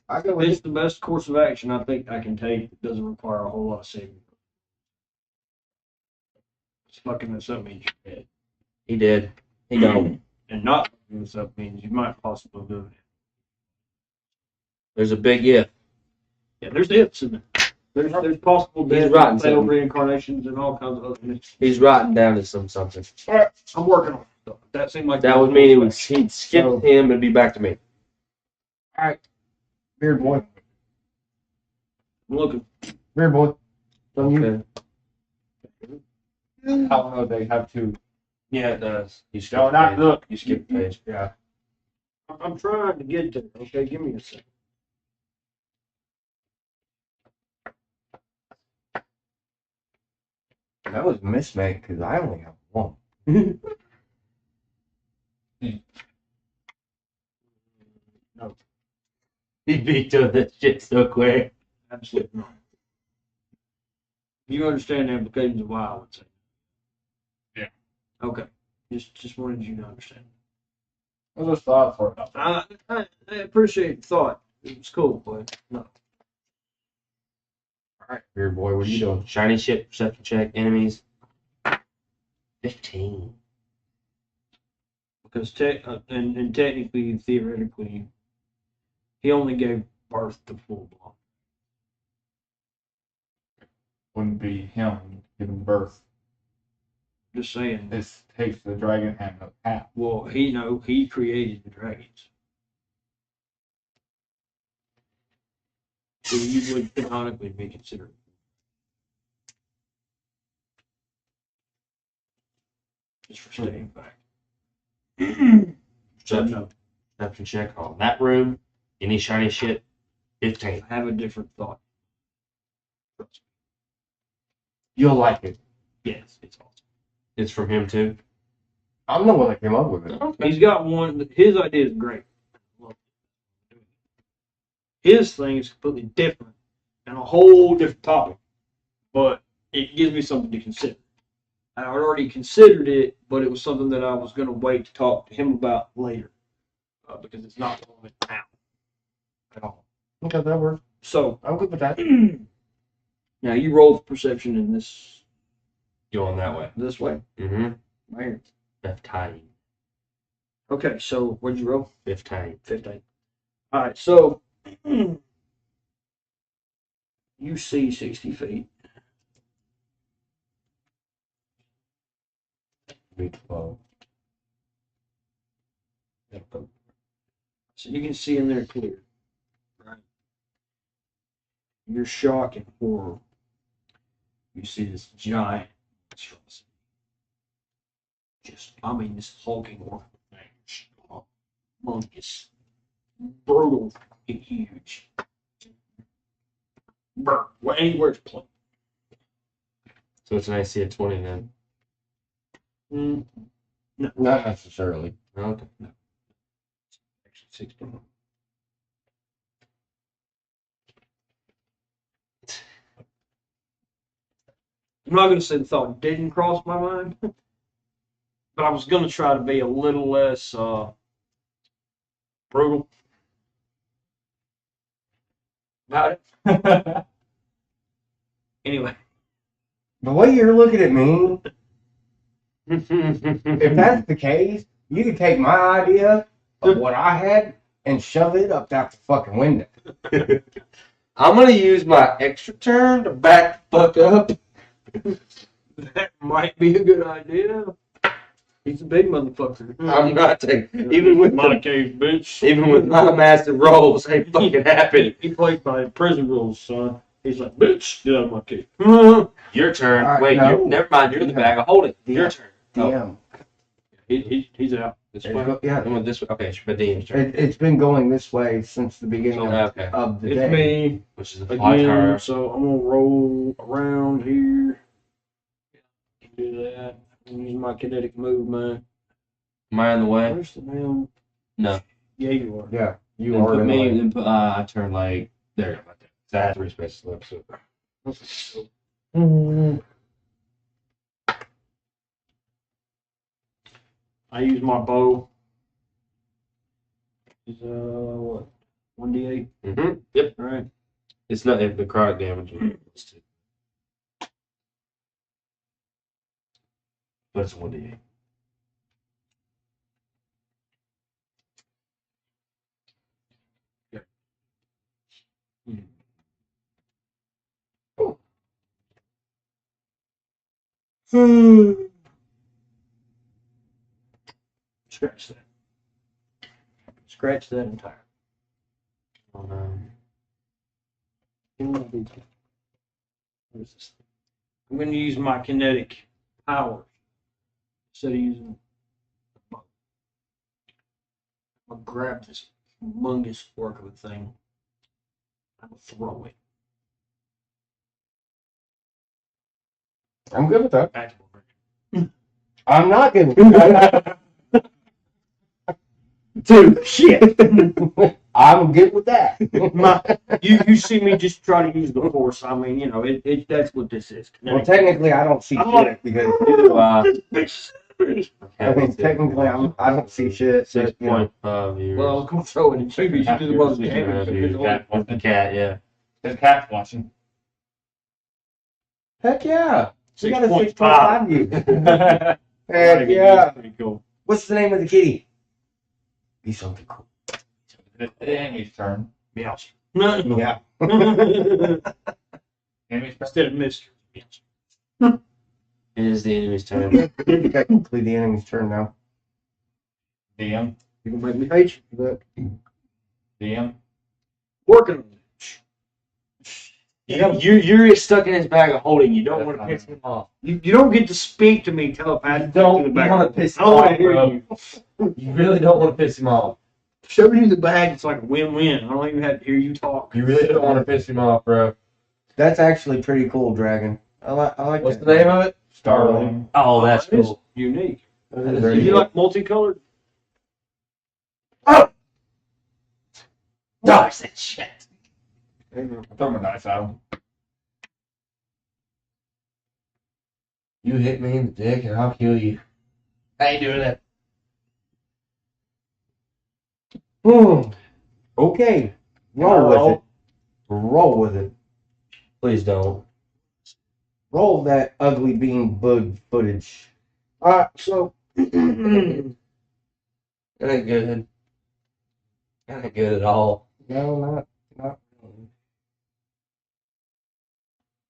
I go with It's it. the best course of action I think I can take. It doesn't require a whole lot of saving. Fucking this up means you're dead. He did. He don't. And not fucking this up means you might possibly do it. There's a big if. Yeah, there's ifs in there. There's possible He's death, rotten failed something. reincarnations, and all kinds of other things. He's writing down to something. I'm working on it. So that seemed like That would mean he'd skip So- him and be back to me. All right. Beard boy. I'm looking. Beard boy. So you. Okay. I don't know, they have to. Yeah, it does. You skip No, the not page. look. You skip the page. Yeah. I'm trying to get there. Okay, give me a second. That was a mismake because I only have one. He vetoed that shit so quick. Absolutely not. You understand the implications of why I would say. Yeah. Okay. Just wanted you to understand. I just thought for it. I appreciate the thought. It was cool, but no. Alright, weird boy, what are you doing? Shiny ship, perception check, enemies. 15. Because and technically, theoretically, he only gave birth to full blown. Wouldn't be him giving birth. Just saying. This takes the dragon and the hat. Well, he created the dragons. So you would canonically be considered. Just for stating fact. So no, Perception check on that room. Any shiny shit, 15. I have a different thought. You'll like it. Yes, it's awesome. It's from him too. I'm the one that came up with it. He's got one. His idea is great. His thing is completely different and a whole different topic, but it gives me something to consider. I had already considered it, but it was something that I was going to wait to talk to him about later because it's not the moment now at all. Okay, that works. So I'm good with that. now you roll for perception in this Going that way. way. Mm-hmm. Right here. 15. Okay, so what'd you roll? 15. 15. All right, so you see 60 feet. Me 12. So you can see in there clear. Right. Your shock and horror. You see this giant monstrosity. This hulking orc thing. Humongous. Brutal and huge. Burr. Well, anywhere it's playing. So it's an AC of 20 then. Not necessarily. Okay. Actually, 16. I'm not going to say the thought didn't cross my mind, but I was going to try to be a little less brutal about it. Anyway. The way you're looking at me, if that's the case, you can take my idea of what I had and shove it up out the fucking window. I'm going to use my extra turn to back the fuck up. That might be a good idea. He's a big motherfucker. I'm not taking, even with my my, cave, bitch. even with my massive rolls, ain't fucking happening. He plays by prison rules, son. He's like, bitch, get out of my cave. Your turn. All right, Wait, no. never mind. You're in the bag of holding. Your turn. DM. He's out. This It's way. go- yeah. I went this way. Okay, it's my DM's turn. It's been going this way since the beginning Okay. of the It's day. me Which is a fly again, car. so I'm gonna roll around here. Do that. I'm use my kinetic movement. Am I in the way? Where's the damn? No. Yeah, you are. Yeah, you Then are put in the me. way. Then put. I turn like there. Right there. So I have 3 spaces left. So. I use my bow. Is what? 1d8. Mm-hmm. Yep. All right. It's not the necrotic damage. It's 2. But it's 1d8. Scratch that. Scratch that entire. What is this? I'm going to use my kinetic powers instead of using the bow. I'm going to grab this humongous fork of a thing. I'm going to throw it. I'm good with that. Back to the I'm not good with that. Dude, shit. I'm good with that. You see me just try to use the force. I mean, you know, that's what this is. Well, technically, I don't see I'm shit like, because I mean, technically, I don't see shit. But, you know, 6.5 years. well, I was gonna throw it at you, but you do the most Six and a half damage. years. With the cat, yeah. His cat's watching. heck yeah, we got a 6.5. 6.5 view. Heck yeah. Pretty cool. What's the name of the kitty? Be something cool. The enemy's turn. Meows. Yeah. Enemy's turn. Instead of Mister. It is the enemy's turn. Technically, the enemy's turn now. DM. You gonna make me hate you for that? DM. Working on it. You're stuck in his bag of holding. You don't want to piss him off. You don't get to speak to me telepathically. Don't to the back. wanna piss I don't want to him hear off, you. You really don't want to piss him off. Show me the bag. It's like a win-win. I don't even have to hear you talk. You really don't want to piss him off, bro. That's actually pretty cool, Dragon. I like What's that. the name of it? Starling. Oh, that's That is cool. unique. That is Do very you cool. like multicolored? Dogs and shit. Throw my dice at him. You hit me in the dick and I'll kill you. I ain't doing that. Okay. Roll with it. Roll with it. Please don't. Roll that ugly bean bug footage. Alright, so It ain't good. It ain't good at all. No, not really.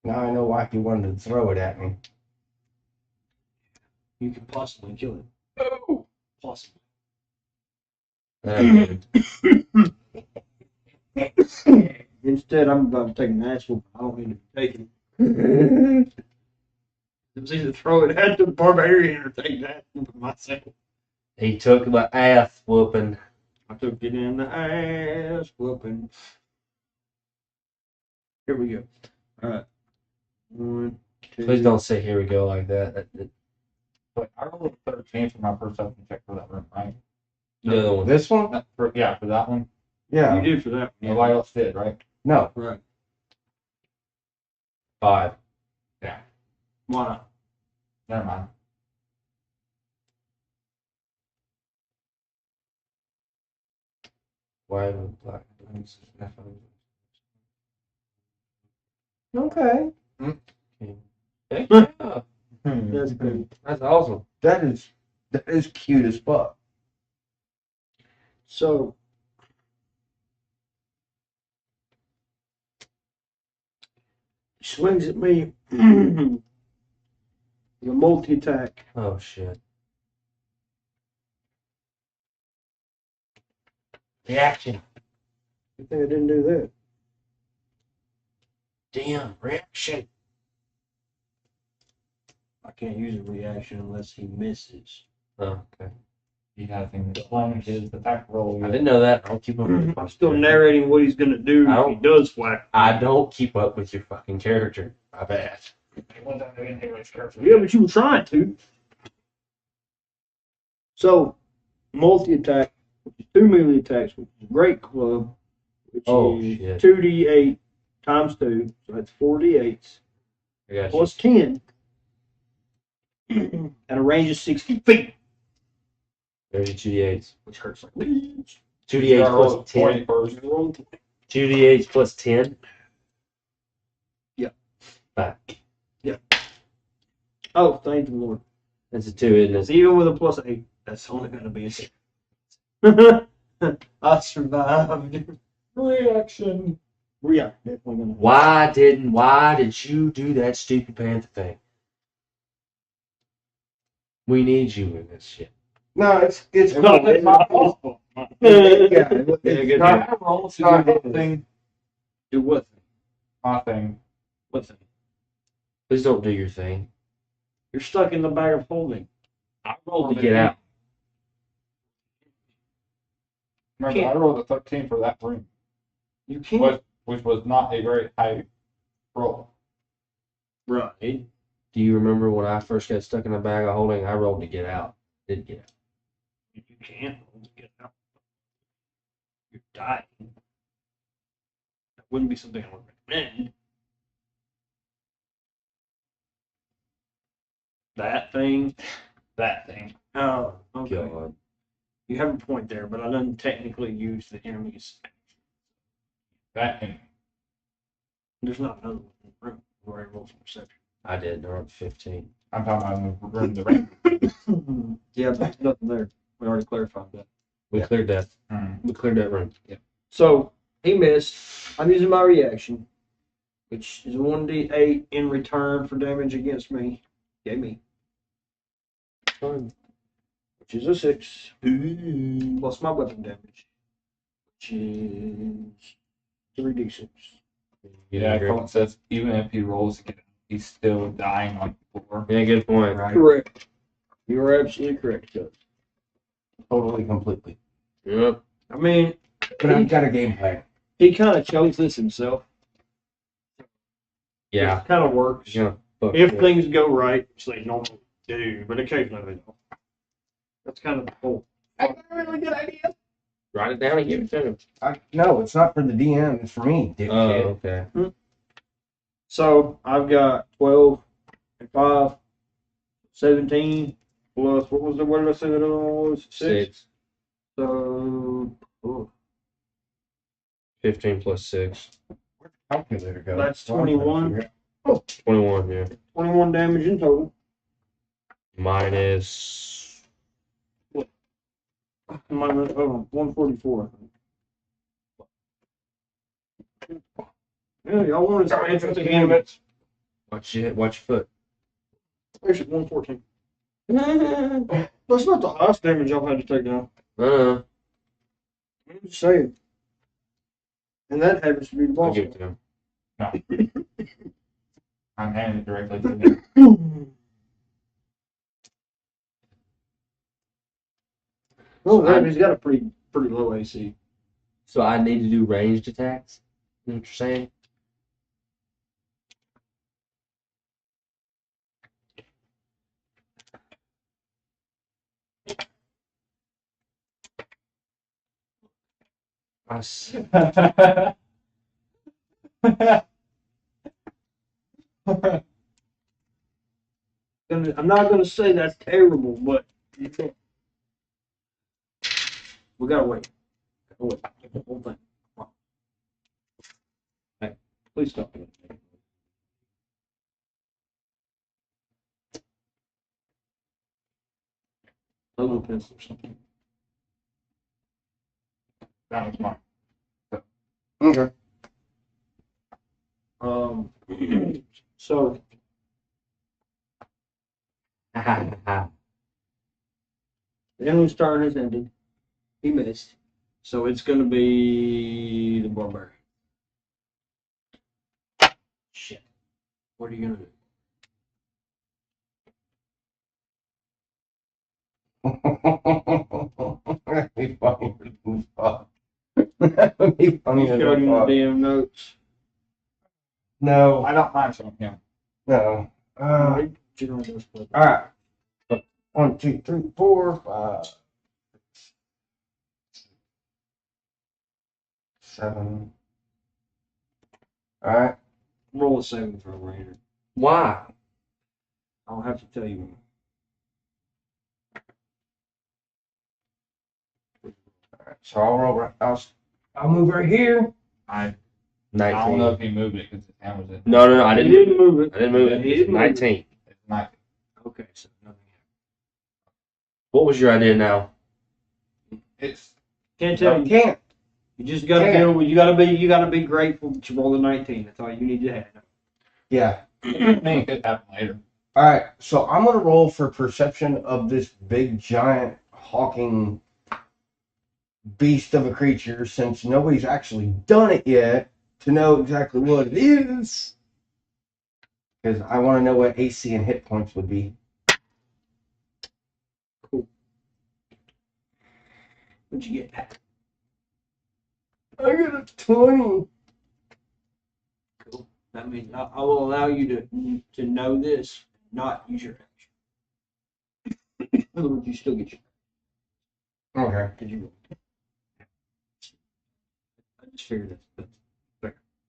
Now I know why he wanted to throw it at me. you can possibly kill him. Oh. Possibly. That ain't good. Instead, I'm about to take an ass whoop. I don't need to be taken. It was either throw it at the barbarian or take that whooping myself. He took my ass whooping. I took it in the ass whooping. Here we go. Alright. 1, 2. Please don't say here we go like that. But I rolled a 13 for my perception check for that room, right? The other one. This one? For that one. Yeah. You did for that one. Nobody else did, right? No. Right. 5. Why not? Never mind. Why would black? Okay. Heck yeah. That's good. That's awesome. That is cute as fuck. So, he swings at me. The multi-attack. Oh shit. Reaction. Good thing I didn't do that. Damn, reaction. I can't use a reaction unless he misses. Oh, okay. He has him plunge his attack roll. I didn't know that. I don't keep up with your I'm still narrating what he's going to do I if he does whack. I don't keep up with your fucking character. My bad. Yeah, but you were trying to. So, multi-attack, which is 2 melee attacks, which is a great club, which Oh, is shit. 2d8 times 2, so that's 4d8s, I got you. plus 10, at a range of 60 feet, There's your 2d8s. which hurts like 2d8s plus 10. 2d8s plus 10. Yeah. Back. Oh, thank the Lord. That's a 2, isn't It's it? even with a plus 8, that's only going to be a 6. I survived. Reaction. Yeah, definitely going to. Why did you do that stupid panther thing? We need you in this shit. No, it's No, cool. it's my fault. Yeah, Yeah, it's good not, I roll to not- do the thing. Do what thing? My thing. What thing? Please don't do your thing. You're stuck in the bag of holding. I rolled to get out. Remember, I rolled a 13 for that room, You can't. which was not a very high roll. Right. Do you remember when I first got stuck in the bag of holding? I rolled to get out. Didn't get out. You can't get out. you're dying. That wouldn't be something I would recommend. That thing. Oh, okay. God. You have a point there, but I didn't technically use the enemy's action. That can There's not another one in the room where I roll some perception. I did. They're up 15. I'm talking about in the room. The room. Yeah, there's nothing there. We already clarified that. We cleared that. Mm. We cleared that room. Yeah. So he missed. I'm using my reaction, which is a 1d8 in return for damage against me. Gave me. Which is a 6. Plus my weapon damage, which is 3d6. Yeah, Colin says even if he rolls again, he's still dying on the floor. Yeah, good point. Right. Correct. You are absolutely correct, Coach. Totally, completely. Yep. I mean, But I've got a game plan. he kind of chose this himself. Yeah. It kind of works. Yeah. Fuck If yeah. things go right, which they normally do, but occasionally they don't. That's kind of the whole. I got a really good idea. Write it down and give it to him. No, it's not for the DM. It's for me, Oh, dipshit. okay. So I've got 12 and 5, 17 plus what did I say that other one was? 6. So 15 plus 6. Calculator go. That's 21. 21, yeah. 21 damage in total. Minus. Minus 144. Yeah, y'all wanted some interesting damage. Watch your foot. There's 114. That's not the highest damage y'all had to take down. I'm I'm just saying. And that happens to be the I'll boss. give it to him. I'm handing it directly to him. Oh, man, he's got a pretty low AC. So I need to do ranged attacks? You know what you're saying? I s- I'm not gonna say that's terrible, but we gotta wait. Gotta wait. The whole thing. Hey, please stop doing it. A little pencil or something. That was mine. Okay. So Ha the enemy's turn has ended. He missed. So it's gonna be the barbarian. Shit. What are you gonna do? That'd be funny as fuck. That'd be funny You as showed him the fuck. DM notes. No, I don't mind showing him. no. Generally does play. All right. 1, 2, 3, 4, 5, 7. All right. Roll a 7 for a ranger. Why? I'll have to tell you. So I'll roll. I'll move right here. I 19. don't know if he moved it because his hand was in. No, I He didn't. didn't move it. I didn't move it. He didn't move it. 19. It's not. Okay, so nothing What was your idea now? It's Can't tell I you. can't. You just gotta Can't. deal with. You gotta be grateful that you rolled a 19. That's all you need to have. Yeah. it could happen later. All right. So I'm gonna roll for perception of this big, giant, hawking beast of a creature, since nobody's actually done it yet, to know exactly what it is. Because I want to know what AC and hit points would be. Cool. What'd you get? I got a 20. Cool. That means I will allow you to know this, not use your action. In other words, you still get your Okay. because you. just figured that's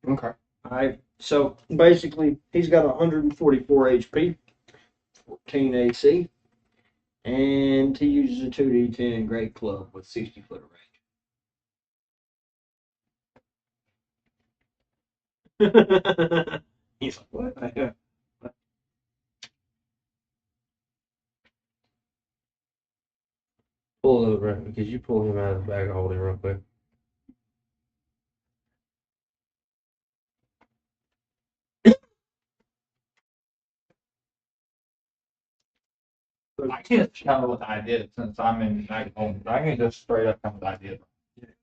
Okay. Alright, so basically he's got 144 HP, 14 AC, and he uses a 2D10 Great Club with 60 foot of range. He's like, what? Pull it over because you pull him out of the bag of holding real quick. I can't tell what I did since I'm in night home. I can just straight up come with ideas.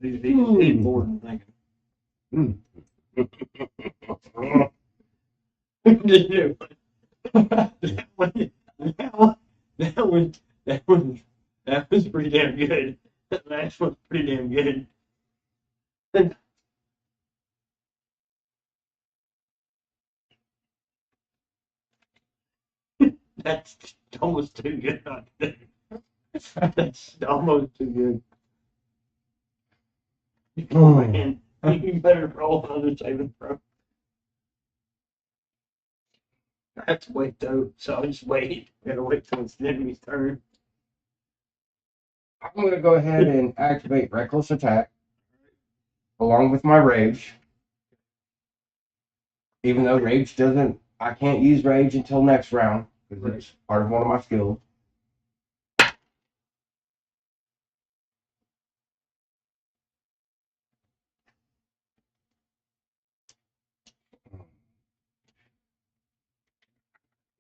He's bored and thinking. That was pretty damn good. That last one's pretty damn good. That's almost too good. I think. That's almost too good. Oh man, you better roll another saving throw. I have to wait though, so I'll just wait. Gotta wait till it's the enemy's turn. I'm going to go ahead and activate Reckless Attack along with my Rage. Even though Rage doesn't, I can't use Rage until next round because it's part of one of my skills.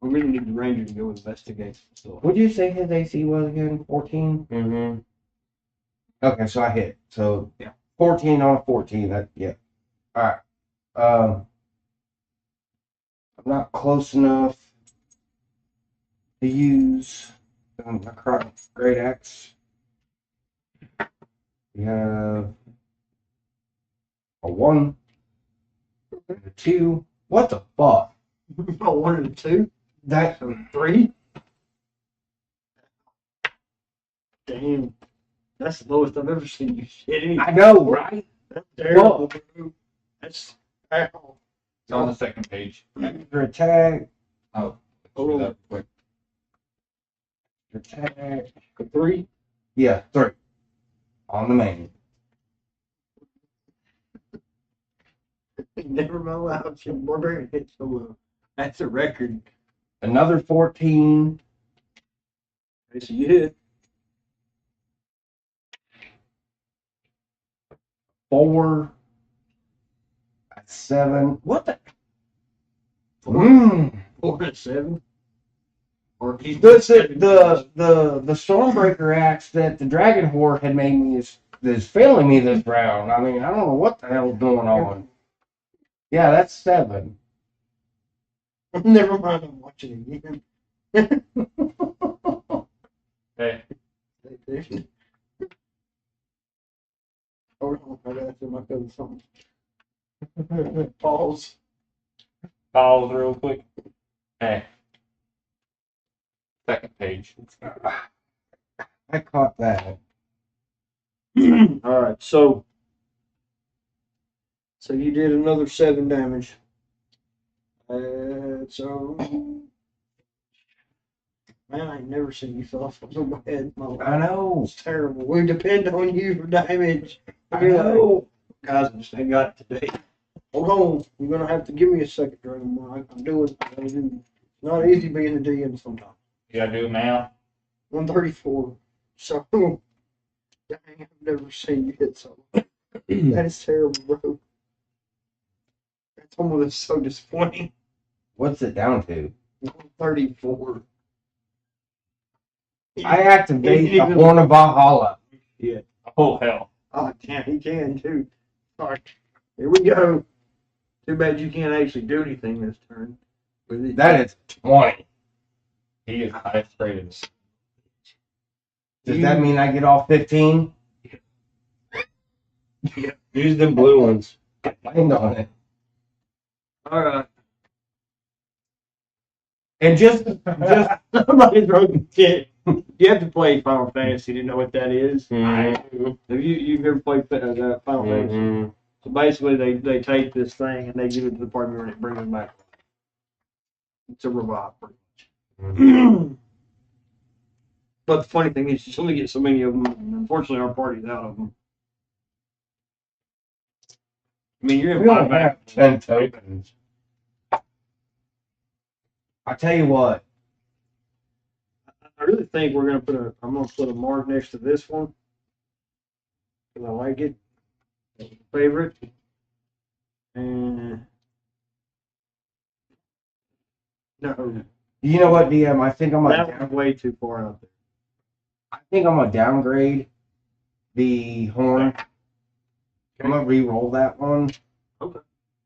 We really need the ranger to go investigate. So Would you say his AC was again? 14? Mm-hmm. Okay, so I hit. So Yeah. 14 on a 14. That yeah. All right. I'm not close enough to use my great axe. We have a 1 and a 2. What the fuck? I wanted a 2, That so 3. Damn, that's the lowest I've ever seen you hit. I know, right? That's terrible. That's ow. It's on the second page. Extra attack. Oh, Hold do on. that quick. Attack. A 3. Yeah, 3 on the main. Never in my life seen barbarian hit so low. That's a record. Another 14. Okay, so you hit. 4. 7. What the? Mm. 4 and 7. Or he's The Stormbreaker axe that the Dragon Horde had made me is failing me this round. I mean, I don't know what the hell's going on. Yeah, that's 7. Never mind, I'm watching again. Hey, Hold on, I gotta fill my code with something. Pause. pause real quick. Hey. Second page. I caught that. Alright, so you did another 7 damage. So man, I ain't never seen you fall so bad in my life. I know. It's terrible. We depend on you for damage. I know. Guys, I just ain't got it today. Hold on. You're gonna have to give me a second, Dragon. I'm doing. It's not easy being the DM sometimes. You gotta do it now. 134. So, dang, I've never seen you hit so. That is terrible, bro. That's almost so disappointing. What's it down to? 134. I activate the Horn of Valhalla. Yeah. Oh, hell. Oh, damn, he can too. All right, here we go. Too bad you can't actually do anything this turn. With it. That is 20. He is highest rated. Does that mean I get all 15? Use them blue ones. Land on it. All right. And just Somebody's broken shit. You have to play Final Fantasy to know what that is. Mhm. Have you've ever played Final Fantasy? Mhm. So basically, they take this thing and they give it to the party member and it brings them back. It's a revive, pretty much. But the funny thing is, you only get so many of them. And unfortunately, our party's out of them. I mean, you're in We only buyback. have 10 tokens. I tell you what, I really think we're gonna I'm gonna put a mark next to this one because I like it. Favorite. And no, you know what, DM? I think I'm that gonna one's way too far out there. downgrade the horn. I'm gonna re-roll that one. Okay.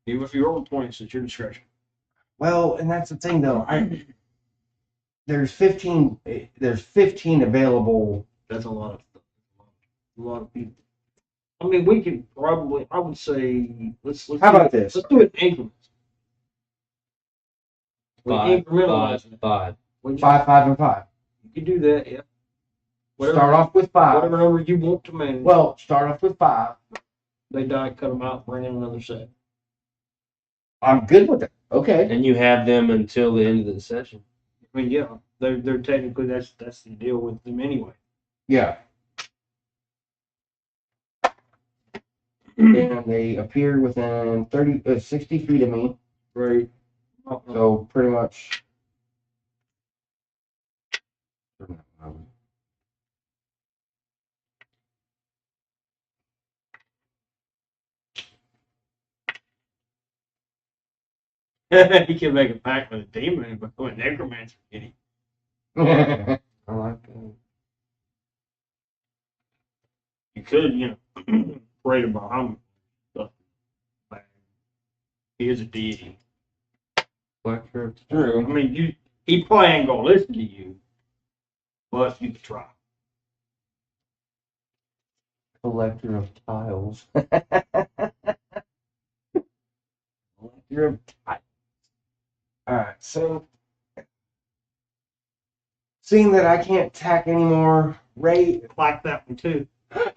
Even if you roll points, it's your discretion. Well, and that's the thing though. There's 15 available. That's a lot of stuff. A lot of people. I mean, we could probably. I would say let's. How about this? Let's do it in increments. Five, Incrementalize it. five. What'd you- 5, 5, and 5. You can do that, yeah. Start off with 5. Whatever number you want to manage. Well, start off with 5. They die, cut them out, bring in another set. I'm good with it. Okay. And you have them until the end of the session. I mean, yeah, they're technically that's the deal with them anyway. Yeah. And they appear within 60 feet of me. Right. So pretty much. He can make a pact with a demon and become a necromancer. Can he? I I like that. You could, pray to Bahamut. He is a deity. Collector of True. I mean, he probably ain't gonna listen to you, but you could try. Collector of tiles. Collector of tiles. Alright, so seeing that I can't attack anymore, Like that one too.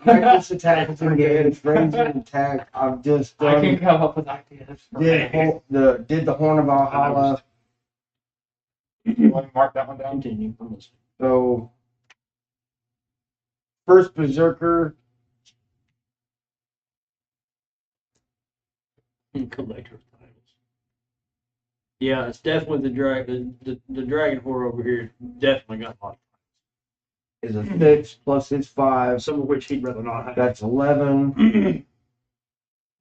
reckless attack is engaged, ranged attack. I've just I can done come up with ideas. For did the Horn of Valhalla. You want to mark that one down? Continue. So first Berserker, Collector of titles. Yeah, it's definitely the dragon. The dragon whore over here definitely got a lot. is a 6 plus his 5. Some of which he'd rather not have. That's 11.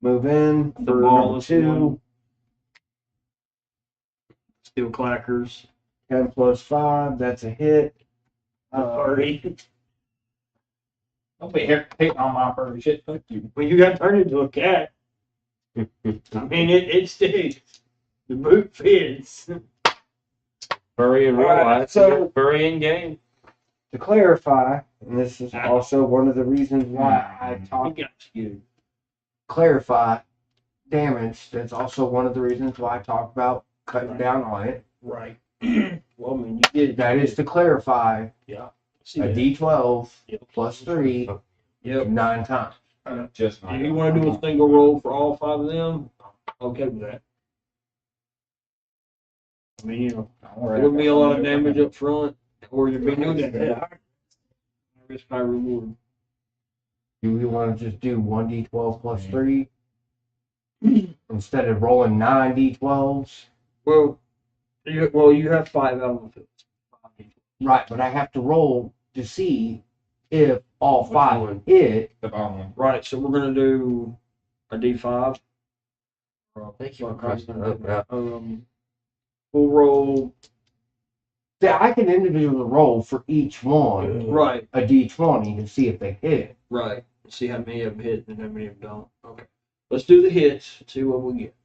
Move in The for ball number is 2. one. Steel clackers. 10 plus 5. That's a hit. Party. Don't be here hating on my furry shit. Fuck you. When you got turned into a cat, I mean it sticks. The boot fits. Furry in real Alright, life, so- furry in game. To clarify, and this is also one of the reasons why I He talk got you. clarify damage. That's also one of the reasons why I talk about cutting down on it. Right. Well, I mean, you did. That is to clarify See a that? D12 Yep. plus 3 Yep. 9 times. Just If you want to do a single roll for all 5 of them, okay with that. I mean, it would be a lot of damage up front, or you'd be no damage. Risk high reward. Do we want to just do 1d12 plus 3 instead of rolling 9 d12s? Well, you have 5 elements. Right, but I have to roll to see if all 5 hit. The bottom one. Right, so we're gonna do a D5. Thank you for crossing it up. We'll roll. Yeah, I can individually roll for each one Right, a d20 to see if they hit. right. See how many of them hit and how many of them don't. Okay. Let's do the hits. See what we get.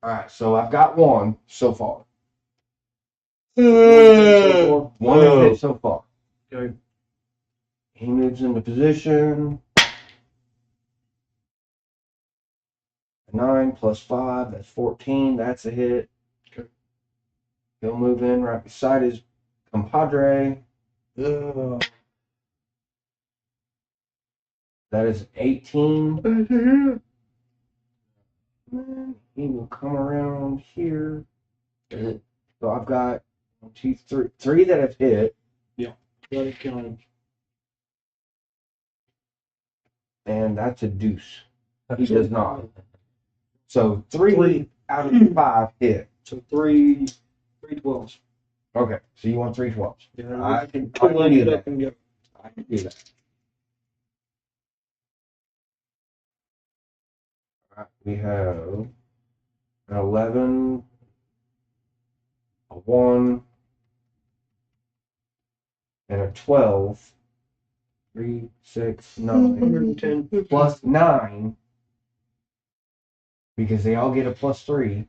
All right, so I've got 1 so far. So 1 is hit so far. Okay. He moves into position. 9 plus 5, that's 14. That's a hit. Okay. He'll move in right beside his compadre. That is 18. then he will come around here. Is it? So I've got 1, 2, 3 that have hit, Let it kill him. and that's a deuce. He does not. So 3 out of 5 hit. So three 12s. Okay, so you want 3 12s. Yeah, I you can can collect do it that. up and go. I can do that. Alright, we have an 11, a 1, and a 12. 3, 6, 9. 110. Plus 9. Because they all get a +3.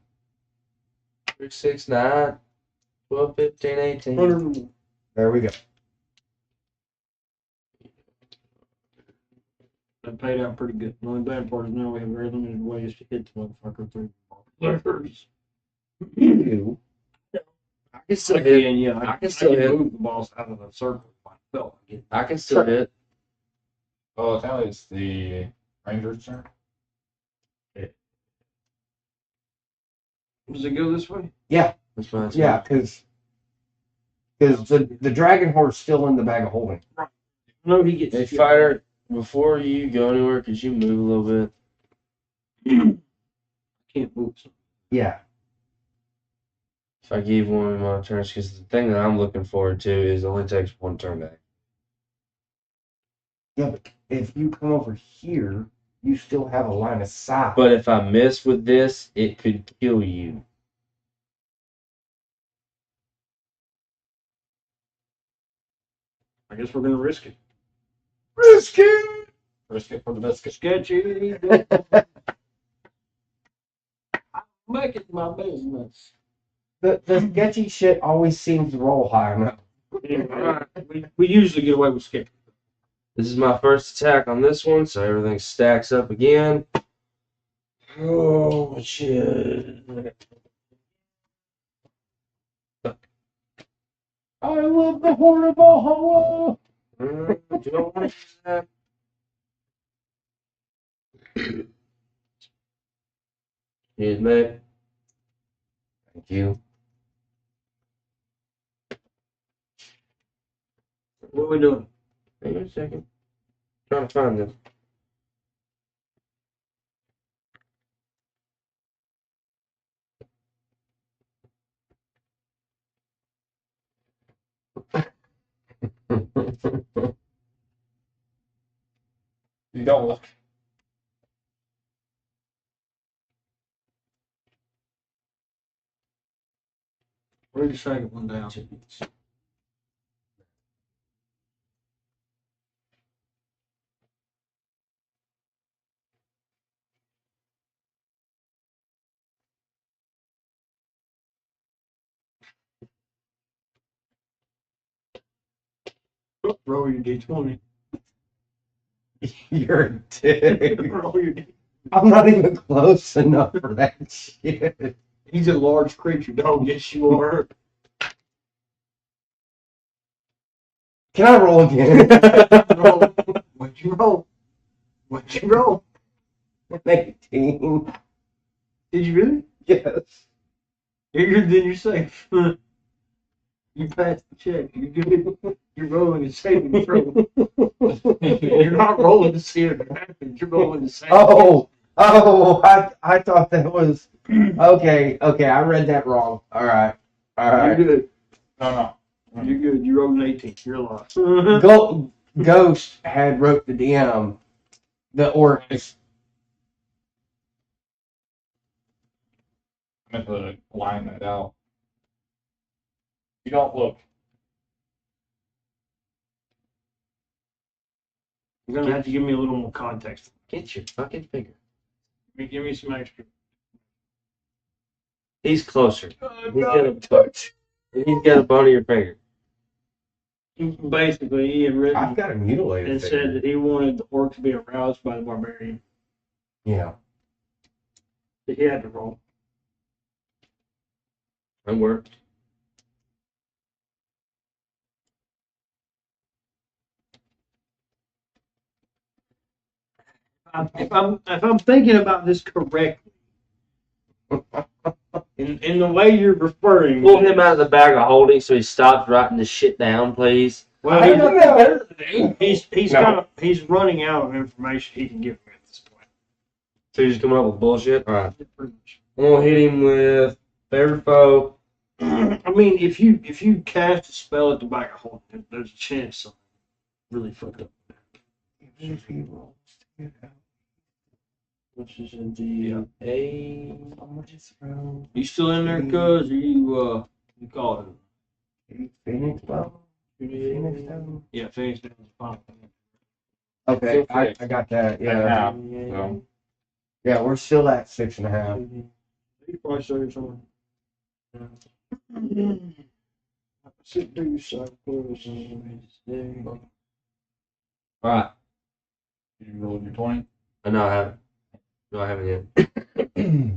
3, 6, 9, 12, 15, 18. 100. There we go. That paid out pretty good. The only bad part is now we have very limited ways to hit the motherfucker through letters. You. I can still hit. Again, yeah, I can still hit. move the boss out of the circle if I felt like it. I can still hit. Oh, apparently it's the Ranger's turn. Does it go this way? That's fine. Yeah, because the dragon horse still in the bag of holding. No, he gets. Hey, fighter, before you go anywhere, could you move a little bit? Can't move. Yeah. If I give one of my turns, because the thing that I'm looking forward to is it only takes 1 turn to. Yeah, but if you come over here, you still have a line of sight. But if I miss with this, it could kill you. I guess we're gonna risk it. Risk it! Risk it for the biscuit. Sketchy. Make it my business. The sketchy shit always seems to roll high enough. We usually get away with sketchy. This is my first attack on this one, so everything stacks up again. Oh, shit. I love the Horn of Valhalla! Don't want that. Here's mate. Thank you. What are we doing? Hang on a second. Trying to find this. You don't look. Where's the second one down? Roll your D20. You're a dick. Roll your D20. I'm not even close enough for that shit. He's a large creature, dog. Yes, you are. Can I roll again? Roll. What'd you roll? What'd you roll? 18. Did you really? Yes. Then you're safe. You passed the check. You're good. You're rolling a saving throw. You're not rolling to see if it happens. You're rolling to save. I thought that was okay. I read that wrong. All right. You're good. No. You're good. You rolled an 18. You're alive. Ghost had wrote the DM. The orc is I meant to line that out. You don't look. You're gonna have to give me a little more context. Get your fucking finger. Give me some extra. He's closer. He's got a touch. He's got a bone of your finger. Basically, he had written I've got a mutilated and said that he wanted the orc to be aroused by the barbarian. Yeah. He had to roll. That worked. If I'm thinking about this correctly, In the way you're referring. Pull him out of the bag of holding so he stops writing this shit down, please. Well, I don't know better than you. No. he's running out of information he can give me at this point. So he's just coming up with bullshit? Alright. Pretty much. I'm gonna hit him with favorite foe. I mean, if you cast a spell at the back of holding, there's a chance something really fucked up. If he rolls to get out, Which is in the A. I'm gonna just throw You still in there, cuz? Or you call it? a Phoenix Bow. Phoenix down. Yeah, Phoenix down the final. Okay, I got that. Yeah. So, Yeah, we're still at 6.5. You probably show you something. Sit do yourself, cuz. Alright. you rolled your 20. No, I haven't. No, I haven't yet.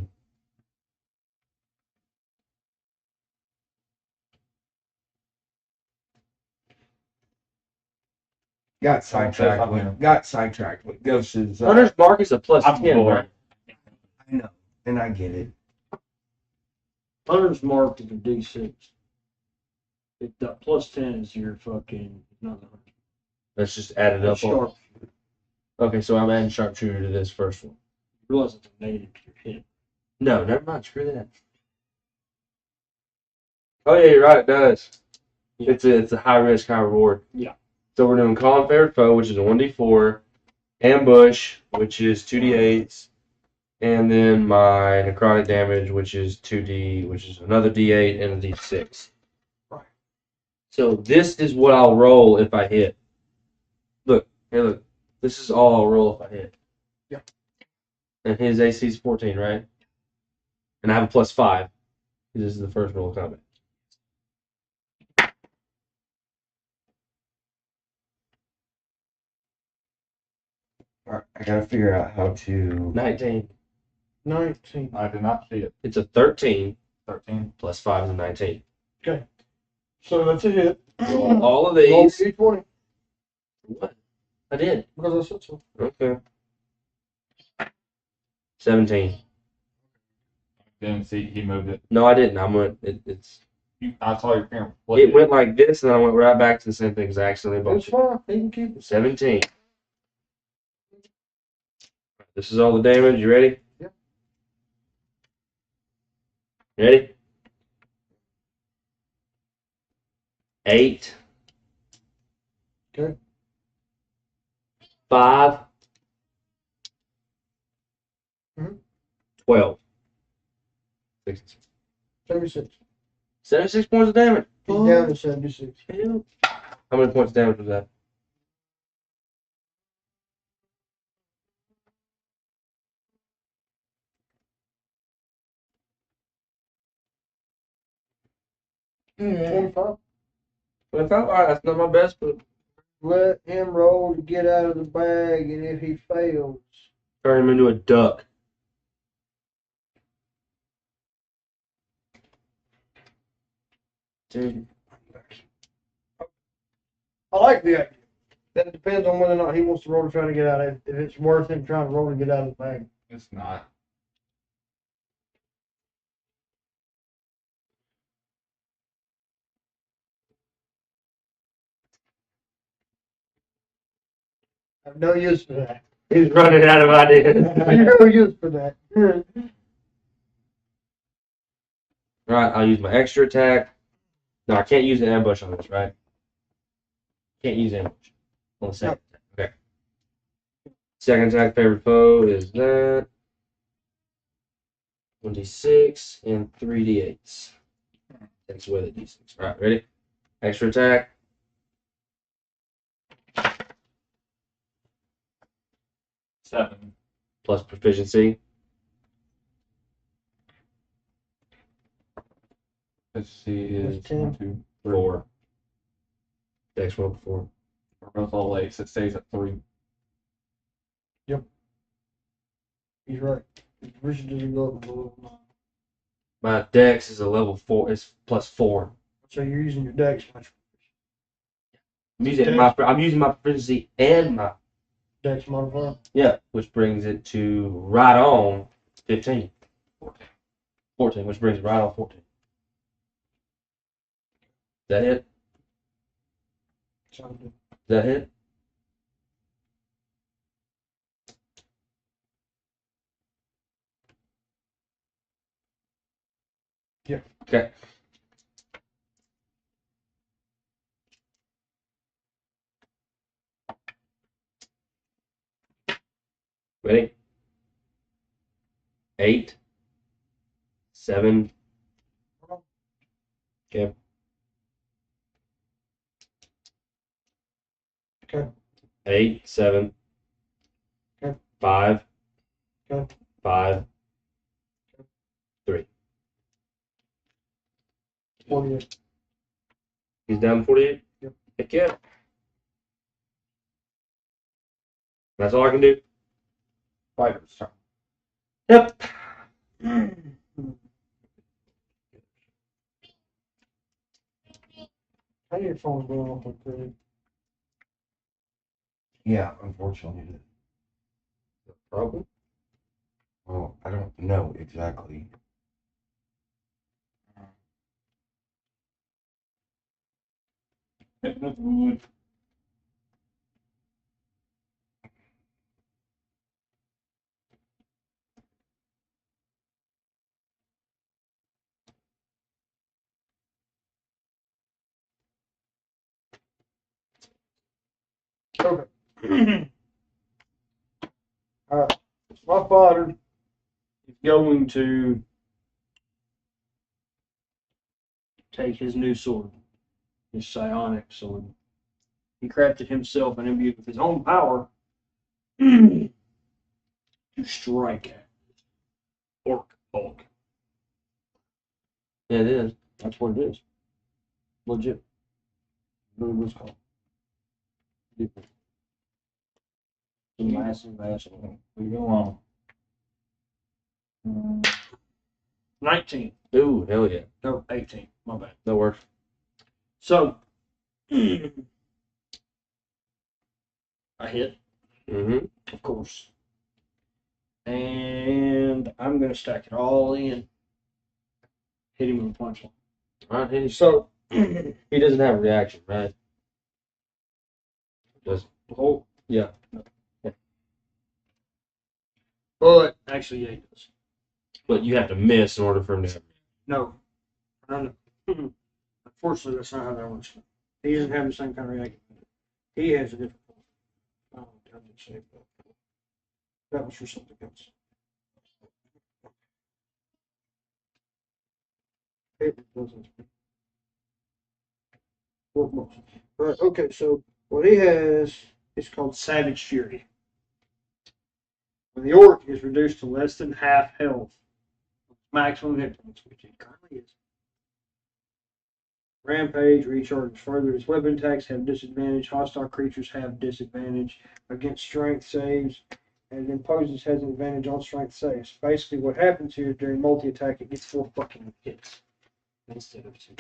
Got sidetracked with Ghost's. Hunter's Mark is a plus I'm 10, bored. right? I know, and I get it. Hunter's marked at a D6. That plus 10 is your fucking another. Let's just add it up. Sharp. Okay, so I'm adding sharpshooter to this first one. You realize it's a negative to your hit. No, never mind. Screw that. Oh yeah, you're right. It does. Yeah. It's a high risk, high reward. Yeah. So we're doing Calling Favorite Foe, which is a 1d4, Ambush, which is 2d8s, and then my necrotic damage, which is 2d, which is another d8 and a d6. Right. So this is what I'll roll if I hit. Look, here, look. This is all I'll roll if I hit. Yeah. And his AC is 14, right? And I have a +5. This is the first roll of combat. All right, I gotta figure out how to. 19. 19. I did not see it. It's a 13 13. +5 is a 19. So that's a hit. Roll all of Roll these. D20 What? I did. because I said so. Okay. 17. Didn't see he moved it. No, I didn't. I went. It's. I saw your finger. It went like this, and I went right back to the same thing because I accidentally It's bumped fine. He can keep it. it. 17. This is all the damage. You ready? Yeah. Ready? 8. Okay. 5. Mhm. 12. 76. 76 points of damage. He's down to 76. How many points of damage was that? Mm-hmm. 25. 25? Alright, that's not my best, but Let him roll to get out of the bag, and if he fails, turn him into a duck. Dude. I like the idea. That depends on whether or not he wants to roll to try to get out of it. If it's worth him trying to roll to get out of the bag. It's not. I have no use for that. He's running out of ideas. I have no use for that. Alright, I'll use my extra attack. No, I can't use an ambush on this, right? Can't use ambush on the second attack. Okay. Second attack, favorite foe is that. 1d6 and 3d8s. Takes away the d6. Alright, ready? Extra attack. Seven. Plus proficiency. Efficiency is That's 10. 1, 2, 3. 4. Dex roll 4. We're both all eights. It stays at 3. He's right. His vision doesn't go up below 9. My dex is a level 4. It's +4. So you're using your dex much. I'm using my proficiency and my Dex modifier. which brings it to right on 15. 14. 14, which brings it right on 14. Is that hit? Sounds good. Is that hit? Yeah. Okay. Ready? 8, 7. Okay. Okay. 8, 7. Okay. 5. Okay. 5. 3. 48. He's down 48? Yep. Heck yeah. That's all I can do. Fighter's turn. Yep. How your phone's going off like crazy? Yeah, unfortunately. Problem? Well, I don't know exactly. Okay. Alright. So my father is going to take his new sword, his psionic sword. He crafted himself and imbued with his own power to strike at Orc Hulk. Yeah, it is. That's what it is. Legit. Really was called. The massive ass. We go on. 19. Ooh, hell yeah. No, 18. My bad. That works. So, I hit, Mm-hmm. of course. And I'm going to stack it all in. Hit him with a punch. All right, he's, So, he doesn't have a reaction, right? Does oh, yeah. but actually, yeah, he does. But you have to miss in order for him to. No. Unfortunately, that's not how that works. He doesn't have the same kind of reaction. He has a different one. Oh, I didn't save that. That was for something else. It doesn't. Right, okay, so what he has is called Savage Fury. When the orc is reduced to less than half health, maximum hit points, which it currently is. Rampage recharges further. Its weapon attacks have disadvantage. Hostile creatures have disadvantage against strength saves, and imposes has an advantage on strength saves. Basically, what happens here during multi-attack, it gets 4 fucking hits instead of 2.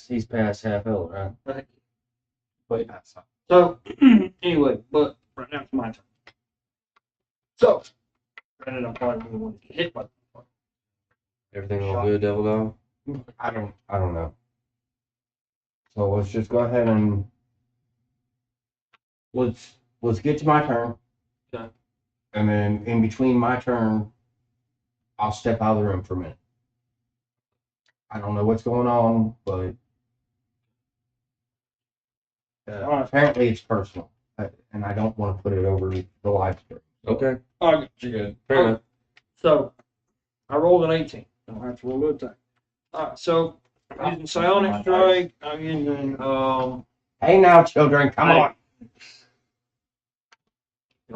He's past half health, right? Wait, that's not. So, anyway, but right now it's my turn. So, granted, I'm probably going to want to get hit by the Everything all good, Devil Dog? I don't know. So let's just go ahead and let's get to my turn. Okay. And then in between my turn, I'll step out of the room for a minute. I don't know what's going on, but apparently it's personal, and I don't want to put it over the live stream. Okay. Oh, You're good. Fair enough. so, I rolled an 18. I don't have to roll an attack. Alright, so, I'm using Psionic Strike. I'm using, Hey now, children, come on.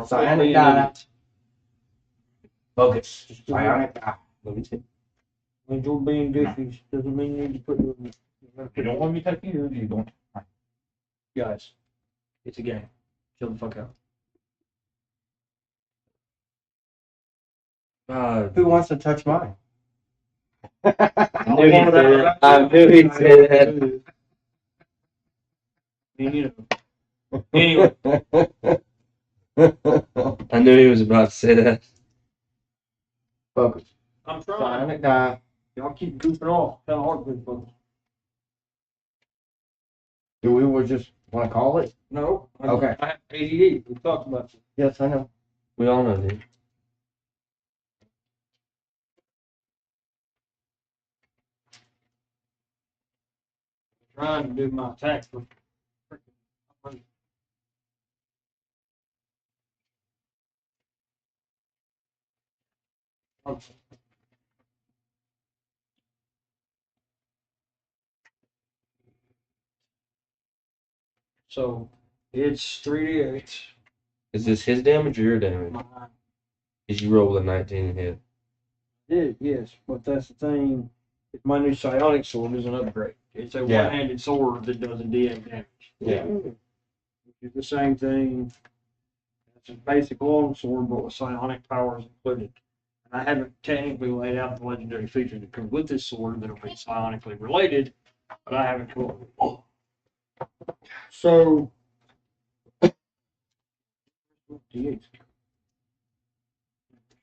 Psionic die. Focus. Psionic die. Let me see. When you're being goofy, doesn't mean you need to put your. You don't want me to take you, you don't. Guys, it's a game. Chill the fuck out. Who wants to touch mine? I knew he'd say that. I knew he'd say that. Anyway, I knew he was about to say that. Focus. I'm trying. Psionic die. Y'all keep goofing off. Kind of hard with folks. Do we would just want to call it? No. Okay. I have ADD. We talked about it. Yes, I know. We all know, dude. Trying to do my attack for freaking. Okay. So it's 3d8. Is this his damage or your damage? Mine Did you roll a 19 and hit? did, yes, but that's the thing. My new psionic sword is an upgrade. It's a Yeah. one-handed sword that does a D8 damage. Yeah. Which is the same thing. It's a basic long sword, but with psionic powers included. And I haven't technically laid out the legendary feature that comes with this sword that'll be psionically related, but I haven't come up with it. So, D8.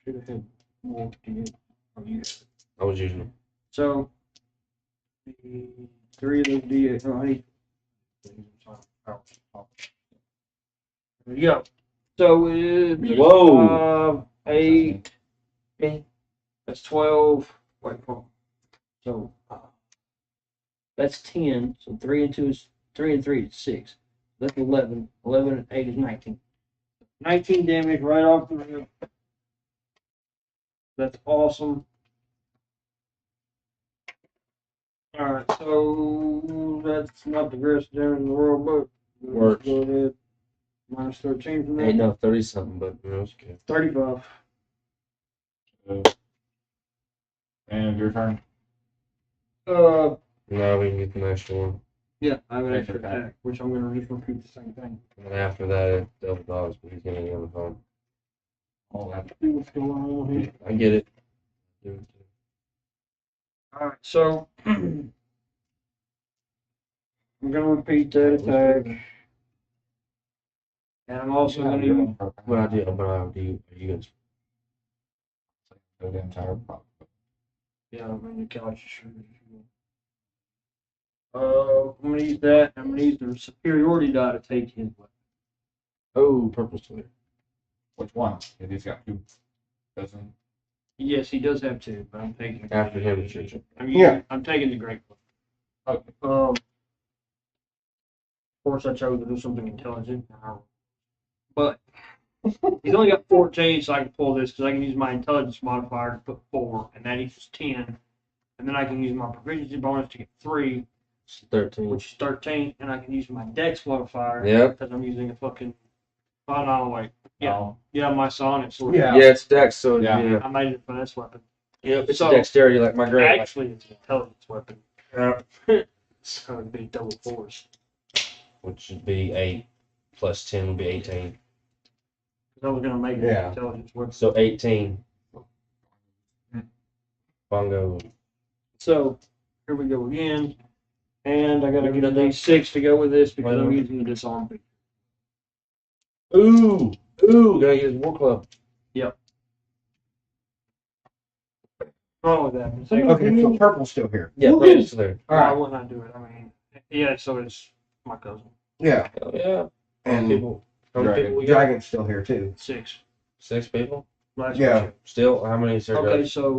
Should have had more D8. Oh, you. I was using them. So, the 3 of those D8. Oh, I need. There we go. So it's Whoa. 8. That's 12. Wait, hold on. So that's 10. So 3 and 2 is 3 and 3 is 6. That's 11. 11 and 8 is 19. 19 damage right off the rip. That's awesome. Alright, so that's not the greatest damage in the world, but Works. go ahead. Minus 13 from Ain't that. no 30 something, but you know, it's good. 35. And your turn. Uh, Now we can get the next one. yeah, I have an extra Extra attack. attack, which I'm gonna just repeat the same thing. And then after that, it's double dogs, but he's gonna be on the phone. All that. See what's going on here. I get it. Do it too. Alright, so I'm gonna repeat that attack. And I'm also gonna use But I do. But I do. Are you gonna? The entire problem. yeah, I'm gonna couch. I'm gonna use that. I'm gonna use the superiority die to take his weapon. Oh, purple sweater. Which one? If he's got two. Doesn't. Yes, he does have 2, but I'm taking After him, it's your turn. I'm taking the great one. Okay. Of course, I chose to do something intelligent. But he's only got 14, so I can pull this because I can use my intelligence modifier to put 4, and that equals 10. And then I can use my proficiency bonus to get 3, It's 13. which is 13, and I can use my dex modifier Yep. because I'm using a fucking. Oh no, wait. Yeah, Oh, yeah, my sonic sword. Yeah. Yeah, it's dex, so Yeah. yeah. I made it a finesse weapon. Yep, it's So- a dexterity like my great. Actually, it's an intelligence weapon. So it'd be double force. Which should be 8 plus 10 would be 18. Because I was gonna make it Yeah. an intelligence weapon. So 18. Bongo. So here we go again, and I gotta get a D6 to go with this because I'm using the disarm feature. Ooh, gotta use war club. Wrong with that. It's Okay, so purple's still here. Yeah, Woohoo! purple's there. All Why right. wouldn't I do it? I mean, yeah. So it's my cousin. Yeah. Oh yeah. And People. How many Dragon. people we got? Dragon's still here too. 6. 6 people. Last Yeah. year. Still, how many is there? Okay, so